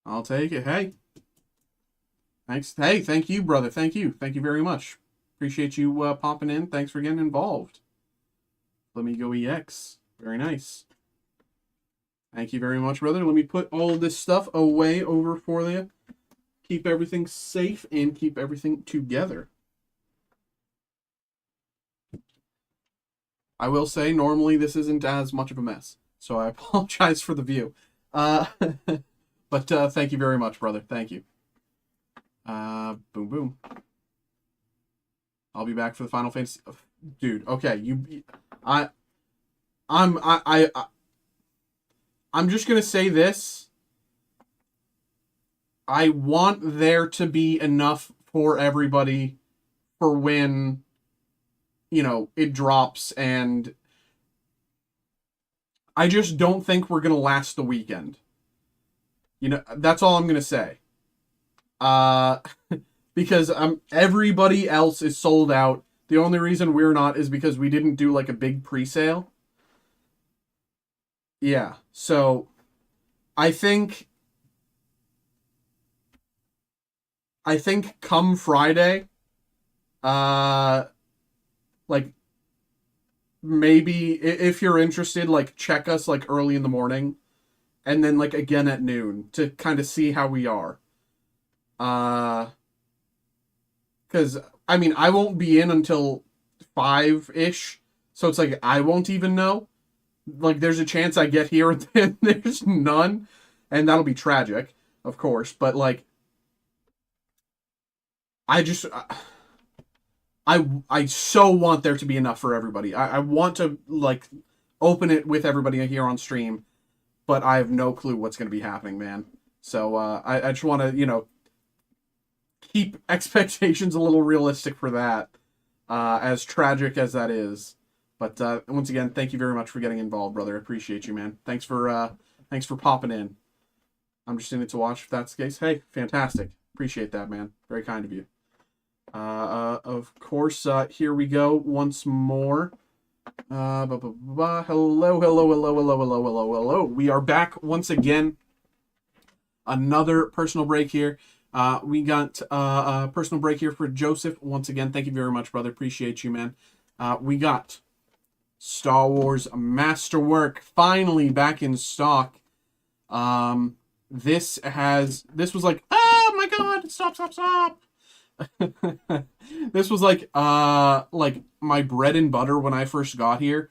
I'll take it. Hey. Thanks. Hey, thank you, brother. Thank you. Thank you very much. Appreciate you popping in. Thanks for getting involved. Let me go EX. Very nice. Thank you very much, brother. Let me put all this stuff away over for you. Keep everything safe and keep everything together. I will say, normally this isn't as much of a mess, so I apologize for the view. But thank you very much, brother. Thank you. Boom, boom. I'll be back for the Final Fantasy. Dude, okay, I'm just gonna say this. I want there to be enough for everybody for when, you know, it drops, and I just don't think we're gonna last the weekend. You know, that's all I'm gonna say. Because everybody else is sold out. The only reason we're not is because we didn't do like a big pre-sale. Yeah, so I think come Friday, like maybe if you're interested, like check us like early in the morning, and then like again at noon to kind of see how we are. Because I mean, I won't be in until 5-ish, so it's like I won't even know. Like, there's a chance I get here and then there's none, and that'll be tragic, of course. But like, I so want there to be enough for everybody. I want to like open it with everybody here on stream, but I have no clue what's going to be happening, man. So I just want to, you know, keep expectations a little realistic for that, as tragic as that is. But once again, thank you very much for getting involved, brother. I appreciate you, man. Thanks for popping in. I'm just in it to watch if that's the case. Hey, fantastic. Appreciate that, man. Very kind of you. Of course, here we go once more. Hello, hello, hello, hello, hello, hello, hello. We are back once again. Another personal break here. We got a personal break here for Joseph. Once again, thank you very much, brother. Appreciate you, man. We got Star Wars Masterwork finally back in stock. This was like, oh my god, stop. This was like my bread and butter when I first got here.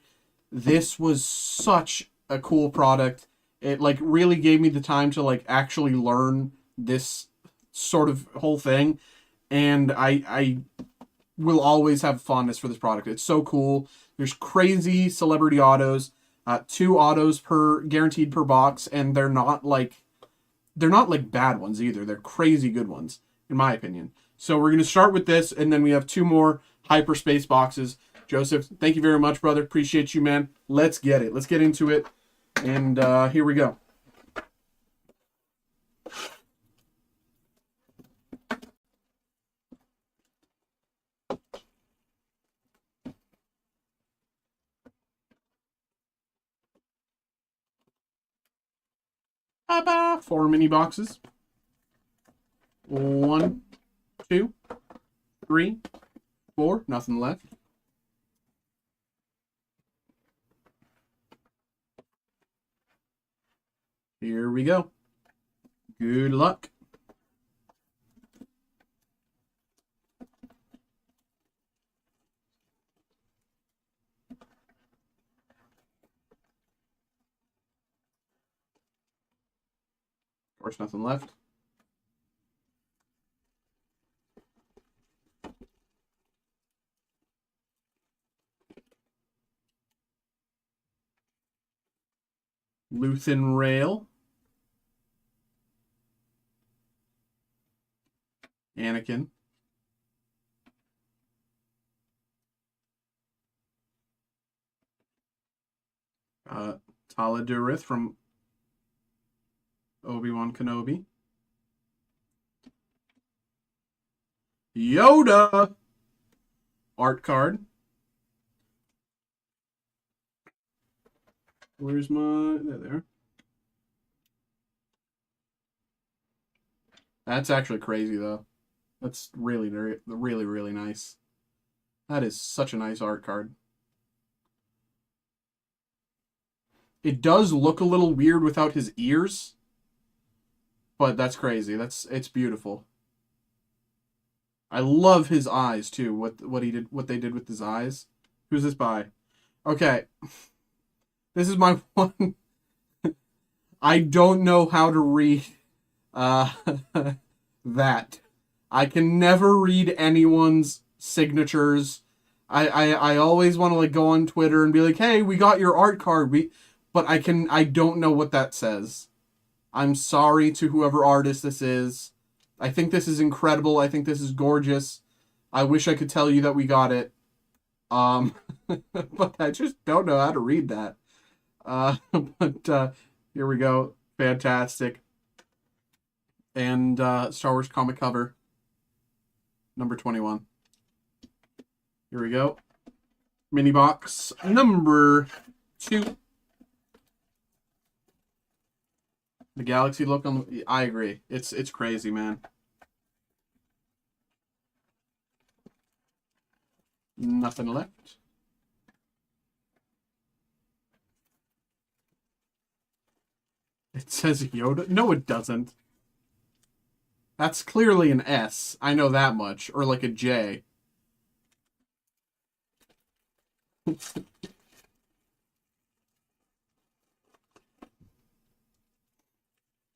This was such a cool product. It like really gave me the time to like actually learn this sort of whole thing, and I will always have fondness for this product. It's so cool. There's crazy celebrity autos, 2 autos guaranteed per box, and they're not like bad ones either. They're crazy good ones, in my opinion. So we're gonna start with this, and then we have 2 more hyperspace boxes. Joseph, thank you very much, brother. Appreciate you, man. Let's get it. Let's get into it. And here we go. Bye-bye. 4 mini boxes. 1, 2, 3, 4. Nothing left. Here we go. Good luck. Of course, nothing left. Luthen Rail. Anakin. Taladurith from Obi-Wan Kenobi. Yoda. Art card. Where's my... There. That's actually crazy, though. That's really, really, really nice. That is such a nice art card. It does look a little weird without his ears, but that's crazy. It's beautiful. I love his eyes too. What they did with his eyes. Who's this by? Okay. This is my one. I don't know how to read that. I can never read anyone's signatures. I always want to like go on Twitter and be like, "Hey, we got your art card." But I don't know what that says. I'm sorry to whoever artist this is. I think this is incredible. I think this is gorgeous. I wish I could tell you that we got it. But I just don't know how to read that. But here we go. Fantastic. And Star Wars comic cover. Number 21. Here we go. Mini box number 2. The galaxy look on the... I agree. It's crazy, man. Nothing left. It says Yoda. No, it doesn't. That's clearly an S. I know that much. Or like a J.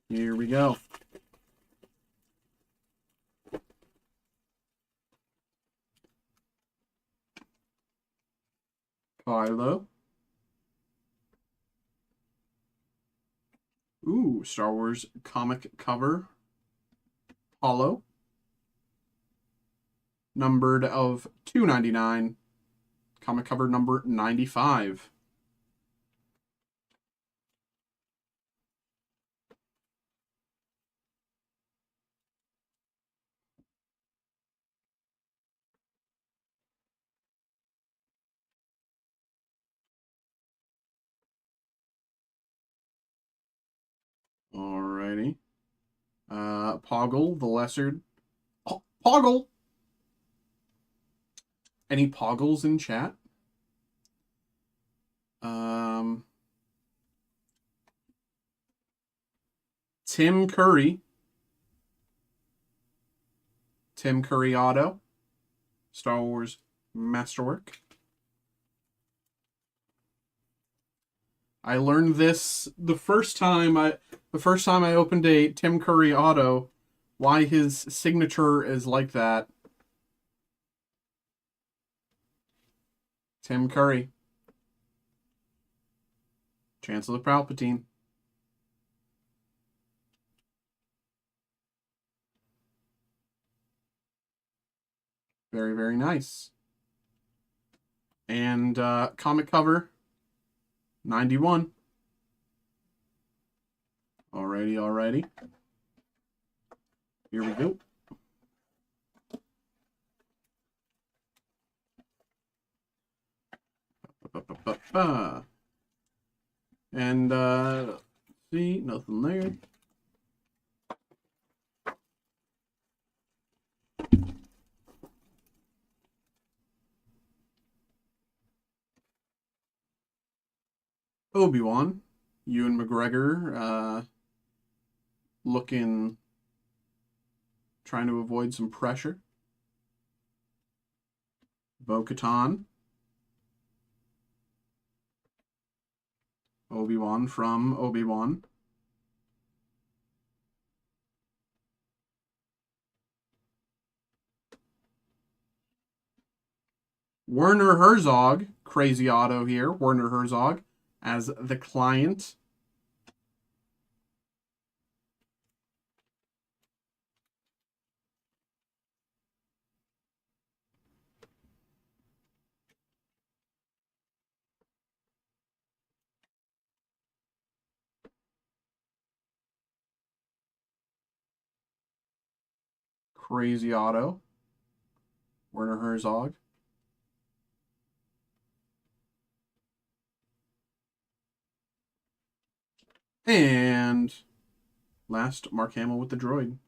Here we go. Kylo. Ooh, Star Wars comic cover. Hollow. Numbered of 299. Comic cover number 95. Alrighty. Poggle, the Lesser. Oh, Poggle! Any Poggles in chat? Tim Curry. Tim Curry Auto. Star Wars Masterwork. I learned this the first time I opened a Tim Curry Auto, why his signature is like that. Tim Curry. Chancellor Palpatine. Very, very nice. And comic cover, 91. Alrighty. Here we go. And see, nothing there. Obi-Wan, Ewan McGregor, trying to avoid some pressure. Bo-Katan. Obi-Wan from Obi-Wan. Werner Herzog, crazy auto here. Werner Herzog as the client. Crazy auto. Werner Herzog. And last, Mark Hamill with the droid.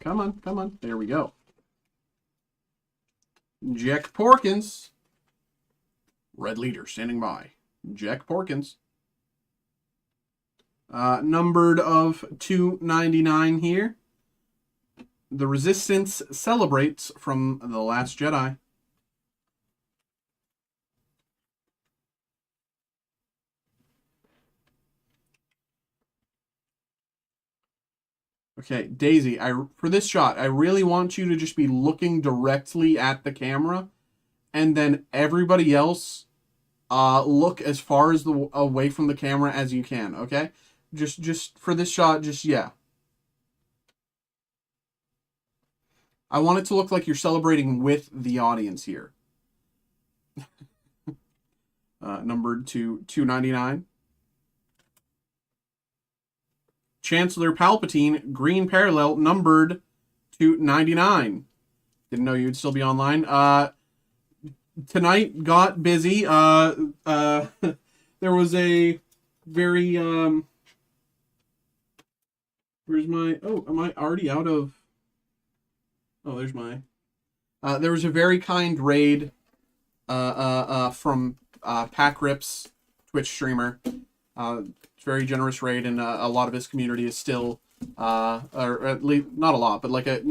Come on. There we go. Jack Porkins. Red Leader standing by. Jack Porkins. Numbered of 299 here. The Resistance celebrates from The Last Jedi. Okay, Daisy, for this shot, I really want you to just be looking directly at the camera, and then everybody else look as far as away from the camera as you can, okay? Just for this shot, yeah. I want it to look like you're celebrating with the audience here. Numbered to 299. Chancellor Palpatine, green parallel, numbered to 99. Didn't know you'd still be online. Tonight got busy. There was a very where's my, oh, am I already out of, oh, there's my, there was a very kind raid from Pack Rips, Twitch streamer. Very generous raid, and a lot of his community is still, or at least not a lot, but like a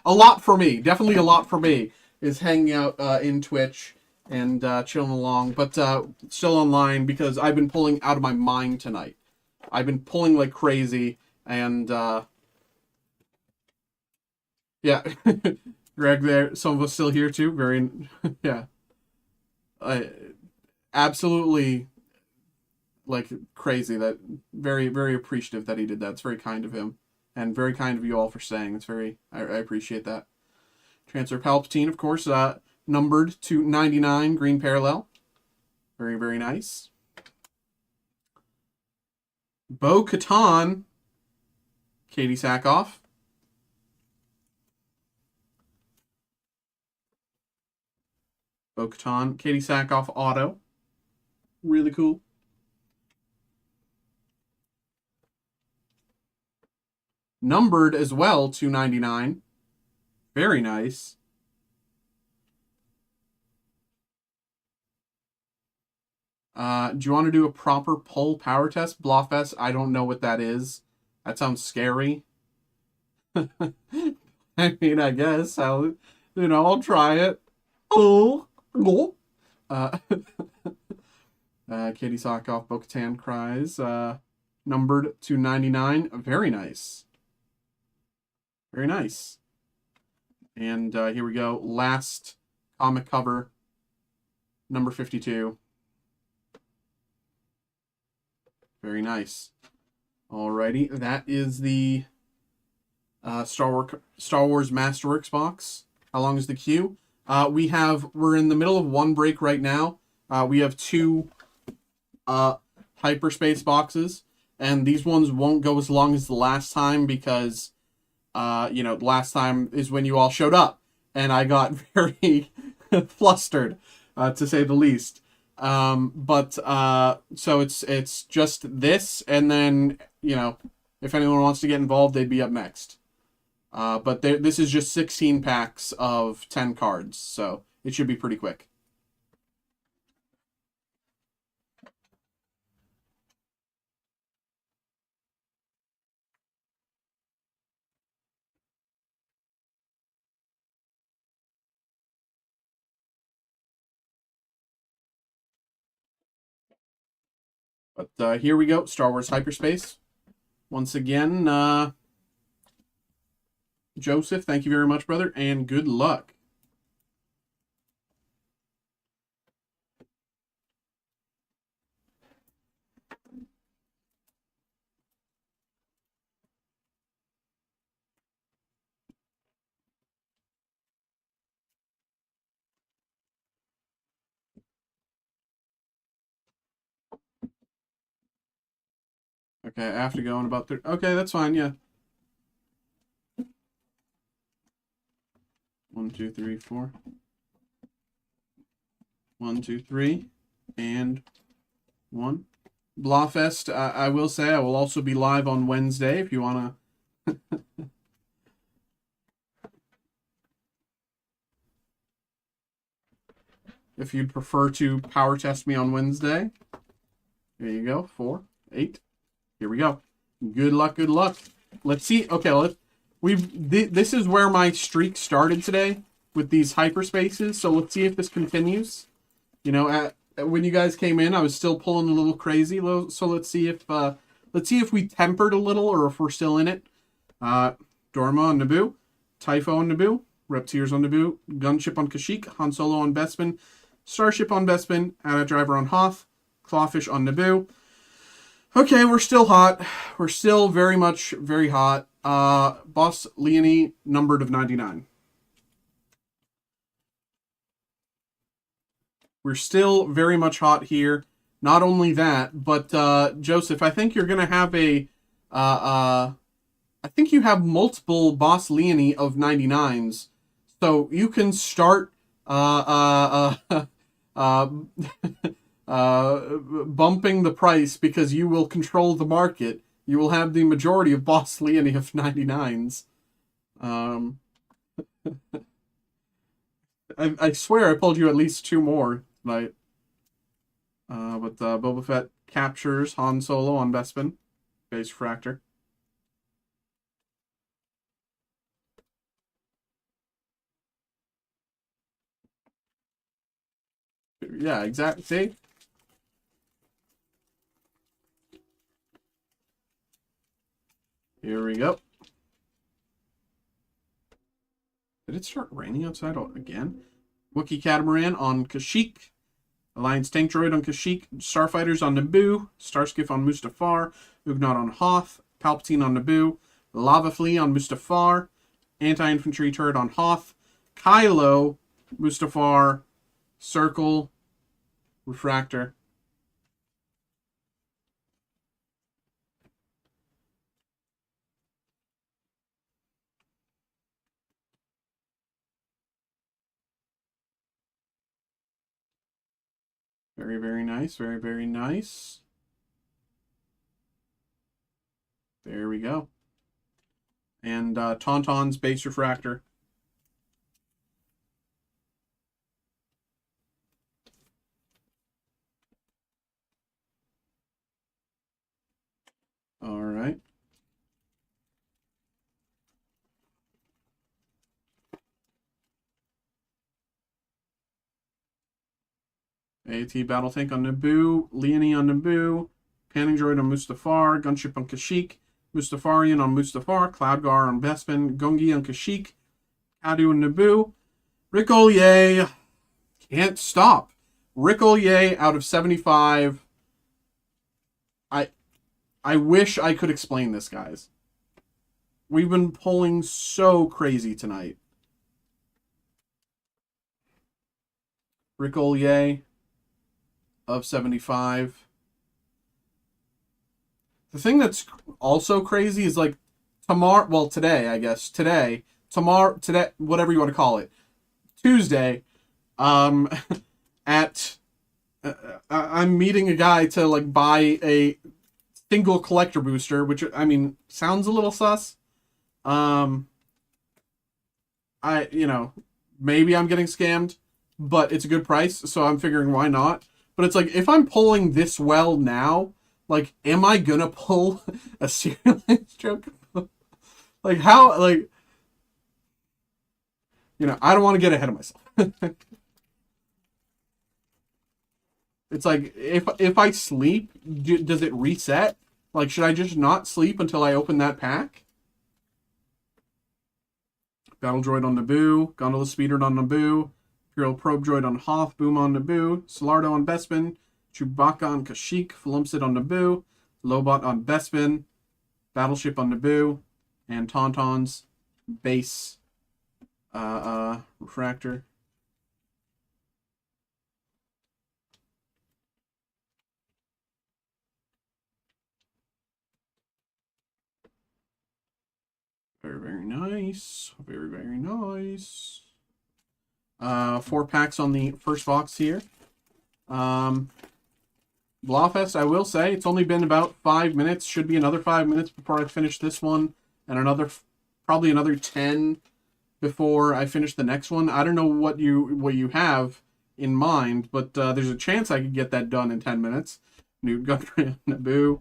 lot for me, definitely a lot for me, is hanging out in Twitch and chilling along, but still online because I've been pulling out of my mind tonight. I've been pulling like crazy, and yeah, Greg there, some of us still here too. Very, yeah, absolutely. Like crazy. That very, very appreciative that he did that. It's very kind of him, and very kind of you all for saying. It's very, I appreciate that. Chancellor Palpatine, of course, numbered to 99, green parallel. Very, very nice. Bo-Katan, Katie Sackhoff. Bo-Katan, Katie Sackhoff auto. Really cool. Numbered as well, 299. Very nice. Do you want to do a proper pull power test, Blofest? I don't know what that is. That sounds scary. I mean, I guess I'll try it. Oh, oh. Katie Sockoff, Bo-Katan cries. Numbered to 99. Very nice. Very nice. And here we go. Last comic cover. Number 52. Very nice. Alrighty. That is the Star Wars Masterworks box. How long is the queue? We're in the middle of one break right now. We have two hyperspace boxes, and these ones won't go as long as the last time because, last time is when you all showed up, and I got very flustered, to say the least. So it's just this, and then, if anyone wants to get involved, they'd be up next. But this is just 16 packs of 10 cards, so it should be pretty quick. But here we go, Star Wars Hyperspace. Once again, Joseph, thank you very much, brother, and good luck. Okay, I have to go in about 30. Okay, that's fine, yeah. 1, 2, 3, 4. 1, 2, 3, and 1. Blawfest, I will say, I will also be live on Wednesday if you want to. If you'd prefer to power test me on Wednesday. There you go. 4, 8. Here we go. Good luck, good luck. Let's see. Okay, this is where my streak started today with these hyperspaces. So let's see if this continues. When you guys came in, I was still pulling a little crazy. So let's see if we tempered a little or if we're still in it. Dorma on Naboo, Typho on Naboo, Repteers on Naboo, Gunship on Kashyyyk, Han Solo on Bespin, Starship on Bespin, Ada Driver on Hoth, Clawfish on Naboo. Okay, we're still hot. We're still very much very hot. Boss Leonie, numbered of 99. We're still very much hot here. Not only that, but Joseph, I think you're gonna have I think you have multiple Boss Leonie of 99s, so you can start bumping the price because you will control the market. You will have the majority of Boss Leonie of 99s. I swear I pulled you at least 2 more tonight. But Boba Fett captures Han Solo on Bespin. Base Fractor. Yeah, exactly. See? Here we go. Did it start raining outside again? Wookiee Catamaran on Kashyyyk. Alliance Tank Droid on Kashyyyk. Starfighters on Naboo. Starskiff on Mustafar. Ugnaught on Hoth. Palpatine on Naboo. Lava Flea on Mustafar. Anti-Infantry Turret on Hoth. Kylo, Mustafar, Circle, Refractor. Very, very nice. Very, very nice. There we go. And Tauntaun's base refractor. All right. AT Battle Tank on Naboo, Leonie on Naboo, Panning Droid on Mustafar, Gunship on Kashyyyk, Mustafarian on Mustafar, Cloudgar on Bespin, Gungi on Kashyyyk, Kadu on Naboo, Rick Ollier, can't stop. Rick Ollier out of 75. I wish I could explain this, guys. We've been pulling so crazy tonight. Rick Ollier of 75. The thing that's also crazy is like tomorrow, well, today, I guess. Today, whatever you want to call it. Tuesday, at I'm meeting a guy to like buy a single collector booster, which I mean sounds a little sus. Maybe I'm getting scammed, but it's a good price, so I'm figuring why not. But it's like if I'm pulling this well now, like, am I gonna pull a serialized Chocobo? Like how? Like, I don't want to get ahead of myself. It's like if I sleep, does it reset? Like, should I just not sleep until I open that pack? Battle Droid on Naboo, Gondola Speeder on Naboo, Imperial Probe Droid on Hoth, Boom on Naboo, Solardo on Bespin, Chewbacca on Kashyyyk, Flumpsid on Naboo, Lobot on Bespin, Battleship on Naboo, and Tauntaun's base refractor. Very, very nice. Very, very nice. 4 packs on the first box here. Blawfest, I will say, it's only been about 5 minutes. Should be another 5 minutes before I finish this one. And probably another 10 before I finish the next one. I don't know what you have in mind, but there's a chance I could get that done in 10 minutes. Newt Gunray on Naboo.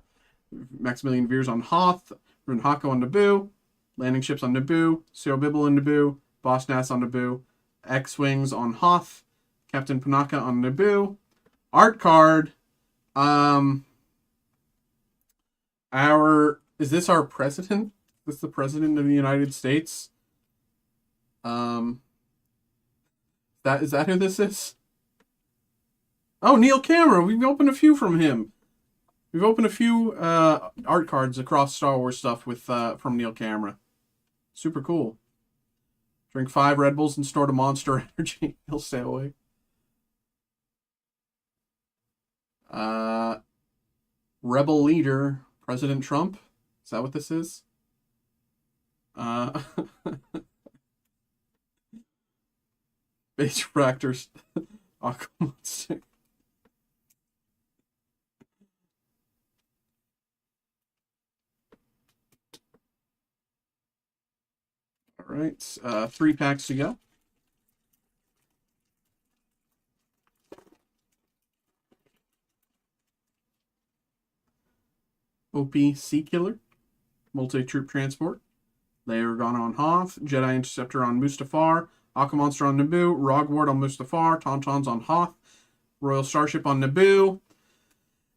Maximilian Veers on Hoth. Rune Hako on Naboo. Landing ships on Naboo, Cyril Bibble on Naboo, Boss Nass on Naboo, X-Wings on Hoth, Captain Panaka on Naboo. Art card. Is this our president? Is this the president of the United States? Is that who this is? Oh, Neil Cameron. We've opened a few from him. We've opened a few art cards across Star Wars stuff from Neil Cameron. Super cool. Drink 5 Red Bulls and snort a Monster Energy. He'll stay away. Rebel leader, President Trump. Is that what this is? Base Fractors. Aquamonster. All right, 3 packs to go. OP Sea Killer, Multi-Troop Transport, Leia Organa on Hoth, Jedi Interceptor on Mustafar, Aquamonster on Naboo, Rogward on Mustafar, Tauntauns on Hoth, Royal Starship on Naboo,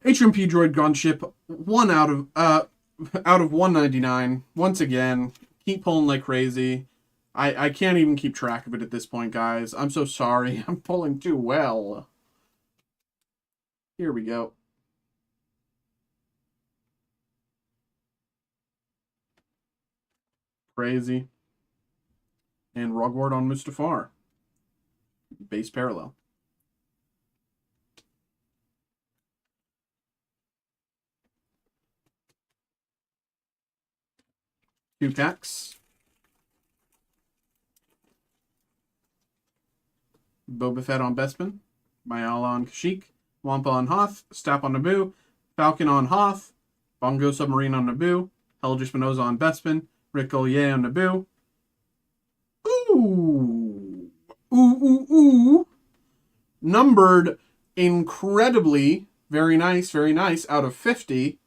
HMP Droid Gunship, 1 out of 199. Once again, keep pulling like crazy. I can't even keep track of it at this point, guys. I'm so sorry. I'm pulling too well. Here we go. Crazy. And Rogward on Mustafar. Base parallel. Two packs. Boba Fett on Bespin. Mayala on Kashyyyk. Wampa on Hoth. Stap on Naboo. Falcon on Hoth. Bongo Submarine on Naboo. Helger Spinoza on Bespin. Ricollier on Naboo. Ooh. Ooh. Numbered incredibly. Very nice, out of 50.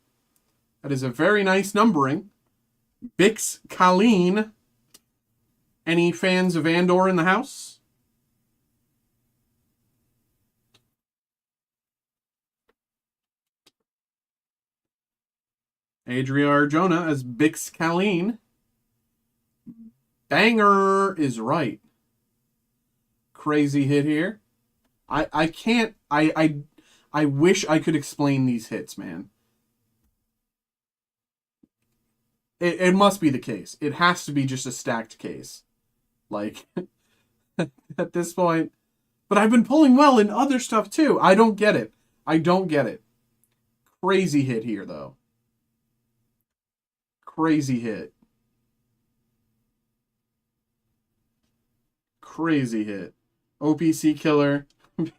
That is a very nice numbering. Bix Colleen. Any fans of Andor in the house? Adria Arjona as Bix Colleen. Banger is right. Crazy hit here. I can't. I wish I could explain these hits, man. It must be the case. It has to be just a stacked case. Like, at this point. But I've been pulling well in other stuff too. I don't get it. Crazy hit here, though. Crazy hit. Crazy hit. OPC killer.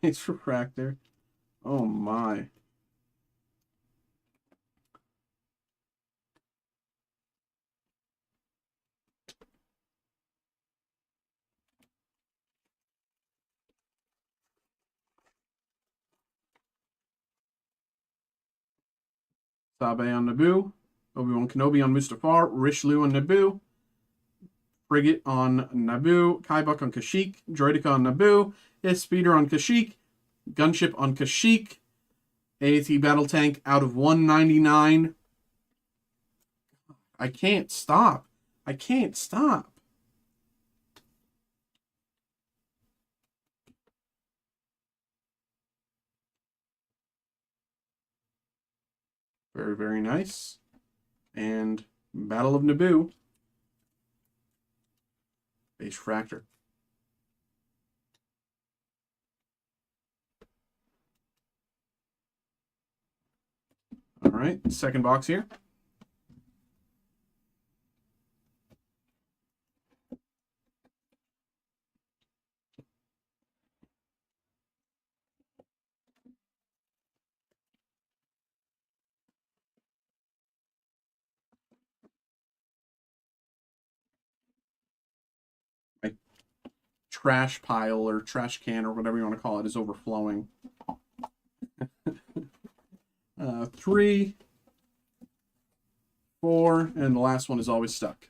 Base refractor. Oh my. Sabe on Naboo. Obi-Wan Kenobi on Mustafar. Richelieu on Naboo. Frigate on Naboo. Kybuk on Kashyyyk. Droideka on Naboo. Speeder on Kashyyyk. Gunship on Kashyyyk. AAT Battle Tank out of 199. I can't stop. Very, very nice. And Battle of Naboo. Base Fractor. All right, second box here. My trash pile or trash can or whatever you want to call it is overflowing. 3, 4, and the last one is always stuck.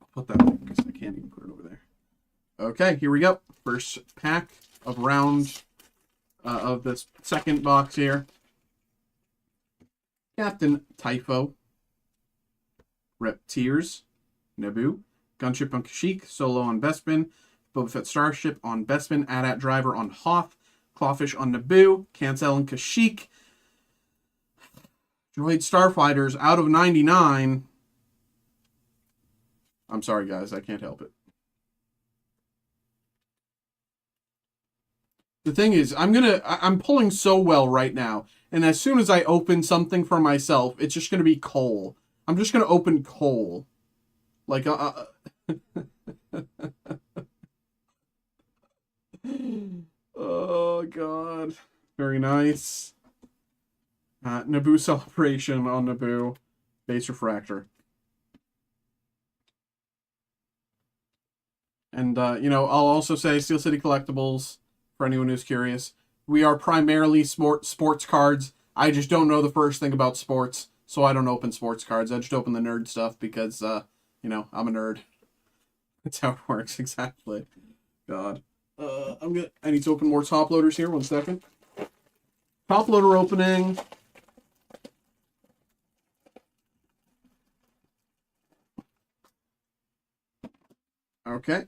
I'll put that there because I can't even put it over there. Okay, here we go. First pack of round of this second box here. Captain Typho. Repteers. Naboo. Gunship on Kashyyyk. Solo on Bespin. Boba Fett Starship on Bespin. AT-AT Driver on Hoth. Clawfish on Naboo. Cancel on Kashyyyk. Droid Starfighters out of 99. I'm sorry, guys. I can't help it. The thing is, I'm pulling so well right now. And as soon as I open something for myself, it's just going to be coal. I'm just going to open coal. Like, oh, God. Very nice. Naboo Celebration on Naboo. Base Refractor. And, I'll also say Steel City Collectibles, for anyone who's curious. We are primarily sports cards. I just don't know the first thing about sports, so I don't open sports cards. I just open the nerd stuff because, I'm a nerd. That's how it works, exactly. God. I need to open more top loaders here. 1 second. Top loader opening. Okay.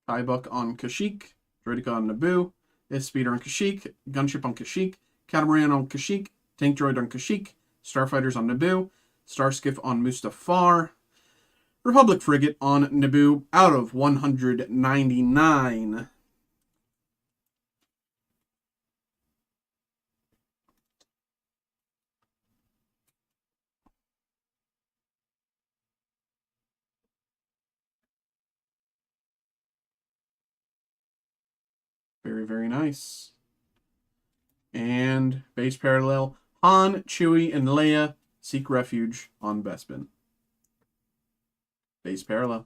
Kybuk on Kashyyyk. Droideka on Naboo. Speeder on Kashyyyk. Gunship on Kashyyyk. Catamaran on Kashyyyk. Tank Droid on Kashyyyk. Starfighters on Naboo. Starskiff on Mustafar. Republic Frigate on Naboo out of 199. Very, very nice. And base parallel. Han, Chewie, and Leia seek refuge on Bespin. Base parallel.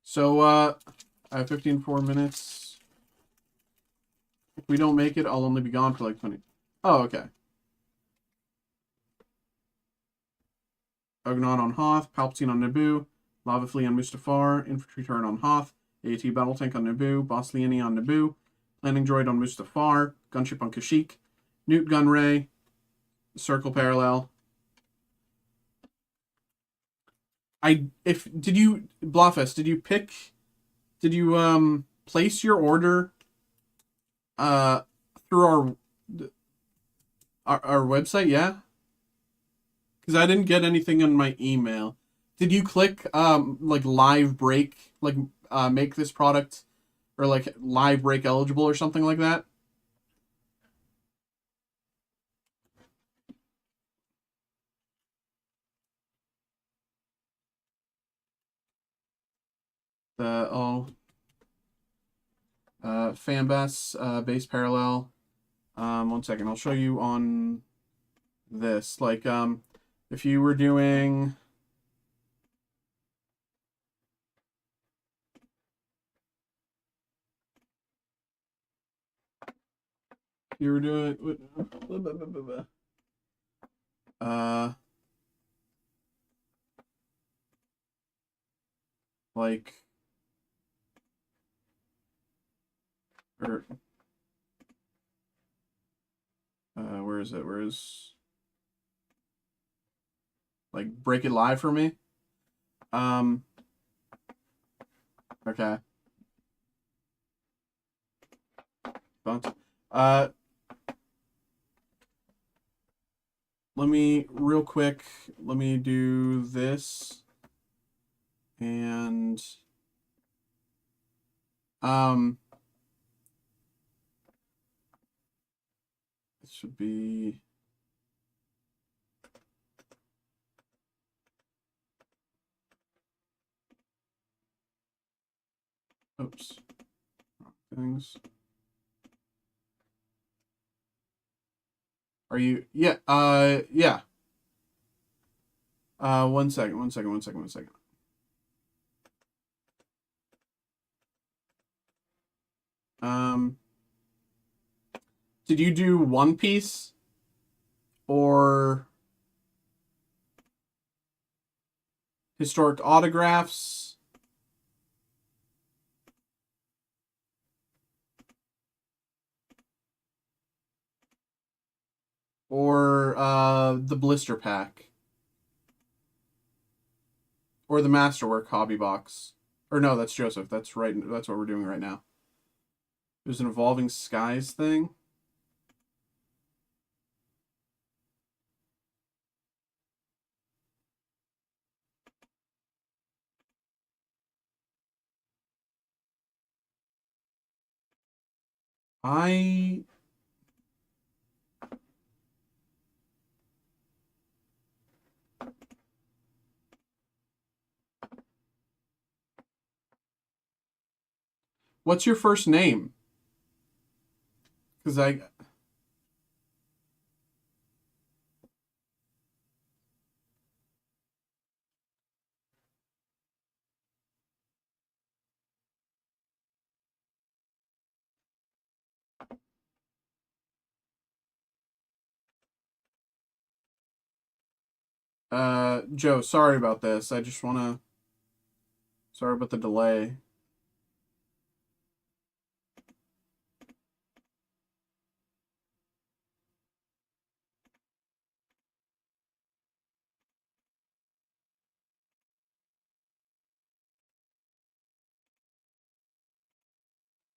So, I have 15 minutes. If we don't make it, I'll only be gone for like 20. Oh, okay. Ugnon on Hoth, Palpatine on Naboo, Lava Flea on Mustafar, Infantry Turret on Hoth, AT Battle Tank on Naboo, Boss Leonie on Naboo, Landing Droid on Mustafar, Gunship on Kashyyyk, Newt Gunray, Circle Parallel. Did you place your order through our website? Yeah, because I didn't get anything on my email. Did you click like live break, like make this product or like live break eligible or something like that? Fanbus base parallel. 1 second, I'll show you on this. Like if you were doing like or where is it? Like break it live for me? Okay. But let me real quick, let me do this and it should be oops. Things. Are you yeah, yeah. 1 second. Did you do One Piece or historic autographs? Or the blister pack? Or the Masterwork hobby box? Or no, that's Joseph. That's right. That's what we're doing right now. There's an Evolving Skies thing. What's your first name? Because Joe, sorry about this. I just want to... Sorry about the delay.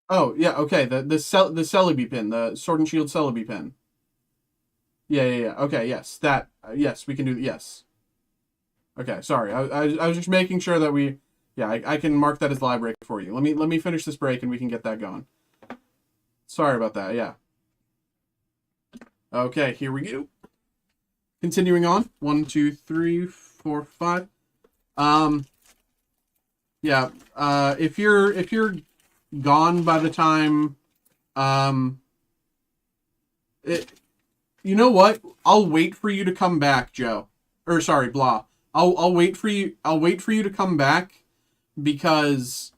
Oh, yeah, okay. The Celebi pin, the Sword and Shield Celebi pin. Yeah. Okay, yes. That, yes, we can do, yes. Okay, sorry. I was just making sure that we... Yeah, I can mark that as live break for you. Let me finish this break and we can get that going. Sorry about that, yeah. Okay, here we go. continuing on. 1, 2, 3, 4, 5. Yeah. If you're gone by the time, it, you know what? I'll wait for you to come back, Joe. Or sorry, Blah. I'll wait for you. I'll wait for you to come back because,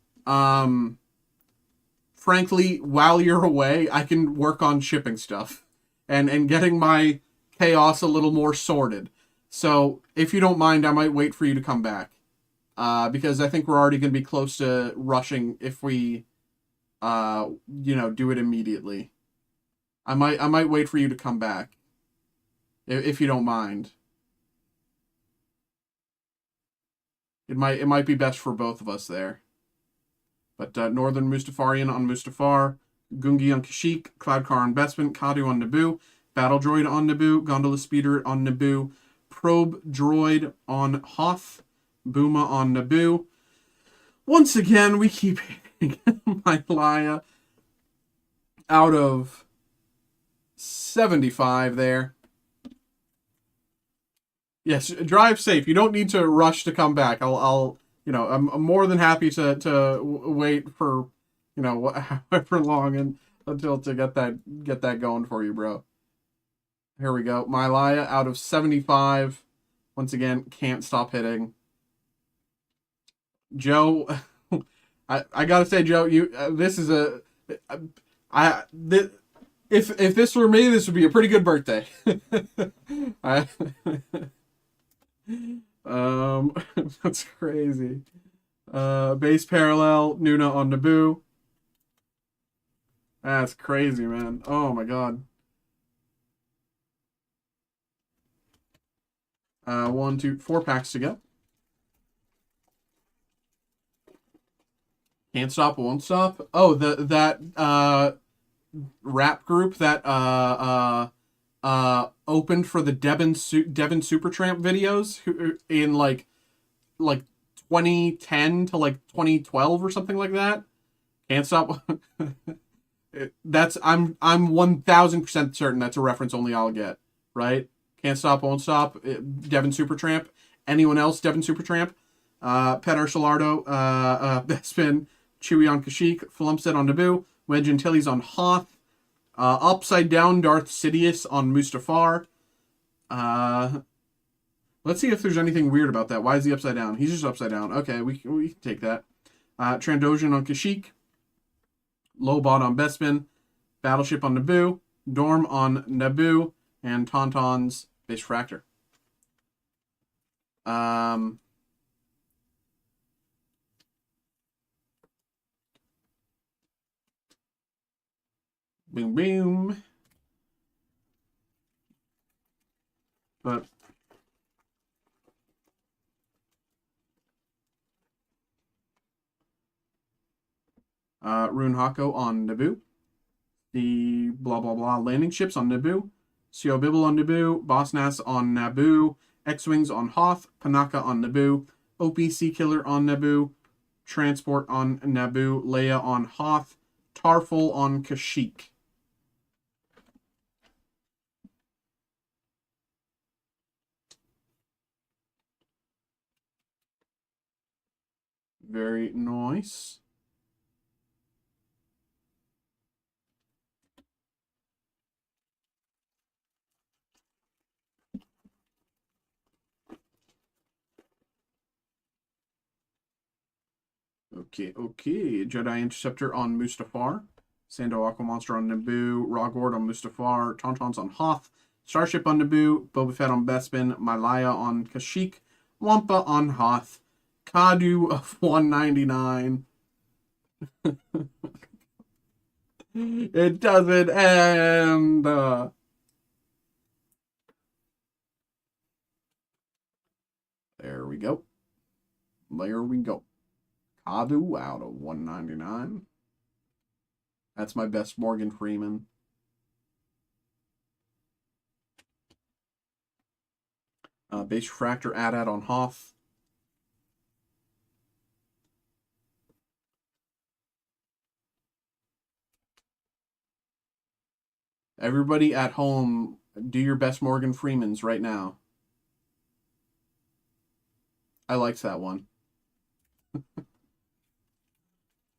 frankly, while you're away, I can work on shipping stuff and getting my chaos a little more sorted. So if you don't mind, I might wait for you to come back. Because I think we're already going to be close to rushing if we, do it immediately. I might wait for you to come back, if you don't mind. It might be best for both of us there. But Northern Mustafarian on Mustafar, Gungi on Kashyyyk, Cloudcar on Bespin, Kadu on Naboo, Battle Droid on Naboo, Gondola Speeder on Naboo, Probe Droid on Hoth, Booma on Naboo. Once again, we keep hitting my Leia out of 75 there. Yes, drive safe. You don't need to rush to come back. I'm more than happy to wait for, however long and until to get that going for you, bro. Here we go. Mylaya out of 75. Once again, can't stop hitting. Joe, I gotta say, Joe, this is if this were me, this would be a pretty good birthday. That's crazy. Base parallel, Nuna on Naboo. That's crazy, man. Oh my god. 1, 2, 4 packs to go. Can't stop, won't stop. Oh, that rap group that opened for the Devin Supertramp videos in like 2010 to like 2012 or something like that. Can't stop. I'm 1000% certain that's a reference only I'll get, right? Can't stop, won't stop. Devin Supertramp. Anyone else? Devin Supertramp. Pedar Solardo. Bespin. Chewie on Kashyyyk. Flumpset on Naboo. Wedge Antilles on Hoth. Upside down Darth Sidious on Mustafar. Let's see if there's anything weird about that. Why is he upside down? He's just upside down. Okay, we can take that. Trandoshan on Kashyyyk. Lobot on Bespin. Battleship on Naboo. Dorm on Naboo. And Tauntaun's Base Fractor. Boom, boom. But Rune Hako on Naboo. The blah blah blah landing ships on Naboo. Sio Bibble on Naboo. Boss Nass on Naboo. X-Wings on Hoth. Panaka on Naboo. OPC Killer on Naboo. Transport on Naboo. Leia on Hoth. Tarful on Kashyyyk. Very nice. Okay. Jedi Interceptor on Mustafar. Sando Aqua Monster on Naboo. Rogward on Mustafar. Tauntauns on Hoth. Starship on Naboo. Boba Fett on Bespin. Mylaya on Kashyyyk. Wampa on Hoth. Kadu of 199. It doesn't end. There we go. Kadu out of 199. That's my best Morgan Freeman. Base Refractor AT-AT on Hoth. Everybody at home, Do your best Morgan Freemans right now. I liked that one.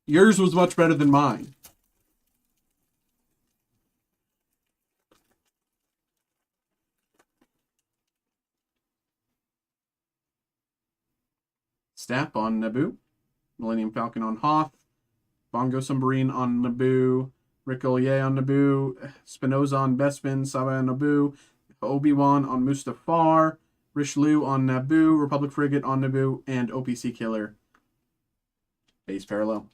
Yours was much better than mine. Snap on Naboo. Millennium Falcon on Hoth. Bongo Submarine on Naboo. Rick Ollier on Naboo. Spinoza on Bespin. Saba on Naboo. Obi-Wan on Mustafar. Richelieu on Naboo. Republic Frigate on Naboo. And OPC Killer. Base Parallel.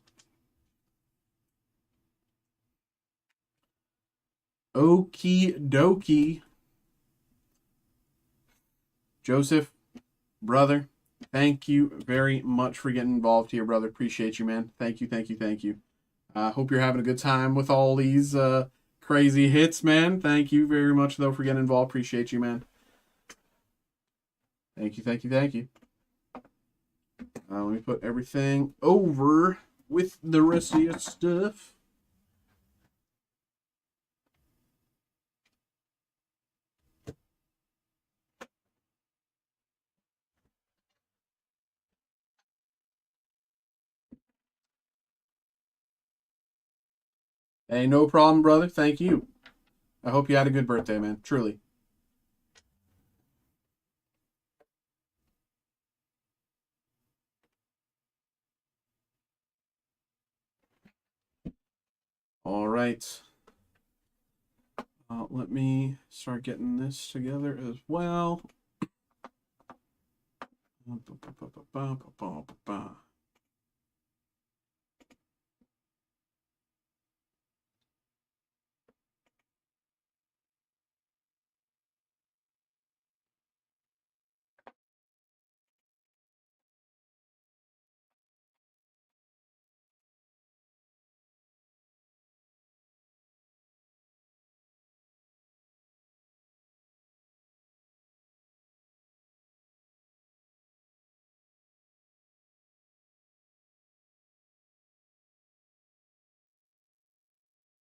Okie dokie. Joseph, brother, thank you very much for getting involved here, brother. Appreciate you, man. Thank you, thank you, thank you. Hope you're having a good time with all these crazy hits, man. Thank you very much, though, for getting involved. Appreciate you, man. Thank you, thank you, thank you. Let me put everything over with the rest of your stuff. Hey, no problem, brother. Thank you. I hope you had a good birthday, man. Truly. All right. Let me start getting this together as well.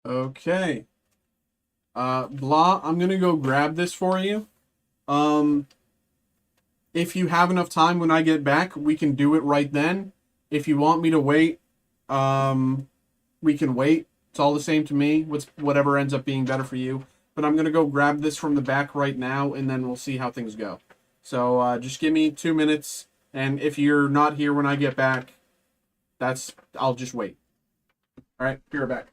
Okay. Blah, I'm going to go grab this for you. If you have enough time when I get back, we can do it right then. If you want me to wait, we can wait. It's all the same to me. Whatever ends up being better for you. But I'm going to go grab this from the back right now, and then we'll see how things go. So just give me 2 minutes, and if you're not here when I get back, I'll just wait. All right, be right back.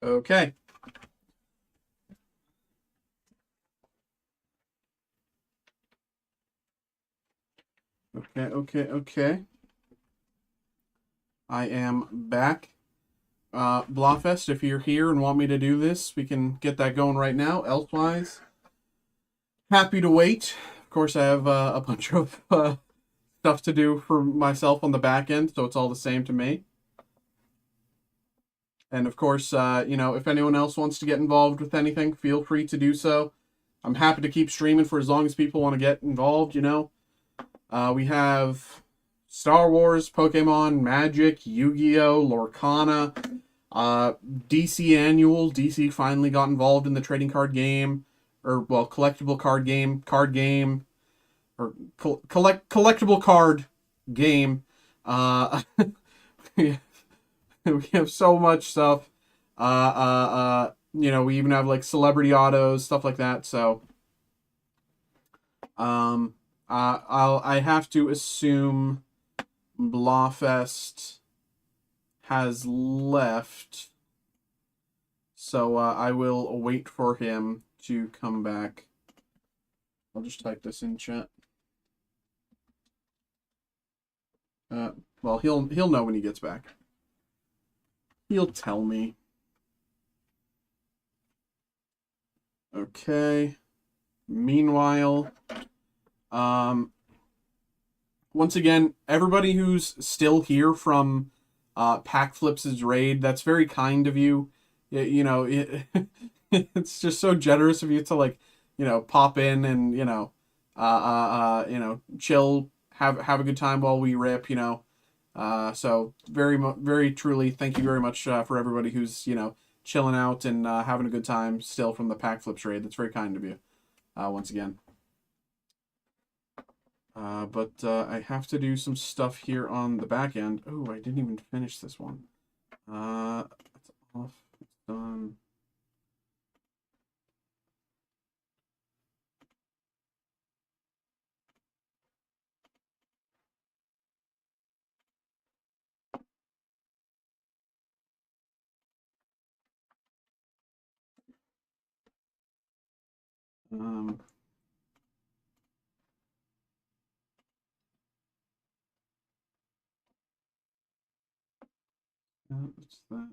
Okay. Okay. I am back. Blawfest, if you're here and want me to do this, we can get that going right now. Elsewise, happy to wait. Of course, I have a bunch of stuff to do for myself on the back end, so it's all the same to me. And of course, if anyone else wants to get involved with anything, feel free to do so. I'm happy to keep streaming for as long as people want to get involved, We have Star Wars, Pokemon, Magic, Yu-Gi-Oh!, Lorcana, DC Annual. DC finally got involved in the trading card game, collectible card game, or collectible card game. We have so much stuff. You know, we even have like celebrity autos, stuff like that. So, I have to assume Blawfest has left. So, I will wait for him to come back. I'll just type this in chat. Well, he'll know when he gets back. He'll tell me. Okay. Meanwhile, once again, everybody who's still here from Pack Flips' raid, that's very kind of you. You know, it's just so generous of you to, like, you know, pop in and, you know, chill, have a good time while we rip, you know. So very truly, thank you very much for everybody who's, you know, chilling out and having a good time still from the Pack Flips raid. That's very kind of you, once again. But I have to do some stuff here on the back end. Oh, I didn't even finish this one. It's off. It's done. What's that?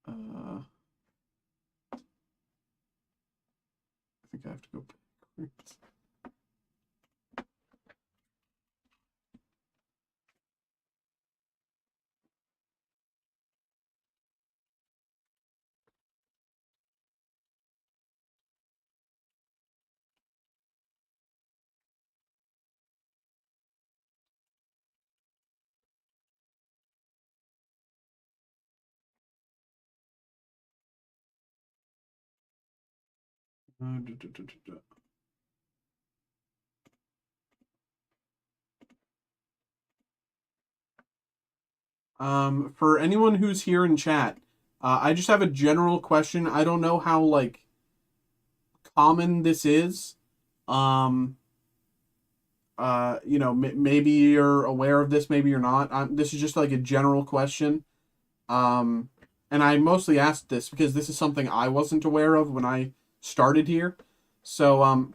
I think I have to go backwards. For anyone who's here in chat, I just have a general question. I don't know how, like, common this is. You know, maybe you're aware of this, maybe you're not. This is just like a general question. And I mostly asked this because this is something I wasn't aware of when I started here. So,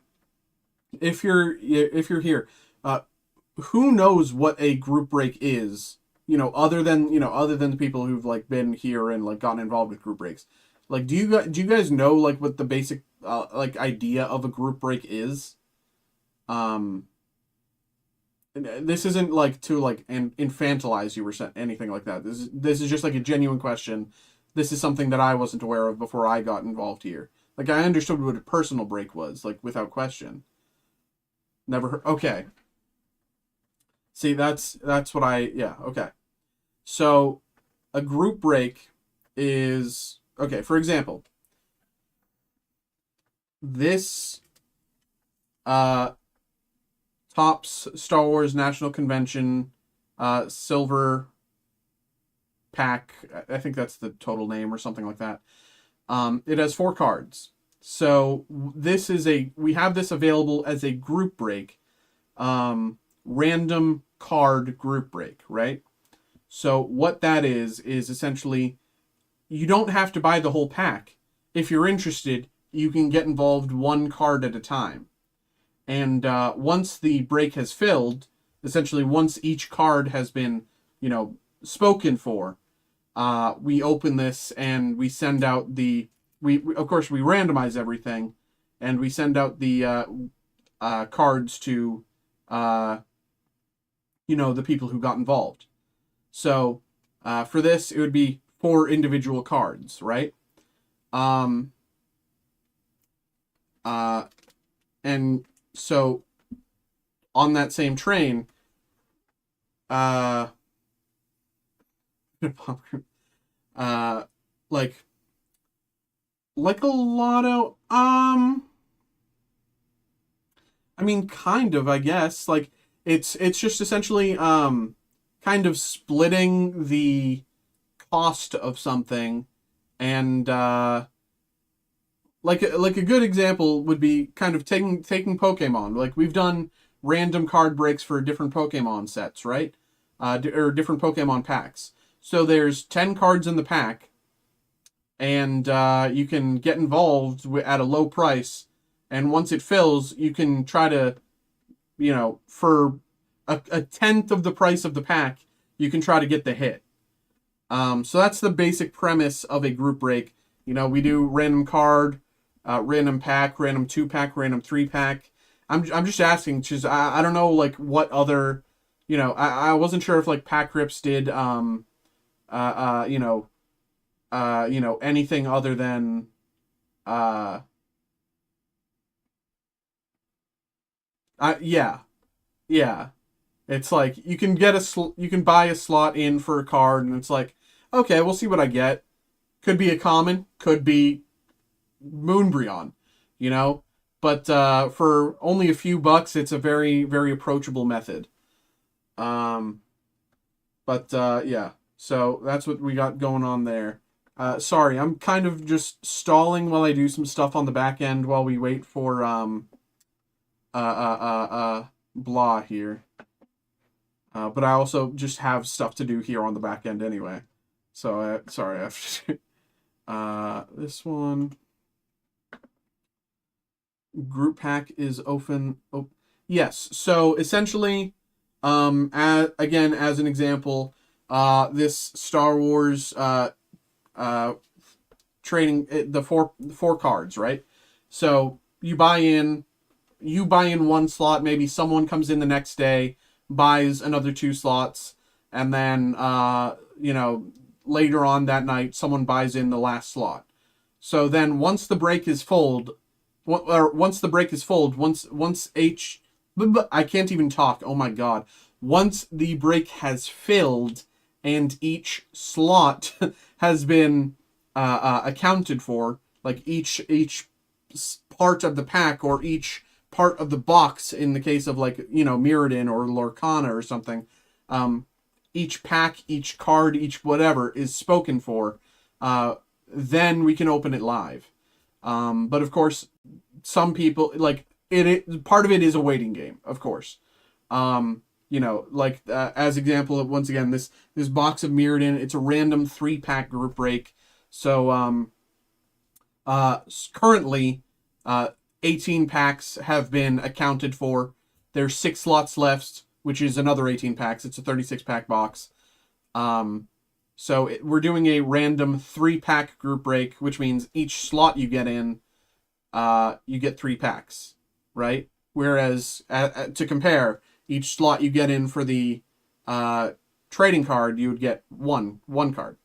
if you're here, who knows what a group break is? You know, other than the people who've, like, been here and, like, gotten involved with group breaks. Like, do you guys know, like, what the basic like, idea of a group break is? This isn't, like, to, like, infantilize you or anything like that. This is just, like, a genuine question. This is something that I wasn't aware of before I got involved here. Like, I understood what a personal break was, like, without question. Never heard. Okay. See, that's what yeah, okay. So, a group break is, okay, for example, this Topps Star Wars National Convention silver pack, I think that's the total name or something like that. It has 4 cards. So this is we have this available as a group break, random card group break, right? So what that is essentially, you don't have to buy the whole pack. If you're interested, you can get involved 1 card at a time. And once the break has filled, essentially once each card has been, you know, spoken for, we open this and we send out we of course we randomize everything, and we send out the cards to you know, the people who got involved. So for this, it would be 4 individual cards, right? And so on that same train, like a lotto, I mean, kind of, I guess. Like, it's just essentially kind of splitting the cost of something And like a good example would be kind of taking Pokemon. Like we've done random card breaks for different Pokemon sets, right? Or different Pokemon packs. So there's 10 cards in the pack, and you can get involved at a low price. And once it fills, you can try to, for a tenth of the price of the pack, you can try to get the hit. So that's the basic premise of a group break. We do random card, random pack, random 2-pack, random 3-pack. I'm just asking, because I don't know like what other, I wasn't sure if like Pack Rips did anything other than yeah, yeah. It's like you can get you can buy a slot in for a card, and it's like, okay, we'll see what I get. Could be a common, could be Moonbreon, you know. But for only a few bucks, it's a very, very approachable method. Um, but yeah, so that's what we got going on there. Sorry, I'm kind of just stalling while I do some stuff on the back end while we wait for blah here. But I also just have stuff to do here on the back end anyway. So sorry, I have to. This one. Group pack is open. Oh, yes. So essentially, again, as an example, this Star Wars trading the four cards, right? So you buy in one slot. Maybe someone comes in the next day, buys another 2 slots, and then later on that night, someone buys in the last slot. So then once the break is full, once I can't even talk. Oh my god. Once the break has filled and each slot has been accounted for, like each part of the pack or each part of the box in the case of like, Mirrodin or Lorcana or something, each pack, each card, each whatever is spoken for, then we can open it live. But of course, some people like it. Part of it is a waiting game, of course. As example, once again, this box of Mirrodin, it's a random 3-pack group break. So currently, 18 packs have been accounted for. There's 6 slots left, which is another 18 packs. It's a 36-pack box. So we're doing a random 3-pack group break, which means each slot you get in, you get 3 packs, right? Whereas, to compare, each slot you get in for the trading card, you would get one card.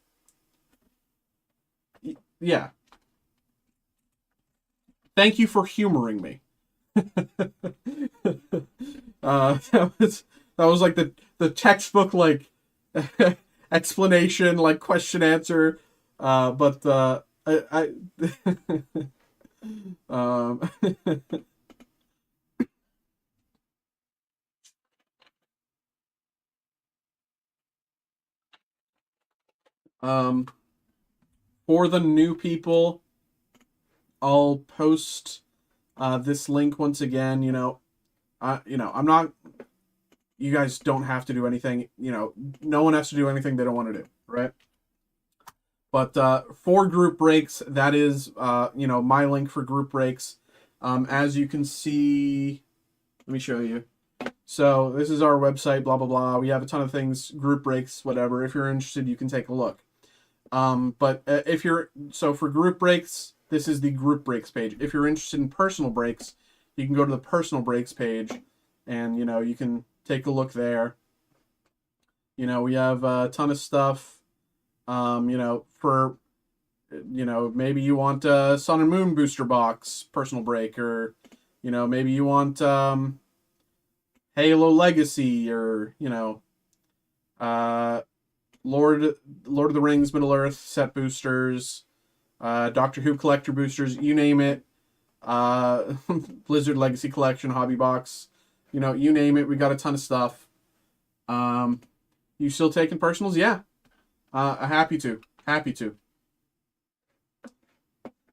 Yeah. Thank you for humoring me. That was like the textbook like explanation, like question answer. But I um um for the new people, I'll post this link once again. I'm not. You guys don't have to do anything. No one has to do anything they don't want to do, right? But for group breaks, that is, my link for group breaks. As you can see, let me show you. So this is our website, blah, blah, blah. We have a ton of things, group breaks, whatever. If you're interested, you can take a look. But for group breaks, this is the group breaks page. If you're interested in personal breaks, you can go to the personal breaks page, and, you can take a look there. We have a ton of stuff. For, maybe you want a Sun and Moon booster box personal break, or, maybe you want Halo Legacy, or, Lord of the Rings Middle Earth set boosters, Doctor Who collector boosters, you name it. Blizzard Legacy Collection hobby box, you name it. We got a ton of stuff. You still taking personals? Yeah. Happy to.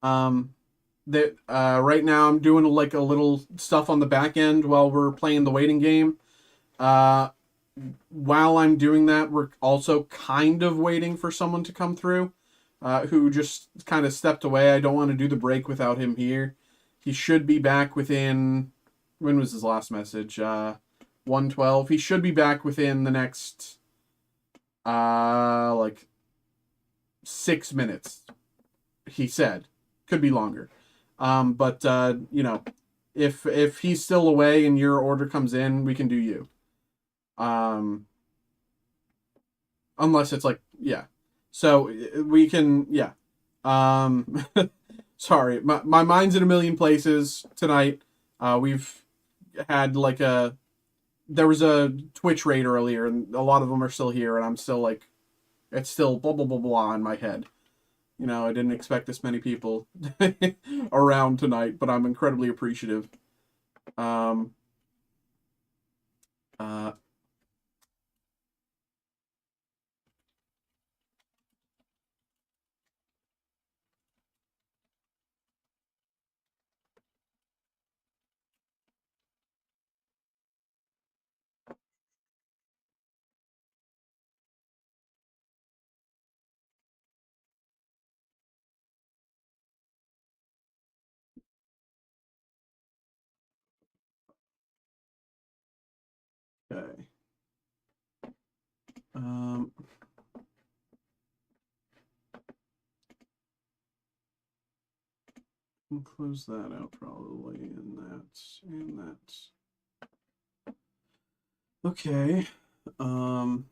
That right now I'm doing like a little stuff on the back end while we're playing the waiting game. Uh, while I'm doing that, we're also kind of waiting for someone to come through, who just kind of stepped away. I don't want to do the break without him here. He should be back within. When was his last message? 1:12. He should be back within the next, like 6 minutes. He said, could be longer. But you know, if he's still away and your order comes in, we can do you. Unless it's like, yeah. So we can, yeah. Sorry, my mind's in a million places tonight. We've had like there was a Twitch raid earlier, and a lot of them are still here, and I'm still like, it's still blah blah blah blah in my head. You know, I didn't expect this many people around tonight, but I'm incredibly appreciative. Um, uh, okay. Um, we'll close that out probably, and that. Okay. Um,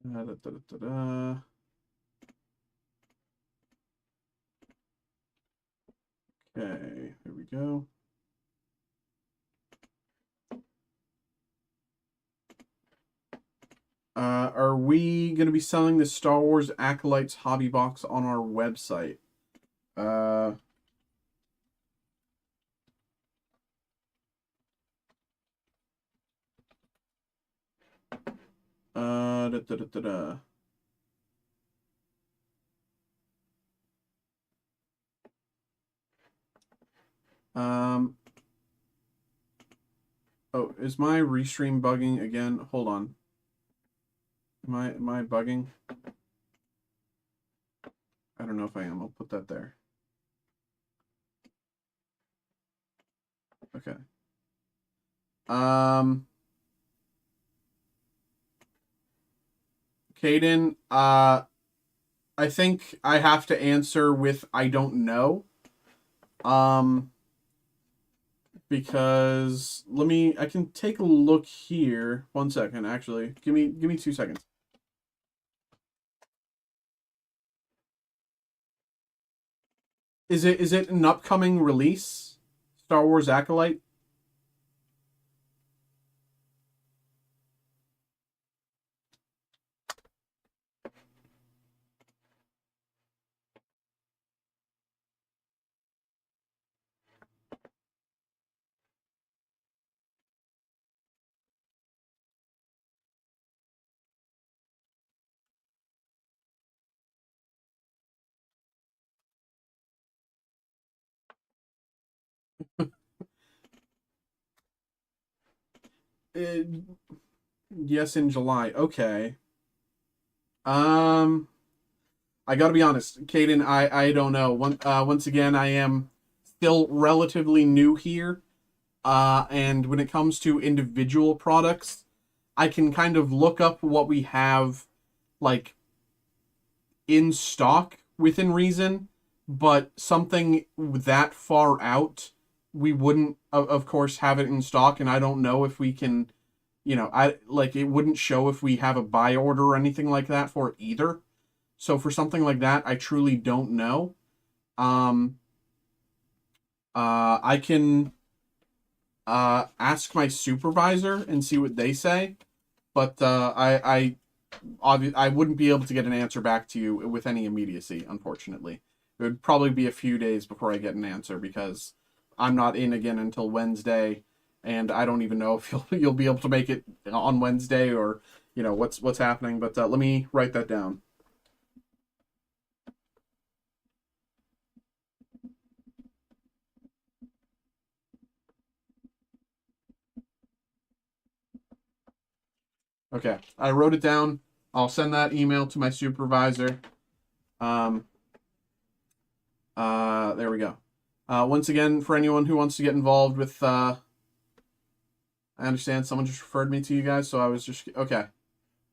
da, da, da, da, da. Okay, here we go. Are we going to be selling the Star Wars Acolytes hobby box on our website? Uh, da, da, da, da, da. Um, oh, is my restream bugging again? Hold on. Am I bugging? I don't know if I am. I'll put that there. Okay. Caden, I think I have to answer with I don't know. Because I can take a look here. 1 second, actually. Give me 2 seconds. Is it an upcoming release? Star Wars Acolyte? Uh, yes, in July. Okay. I gotta be honest, Caden, I don't know. Once again, I am still relatively new here. And when it comes to individual products, I can kind of look up what we have, like, in stock within reason, but something that far out, we wouldn't, of course, have it in stock, and I don't know if we can, you know, it wouldn't show if we have a buy order or anything like that for it either. So for something like that, I truly don't know. Um, I can ask my supervisor and see what they say, but I wouldn't be able to get an answer back to you with any immediacy, unfortunately. It would probably be a few days before I get an answer because I'm not in again until Wednesday, and I don't even know if you'll be able to make it on Wednesday or what's happening. But let me write that down. Okay, I wrote it down. I'll send that email to my supervisor. Um, there we go. Once again, for anyone who wants to get involved with, I understand someone just referred me to you guys, so I was just okay.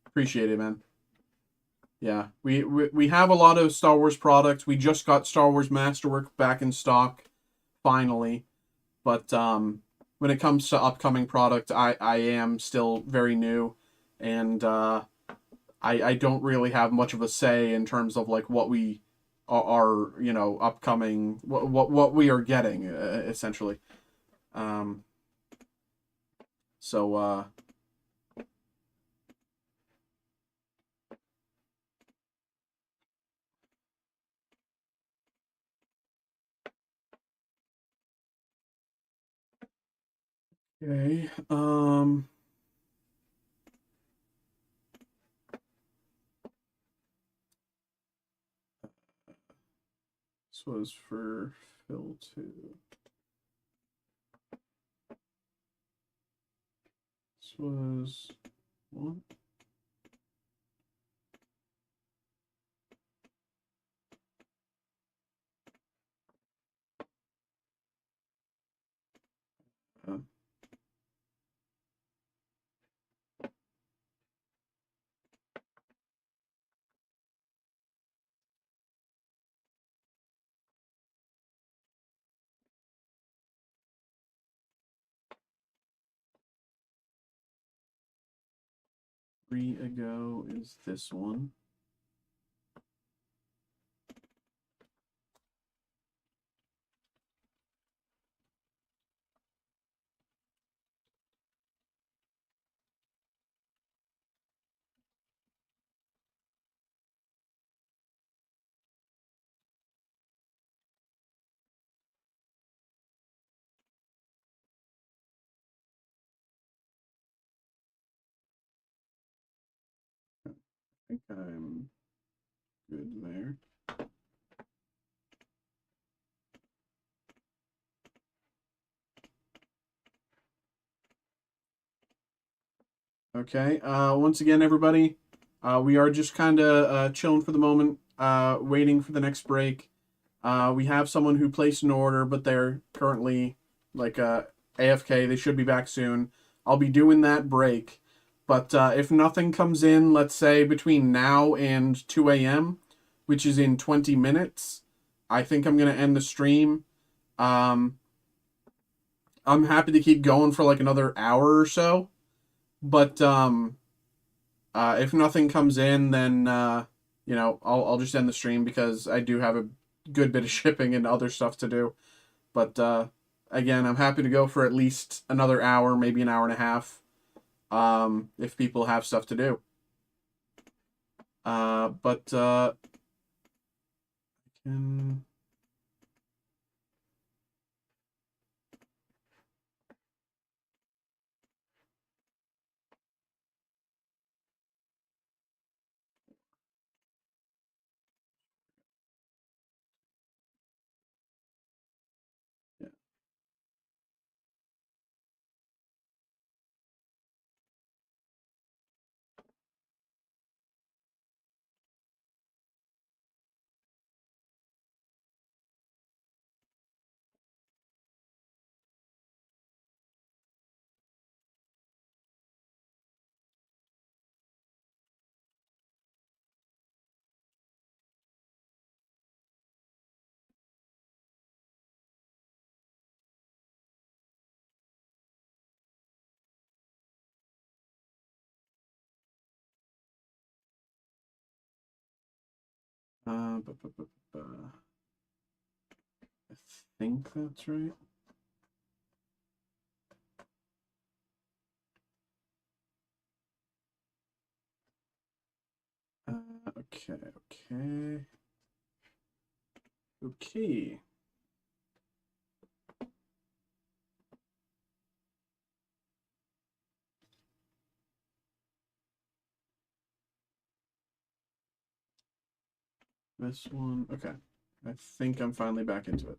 Appreciate it, man. Yeah, we have a lot of Star Wars products. We just got Star Wars Masterwork back in stock, finally. But when it comes to upcoming product, I am still very new, and I don't really have much of a say in terms of like what we are upcoming what we are getting essentially. Um, so okay. This was for Phil too. This was what? Uh, Three ago is this one. I think I'm good there. Okay. Once again, everybody, we are just kind of chilling for the moment, waiting for the next break. We have someone who placed an order, but they're currently like AFK. They should be back soon. I'll be doing that break. But if nothing comes in, let's say between now and 2 a.m., which is in 20 minutes, I think I'm going to end the stream. Um, I'm happy to keep going for like another hour or so. But if nothing comes in, then I'll just end the stream because I do have a good bit of shipping and other stuff to do. But again, I'm happy to go for at least another hour, maybe an hour and a half, if people have stuff to do. But can yeah. I think that's right. Okay. This one, okay. I think I'm finally back into it.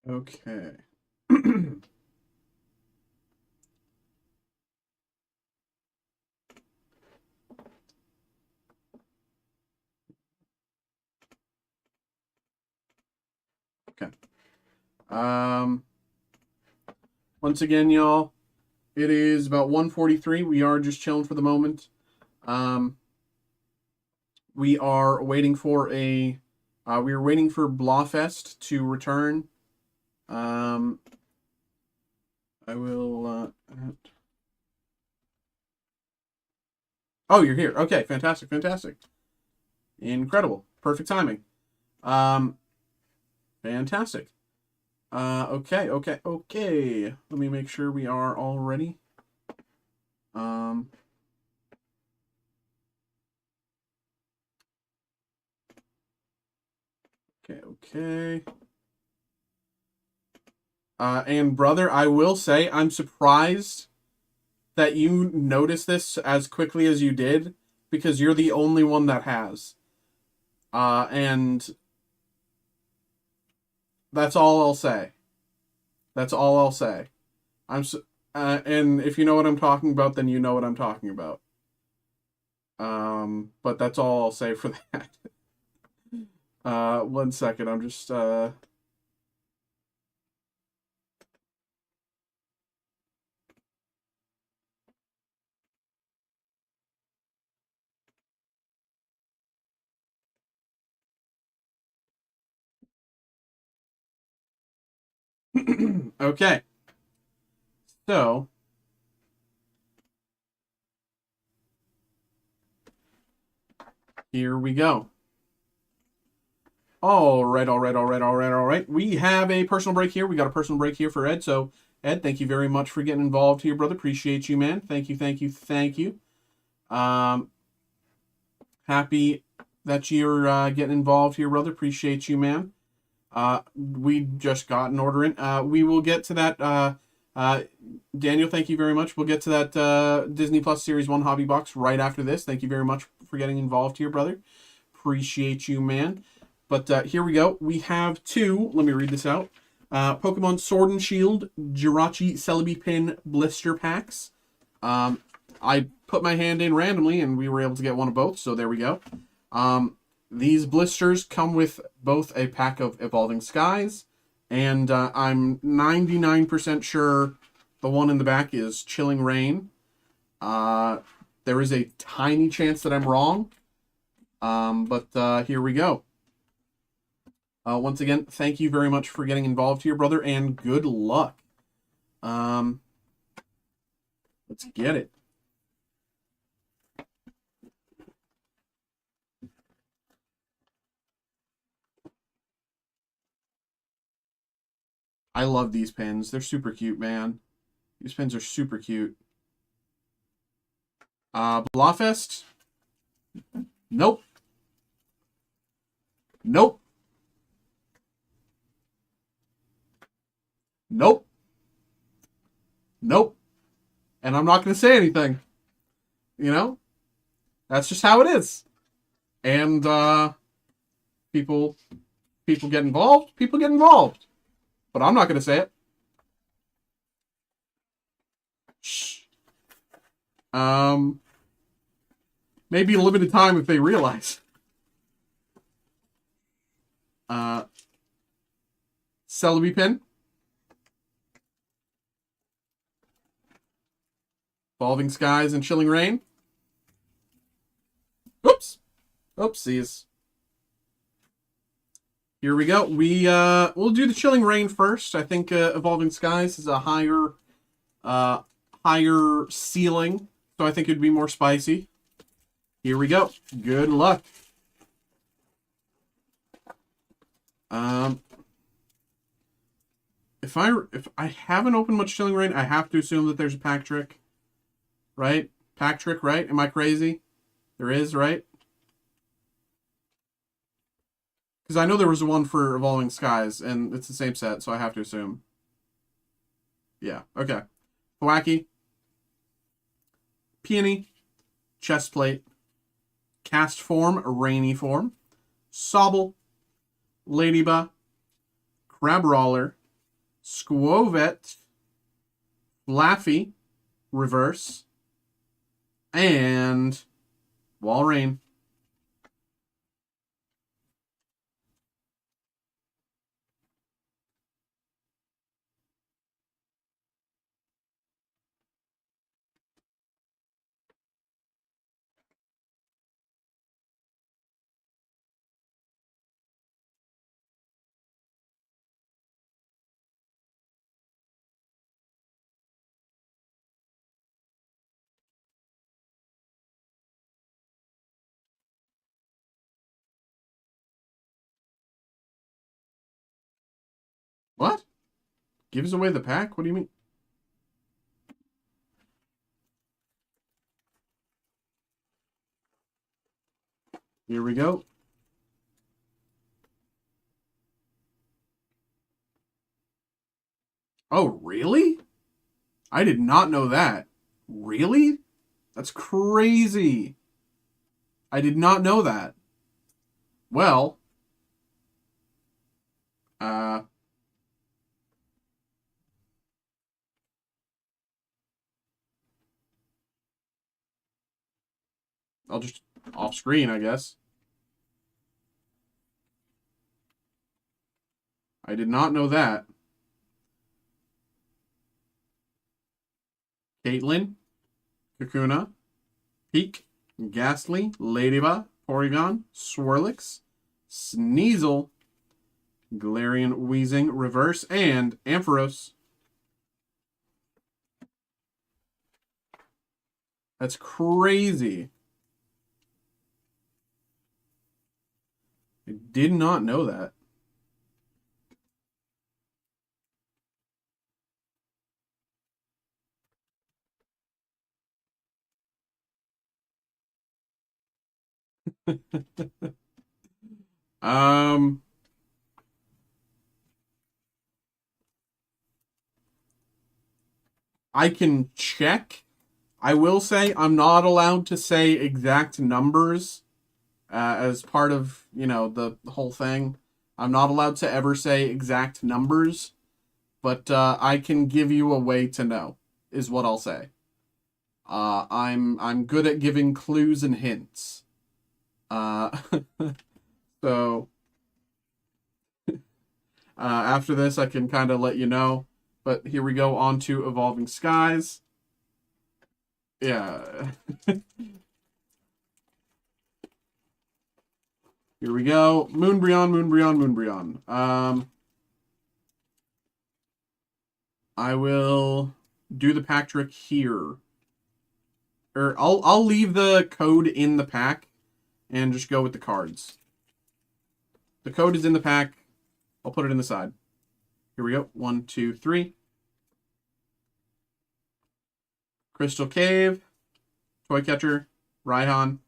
Okay. Okay. Okay. Once again, y'all, it is about 1:43. We are just chilling for the moment. We are waiting for we are waiting for Blawfest to return. I will. Oh, you're here. Okay, fantastic, fantastic, incredible, perfect timing. Fantastic. Okay. Let me make sure we are all ready. Okay. And brother, I will say I'm surprised that you noticed this as quickly as you did, because you're the only one that has. And that's all I'll say. That's all I'll say. And if you know what I'm talking about, then you know what I'm talking about. But that's all I'll say for that. 1 second. I'm just okay. So here we go. All right. We have a personal break here. We got a personal break here for Ed. So, Ed, thank you very much for getting involved here, brother. Appreciate you, man. Thank you. Happy that you're getting involved here, brother. Appreciate you, man. We just got an order in. We will get to that. Daniel, thank you very much. We'll get to that Disney Plus Series 1 hobby box right after this. Thank you very much for getting involved here, brother. Appreciate you, man. But here we go. We have two. Let me read this out. Pokemon Sword and Shield Jirachi Celebi Pin blister packs. I put my hand in randomly, and we were able to get one of both, so there we go. These blisters come with both a pack of Evolving Skies, and I'm 99% sure the one in the back is Chilling Reign. There is a tiny chance that I'm wrong, but here we go. Once again, thank you very much for getting involved here, brother, and good luck. Let's get it. I love these pins. They're super cute, man. These pins are super cute. Blawfest? Nope. Nope. Nope. Nope. And I'm not going to say anything. You know? That's just how it is. And people get involved. People get involved. But I'm not going to say it. Shh. Maybe a limited time if they realize. Celebi pin. Evolving Skies and Chilling Reign. Oops. Oopsies. Here we go. We'll do the Chilling Reign first. I think Evolving Skies is a higher ceiling, so I think it'd be more spicy. Here we go. Good luck. If I haven't opened much Chilling Reign, I have to assume that there's a pack trick, right? Pack trick, right? Am I crazy? There is, right? Because I know there was one for Evolving Skies, and it's the same set, so I have to assume. Yeah, okay. Thwacky. Peony. Chestplate. Cast Form, Rainy Form. Sobble. Ladybug. Crabrawler. Squovet. Flaffy. Reverse. And Walrein. What? Gives away the pack? What do you mean? Here we go. Oh, really? I did not know that. Really? That's crazy. I did not know that. Well, I'll just off screen, I guess. I did not know that. Caitlin, Kakuna, Peak, Ghastly, Ladybug, Porygon, Swirlix, Sneasel, Galarian Wheezing, Reverse, and Ampharos. That's crazy. I did not know that. Um, I can check. I will say I'm not allowed to say exact numbers as part of, the whole thing. I'm not allowed to ever say exact numbers, but I can give you a way to know, is what I'll say. I'm good at giving clues and hints. Uh, so after this, I can kind of let you know. But here we go on to Evolving Skies. Yeah. Here we go. Moonbryon, Moonbryon, Moonbryon. I will do the pack trick here. Or I'll leave the code in the pack and just go with the cards. The code is in the pack. I'll put it in the side. Here we go. 1, 2, 3. Crystal Cave, Toy Catcher, Raihan,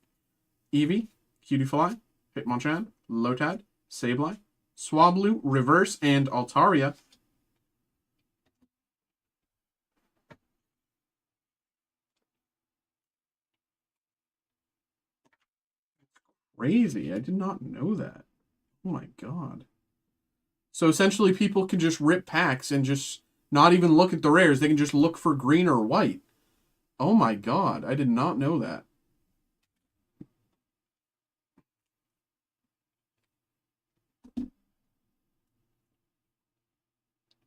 Eevee, Cutiefly, Hitmonchan, Lotad, Sableye, Swablu, Reverse, and Altaria. Crazy. I did not know that. Oh my god. So essentially people can just rip packs and just not even look at the rares. They can just look for green or white. Oh my god. I did not know that.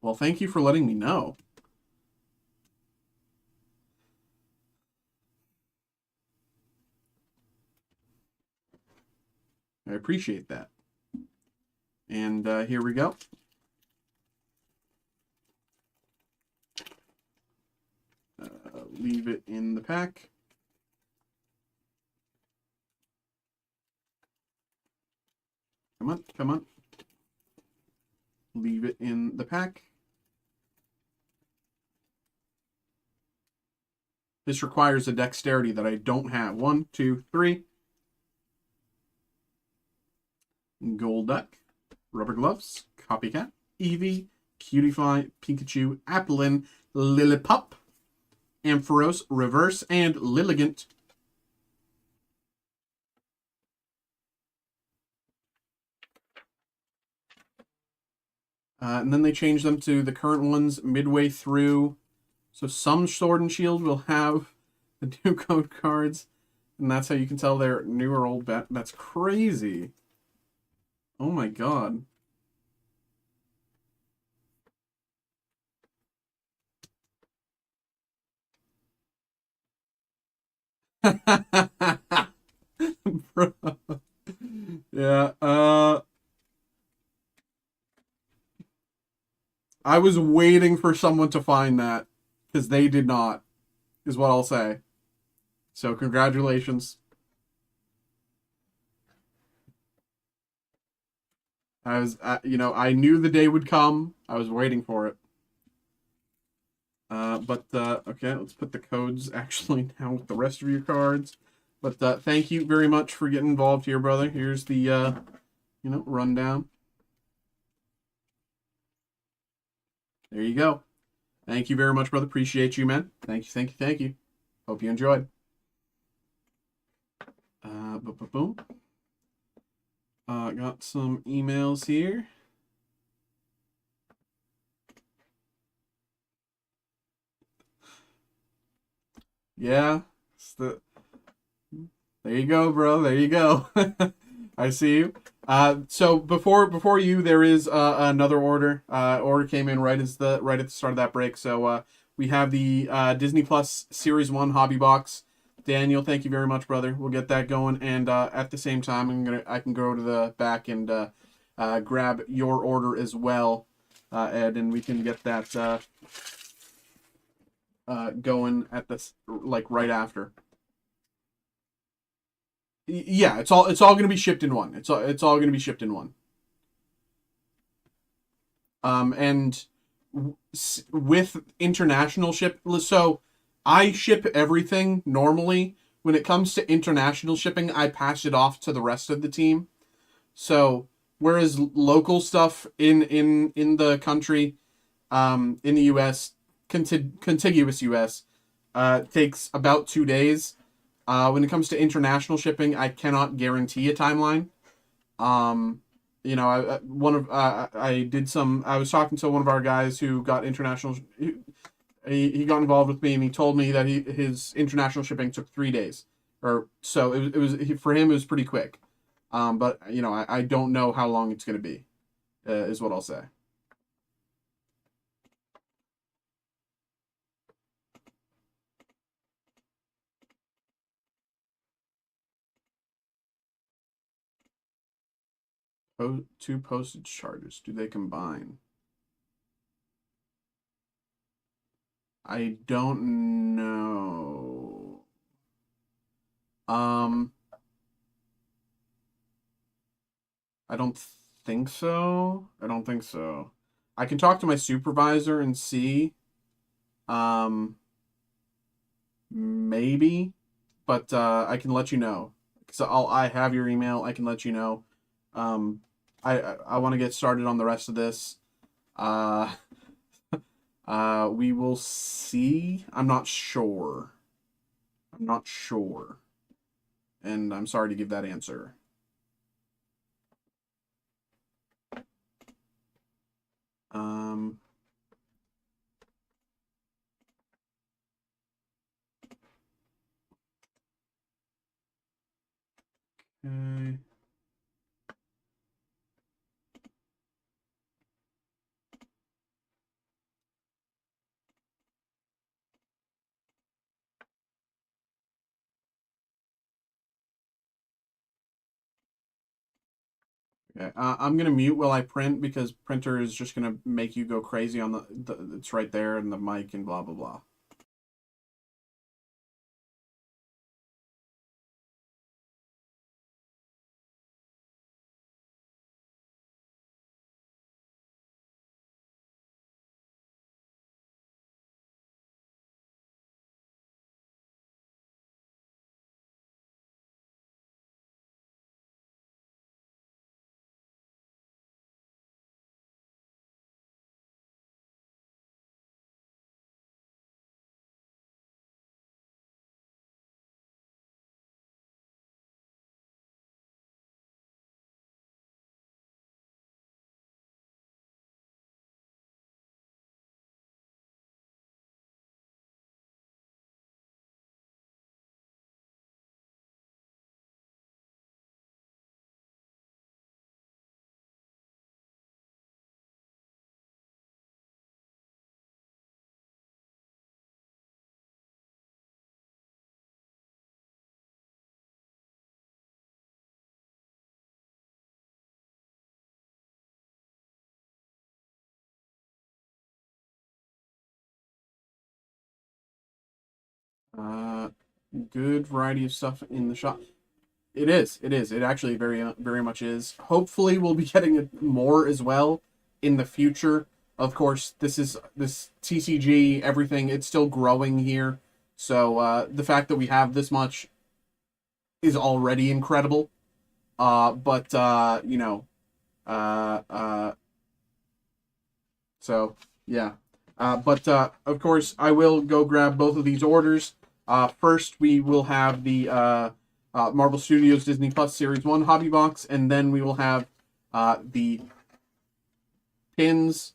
Well, thank you for letting me know. I appreciate that. And here we go. Leave it in the pack. Come on, come on. Leave it in the pack. This requires a dexterity that I don't have. 1, 2, 3. Golduck, Rubber Gloves, Copycat, Eevee, Cutiefly, Pikachu, Applin, Lillipup, Ampharos, Reverse, and Lilligant. And then they change them to the current ones midway through. So some Sword and Shield will have the new code cards. And that's how you can tell they're new or old. That's crazy. Oh my god. Bro. Yeah, I was waiting for someone to find that, because they did not, is what I'll say. So congratulations. I was, I knew the day would come. I was waiting for it. Okay, let's put the codes actually now with the rest of your cards. But thank you very much for getting involved here, brother. Here's the, rundown. There you go. Thank you very much, brother. Appreciate you, man. Thank you, thank you, thank you. Hope you enjoyed. Boom. Got some emails here. Yeah. There you go, bro. There you go. I see you. So before you, there is another order. Order came in right at the start of that break. So we have the Disney Plus Series 1 Hobby Box. Daniel, thank you very much, brother. We'll get that going, and at the same time, I can go to the back and grab your order as well, Ed, and we can get that going at this right after. Yeah, it's all going to be shipped in one. It's all going to be shipped in one. And with international ship, so I ship everything normally when it comes to international shipping, I pass it off to the rest of the team. So whereas local stuff in the country, in the U.S., contiguous U.S., takes about 2 days. When it comes to international shipping, I cannot guarantee a timeline. I was talking to one of our guys who got international. He got involved with me, and he told me that his international shipping took 3 days, or so. For him, it was pretty quick. But I don't know how long it's going to be, is what I'll say. Two postage charges. Do they combine? I don't know. I don't think so. I don't think so. I can talk to my supervisor and see. Um, Maybe, but I can let you know. So I have your email. I can let you know. Um, I want to get started on the rest of this. Uh, we will see. I'm not sure. I'm not sure. And I'm sorry to give that answer. Um, okay. Okay. I'm gonna mute while I print because printer is just gonna make you go crazy on it's right there and the mic and blah blah blah. Uh, Good variety of stuff in the shop. It is. It is. It actually very much is. Hopefully, we'll be getting it more as well in the future. Of course, this TCG everything. It's still growing here, so the fact that we have this much is already incredible. But uh, uh, so yeah. But of course, I will go grab both of these orders. First, we will have the Marvel Studios Disney Plus Series 1 Hobby Box, and then we will have the pins.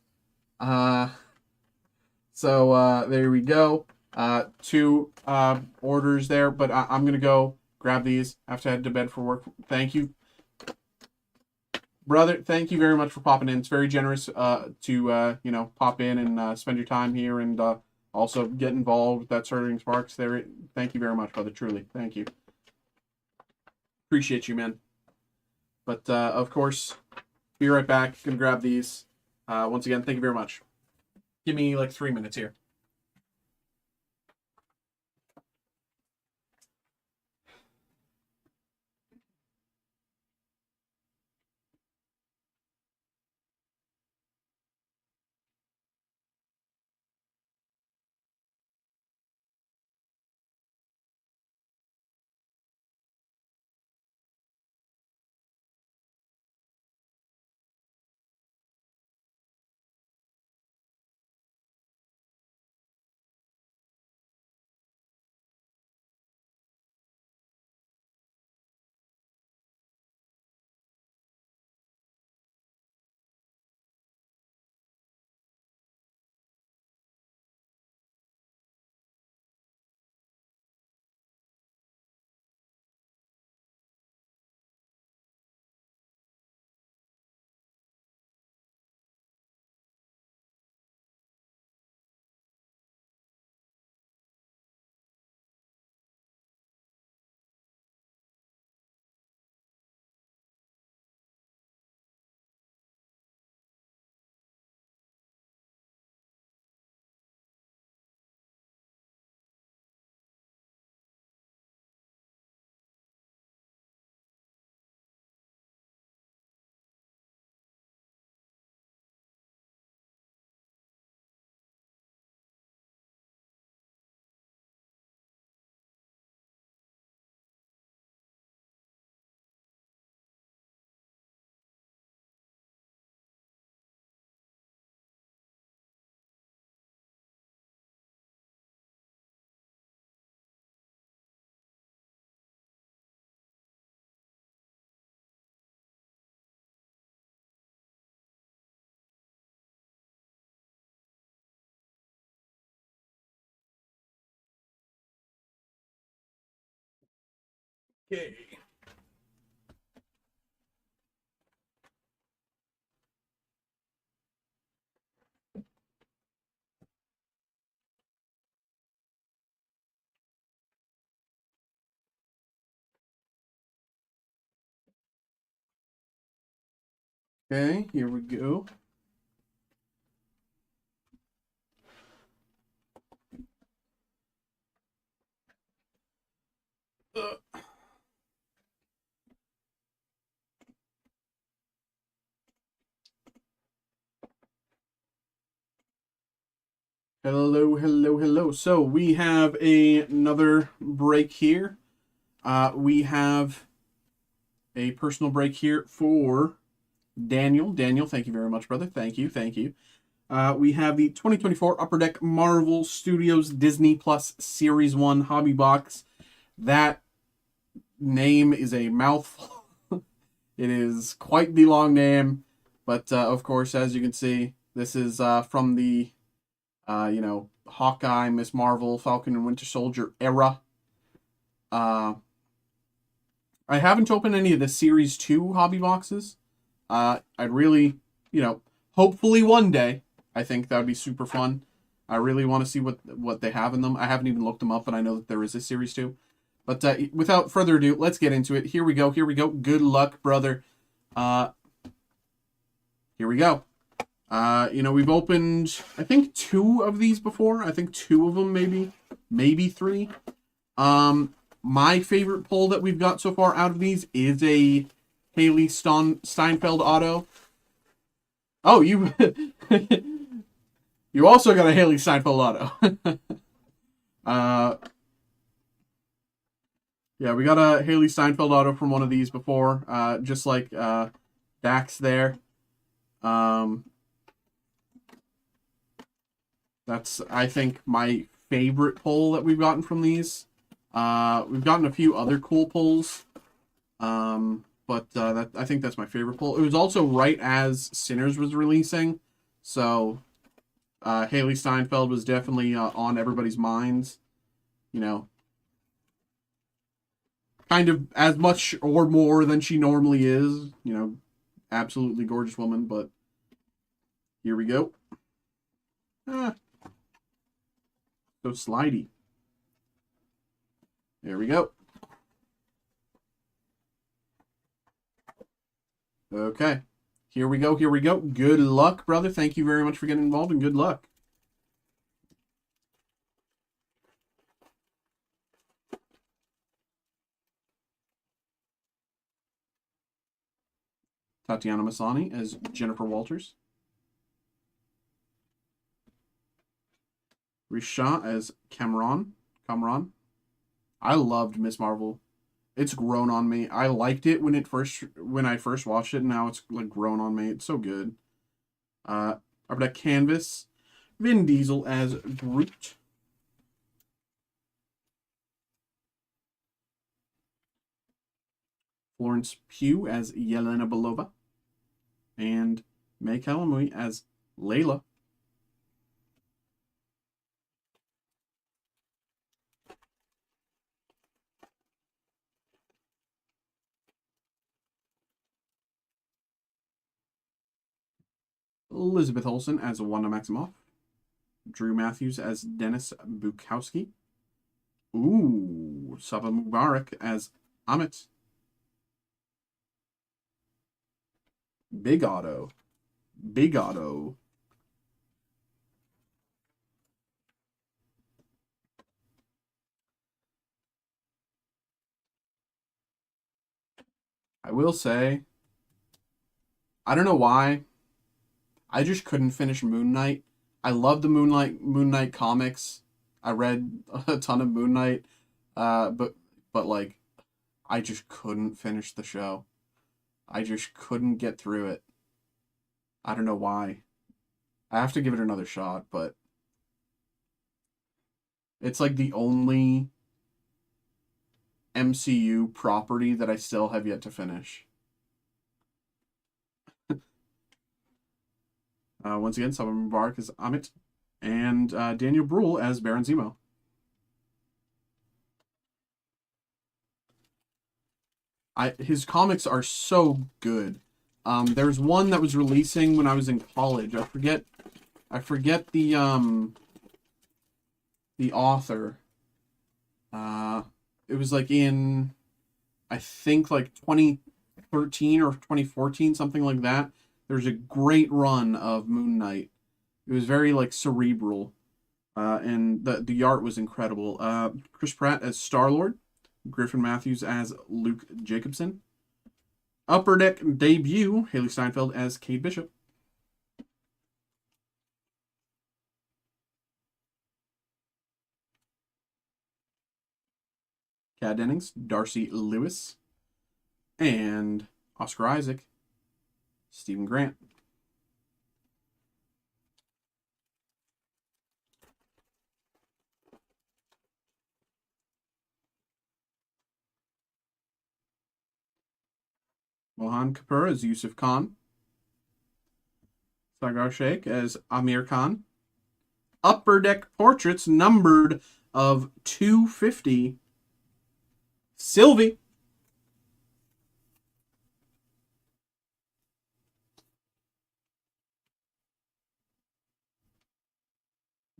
So there we go. Two orders there, but I'm going to go grab these. I have to head to bed for work. Thank you, brother. Thank you very much for popping in. It's very generous to pop in and spend your time here and also get involved with that Starting Sparks. There, thank you very much, brother. Truly, thank you. Appreciate you, man. But of course, be right back. Gonna grab these. Once again, thank you very much. Give me like 3 minutes here. Okay. Okay, here we go. Hello, hello, hello. So we have another break here. We have a personal break here for Daniel. Daniel, thank you very much, brother. Thank you, thank you. We have the 2024 Upper Deck Marvel Studios Disney Plus Series 1 Hobby Box. That name is a mouthful. It is quite the long name. But, of course, as you can see, this is from the, Hawkeye, Miss Marvel, Falcon and Winter Soldier era. I haven't opened any of the Series 2 hobby boxes. I'd really, hopefully one day, I think that would be super fun. I really want to see what they have in them. I haven't even looked them up, but I know that there is a Series 2. But without further ado, let's get into it. Here we go. Good luck, brother. Here we go. We've opened, I think, 2 of these before. I think 2 of them, maybe 3. My favorite pull that we've got so far out of these is a Haley Steinfeld auto. Oh, you you also got a Haley Steinfeld auto. Yeah, we got a Haley Steinfeld auto from one of these before, just like Dax there. That's, I think, my favorite pull that we've gotten from these. We've gotten a few other cool pulls, but I think that's my favorite pull. It was also right as Sinners was releasing, so Haley Steinfeld was definitely on everybody's minds. Kind of as much or more than she normally is. Absolutely gorgeous woman, but here we go. So slidey. There we go. Okay. Here we go. Good luck, brother. Thank you very much for getting involved, and good luck. Tatiana Maslany as Jennifer Walters. Risha as Cameron. I loved Miss Marvel. It's grown on me. I liked it when I first watched it, and now it's like grown on me. It's so good. Upper Deck Canvas. Vin Diesel as Groot. Florence Pugh as Yelena Belova. And May Calamui as Layla. Elizabeth Olsen as Wanda Maximoff. Drew Matthews as Dennis Bukowski. Ooh, Saba Mubarak as Amit. Big auto. I will say, I don't know why, I just couldn't finish Moon Knight. I love the Moon Knight comics. I read a ton of Moon Knight, but like, I just couldn't finish the show. I just couldn't get through it. I don't know why. I have to give it another shot, but it's like the only MCU property that I still have yet to finish. Once again, Saba Mubarak as Amit, and Daniel Bruhl as Baron Zemo. His comics are so good. There's one that was releasing when I was in college. I forget the author. It was like in, I think, like 2013 or 2014, something like that. There's a great run of Moon Knight. It was very like cerebral, and the art was incredible. Chris Pratt as Star-Lord, Griffin Matthews as Luke Jacobson. Upper Deck debut, Haley Steinfeld as Kate Bishop. Kat Dennings, Darcy Lewis. And Oscar Isaac, Stephen Grant. Mohan Kapoor as Yusuf Khan. Sagar Sheikh as Amir Khan. Upper Deck portraits numbered of 250. Sylvie.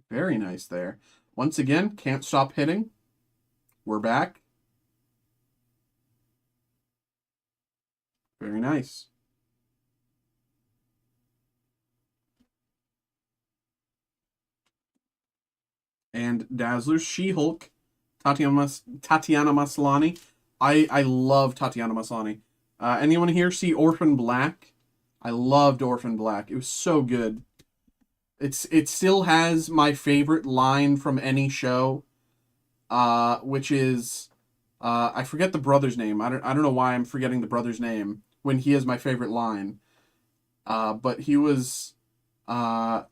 Very nice there. Once again, can't stop hitting. We're back. Very nice. And Dazzler's She-Hulk, Tatiana Maslany. I love Tatiana Maslany. Anyone here see Orphan Black? I loved Orphan Black. It was so good. It still has my favorite line from any show, which is, I forget the brother's name. I don't know why I'm forgetting the brother's name when he has my favorite line. But he was like,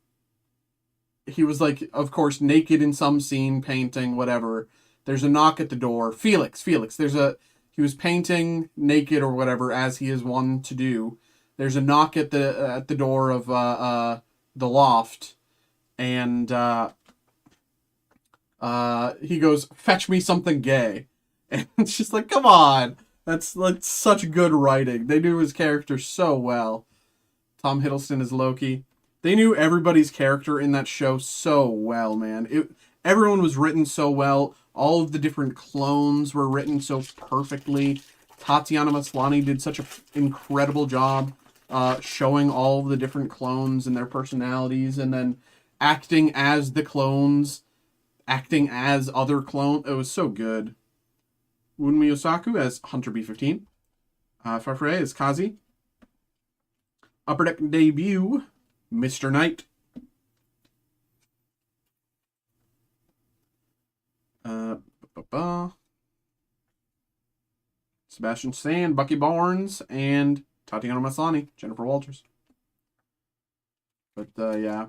of course, naked in some scene, painting, whatever. There's a knock at the door. Felix. He was painting naked or whatever, as he is one to do. There's a knock at the door of the loft, and he goes, "Fetch me something gay," and it's just like, come on, that's like such good writing. They knew his character so well. Tom Hiddleston is Loki. They knew everybody's character in that show so well, man. Everyone was written so well. All of the different clones were written so perfectly. Tatiana Maslany did such an incredible job showing all of the different clones and their personalities, and then acting as the clones, acting as other clones. It was so good. Wunmi Osaku as Hunter B-15. Farfrae as Kazi. Upper Deck debut, Mr. Knight. Sebastian Stan, Bucky Barnes, and Tatiana Maslany, Jennifer Walters. But yeah,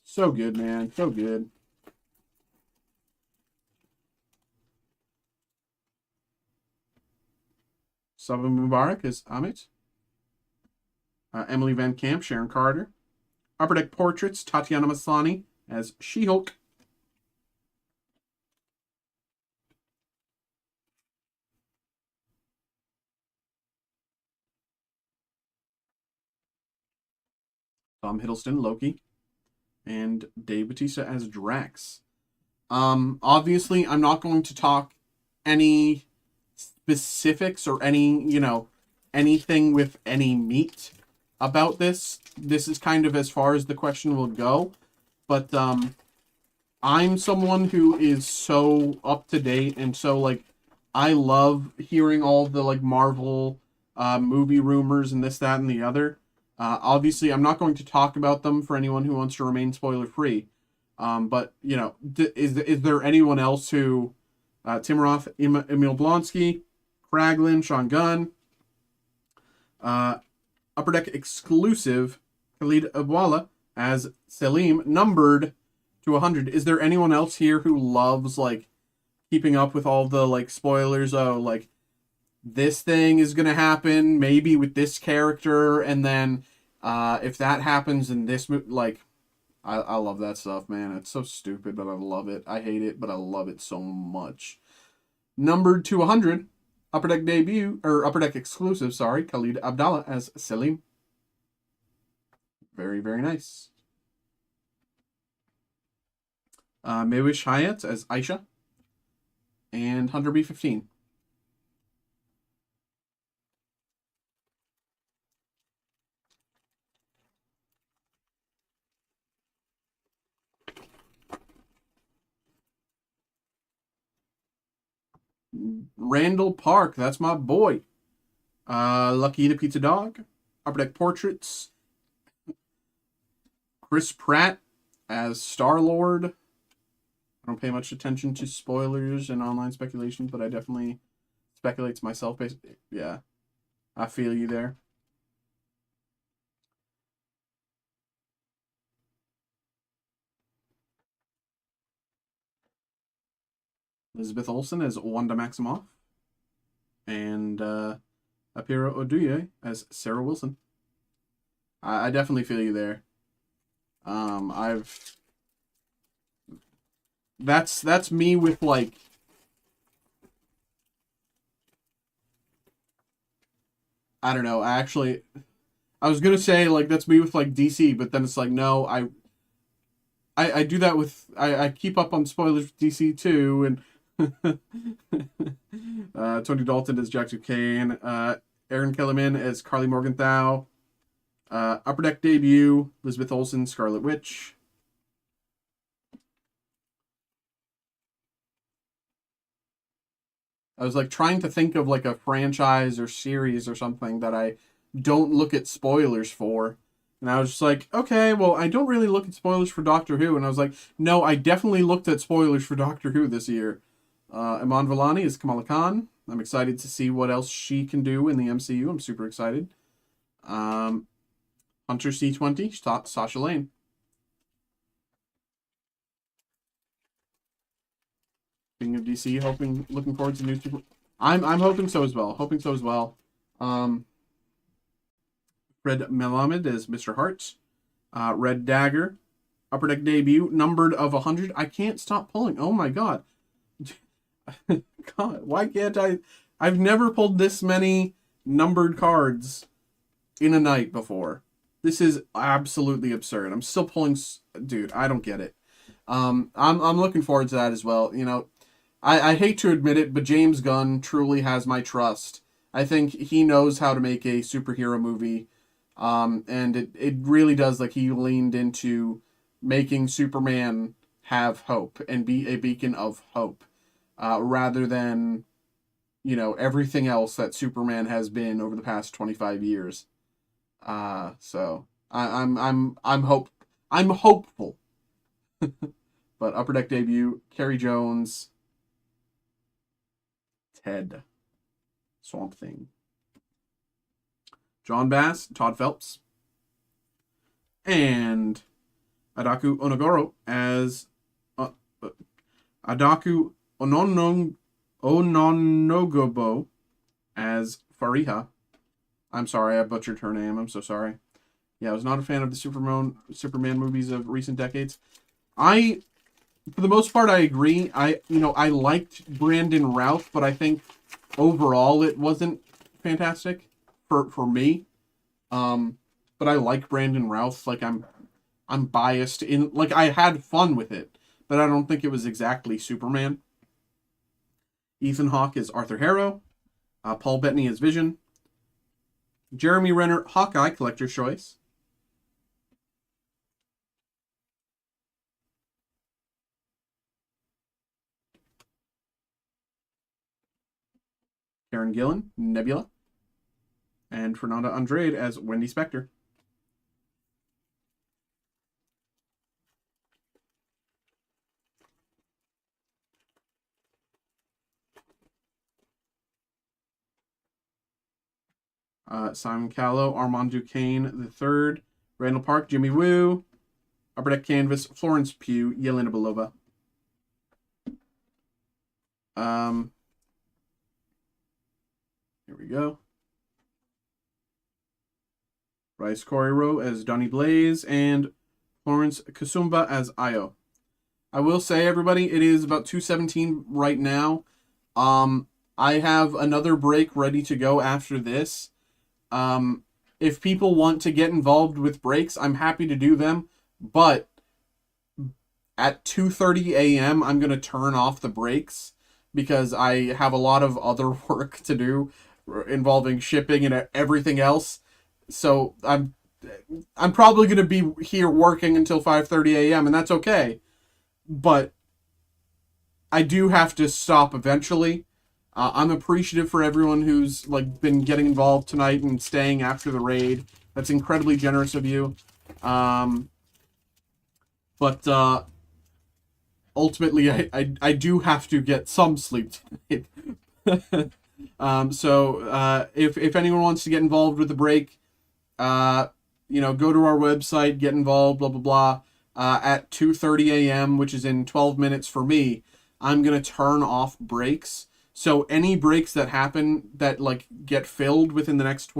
so good, man, so good. Saba Mubarak is Amit. Emily Van Camp, Sharon Carter. Upper Deck portraits, Tatiana Maslany as She-Hulk. Tom Hiddleston, Loki. And Dave Bautista as Drax. Obviously, I'm not going to talk any specifics or any, anything with any meat about this. This is kind of as far as the question will go. But I'm someone who is so up to date, and so like I love hearing all the like Marvel movie rumors and this, that, and the other. Obviously, I'm not going to talk about them for anyone who wants to remain spoiler free. But is there anyone else who Tim Roth, Emil Blonsky, Kraglin, Sean Gunn, Upper Deck exclusive Khalid Abwala as Selim, numbered to 100. Is there anyone else here who loves like keeping up with all the like spoilers? Oh, like this thing is gonna happen maybe with this character, and then if that happens in this like I love that stuff, man. It's so stupid, but I love it. I hate it, but I love it so much. Numbered to 100, Upper Deck debut, or Upper Deck exclusive, sorry, Khalid Abdallah as Selim. Very, very nice. Maywish Hayat as Aisha. And Hunter B15. Randall Park, that's my boy. Lucky the Pizza Dog. Upper Deck Portraits. Chris Pratt as Star-Lord. I don't pay much attention to spoilers and online speculation, but I definitely speculate to myself. Yeah, I feel you there. Elizabeth Olsen as Wanda Maximoff. And Apira Oduye as Sarah Wilson. I definitely feel you there. That's me with like I don't know. I was gonna say like that's me with like DC, but then it's like no, I do that with I keep up on spoilers with DC too, and Tony Dalton as Jack Duquesne, Aaron Kellerman as Carly Morgenthau, Upper Deck debut Elizabeth Olsen, Scarlet Witch. I was like trying to think of like a franchise or series or something that I don't look at spoilers for. And I was just like, okay, well, I don't really look at spoilers for Doctor Who. And I was like, no, I definitely looked at spoilers for Doctor Who this year. Iman Vellani is Kamala Khan. I'm excited to see what else she can do in the MCU. I'm super excited. Hunter C20, Sasha Lane. Speaking of DC, looking forward to new Super. I'm hoping so as well. Fred Melamed is Mr. Hart. Red Dagger, Upper Deck debut, numbered of 100. I can't stop pulling. Oh my god. God, why can't I? I've never pulled this many numbered cards in a night before. This is absolutely absurd. I'm still pulling, dude. I don't get it. I'm looking forward to that as well. You know, I hate to admit it, but James Gunn truly has my trust. I think he knows how to make a superhero movie. And it really does, like, he leaned into making Superman have hope and be a beacon of hope, rather than, you know, everything else that Superman has been over the past 25 years. So I'm hopeful. But Upper Deck debut, Carrie Jones, Ted, Swamp Thing. John Bass, Todd Phelps, and Adaku Onogoro as Adaku Ononogobo as Fariha. I'm sorry, I butchered her name. I'm so sorry. Yeah, I was not a fan of the Superman movies of recent decades. For the most part, I agree. I liked Brandon Routh, but I think overall it wasn't fantastic for me. But I like Brandon Routh. Like I'm biased in, like, I had fun with it, but I don't think it was exactly Superman. Ethan Hawke is Arthur Harrow. Paul Bettany is Vision. Jeremy Renner, Hawkeye, Collector's Choice. Karen Gillan, Nebula. And Fernanda Andrade as Wendy Spector. Simon Callow, Armand Duquesne III, Randall Park, Jimmy Woo, Upper Deck Canvas, Florence Pugh, Yelena Belova. Here we go. Bryce Corriero as Donnie Blaze, and Florence Kasumba as I will say, everybody, it is about 2:17 right now. I have another break ready to go after this. If people want to get involved with breaks, I'm happy to do them. But at 2:30 a.m., I'm going to turn off the breaks because I have a lot of other work to do involving shipping and everything else. So I'm probably going to be here working until 5:30 a.m. and that's okay. But I do have to stop eventually. I'm appreciative for everyone who's like been getting involved tonight and staying after the raid. That's incredibly generous of you. But ultimately, I do have to get some sleep tonight. So if anyone wants to get involved with the break, go to our website, get involved, blah blah blah. At 2:30 a.m., which is in 12 minutes for me, I'm gonna turn off breaks. So any breaks that happen that like get filled within the next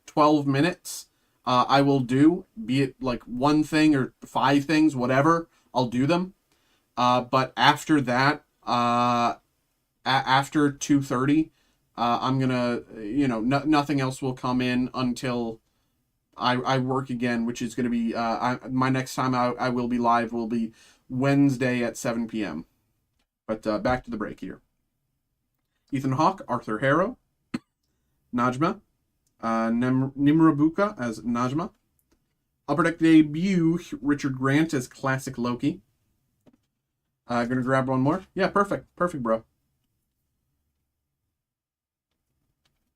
12 minutes, I will do. Be it like one thing or 5 things, whatever, I'll do them. But after that, after 2:30, I'm gonna, nothing else will come in until I work again, which is gonna be my next time I will be live will be Wednesday at 7 p.m. But back to the break here. Ethan Hawke, Arthur Harrow, Najma, Nimrabuka as Najma, Upper Deck debut Richard Grant as Classic Loki. Gonna grab one more. Yeah, perfect, bro.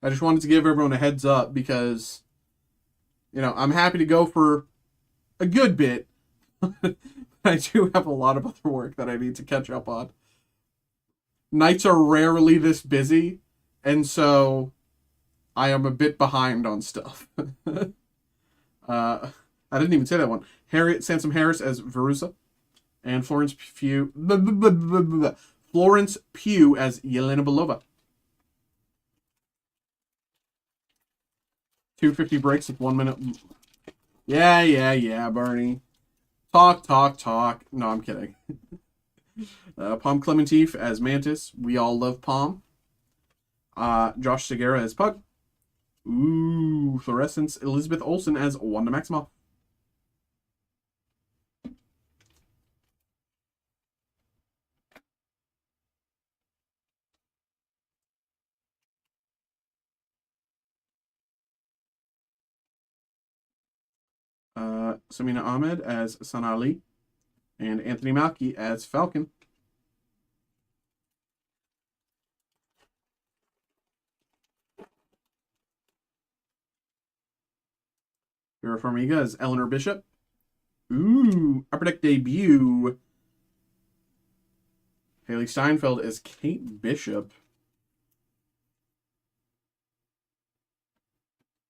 I just wanted to give everyone a heads up because, I'm happy to go for a good bit. I do have a lot of other work that I need to catch up on. Nights are rarely this busy, and so I am a bit behind on stuff. I didn't even say that one. Harriet Sansom Harris as Verusa, and Florence Pugh as Yelena Belova. 250 breaks with 1 minute. Yeah, Barney. Talk. No, I'm kidding. Palm Clementif as Mantis. We all love Palm. Josh Segura as Pug. Ooh, Fluorescence. Elizabeth Olsen as Wanda Maximoff. Samina Ahmed as Sana Ali. And Anthony Mackie as Falcon. Vera Farmiga as Eleanor Bishop. Ooh, Upper Deck debut. Haley Steinfeld as Kate Bishop.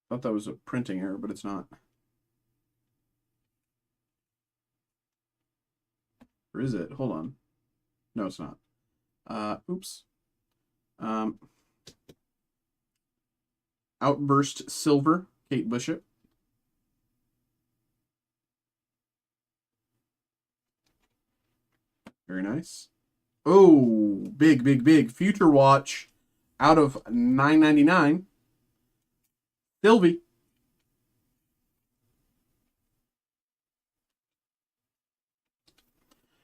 Thought that was a printing error, but it's not. Or is it? Hold on. No, it's not. Oops. Outburst Silver, Kate Bishop. Very nice. Oh, big. Future Watch out of $9.99. Sylvie.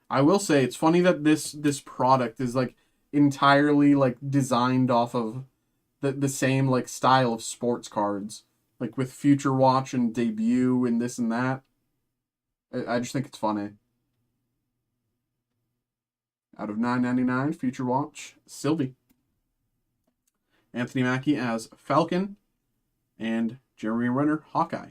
I will say it's funny that this product is like entirely like designed off of the same like style of sports cards, like with Future Watch and Debut and this and that. I just think it's funny. Out of $9.99, Future Watch, Sylvie. Anthony Mackie as Falcon, and Jeremy Renner, Hawkeye.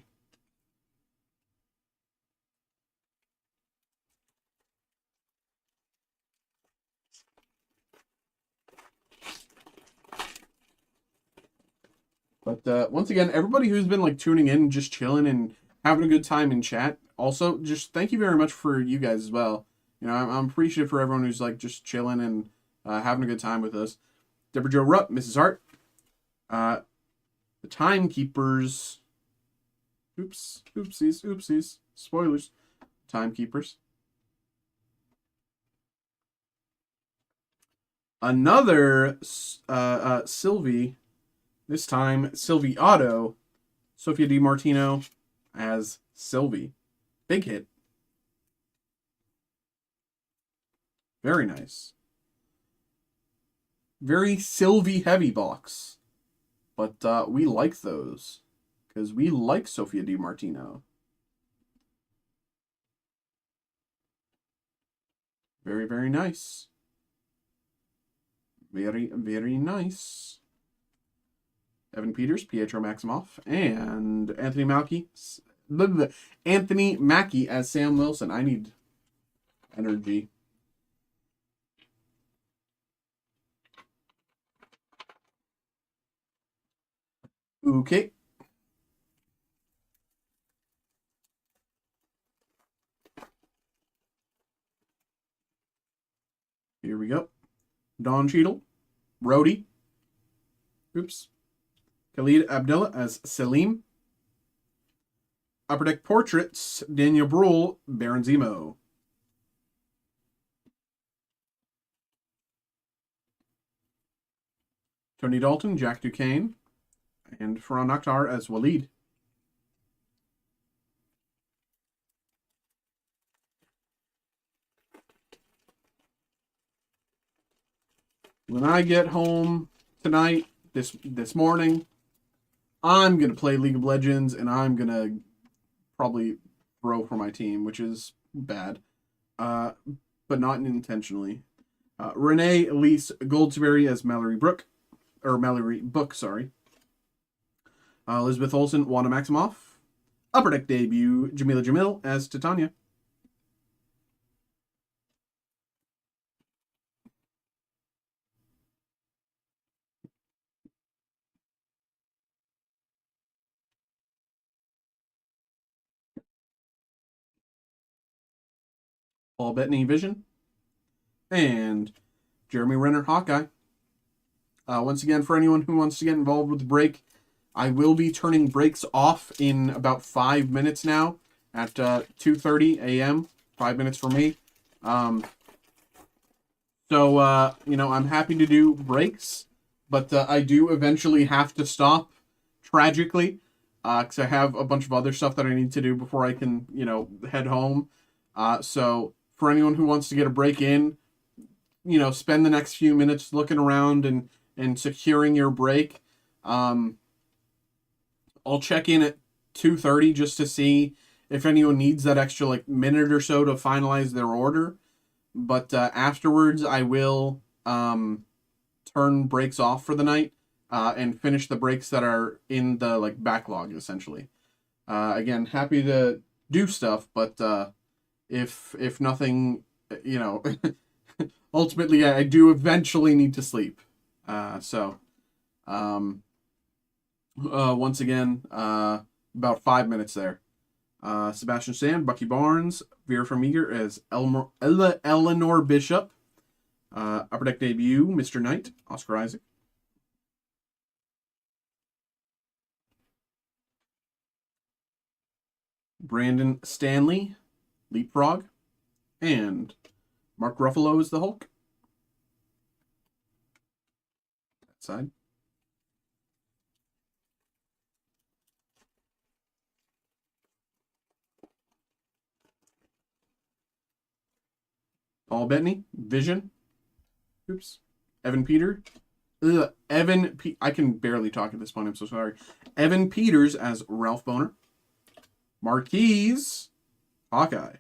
But once again, everybody who's been like tuning in, just chilling and having a good time in chat, also just thank you very much for you guys as well. I'm appreciative for everyone who's like just chilling and having a good time with us. Deborah Jo Rupp, Mrs. Hart, the Timekeepers. Oopsies. Spoilers. Timekeepers. Another Sylvie, this time Sylvie Auto, Sophia DiMartino as Sylvie. Big hit. Very nice. Very Sylvie heavy box. But we like those. Because we like Sophia DiMartino. Very, very nice. Very, very nice. Evan Peters, Pietro Maximoff, and Anthony Mackie as Sam Wilson. I need energy. Okay. Here we go. Don Cheadle, Rhodey. Oops. Khalid Abdullah as Selim. Upper Deck Portraits, Daniel Bruhl, Baron Zemo. Tony Dalton, Jack Duquesne. And Farhan Akhtar as Waleed. When I get home tonight, this morning, I'm going to play League of Legends, and I'm going to probably throw for my team, which is bad, but not intentionally. Renee Elise Goldsberry as Mallory Book, sorry. Elizabeth Olsen, Wanda Maximoff. Upper Deck debut, Jamila Jamil as Titania. Paul Bettany, Vision. And Jeremy Renner, Hawkeye. Once again, for anyone who wants to get involved with the break, I will be turning breaks off in about 5 minutes now at 2:30 a.m. 5 minutes for me. So, I'm happy to do breaks, but I do eventually have to stop, tragically, because I have a bunch of other stuff that I need to do before I can, head home. So, for anyone who wants to get a break in, spend the next few minutes looking around and securing your break. I'll check in at 2:30 just to see if anyone needs that extra minute or so to finalize their order. But afterwards, I will turn breaks off for the night and finish the breaks that are in the backlog, essentially. Again, happy to do stuff, but if nothing, ultimately I do eventually need to sleep. Once again, about 5 minutes there. Sebastian Stan, Bucky Barnes, Vera Farmiga as Eleanor Bishop. Upper Deck debut, Mr. Knight, Oscar Isaac. Brandon Stanley, Leapfrog. And Mark Ruffalo is the Hulk. That side. Paul Bettany, Vision. Oops. Evan Peter. I can barely talk at this point. I'm so sorry. Evan Peters as Ralph Boner. Marquise, Hawkeye.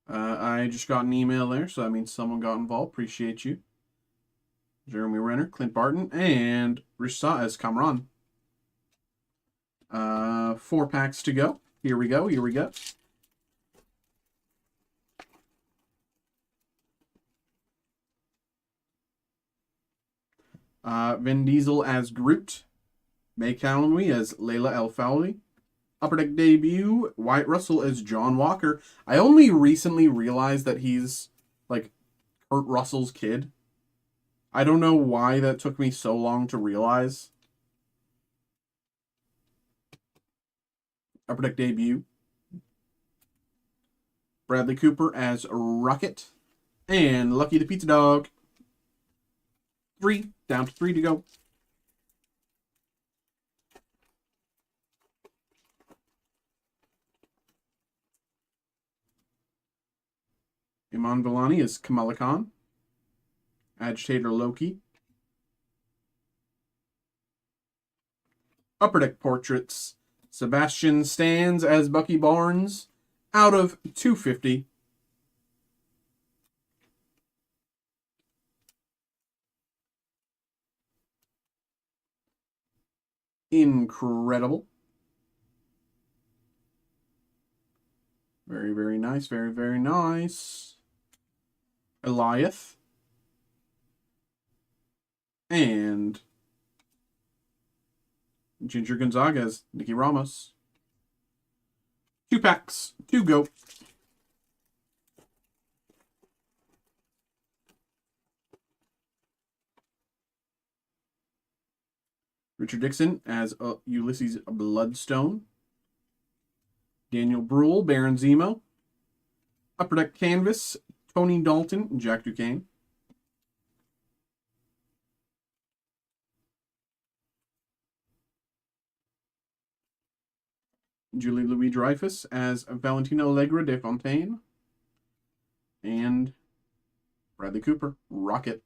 I just got an email there, so that means someone got involved. Appreciate you. Jeremy Renner, Clint Barton, and Risa as Kamran. 4 packs to go. Here we go. Vin Diesel as Groot. May Calloway as Layla El Fowley. Upper Deck debut, Wyatt Russell as John Walker. I only recently realized that he's Kurt Russell's kid. I don't know why that took me so long to realize. Upper Deck debut, Bradley Cooper as Rocket. And Lucky the Pizza Dog. 3, down to 3 to go. Iman Vellani is Kamala Khan. Agitator Loki. Upper Deck Portraits. Sebastian Stans as Bucky Barnes. Out of 250. Incredible. Very, very nice. Very, very nice. Eliath. And Ginger Gonzalez, Nicky Ramos. 2 packs to go. Richard Dixon as Ulysses Bloodstone. Daniel Bruhl, Baron Zemo. Upper Deck Canvas, Tony Dalton, Jack Duquesne. Julie Louis-Dreyfus as Valentina Allegra de Fontaine. And Bradley Cooper, Rocket.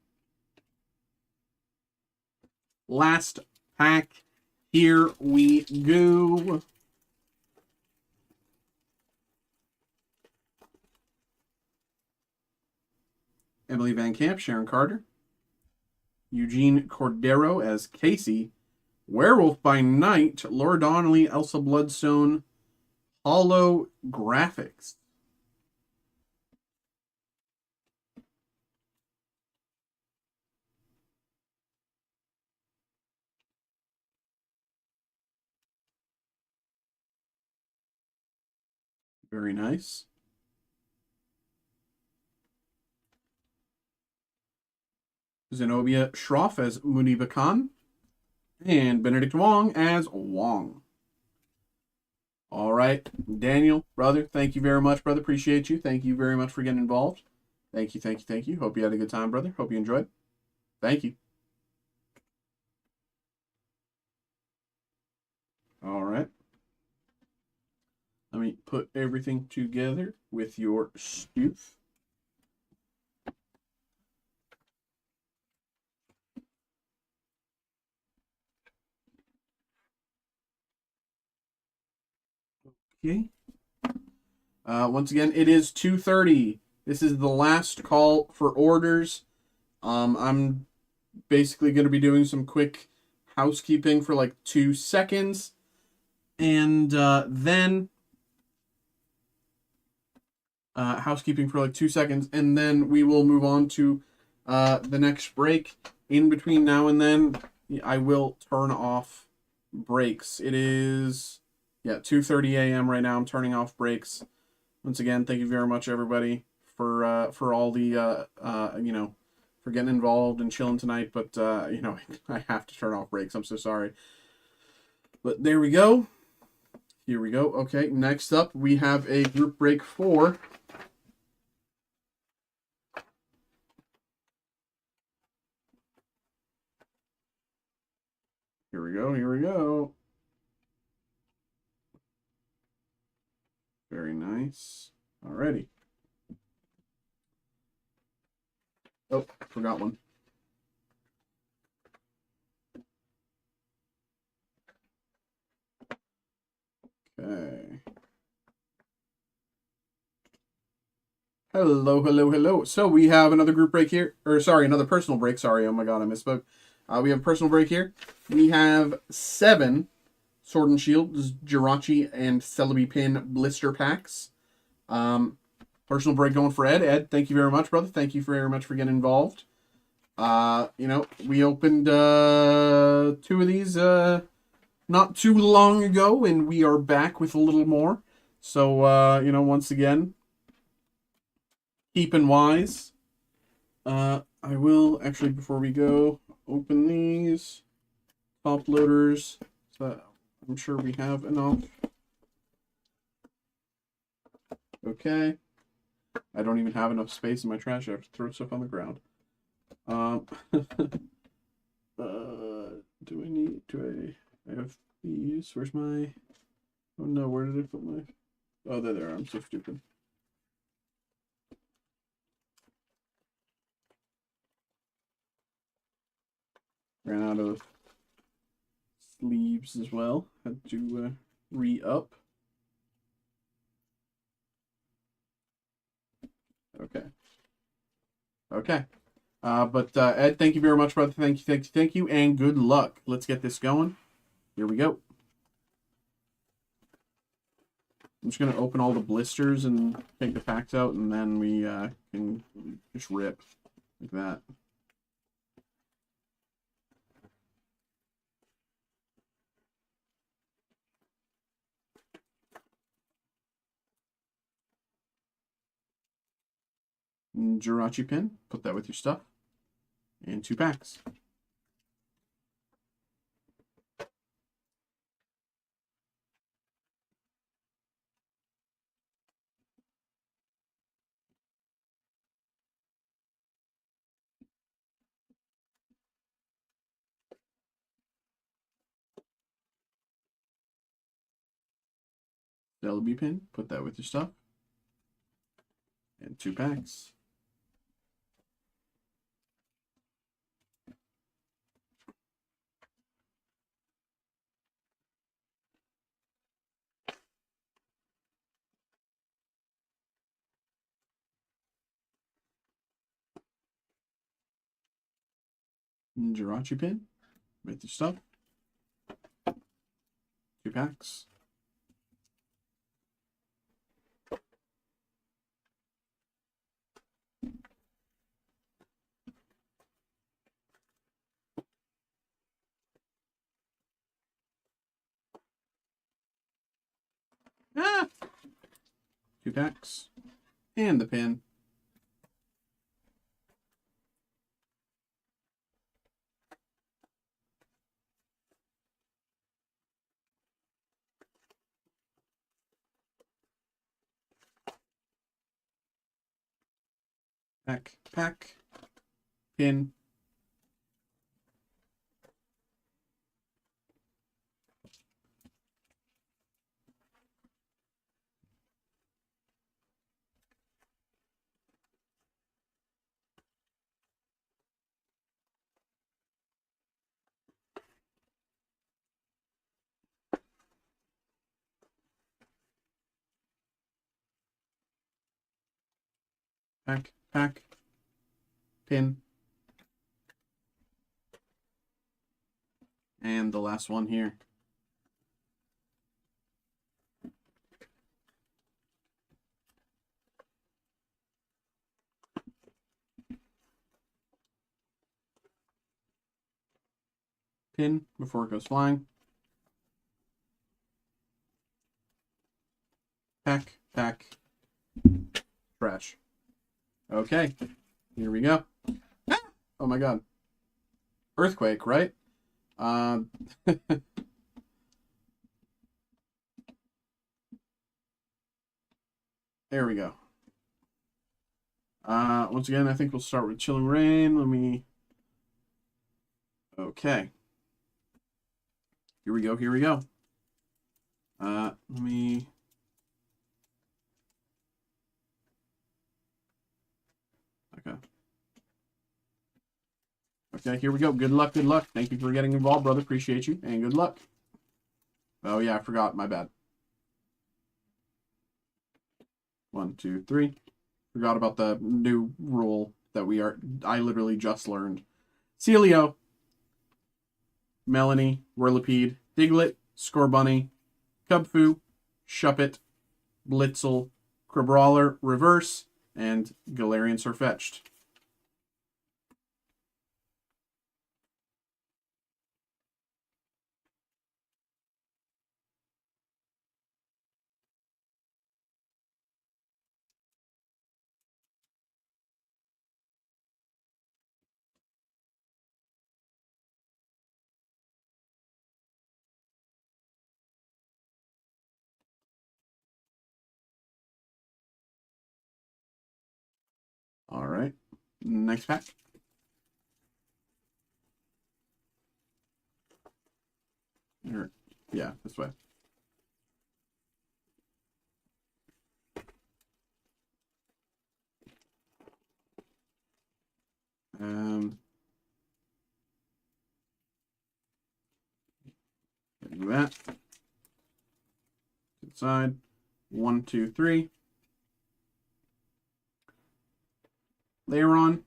Last pack. Here we go. Emily Van Camp, Sharon Carter. Eugene Cordero as Casey. Werewolf by Night, Laura Donnelly, Elsa Bloodstone, Holographics. Very nice. Zenobia Shroff as Muniba Khan. And Benedict Wong as Wong. All right, Daniel, brother, thank you very much, brother. Appreciate you. Thank you very much for getting involved. Thank you, thank you, thank you. Hope you had a good time, brother. Hope you enjoyed. Thank you. All right. Let me put everything together with your stoof. Okay. Once again, it is 2:30. This is the last call for orders. I'm basically going to be doing some quick housekeeping for like 2 seconds. And then housekeeping for like 2 seconds. And then we will move on to the next break. In between now and then, I will turn off breaks. It is... yeah, 2:30 a.m. right now. I'm turning off breaks. Once again, thank you very much, everybody, for all the for getting involved and chilling tonight. But I have to turn off breaks. I'm so sorry. But there we go. Here we go. Okay, next up we have a group break 4. Here we go. Here we go. Very nice. Alrighty. Oh, forgot one. Okay. Hello, hello, hello. So we have another group break here. Or sorry, another personal break. Sorry, oh my god, I misspoke. We have a personal break here. We have 7 Sword and Shield, Jirachi, and Celebi Pin blister packs. Personal break going for Ed. Ed, thank you very much, brother. Thank you very much for getting involved. We opened 2 of these not too long ago, and we are back with a little more. So, once again, keeping wise. I will, actually, before we go, open these top loaders. So I'm sure we have enough. Okay. I don't even have enough space in my trash. I have to throw stuff on the ground. Do I have these? Where's my, oh no, where did I put my, oh, there they are. I'm so stupid. Ran out of sleeves as well. Had to re-up. Okay. Okay. But Ed, thank you very much, brother. Thank you, and good luck. Let's get this going. Here we go. I'm just gonna open all the blisters and take the packs out, and then we can just rip like that. Jirachi pin, put that with your stuff, and 2 packs. Celebi pin, put that with your stuff, and 2 packs. Jirachi pin, with your stuff, 2 packs. Ah! 2 packs. And the pin. Pack. Pin. Pack. Pin. And the last one here. Pin before it goes flying. Pack. Trash. Okay, here we go. Oh my god. Earthquake, right? There we go. Once again, I think we'll start with Chilling Rain. Let me... Okay. Here we go. Let me... Okay. Okay, here we go. Good luck. Thank you for getting involved, brother. Appreciate you, and good luck. Oh, yeah, I forgot. My bad. 1, 2, 3. Forgot about the new rule that I literally just learned. Celio, Melanie, Whirlipede, Diglett, Scorbunny, Cubfu, Shuppet, Blitzel, Crabrawler, Reverse, and Galarian Surfetched. Next pack. Yeah, this way. Do that. Good side. 1, 2, 3. Layeron.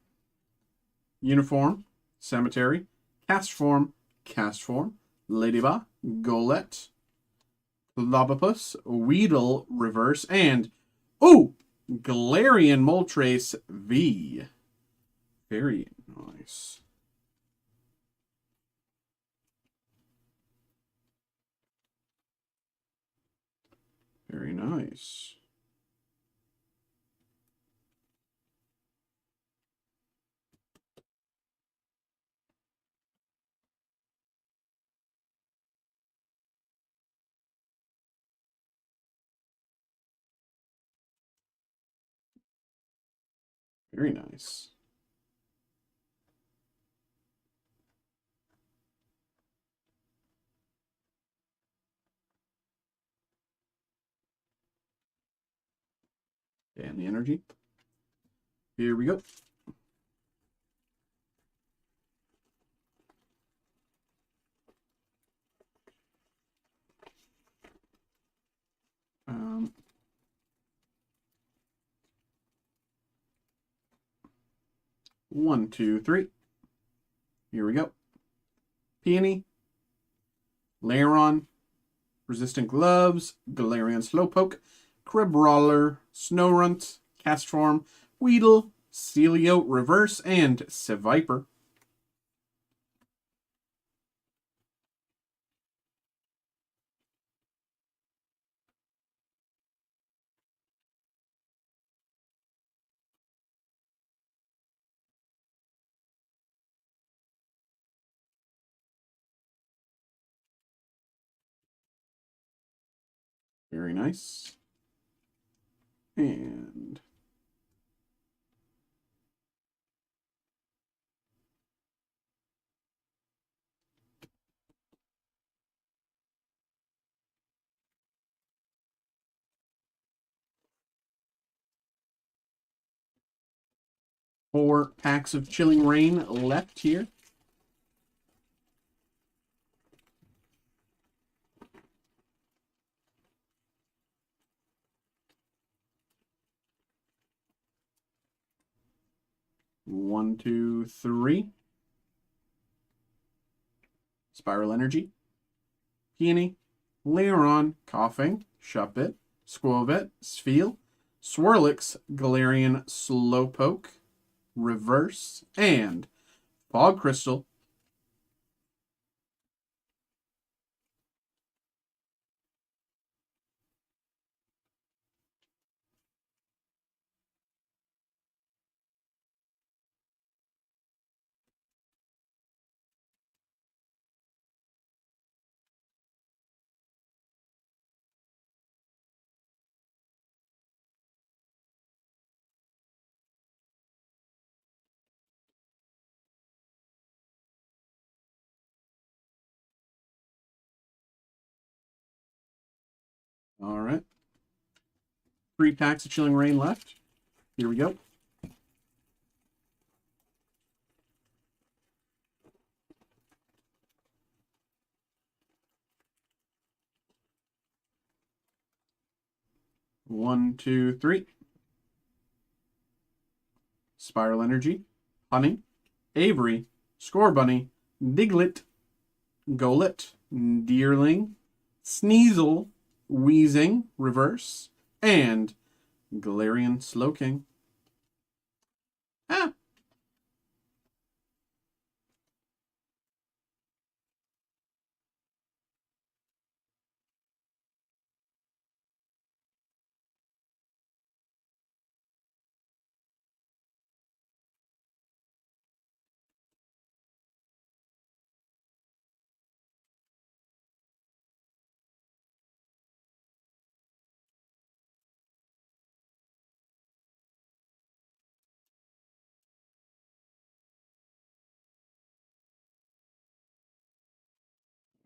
Uniform. Cemetery. Cast form. Ladybug. Golett. Lobopus. Weedle reverse. And, ooh! Galarian Moltres V. Very nice. Very nice. Very nice. And the energy. Here we go. One, two, three. Here we go. Peony. Layeron. Resistant Gloves. Galarian Slowpoke. Crabrawler. Snorunt. Castform. Weedle. Celio Reverse. And Seviper. Very nice. And four packs of Chilling Rain left here. One, two, three. Spiral Energy. Peony. Layeron. Coughing. Shuppet. Squovit. Spheal. Swirlix. Galarian Slowpoke. Reverse. And Fog Crystal. All right. Three packs of Chilling Rain left. Here we go. One, two, three. Spiral Energy. Honey. Avery. Scorbunny. Diglett. Golett. Deerling. Sneasel. Wheezing. Reverse. And Galarian Slowking. Ah.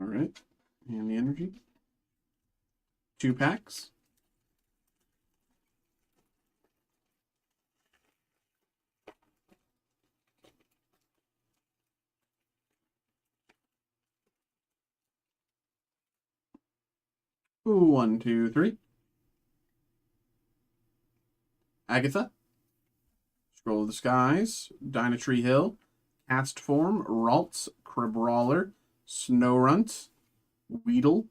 All right. And the energy. 2 packs. Ooh, 1, 2, 3. Agatha. Scroll of the Skies. Dynatree Hill. Cast Form. Ralts. Cribrawler. Snowrunt. Weedle.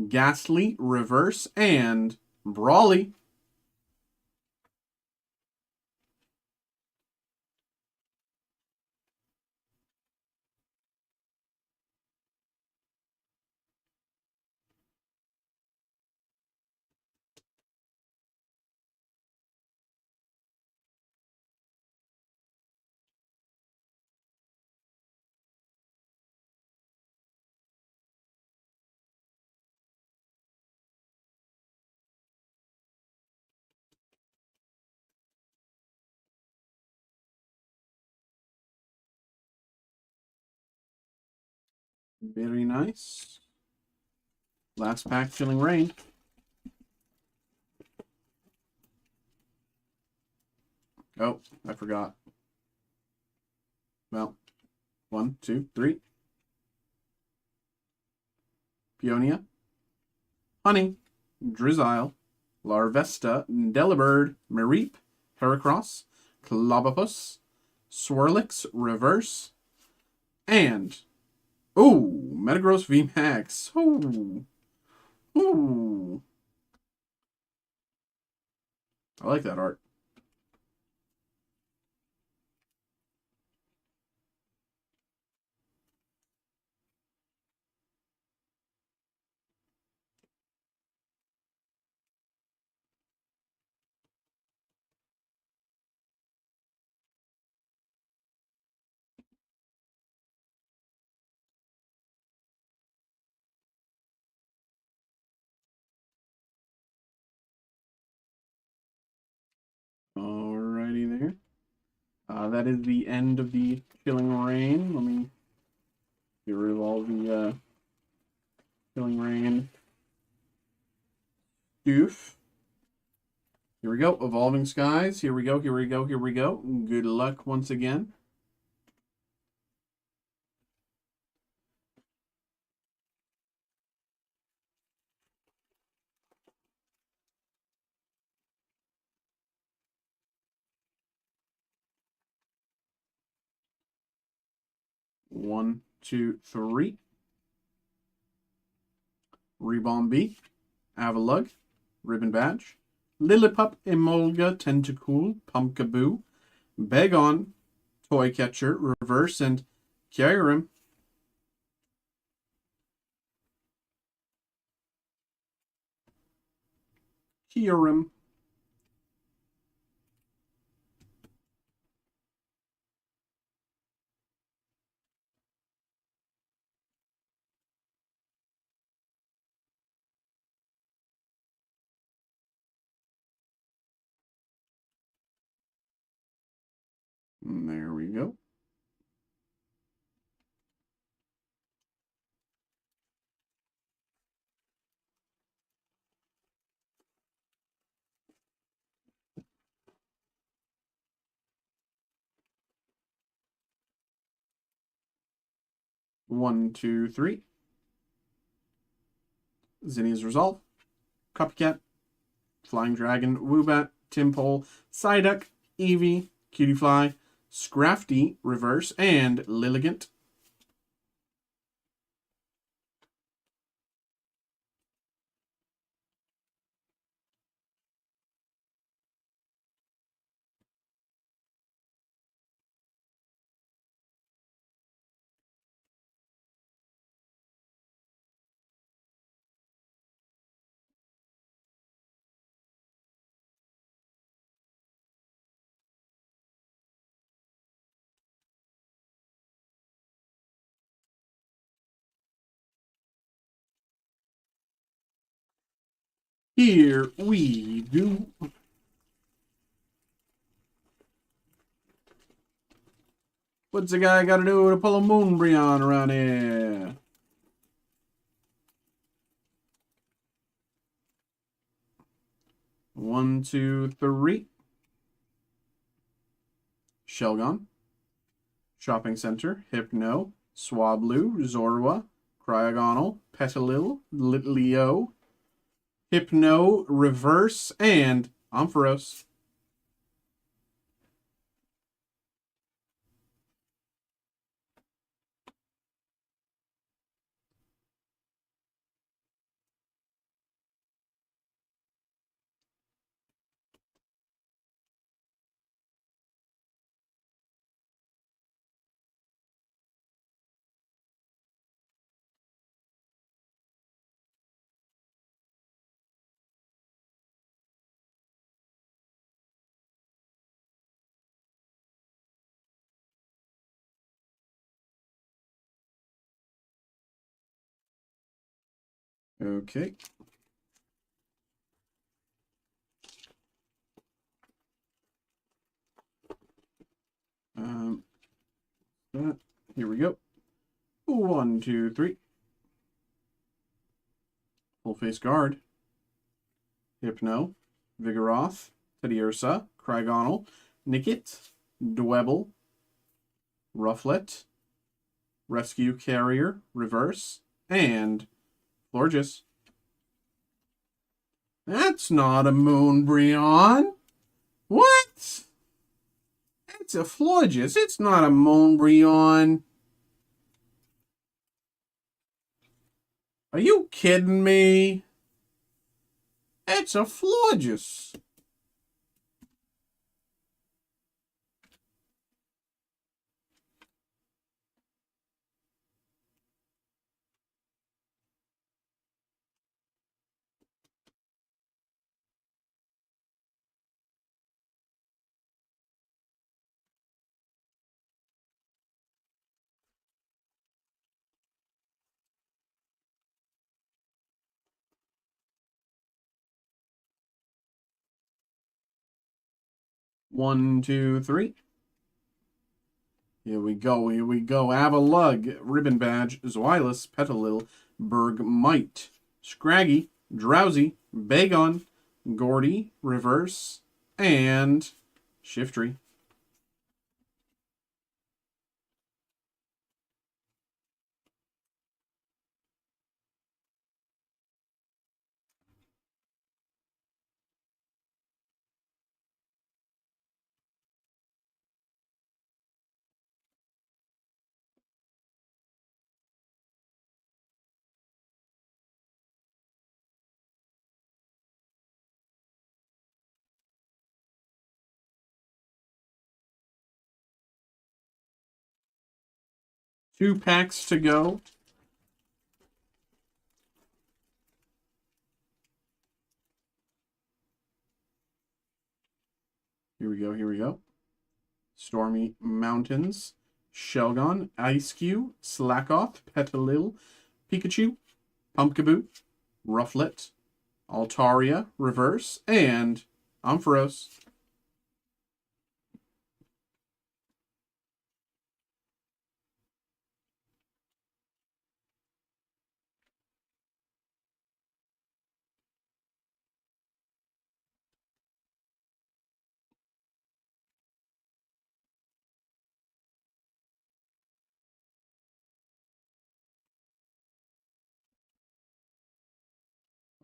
Ghastly. Reverse. And Brawly. Very nice. Last pack, Chilling Reign. Oh, I forgot. Well, 1, 2, 3. Peonia. Honey. Drizzile. Larvesta. Delibird. Mareep. Heracross. Clobopus. Swirlix. Reverse. And... ooh, Metagross VMAX. Ooh. Ooh. I like that art. Alrighty there. That is the end of the Chilling Reign. Let me get rid of all the Chilling Reign doof. Here we go. Evolving Skies. Here we go. Here we go. Here we go. Good luck once again. One, two, three. Rebombi. Avalug. Ribbon Badge. Lillipup, Emolga, Tentacool, Pumpkaboo, Bagon, Toy Catcher, Reverse, and Kyurem. Kyurem. And there we go. One, two, three. Zinnia's Resolve. Copycat. Flying Dragon. Woobat. Timpole. Psyduck. Eevee. Cutiefly. Scrafty. Reverse. And Lilligant. Here we go. What's a guy got to do to pull a Moonbreon around here? 1, 2, 3. Shelgon. Shopping Center. Hypno. Swablu. Zorua. Cryogonal. Petalil. Litleo. Hypno. Reverse. And Ampharos. Okay. Here we go. 1, 2, 3. Full face guard. Hypno. Vigoroth. Teddiursa. Cryogonal. Nickit. Dwebble. Rufflet. Rescue Carrier. Reverse. And Florges. That's not a Moonbreon. What? It's a Florges. It's not a Moonbreon. Are you kidding me? It's a Florges. One, two, three. Here we go. Here we go. Avalug, Ribbon Badge, Zweilous, Petalil, Bergmite, Scraggy, Drowsy, Bagon, Gordy, Reverse, and Shiftry. Two packs to go. Here we go. Here we go. Stormy Mountains, Shelgon, Ice-Q, Slackoth, Petalil, Pikachu, Pumpkaboo, Rufflet, Altaria, Reverse, and Ampharos.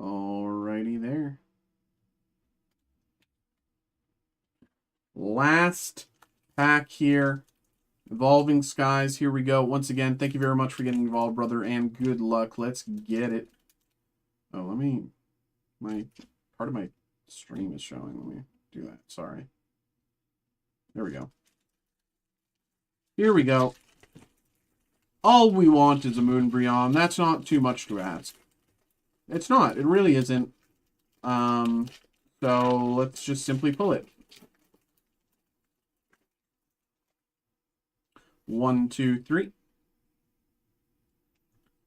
Alrighty there. Last pack here. Evolving Skies. Here we go. Once again, thank you very much for getting involved, brother, and good luck. Let's get it. Oh, let me... part of my stream is showing. Let me do that. Sorry. There we go. Here we go. All we want is a Moonbreon. That's not too much to ask. It's not. It really isn't. So let's just simply pull it. 1, 2, 3.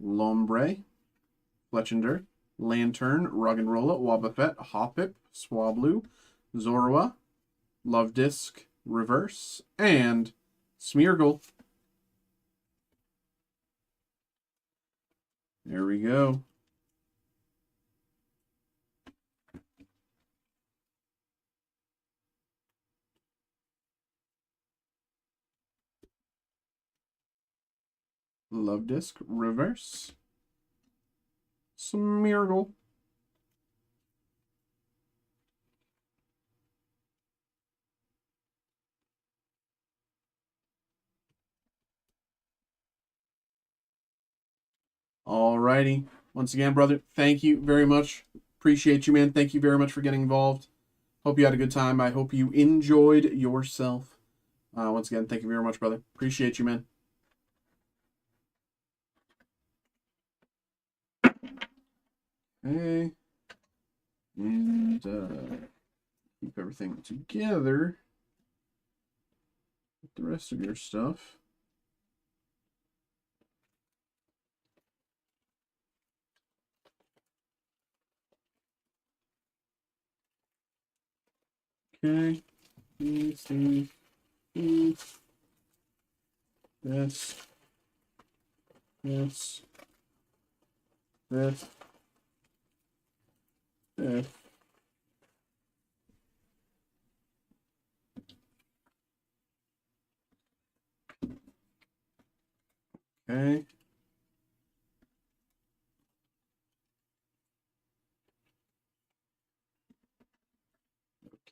Lombre, Fletchender, Lantern, Ruggenrola, Wobbuffet, Hoppip, Swablu, Zorua, Love Disc, Reverse, and Smeargle. There we go. Love Disc reverse. Smeargle. Alrighty. Once again, brother, thank you very much. Appreciate you, man. Thank you very much for getting involved. Hope you had a good time. I hope you enjoyed yourself. Once again, thank you very much, brother. Appreciate you, man. Okay. And keep everything together with the rest of your stuff. Okay. This. This. Okay.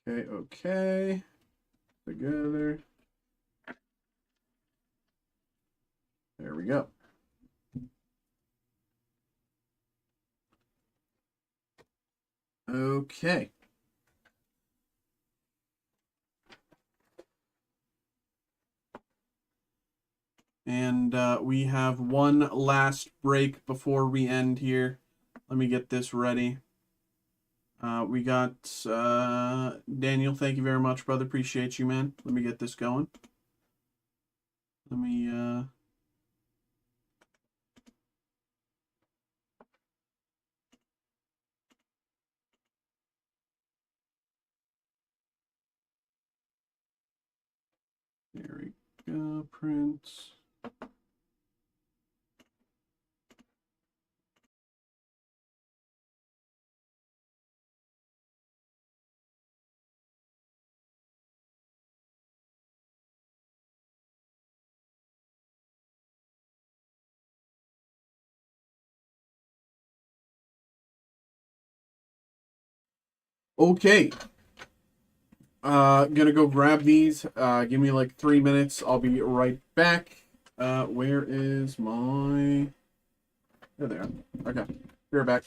Okay. Together. There we go. Okay. And we have one last break before we end here. Let me get this ready. We got Daniel. Thank you very much, brother. Appreciate you, man. Let me get this going. Let me there we go. Print. Okay. Gonna go grab these. Give me like 3 minutes. I'll be right back. Where is my... There they are. Okay. Be right back.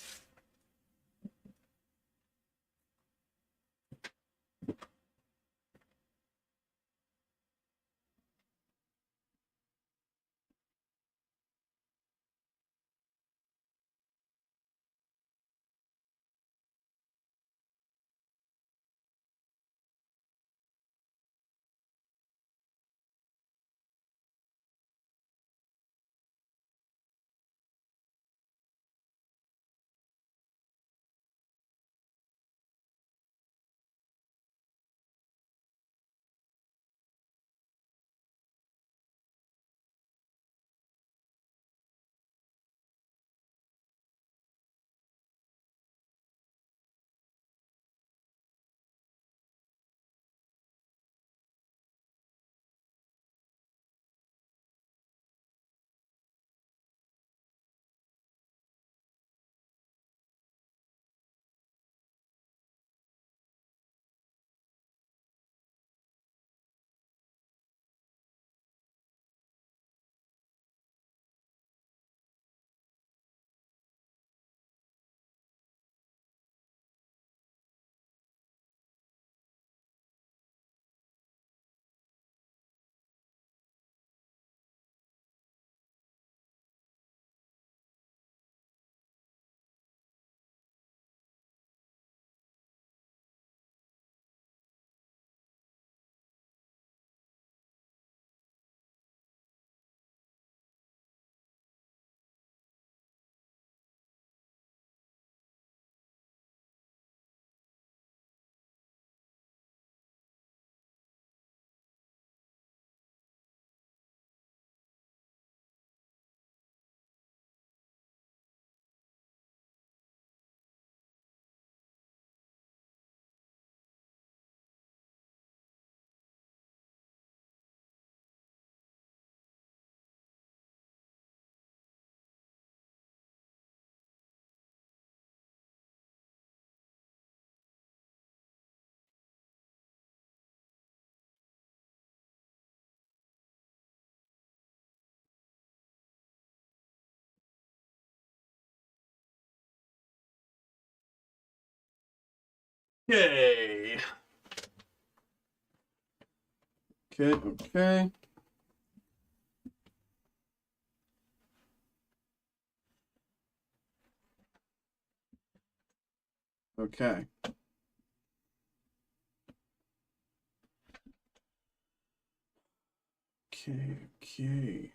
Okay. Okay. Okay. Okay.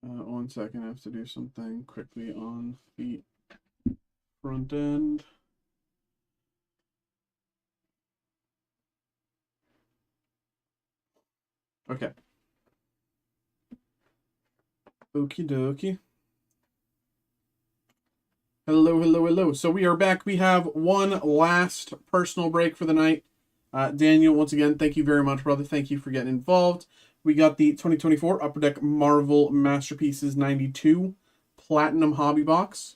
One second, I have to do something quickly on the front end. Okay. Okie dokie. Hello, hello, hello. So we are back. We have one last personal break for the night. Daniel, once again, thank you very much, brother. Thank you for getting involved. We got the 2024 Upper Deck Marvel Masterpieces 92 Platinum Hobby Box.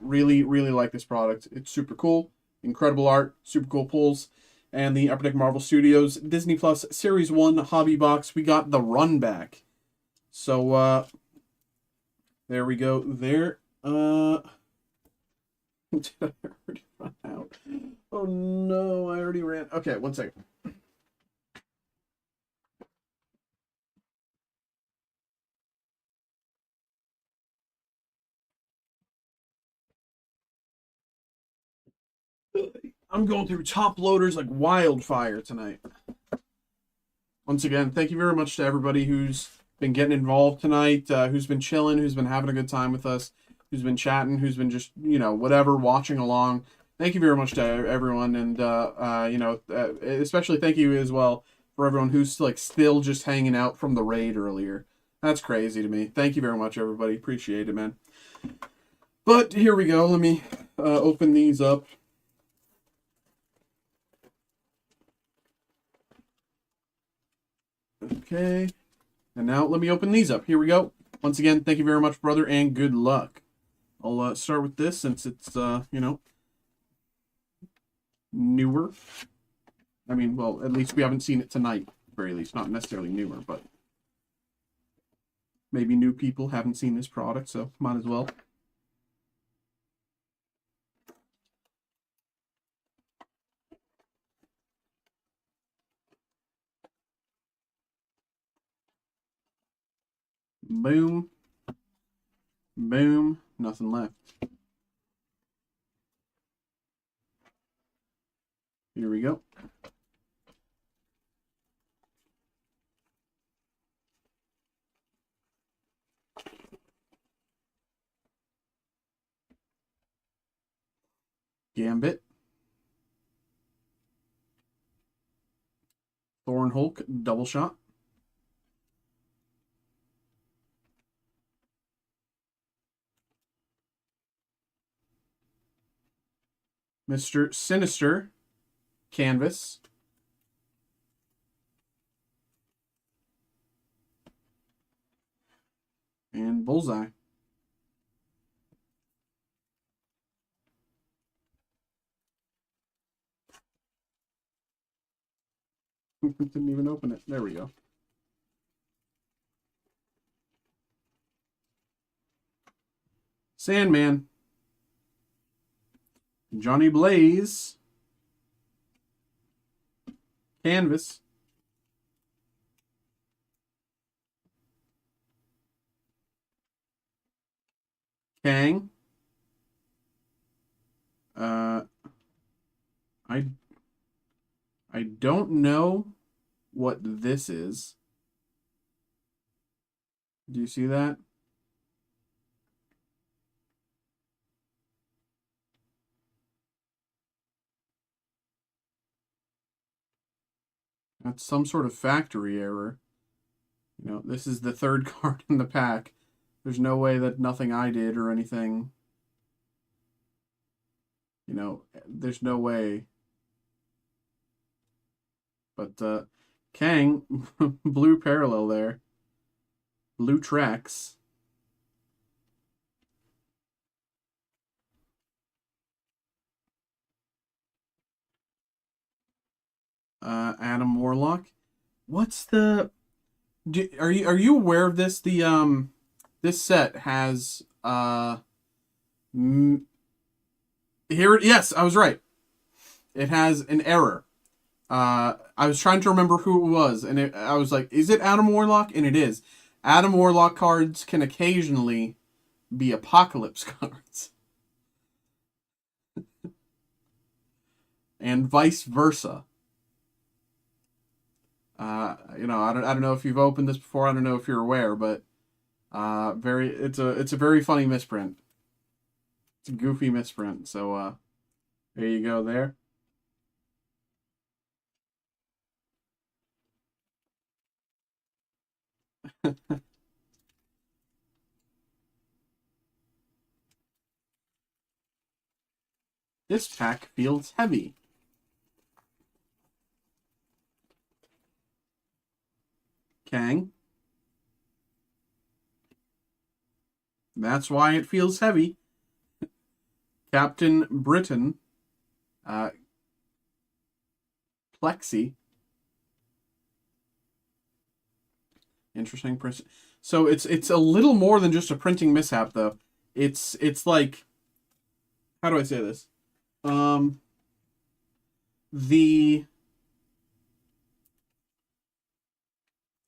Really, really like this product. It's super cool. Incredible art. Super cool pulls. And the Upper Deck Marvel Studios Disney Plus Series 1 Hobby Box. We got the run back. So, there we go. There. Did I already run out? Oh no, I already ran. Okay, one second. I'm going through top loaders like wildfire tonight. Once again, thank you very much to everybody who's been getting involved tonight, who's been chilling, who's been having a good time with us, who's been chatting, who's been just, whatever, watching along. Thank you very much to everyone, and, especially thank you as well for everyone who's, still just hanging out from the raid earlier. That's crazy to me. Thank you very much, everybody. Appreciate it, man. But here we go. Let me open these up. Okay. And now let me open these up. Here we go. Once again, thank you very much, brother, and good luck. I'll start with this since it's, newer. I mean, well, at least we haven't seen it tonight, at the very least. Not necessarily newer, but maybe new people haven't seen this product, so might as well. Boom. Boom. Nothing left. Here we go. Gambit. Thorn Hulk, double shot. Mr. Sinister, canvas. And Bullseye. Didn't even open it. There we go. Sandman. Johnny Blaze. Canvas. Kang. I don't know what this is. Do you see that? That's some sort of factory error. This is the third card in the pack. There's no way that nothing I did or anything. There's no way. But Kang, blue parallel there. Blue tracks. Adam Warlock. What's the... are you aware of this? This set has yes, I was right. It has an error. I was trying to remember who it was, and I was like, is it Adam Warlock? And it is. Adam Warlock cards can occasionally be Apocalypse cards. And vice versa. You know, I don't know if you've opened this before. I don't know if you're aware, but it's a very funny misprint. It's a goofy misprint. So there you go there. This pack feels heavy. Kang. That's why it feels heavy. Captain Britain. Plexi. Interesting print. So it's a little more than just a printing mishap, though. It's like, how do I say this?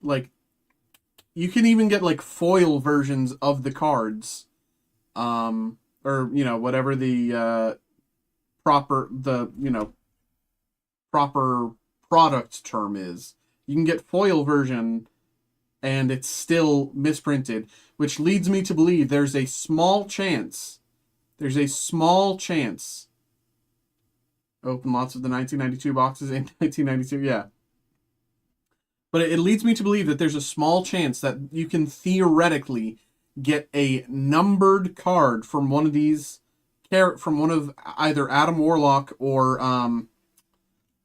Like, you can even get like foil versions of the cards, or you know, whatever the proper product term is. You can get foil version, and it's still misprinted, which leads me to believe there's a small chance. Open lots of the 1992 boxes in 1992, yeah. But it leads me to believe that there's a small chance that you can theoretically get a numbered card from one of these, from one of either Adam Warlock or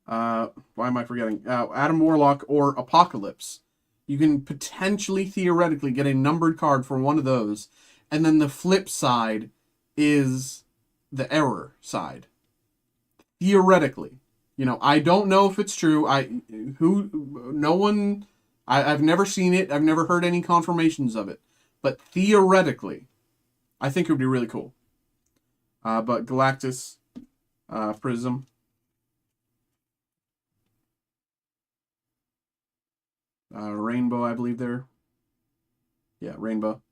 why am I forgetting? Adam Warlock or Apocalypse. You can potentially theoretically get a numbered card from one of those, and then the flip side is the error side. Theoretically. You know, I don't know if it's true. I've never seen it. I've never heard any confirmations of it. But theoretically, I think it would be really cool. But Galactus, Prism. Rainbow, I believe there. Yeah, Rainbow.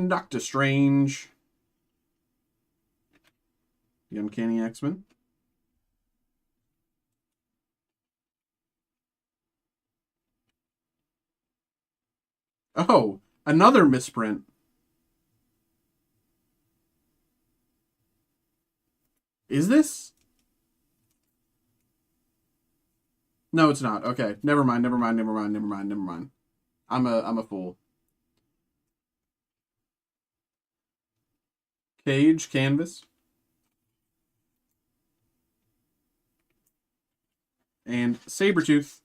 Doctor Strange. The Uncanny X-Men. Oh, another misprint. Is this? No, it's not. Okay, never mind. I'm a fool. Cage, Canvas. And Sabretooth.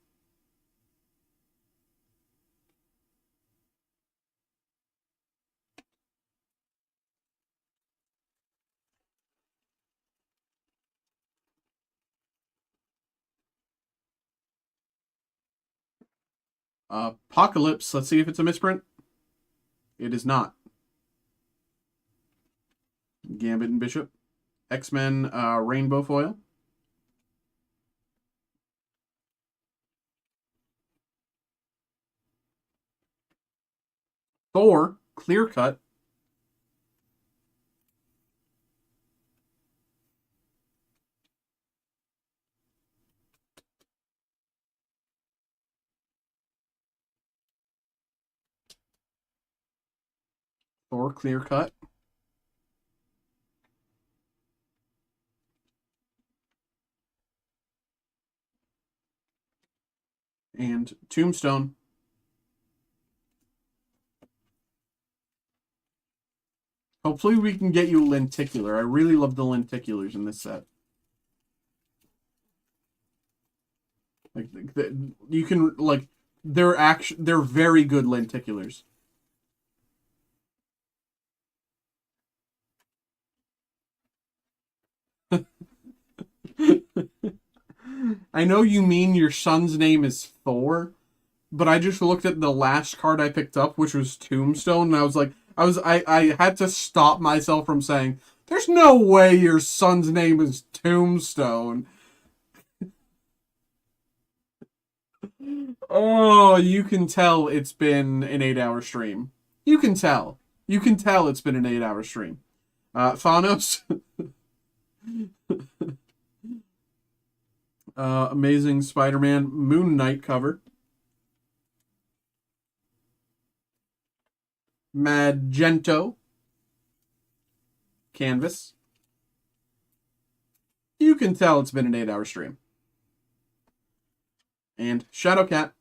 Apocalypse. Let's see if it's a misprint. It is not. Gambit and Bishop. X-Men Rainbow Foil. Thor Clear Cut. Thor Clear Cut. And Tombstone. Hopefully we can get you Lenticular. I really love the Lenticulars in this set. Like, you can, like, they're very good lenticulars. I know you mean your son's name is Thor, but I just looked at the last card I picked up, which was Tombstone, and I was like, I had to stop myself from saying, there's no way your son's name is Tombstone. Oh, you can tell it's been an 8-hour stream. You can tell. You can tell it's been an 8-hour stream. Thanos. Amazing Spider-Man Moon Knight cover. Magento canvas. You can tell it's been an 8-hour stream. And Shadowcat.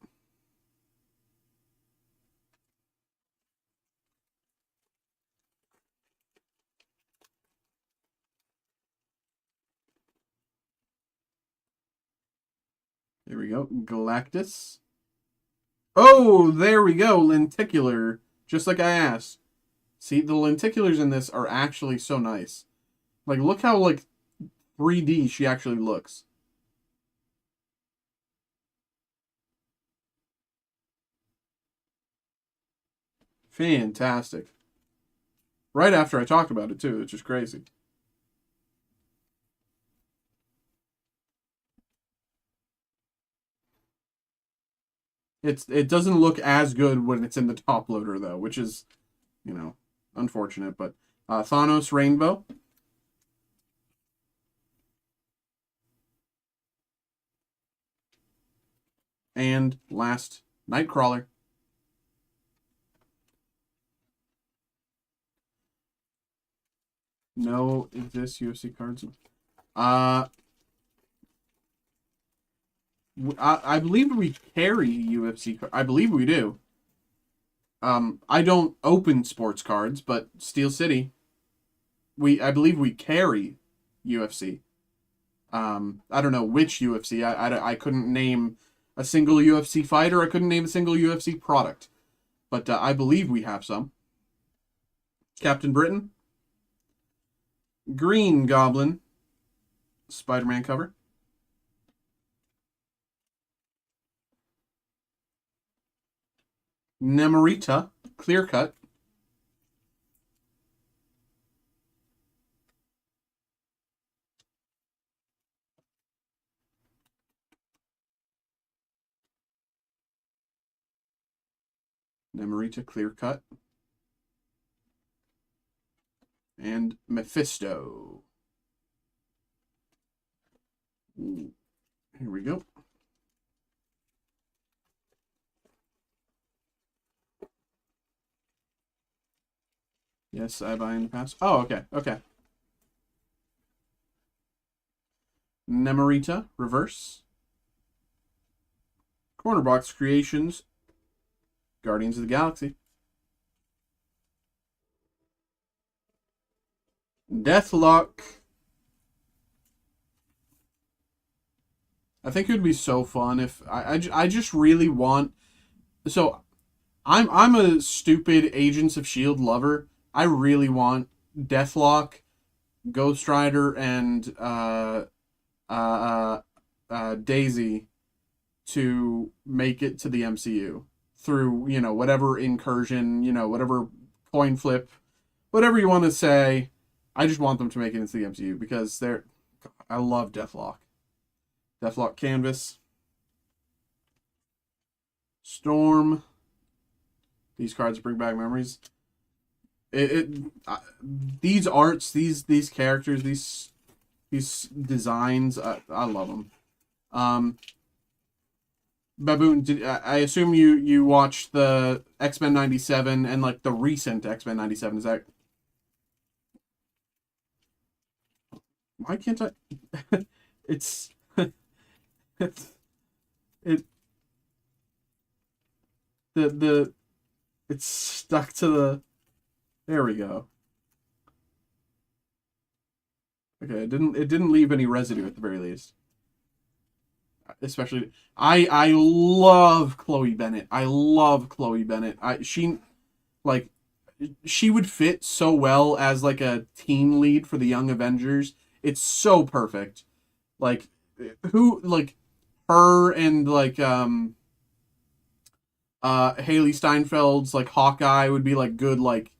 There we go. Galactus. Oh, there we go. Lenticular. Just like I asked. See, the lenticulars in this are actually so nice. Like, look how, like, 3D she actually looks. Fantastic. Right after I talked about it, too. It's just crazy. It doesn't look as good when it's in the top loader, though, which is, you know, unfortunate. But Thanos Rainbow. And last, Nightcrawler. No, exist UFC cards. I believe we carry UFC cards. I believe we do. I don't open sports cards, but Steel City, I believe we carry UFC. I don't know which UFC. I couldn't name a single UFC fighter. I couldn't name a single UFC product. But I believe we have some. Captain Britain. Green Goblin. Spider-Man cover. Nemorita. Clear cut. Nemorita clear cut. And Mephisto. Ooh. Here we go. Yes, I buy in the past. Oh, okay, okay. Nemorita, reverse. Corner Box Creations, Guardians of the Galaxy. Deathlock. I think it would be so fun if I just really want. So I'm a stupid Agents of S.H.I.E.L.D. lover. I really want Deathlock, Ghost Rider, and Daisy to make it to the MCU through, you know, whatever incursion, you know, whatever coin flip, whatever you want to say. I just want them to make it into the MCU because I love Deathlock. Deathlock canvas. Storm. These cards bring back memories. These arts, these characters, these designs, I love them. Baboon, I assume you watched the X-Men 97 and like the recent X-Men 97. Is that? Why can't I? It's it it's stuck to the. There we go. Okay, it didn't leave any residue at the very least. especially I love Chloe Bennett. I love Chloe Bennett. Like she would fit so well as like a team lead for the Young Avengers. It's so perfect. Like who like her and like Haley Steinfeld's like Hawkeye would be like good like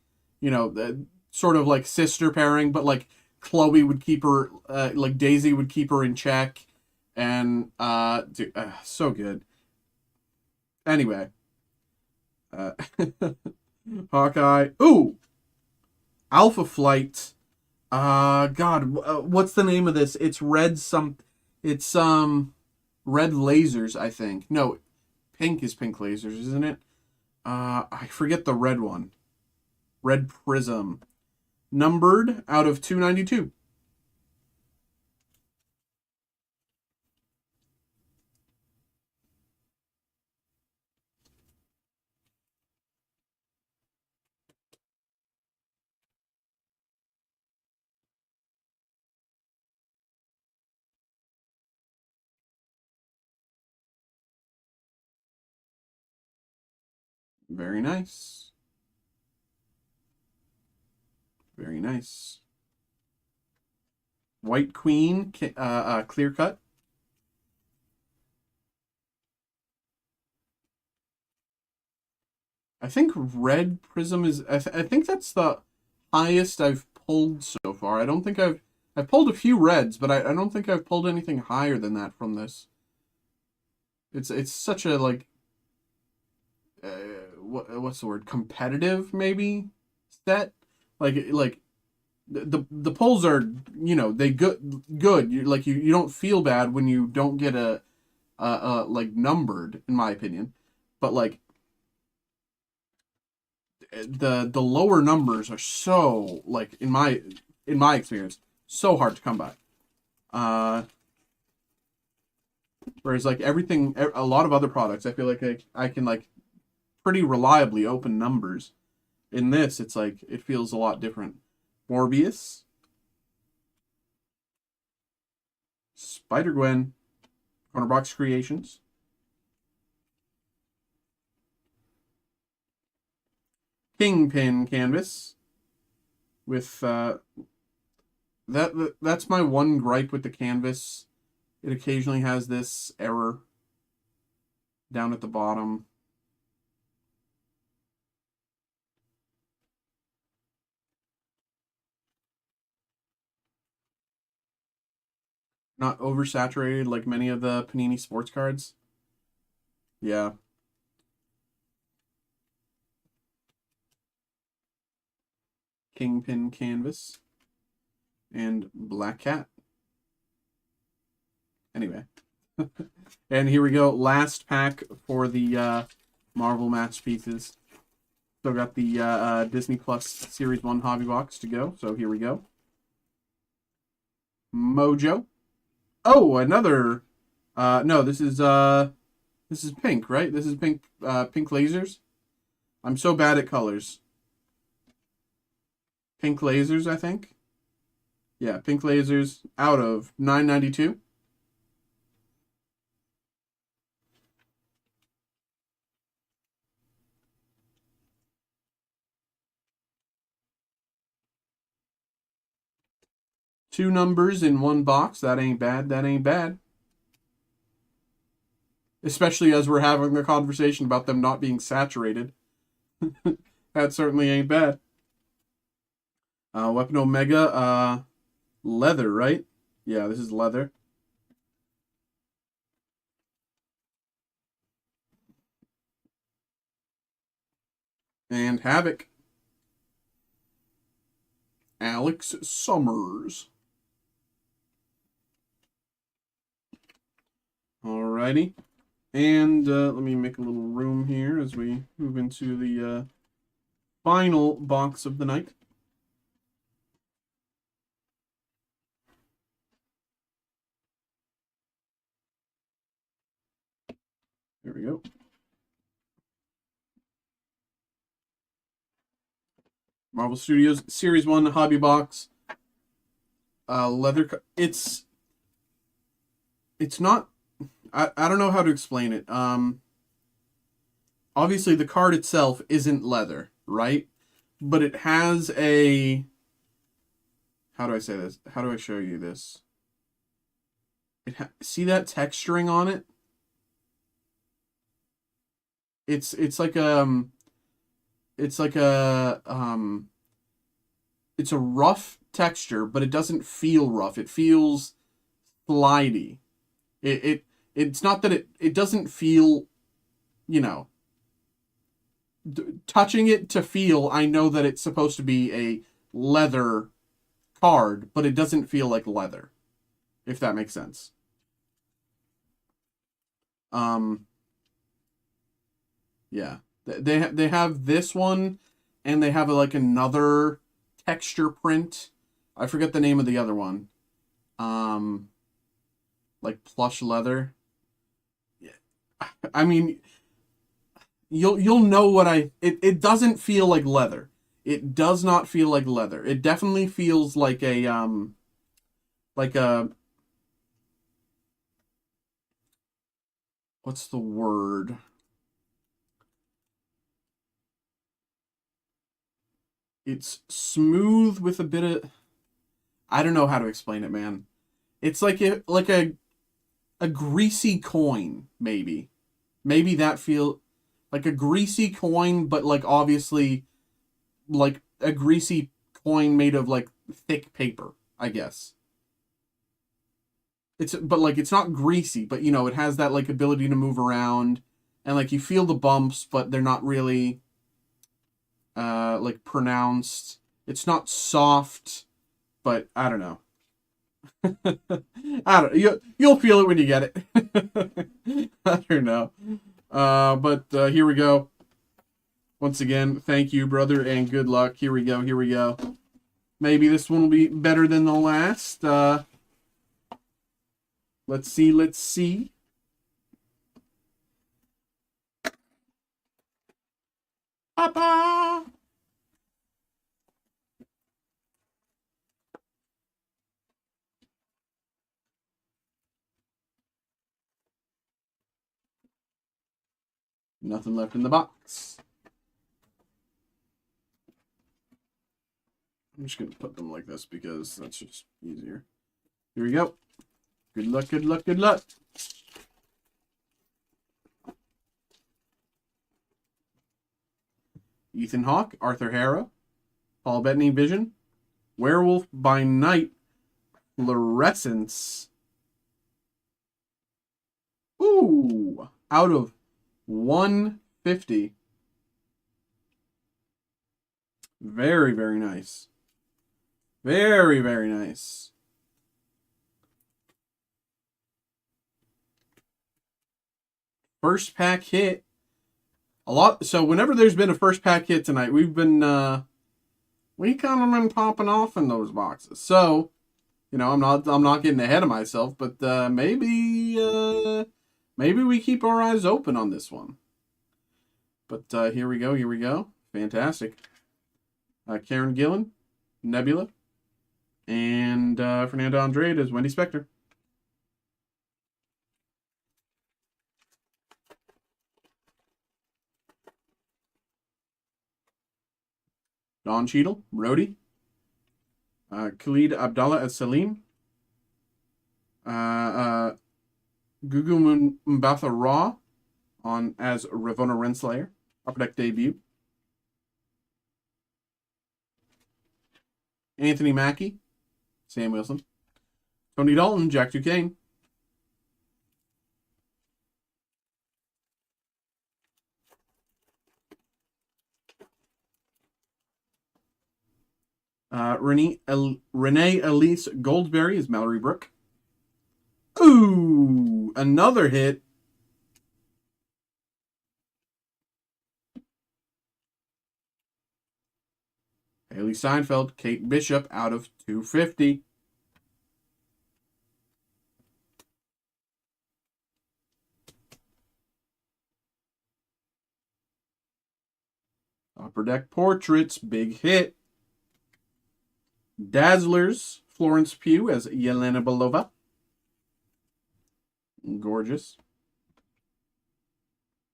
sort of like sister pairing, but like Chloe would keep her like Daisy would keep her in check, and dude, so good. Anyway, uh, Hawkeye. Ooh, Alpha Flight. God, what's the name of this? It's red some. It's red lasers. I think no, pink is pink lasers, isn't it? I forget the red one. Red Prism. Numbered out of 292. Very nice. Very nice. White Queen, clear cut. I think Red Prism is. I think that's the highest I've pulled so far. I don't think I've pulled a few reds, but I don't think I've pulled anything higher than that from this. It's such a like what's the word, competitive maybe set, like the pulls are they good you don't feel bad when you don't get a like numbered, in my opinion, but like the lower numbers are so like in my experience so hard to come by. Whereas like everything, a lot of other products, I feel like I can like pretty reliably open numbers. In this, it's like it feels a lot different. Morbius, Spider Gwen, Corner Box Creations, Kingpin canvas with that's my one gripe with the canvas. It occasionally has this error down at the bottom. Not oversaturated like many of the Panini sports cards. Yeah. Kingpin canvas and Black Cat. Anyway. And here we go. Last pack for the Marvel Masterpieces. Still got the Disney Plus Series 1 hobby box to go. So here we go. Mojo. Oh, another. No, this is pink, right? This is pink. Pink lasers. I'm so bad at colors. Pink lasers, I think. Yeah, pink lasers out of 992. Two numbers in one box. That ain't bad. That ain't bad. Especially as we're having a conversation about them not being saturated. That certainly ain't bad. Weapon Omega, leather, right? Yeah, this is leather. And Havoc. Alex Summers. Alrighty. And let me make a little room here as we move into the final box of the night. There we go. Marvel Studios Series 1 hobby box. Leather. It's not. I don't know how to explain it. Obviously the card itself isn't leather, right? But it has a, how do I say this? How do I show you this? See that texturing on it? It's like it's like it's a rough texture, but it doesn't feel rough. It feels slidey. It's not that it doesn't feel, you know, touching it to feel, I know that it's supposed to be a leather card, but it doesn't feel like leather, if that makes sense. Yeah. They have this one, and they have like another texture print. I forget the name of the other one. Like plush leather. Yeah. I mean, you'll know what it doesn't feel like leather. It does not feel like leather. It definitely feels like like a, what's the word? It's smooth with a bit of, I don't know how to explain it, man. It's like a greasy coin, maybe. Maybe that feel like a greasy coin, but like obviously like a greasy coin made of like thick paper, I guess. But like it's not greasy, but you know, it has that like ability to move around, and like you feel the bumps, but they're not really like pronounced. It's not soft, but I don't know. I don't. You'll feel it when you get it. I don't know. But here we go. Once again, thank you, brother, and good luck. Here we go. Here we go. Maybe this one will be better than the last. Let's see. Let's see. Papa. Nothing left in the box. I'm just going to put them like this because that's just easier. Here we go. Good luck, good luck, good luck. Ethan Hawke, Arthur Harrow, Paul Bettany Vision, Werewolf by Night, Fluorescence. Ooh, out of 150. Very, very nice. Very, very nice. First pack hit. A lot. So whenever there's been a first pack hit tonight, we've been we kind of been popping off in those boxes. So, you know, I'm not getting ahead of myself, but maybe we keep our eyes open on this one. But here we go. Here we go. Fantastic. Karen Gillan, Nebula, and Fernando Andrade as Wendy Spector. Don Cheadle, Rhodey. Khalid Abdallah as Salim. Gugu Mbatha Raw on as Ravonna Renslayer. Upper Deck debut. Anthony Mackie, Sam Wilson. Tony Dalton, Jack Duquesne. Renee Elise Goldsberry is Mallory Brooke. Ooh, another hit. Haley Steinfeld, Kate Bishop out of 250. Upper Deck Portraits, big hit. Dazzlers, Florence Pugh as Yelena Belova. Gorgeous.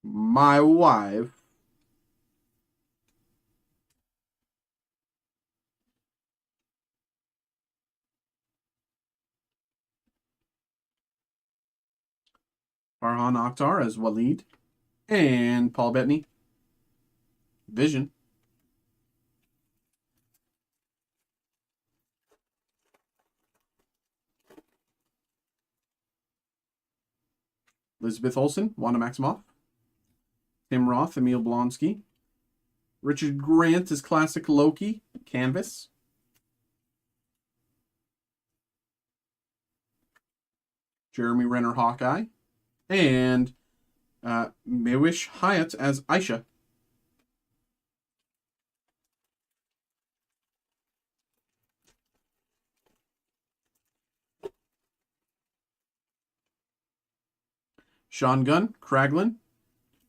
My wife. Farhan Akhtar as Waleed. And Paul Bettany. Vision. Elizabeth Olsen, Wanda Maximoff. Tim Roth, Emil Blonsky. Richard Grant as Classic Loki, Canvas. Jeremy Renner, Hawkeye. And Mewish Hyatt as Aisha. Sean Gunn, Kraglin.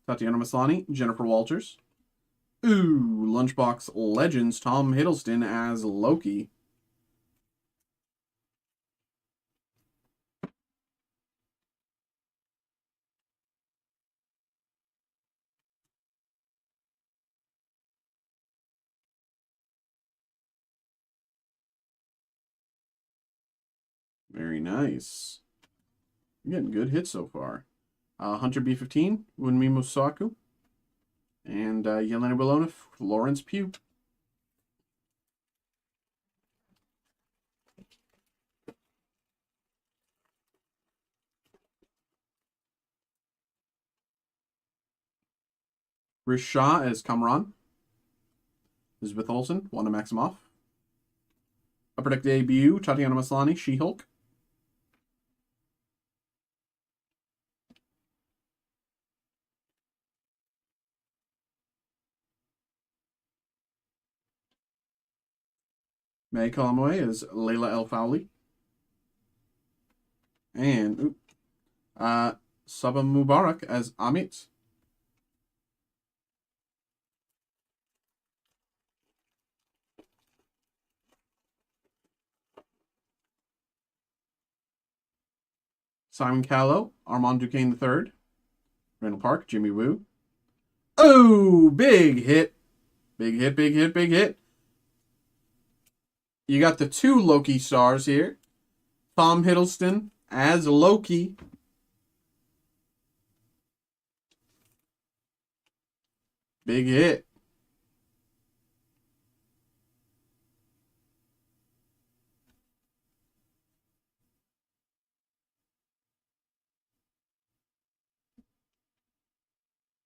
Tatiana Maslany, Jennifer Walters. Ooh, Lunchbox Legends, Tom Hiddleston as Loki. Very nice. You're getting good hits so far. Hunter B15, Wunmi Musaku. And Yelena Belona, Lawrence Pugh. Rish Shah as Kamran. Elizabeth Olsen, Wanda Maximoff. Upper Deck debut, Tatiana Maslany, She-Hulk. May Kalamue as Layla El Fowley. And Sabah Mubarak as Amit. Simon Callow, Armand Duquesne III. Randall Park, Jimmy Woo. Oh, big hit. Big hit, big hit, big hit. You got the two Loki stars here. Tom Hiddleston as Loki. Big hit.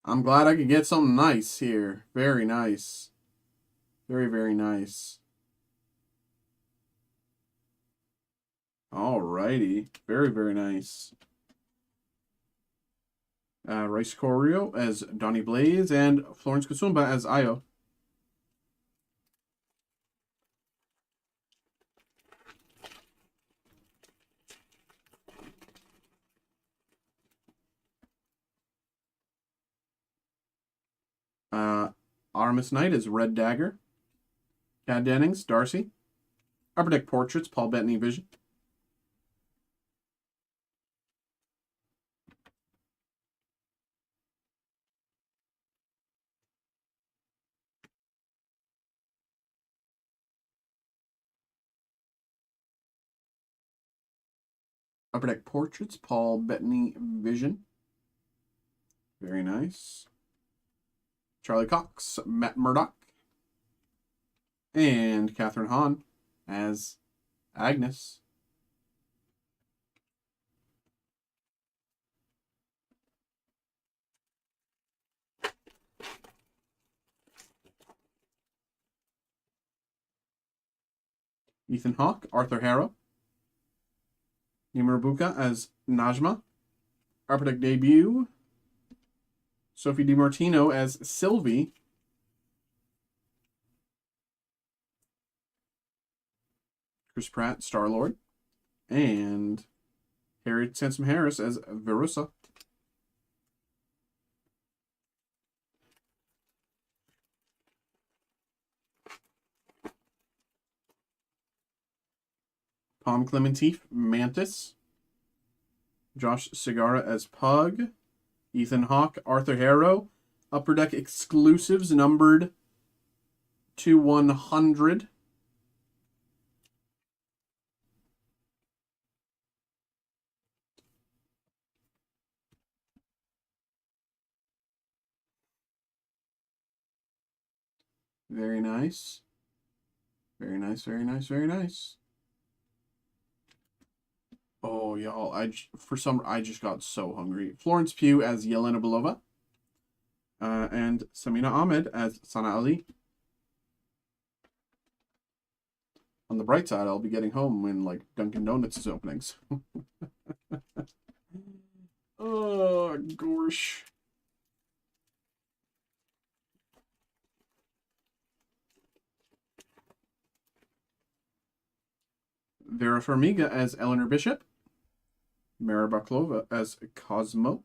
I'm glad I could get something nice here. Very nice. Very, very nice. Alrighty. Very, very nice. Rice Corio as Donnie Blaze and Florence Kusumba as Io. Artemis Knight as Red Dagger. Kat Dennings, Darcy. Upper Deck Portraits, Paul Bettany, Vision. Upper Deck Portraits, Paul Bettany, Vision. Very nice. Charlie Cox, Matt Murdock. And Catherine Hahn as Agnes. Ethan Hawke, Arthur Harrow. Nimurabuka as Najma. Upper Deck debut, Sophie DiMartino as Sylvie. Chris Pratt, Star-Lord. And Harriet Sansom Harris as Verussa. Palm Clementif, Mantis. Josh Segarra as Pug. Ethan Hawke, Arthur Harrow. Upper Deck exclusives numbered to 100. Very nice. Very nice, very nice, very nice. Oh, y'all, I just got so hungry. Florence Pugh as Yelena Belova. And Samina Ahmed as Sana Ali. On the bright side, I'll be getting home when, like, Dunkin' Donuts is opening. So. Oh, gosh. Vera Farmiga as Eleanor Bishop. Mara Baklova as Cosmo.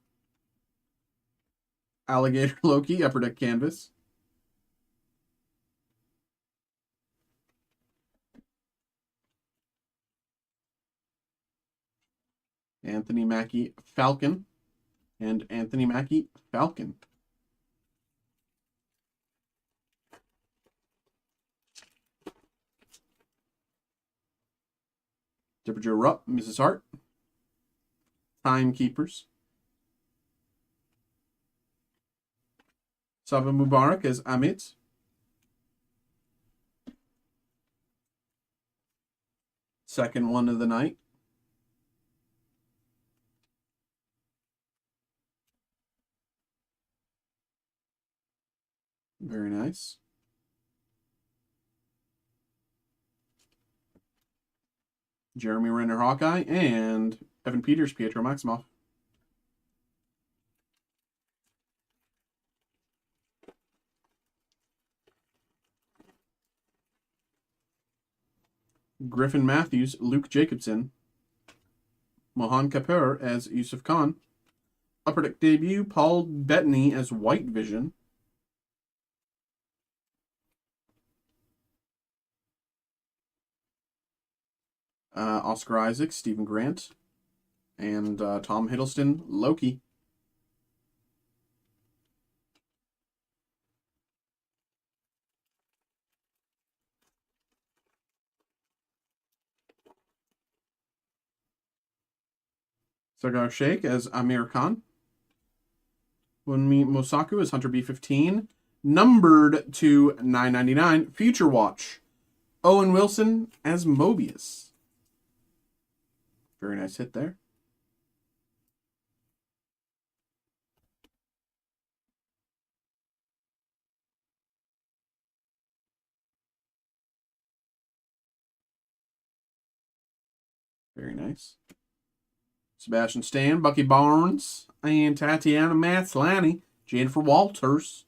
Alligator Loki, Upper Deck Canvas. Anthony Mackie, Falcon. And Anthony Mackie, Falcon. Dipper Joe Rupp, Mrs. Hart. Timekeepers. Sabah Mubarak as Amit. Second one of the night. Very nice. Jeremy Renner, Hawkeye, and Evan Peters, Pietro Maximoff. Griffin Matthews, Luke Jacobson. Mohan Kapoor as Yusuf Khan. Upper Deck debut, Paul Bettany as White Vision. Oscar Isaac, Stephen Grant. And Tom Hiddleston, Loki. Sagar Sheikh as Amir Khan. Wunmi Mosaku as Hunter B-15. Numbered to 9.99. Future Watch. Owen Wilson as Mobius. Very nice hit there. Very nice. Sebastian Stan, Bucky Barnes, and Tatiana Maslany, Jennifer Walters.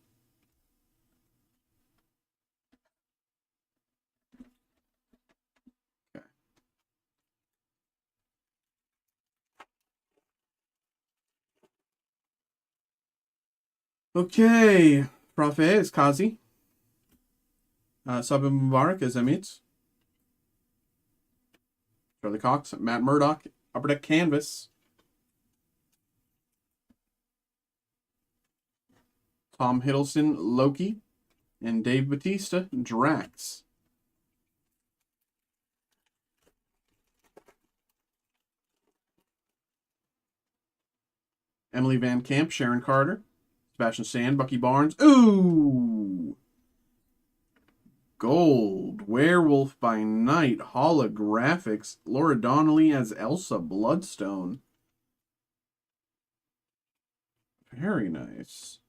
Okay. Profe is Kazi. Sabah Mubarak is Amit. Charlie Cox, Matt Murdock, Upper Deck Canvas. Tom Hiddleston, Loki. And Dave Bautista, Drax. Emily Van Camp, Sharon Carter. Sebastian Stan, Bucky Barnes. Ooh! Gold. Werewolf by Night. Holographics. Laura Donnelly as Elsa Bloodstone. Very nice.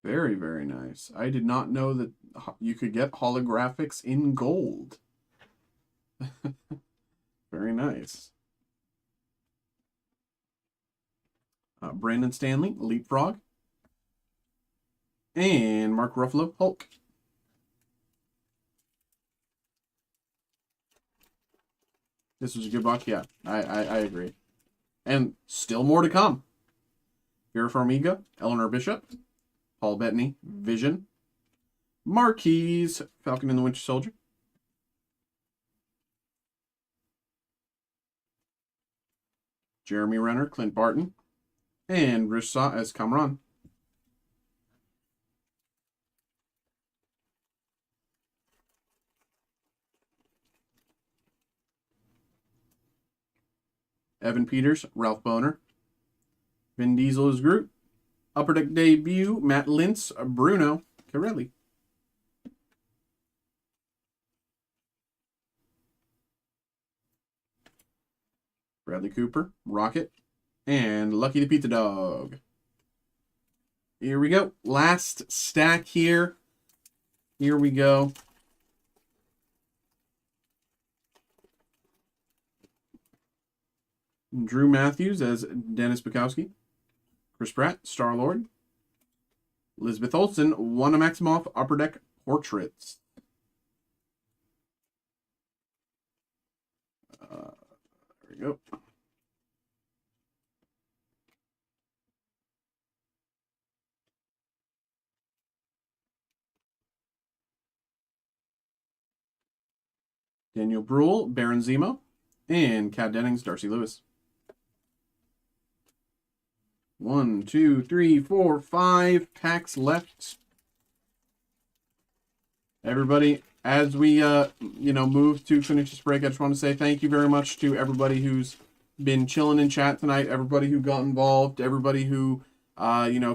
Very, very nice. I did not know that you could get holographics in gold. Very nice. Brandon Stanley, Leapfrog. And Mark Ruffalo, Hulk. This was a good box. Yeah, I agree. And still more to come. Vera Farmiga, Eleanor Bishop, Paul Bettany, Vision, Marquise, Falcon and the Winter Soldier, Jeremy Renner, Clint Barton, and Rissa as Kamran. Evan Peters, Ralph Boner, Vin Diesel as Groot, Upper Deck debut, Matt Lintz, Bruno Carelli. Bradley Cooper, Rocket, and Lucky the Pizza Dog. Here we go. Last stack here. Here we go. Drew Matthews as Dennis Bukowski. Chris Pratt, Star-Lord. Elizabeth Olsen, Wanda Maximoff, Upper Deck Portraits. There we go. Daniel Bruhl, Baron Zemo, and Kat Dennings, Darcy Lewis. 1, 2, 3, 4, 5 packs left. Everybody, as we move to finish this break, I just want to say thank you very much to everybody who's been chilling in chat tonight, everybody who got involved, everybody who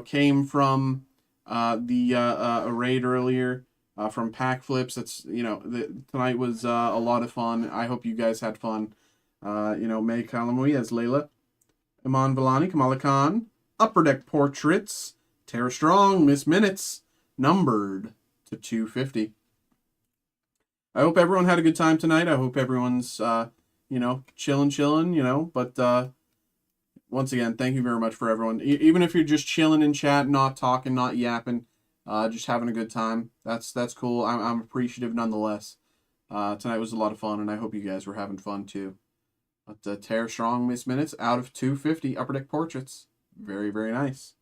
came from the raid earlier, from pack flips. That's tonight was a lot of fun. I hope you guys had fun. May Kalamui as Layla, Iman Vellani, Kamala Khan, Upper Deck Portraits, Tara Strong, Miss Minutes, numbered to 250. I hope everyone had a good time tonight. I hope everyone's, chilling, but once again, thank you very much for everyone. Even if you're just chilling in chat, not talking, not yapping, just having a good time, that's cool. I'm appreciative nonetheless. Tonight was a lot of fun, and I hope you guys were having fun too. But Tara Strong, Miss Minutes, out of 250, Upper Deck Portraits. Very, very nice.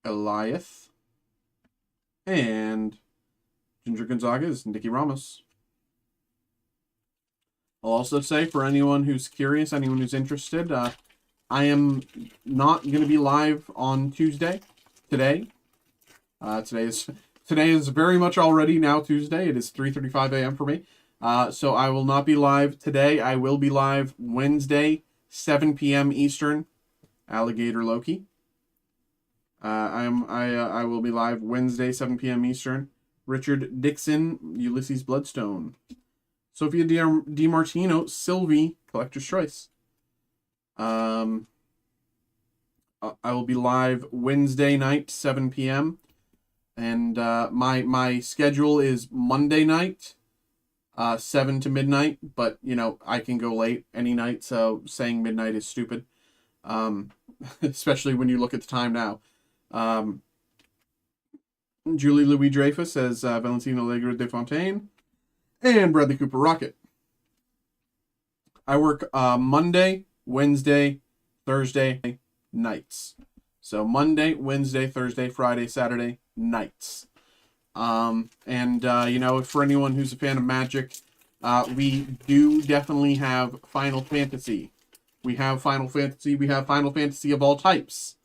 Eliath. And Ginger Gonzaga is Nicky Ramos. I'll also say, for anyone who's curious, anyone who's interested, I am not going to be live on Tuesday. Today. Today is very much already now Tuesday. It is 3:35 a.m. for me. So I will not be live today. I will be live Wednesday, 7 p.m. Eastern. Alligator Loki. I will be live Wednesday, 7 p.m. Eastern. Richard Dixon, Ulysses Bloodstone. Sophia DiMartino, Sylvie, Collector's Choice. I will be live Wednesday night, 7 p.m. And my schedule is Monday night, 7 to midnight. But, I can go late any night, so saying midnight is stupid. Especially when you look at the time now. Julie Louis-Dreyfus as Valentino Legre de Fontaine. And Bradley Cooper Rocket. I work Monday, Wednesday, Thursday nights. So Monday, Wednesday, Thursday, Friday, Saturday nights. For anyone who's a fan of Magic, we do definitely have Final Fantasy. We have Final Fantasy. We have Final Fantasy of all types.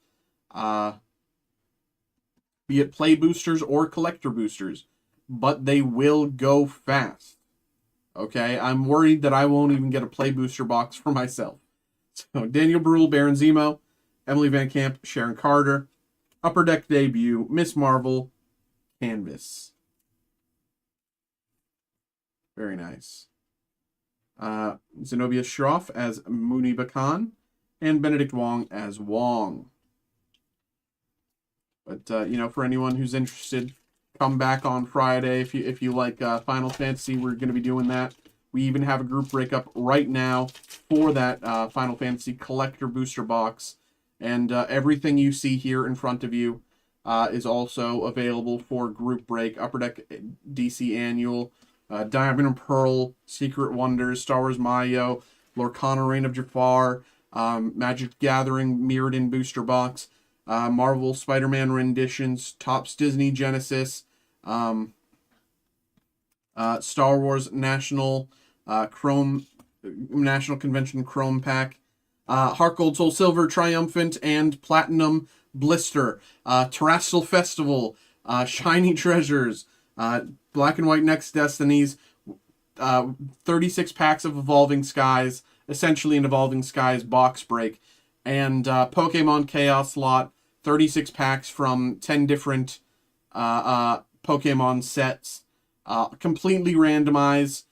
Be it play boosters or collector boosters. But they will go fast. Okay? I'm worried that I won't even get a play booster box for myself. So, Daniel Bruhl, Baron Zemo, Emily Van Camp, Sharon Carter, Upper Deck debut, Miss Marvel, Canvas. Very nice. Zenobia Shroff as Muniba Khan, and Benedict Wong as Wong. But, for anyone who's interested, come back on Friday if you like Final Fantasy. We're going to be doing that. We even have a group breakup right now for that Final Fantasy collector booster box. And everything you see here in front of you is also available for group break. Upper Deck DC Annual, Diamond and Pearl, Secret Wonders, Star Wars Mayo, Lorcana Reign of Jafar, Magic Gathering Mirrodin Booster Box, Marvel Spider-Man renditions, Topps Disney Genesis, Star Wars National National Convention Chrome Pack, Heart Gold Soul Silver Triumphant and Platinum Blister, Terrestrial Festival, Shiny Treasures, Black and White Next Destinies, 36 packs of Evolving Skies, essentially an Evolving Skies box break, and Pokemon Chaos Lot, 36 packs from 10 different Pokemon sets, completely randomized.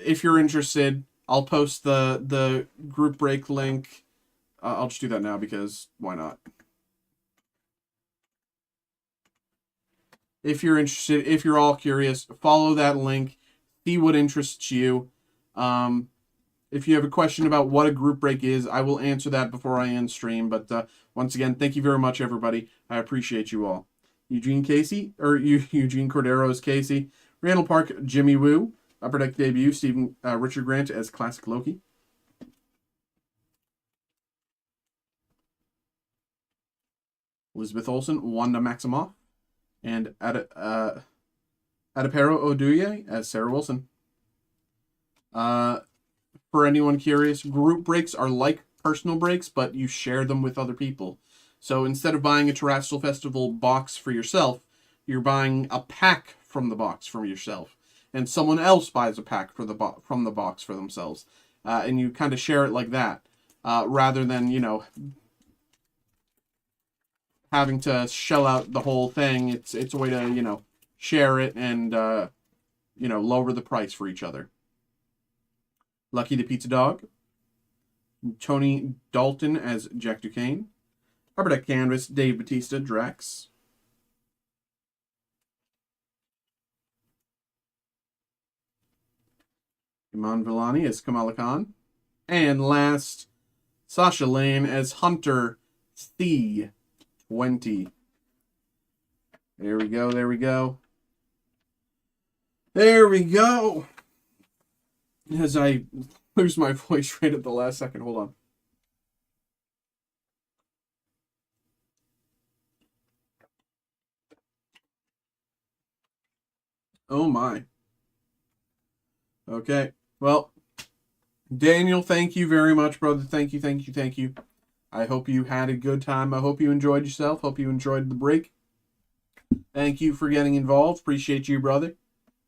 If you're interested, I'll post the group break link. I'll just do that now because why not? If you're interested, if you're all curious, follow that link, see what interests you. If you have a question about what a group break is, I will answer that before I end stream. But once again, thank you very much, everybody. I appreciate you all. Eugene Cordero as Casey. Randall Park, Jimmy Woo. Upper Deck debut, Richard Grant as Classic Loki. Elizabeth Olsen, Wanda Maximoff. And Adepero Oduye as Sarah Wilson. For anyone curious, group breaks are like personal breaks, but you share them with other people. So instead of buying a Terrestrial Festival box for yourself, you're buying a pack from the box for yourself. And someone else buys a pack from the box for themselves. And you kind of share it like that. Rather than, having to shell out the whole thing. It's a way to, share it and, lower the price for each other. Lucky the Pizza Dog. Tony Dalton as Jack Duquesne. Upper Deck Canvas, Dave Bautista, Drax. Iman Vellani as Kamala Khan. And last, Sasha Lane as Hunter C. 20. There we go, there we go. There we go. As I lose my voice right at the last second. Hold on. Oh my. Okay. Well, Daniel, thank you very much, brother. Thank you, thank you, thank you. I hope you had a good time. I hope you enjoyed yourself. Hope you enjoyed the break. Thank you for getting involved. Appreciate you, brother.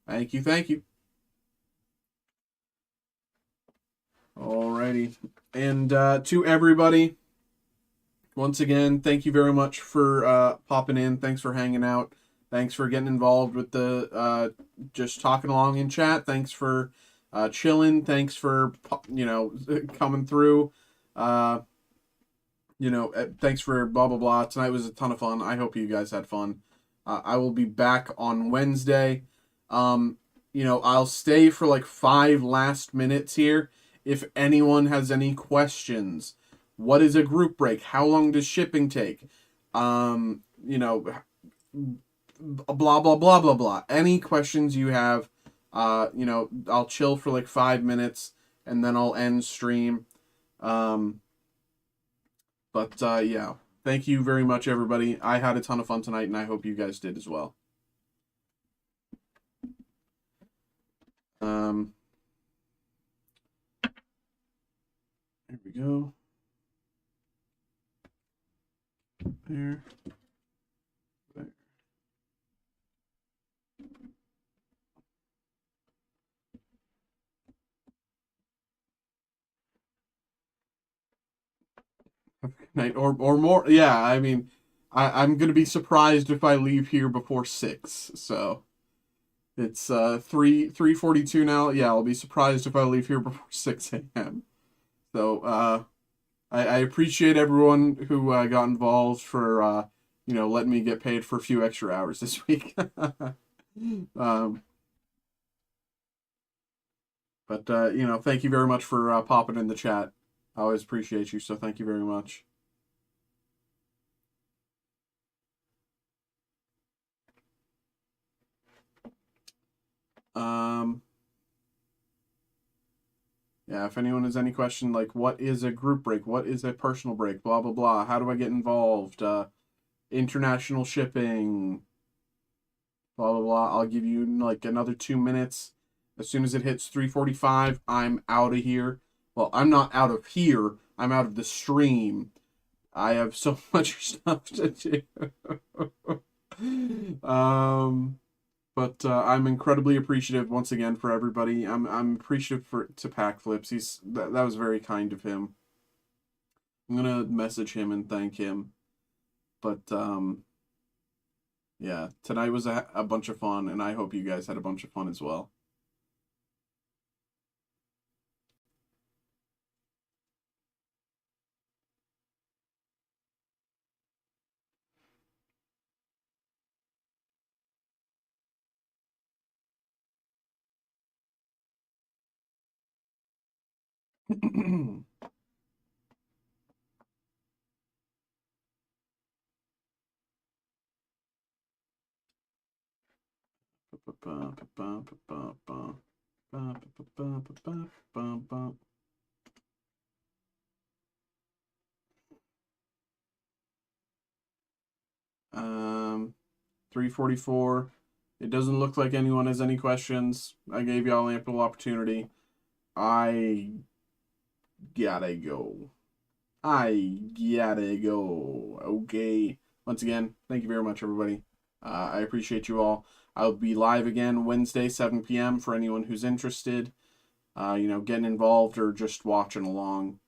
Thank you, thank you. Alrighty. And to everybody, once again, thank you very much for popping in. Thanks for hanging out. Thanks for getting involved with the just talking along in chat. Thanks for chilling. Thanks for coming through. Thanks for blah blah blah. Tonight was a ton of fun. I hope you guys had fun. I will be back on Wednesday. I'll stay for like 5 last minutes here. If anyone has any questions, what is a group break? How long does shipping take? Blah, blah, blah, blah, blah. Any questions you have, I'll chill for like 5 minutes and then I'll end stream. Yeah. Thank you very much, everybody. I had a ton of fun tonight and I hope you guys did as well. There we go. There. Night or more. Yeah, I mean, I'm gonna be surprised if I leave here before 6. So it's 3:42 now. Yeah, I'll be surprised if I leave here before 6 a.m. So I appreciate everyone who got involved for letting me get paid for a few extra hours this week. Thank you very much for popping in the chat. I always appreciate you, so thank you very much. Yeah, if anyone has any question, like, what is a group break? What is a personal break? Blah, blah, blah. How do I get involved? International shipping. Blah, blah, blah. I'll give you, like, another 2 minutes. As soon as it hits 3:45, I'm out of here. Well, I'm not out of here. I'm out of the stream. I have so much stuff to do. But I'm incredibly appreciative once again for everybody. I'm appreciative to Pack Flips. That was very kind of him. I'm gonna message him and thank him. But yeah, tonight was a bunch of fun, and I hope you guys had a bunch of fun as well. Um, 3:44. It doesn't look like anyone has any questions. I gave y'all ample opportunity. I gotta go. I gotta go. Okay. Once again, thank you very much, everybody. I appreciate you all. I'll be live again Wednesday, 7 p.m. for anyone who's interested. Getting involved or just watching along.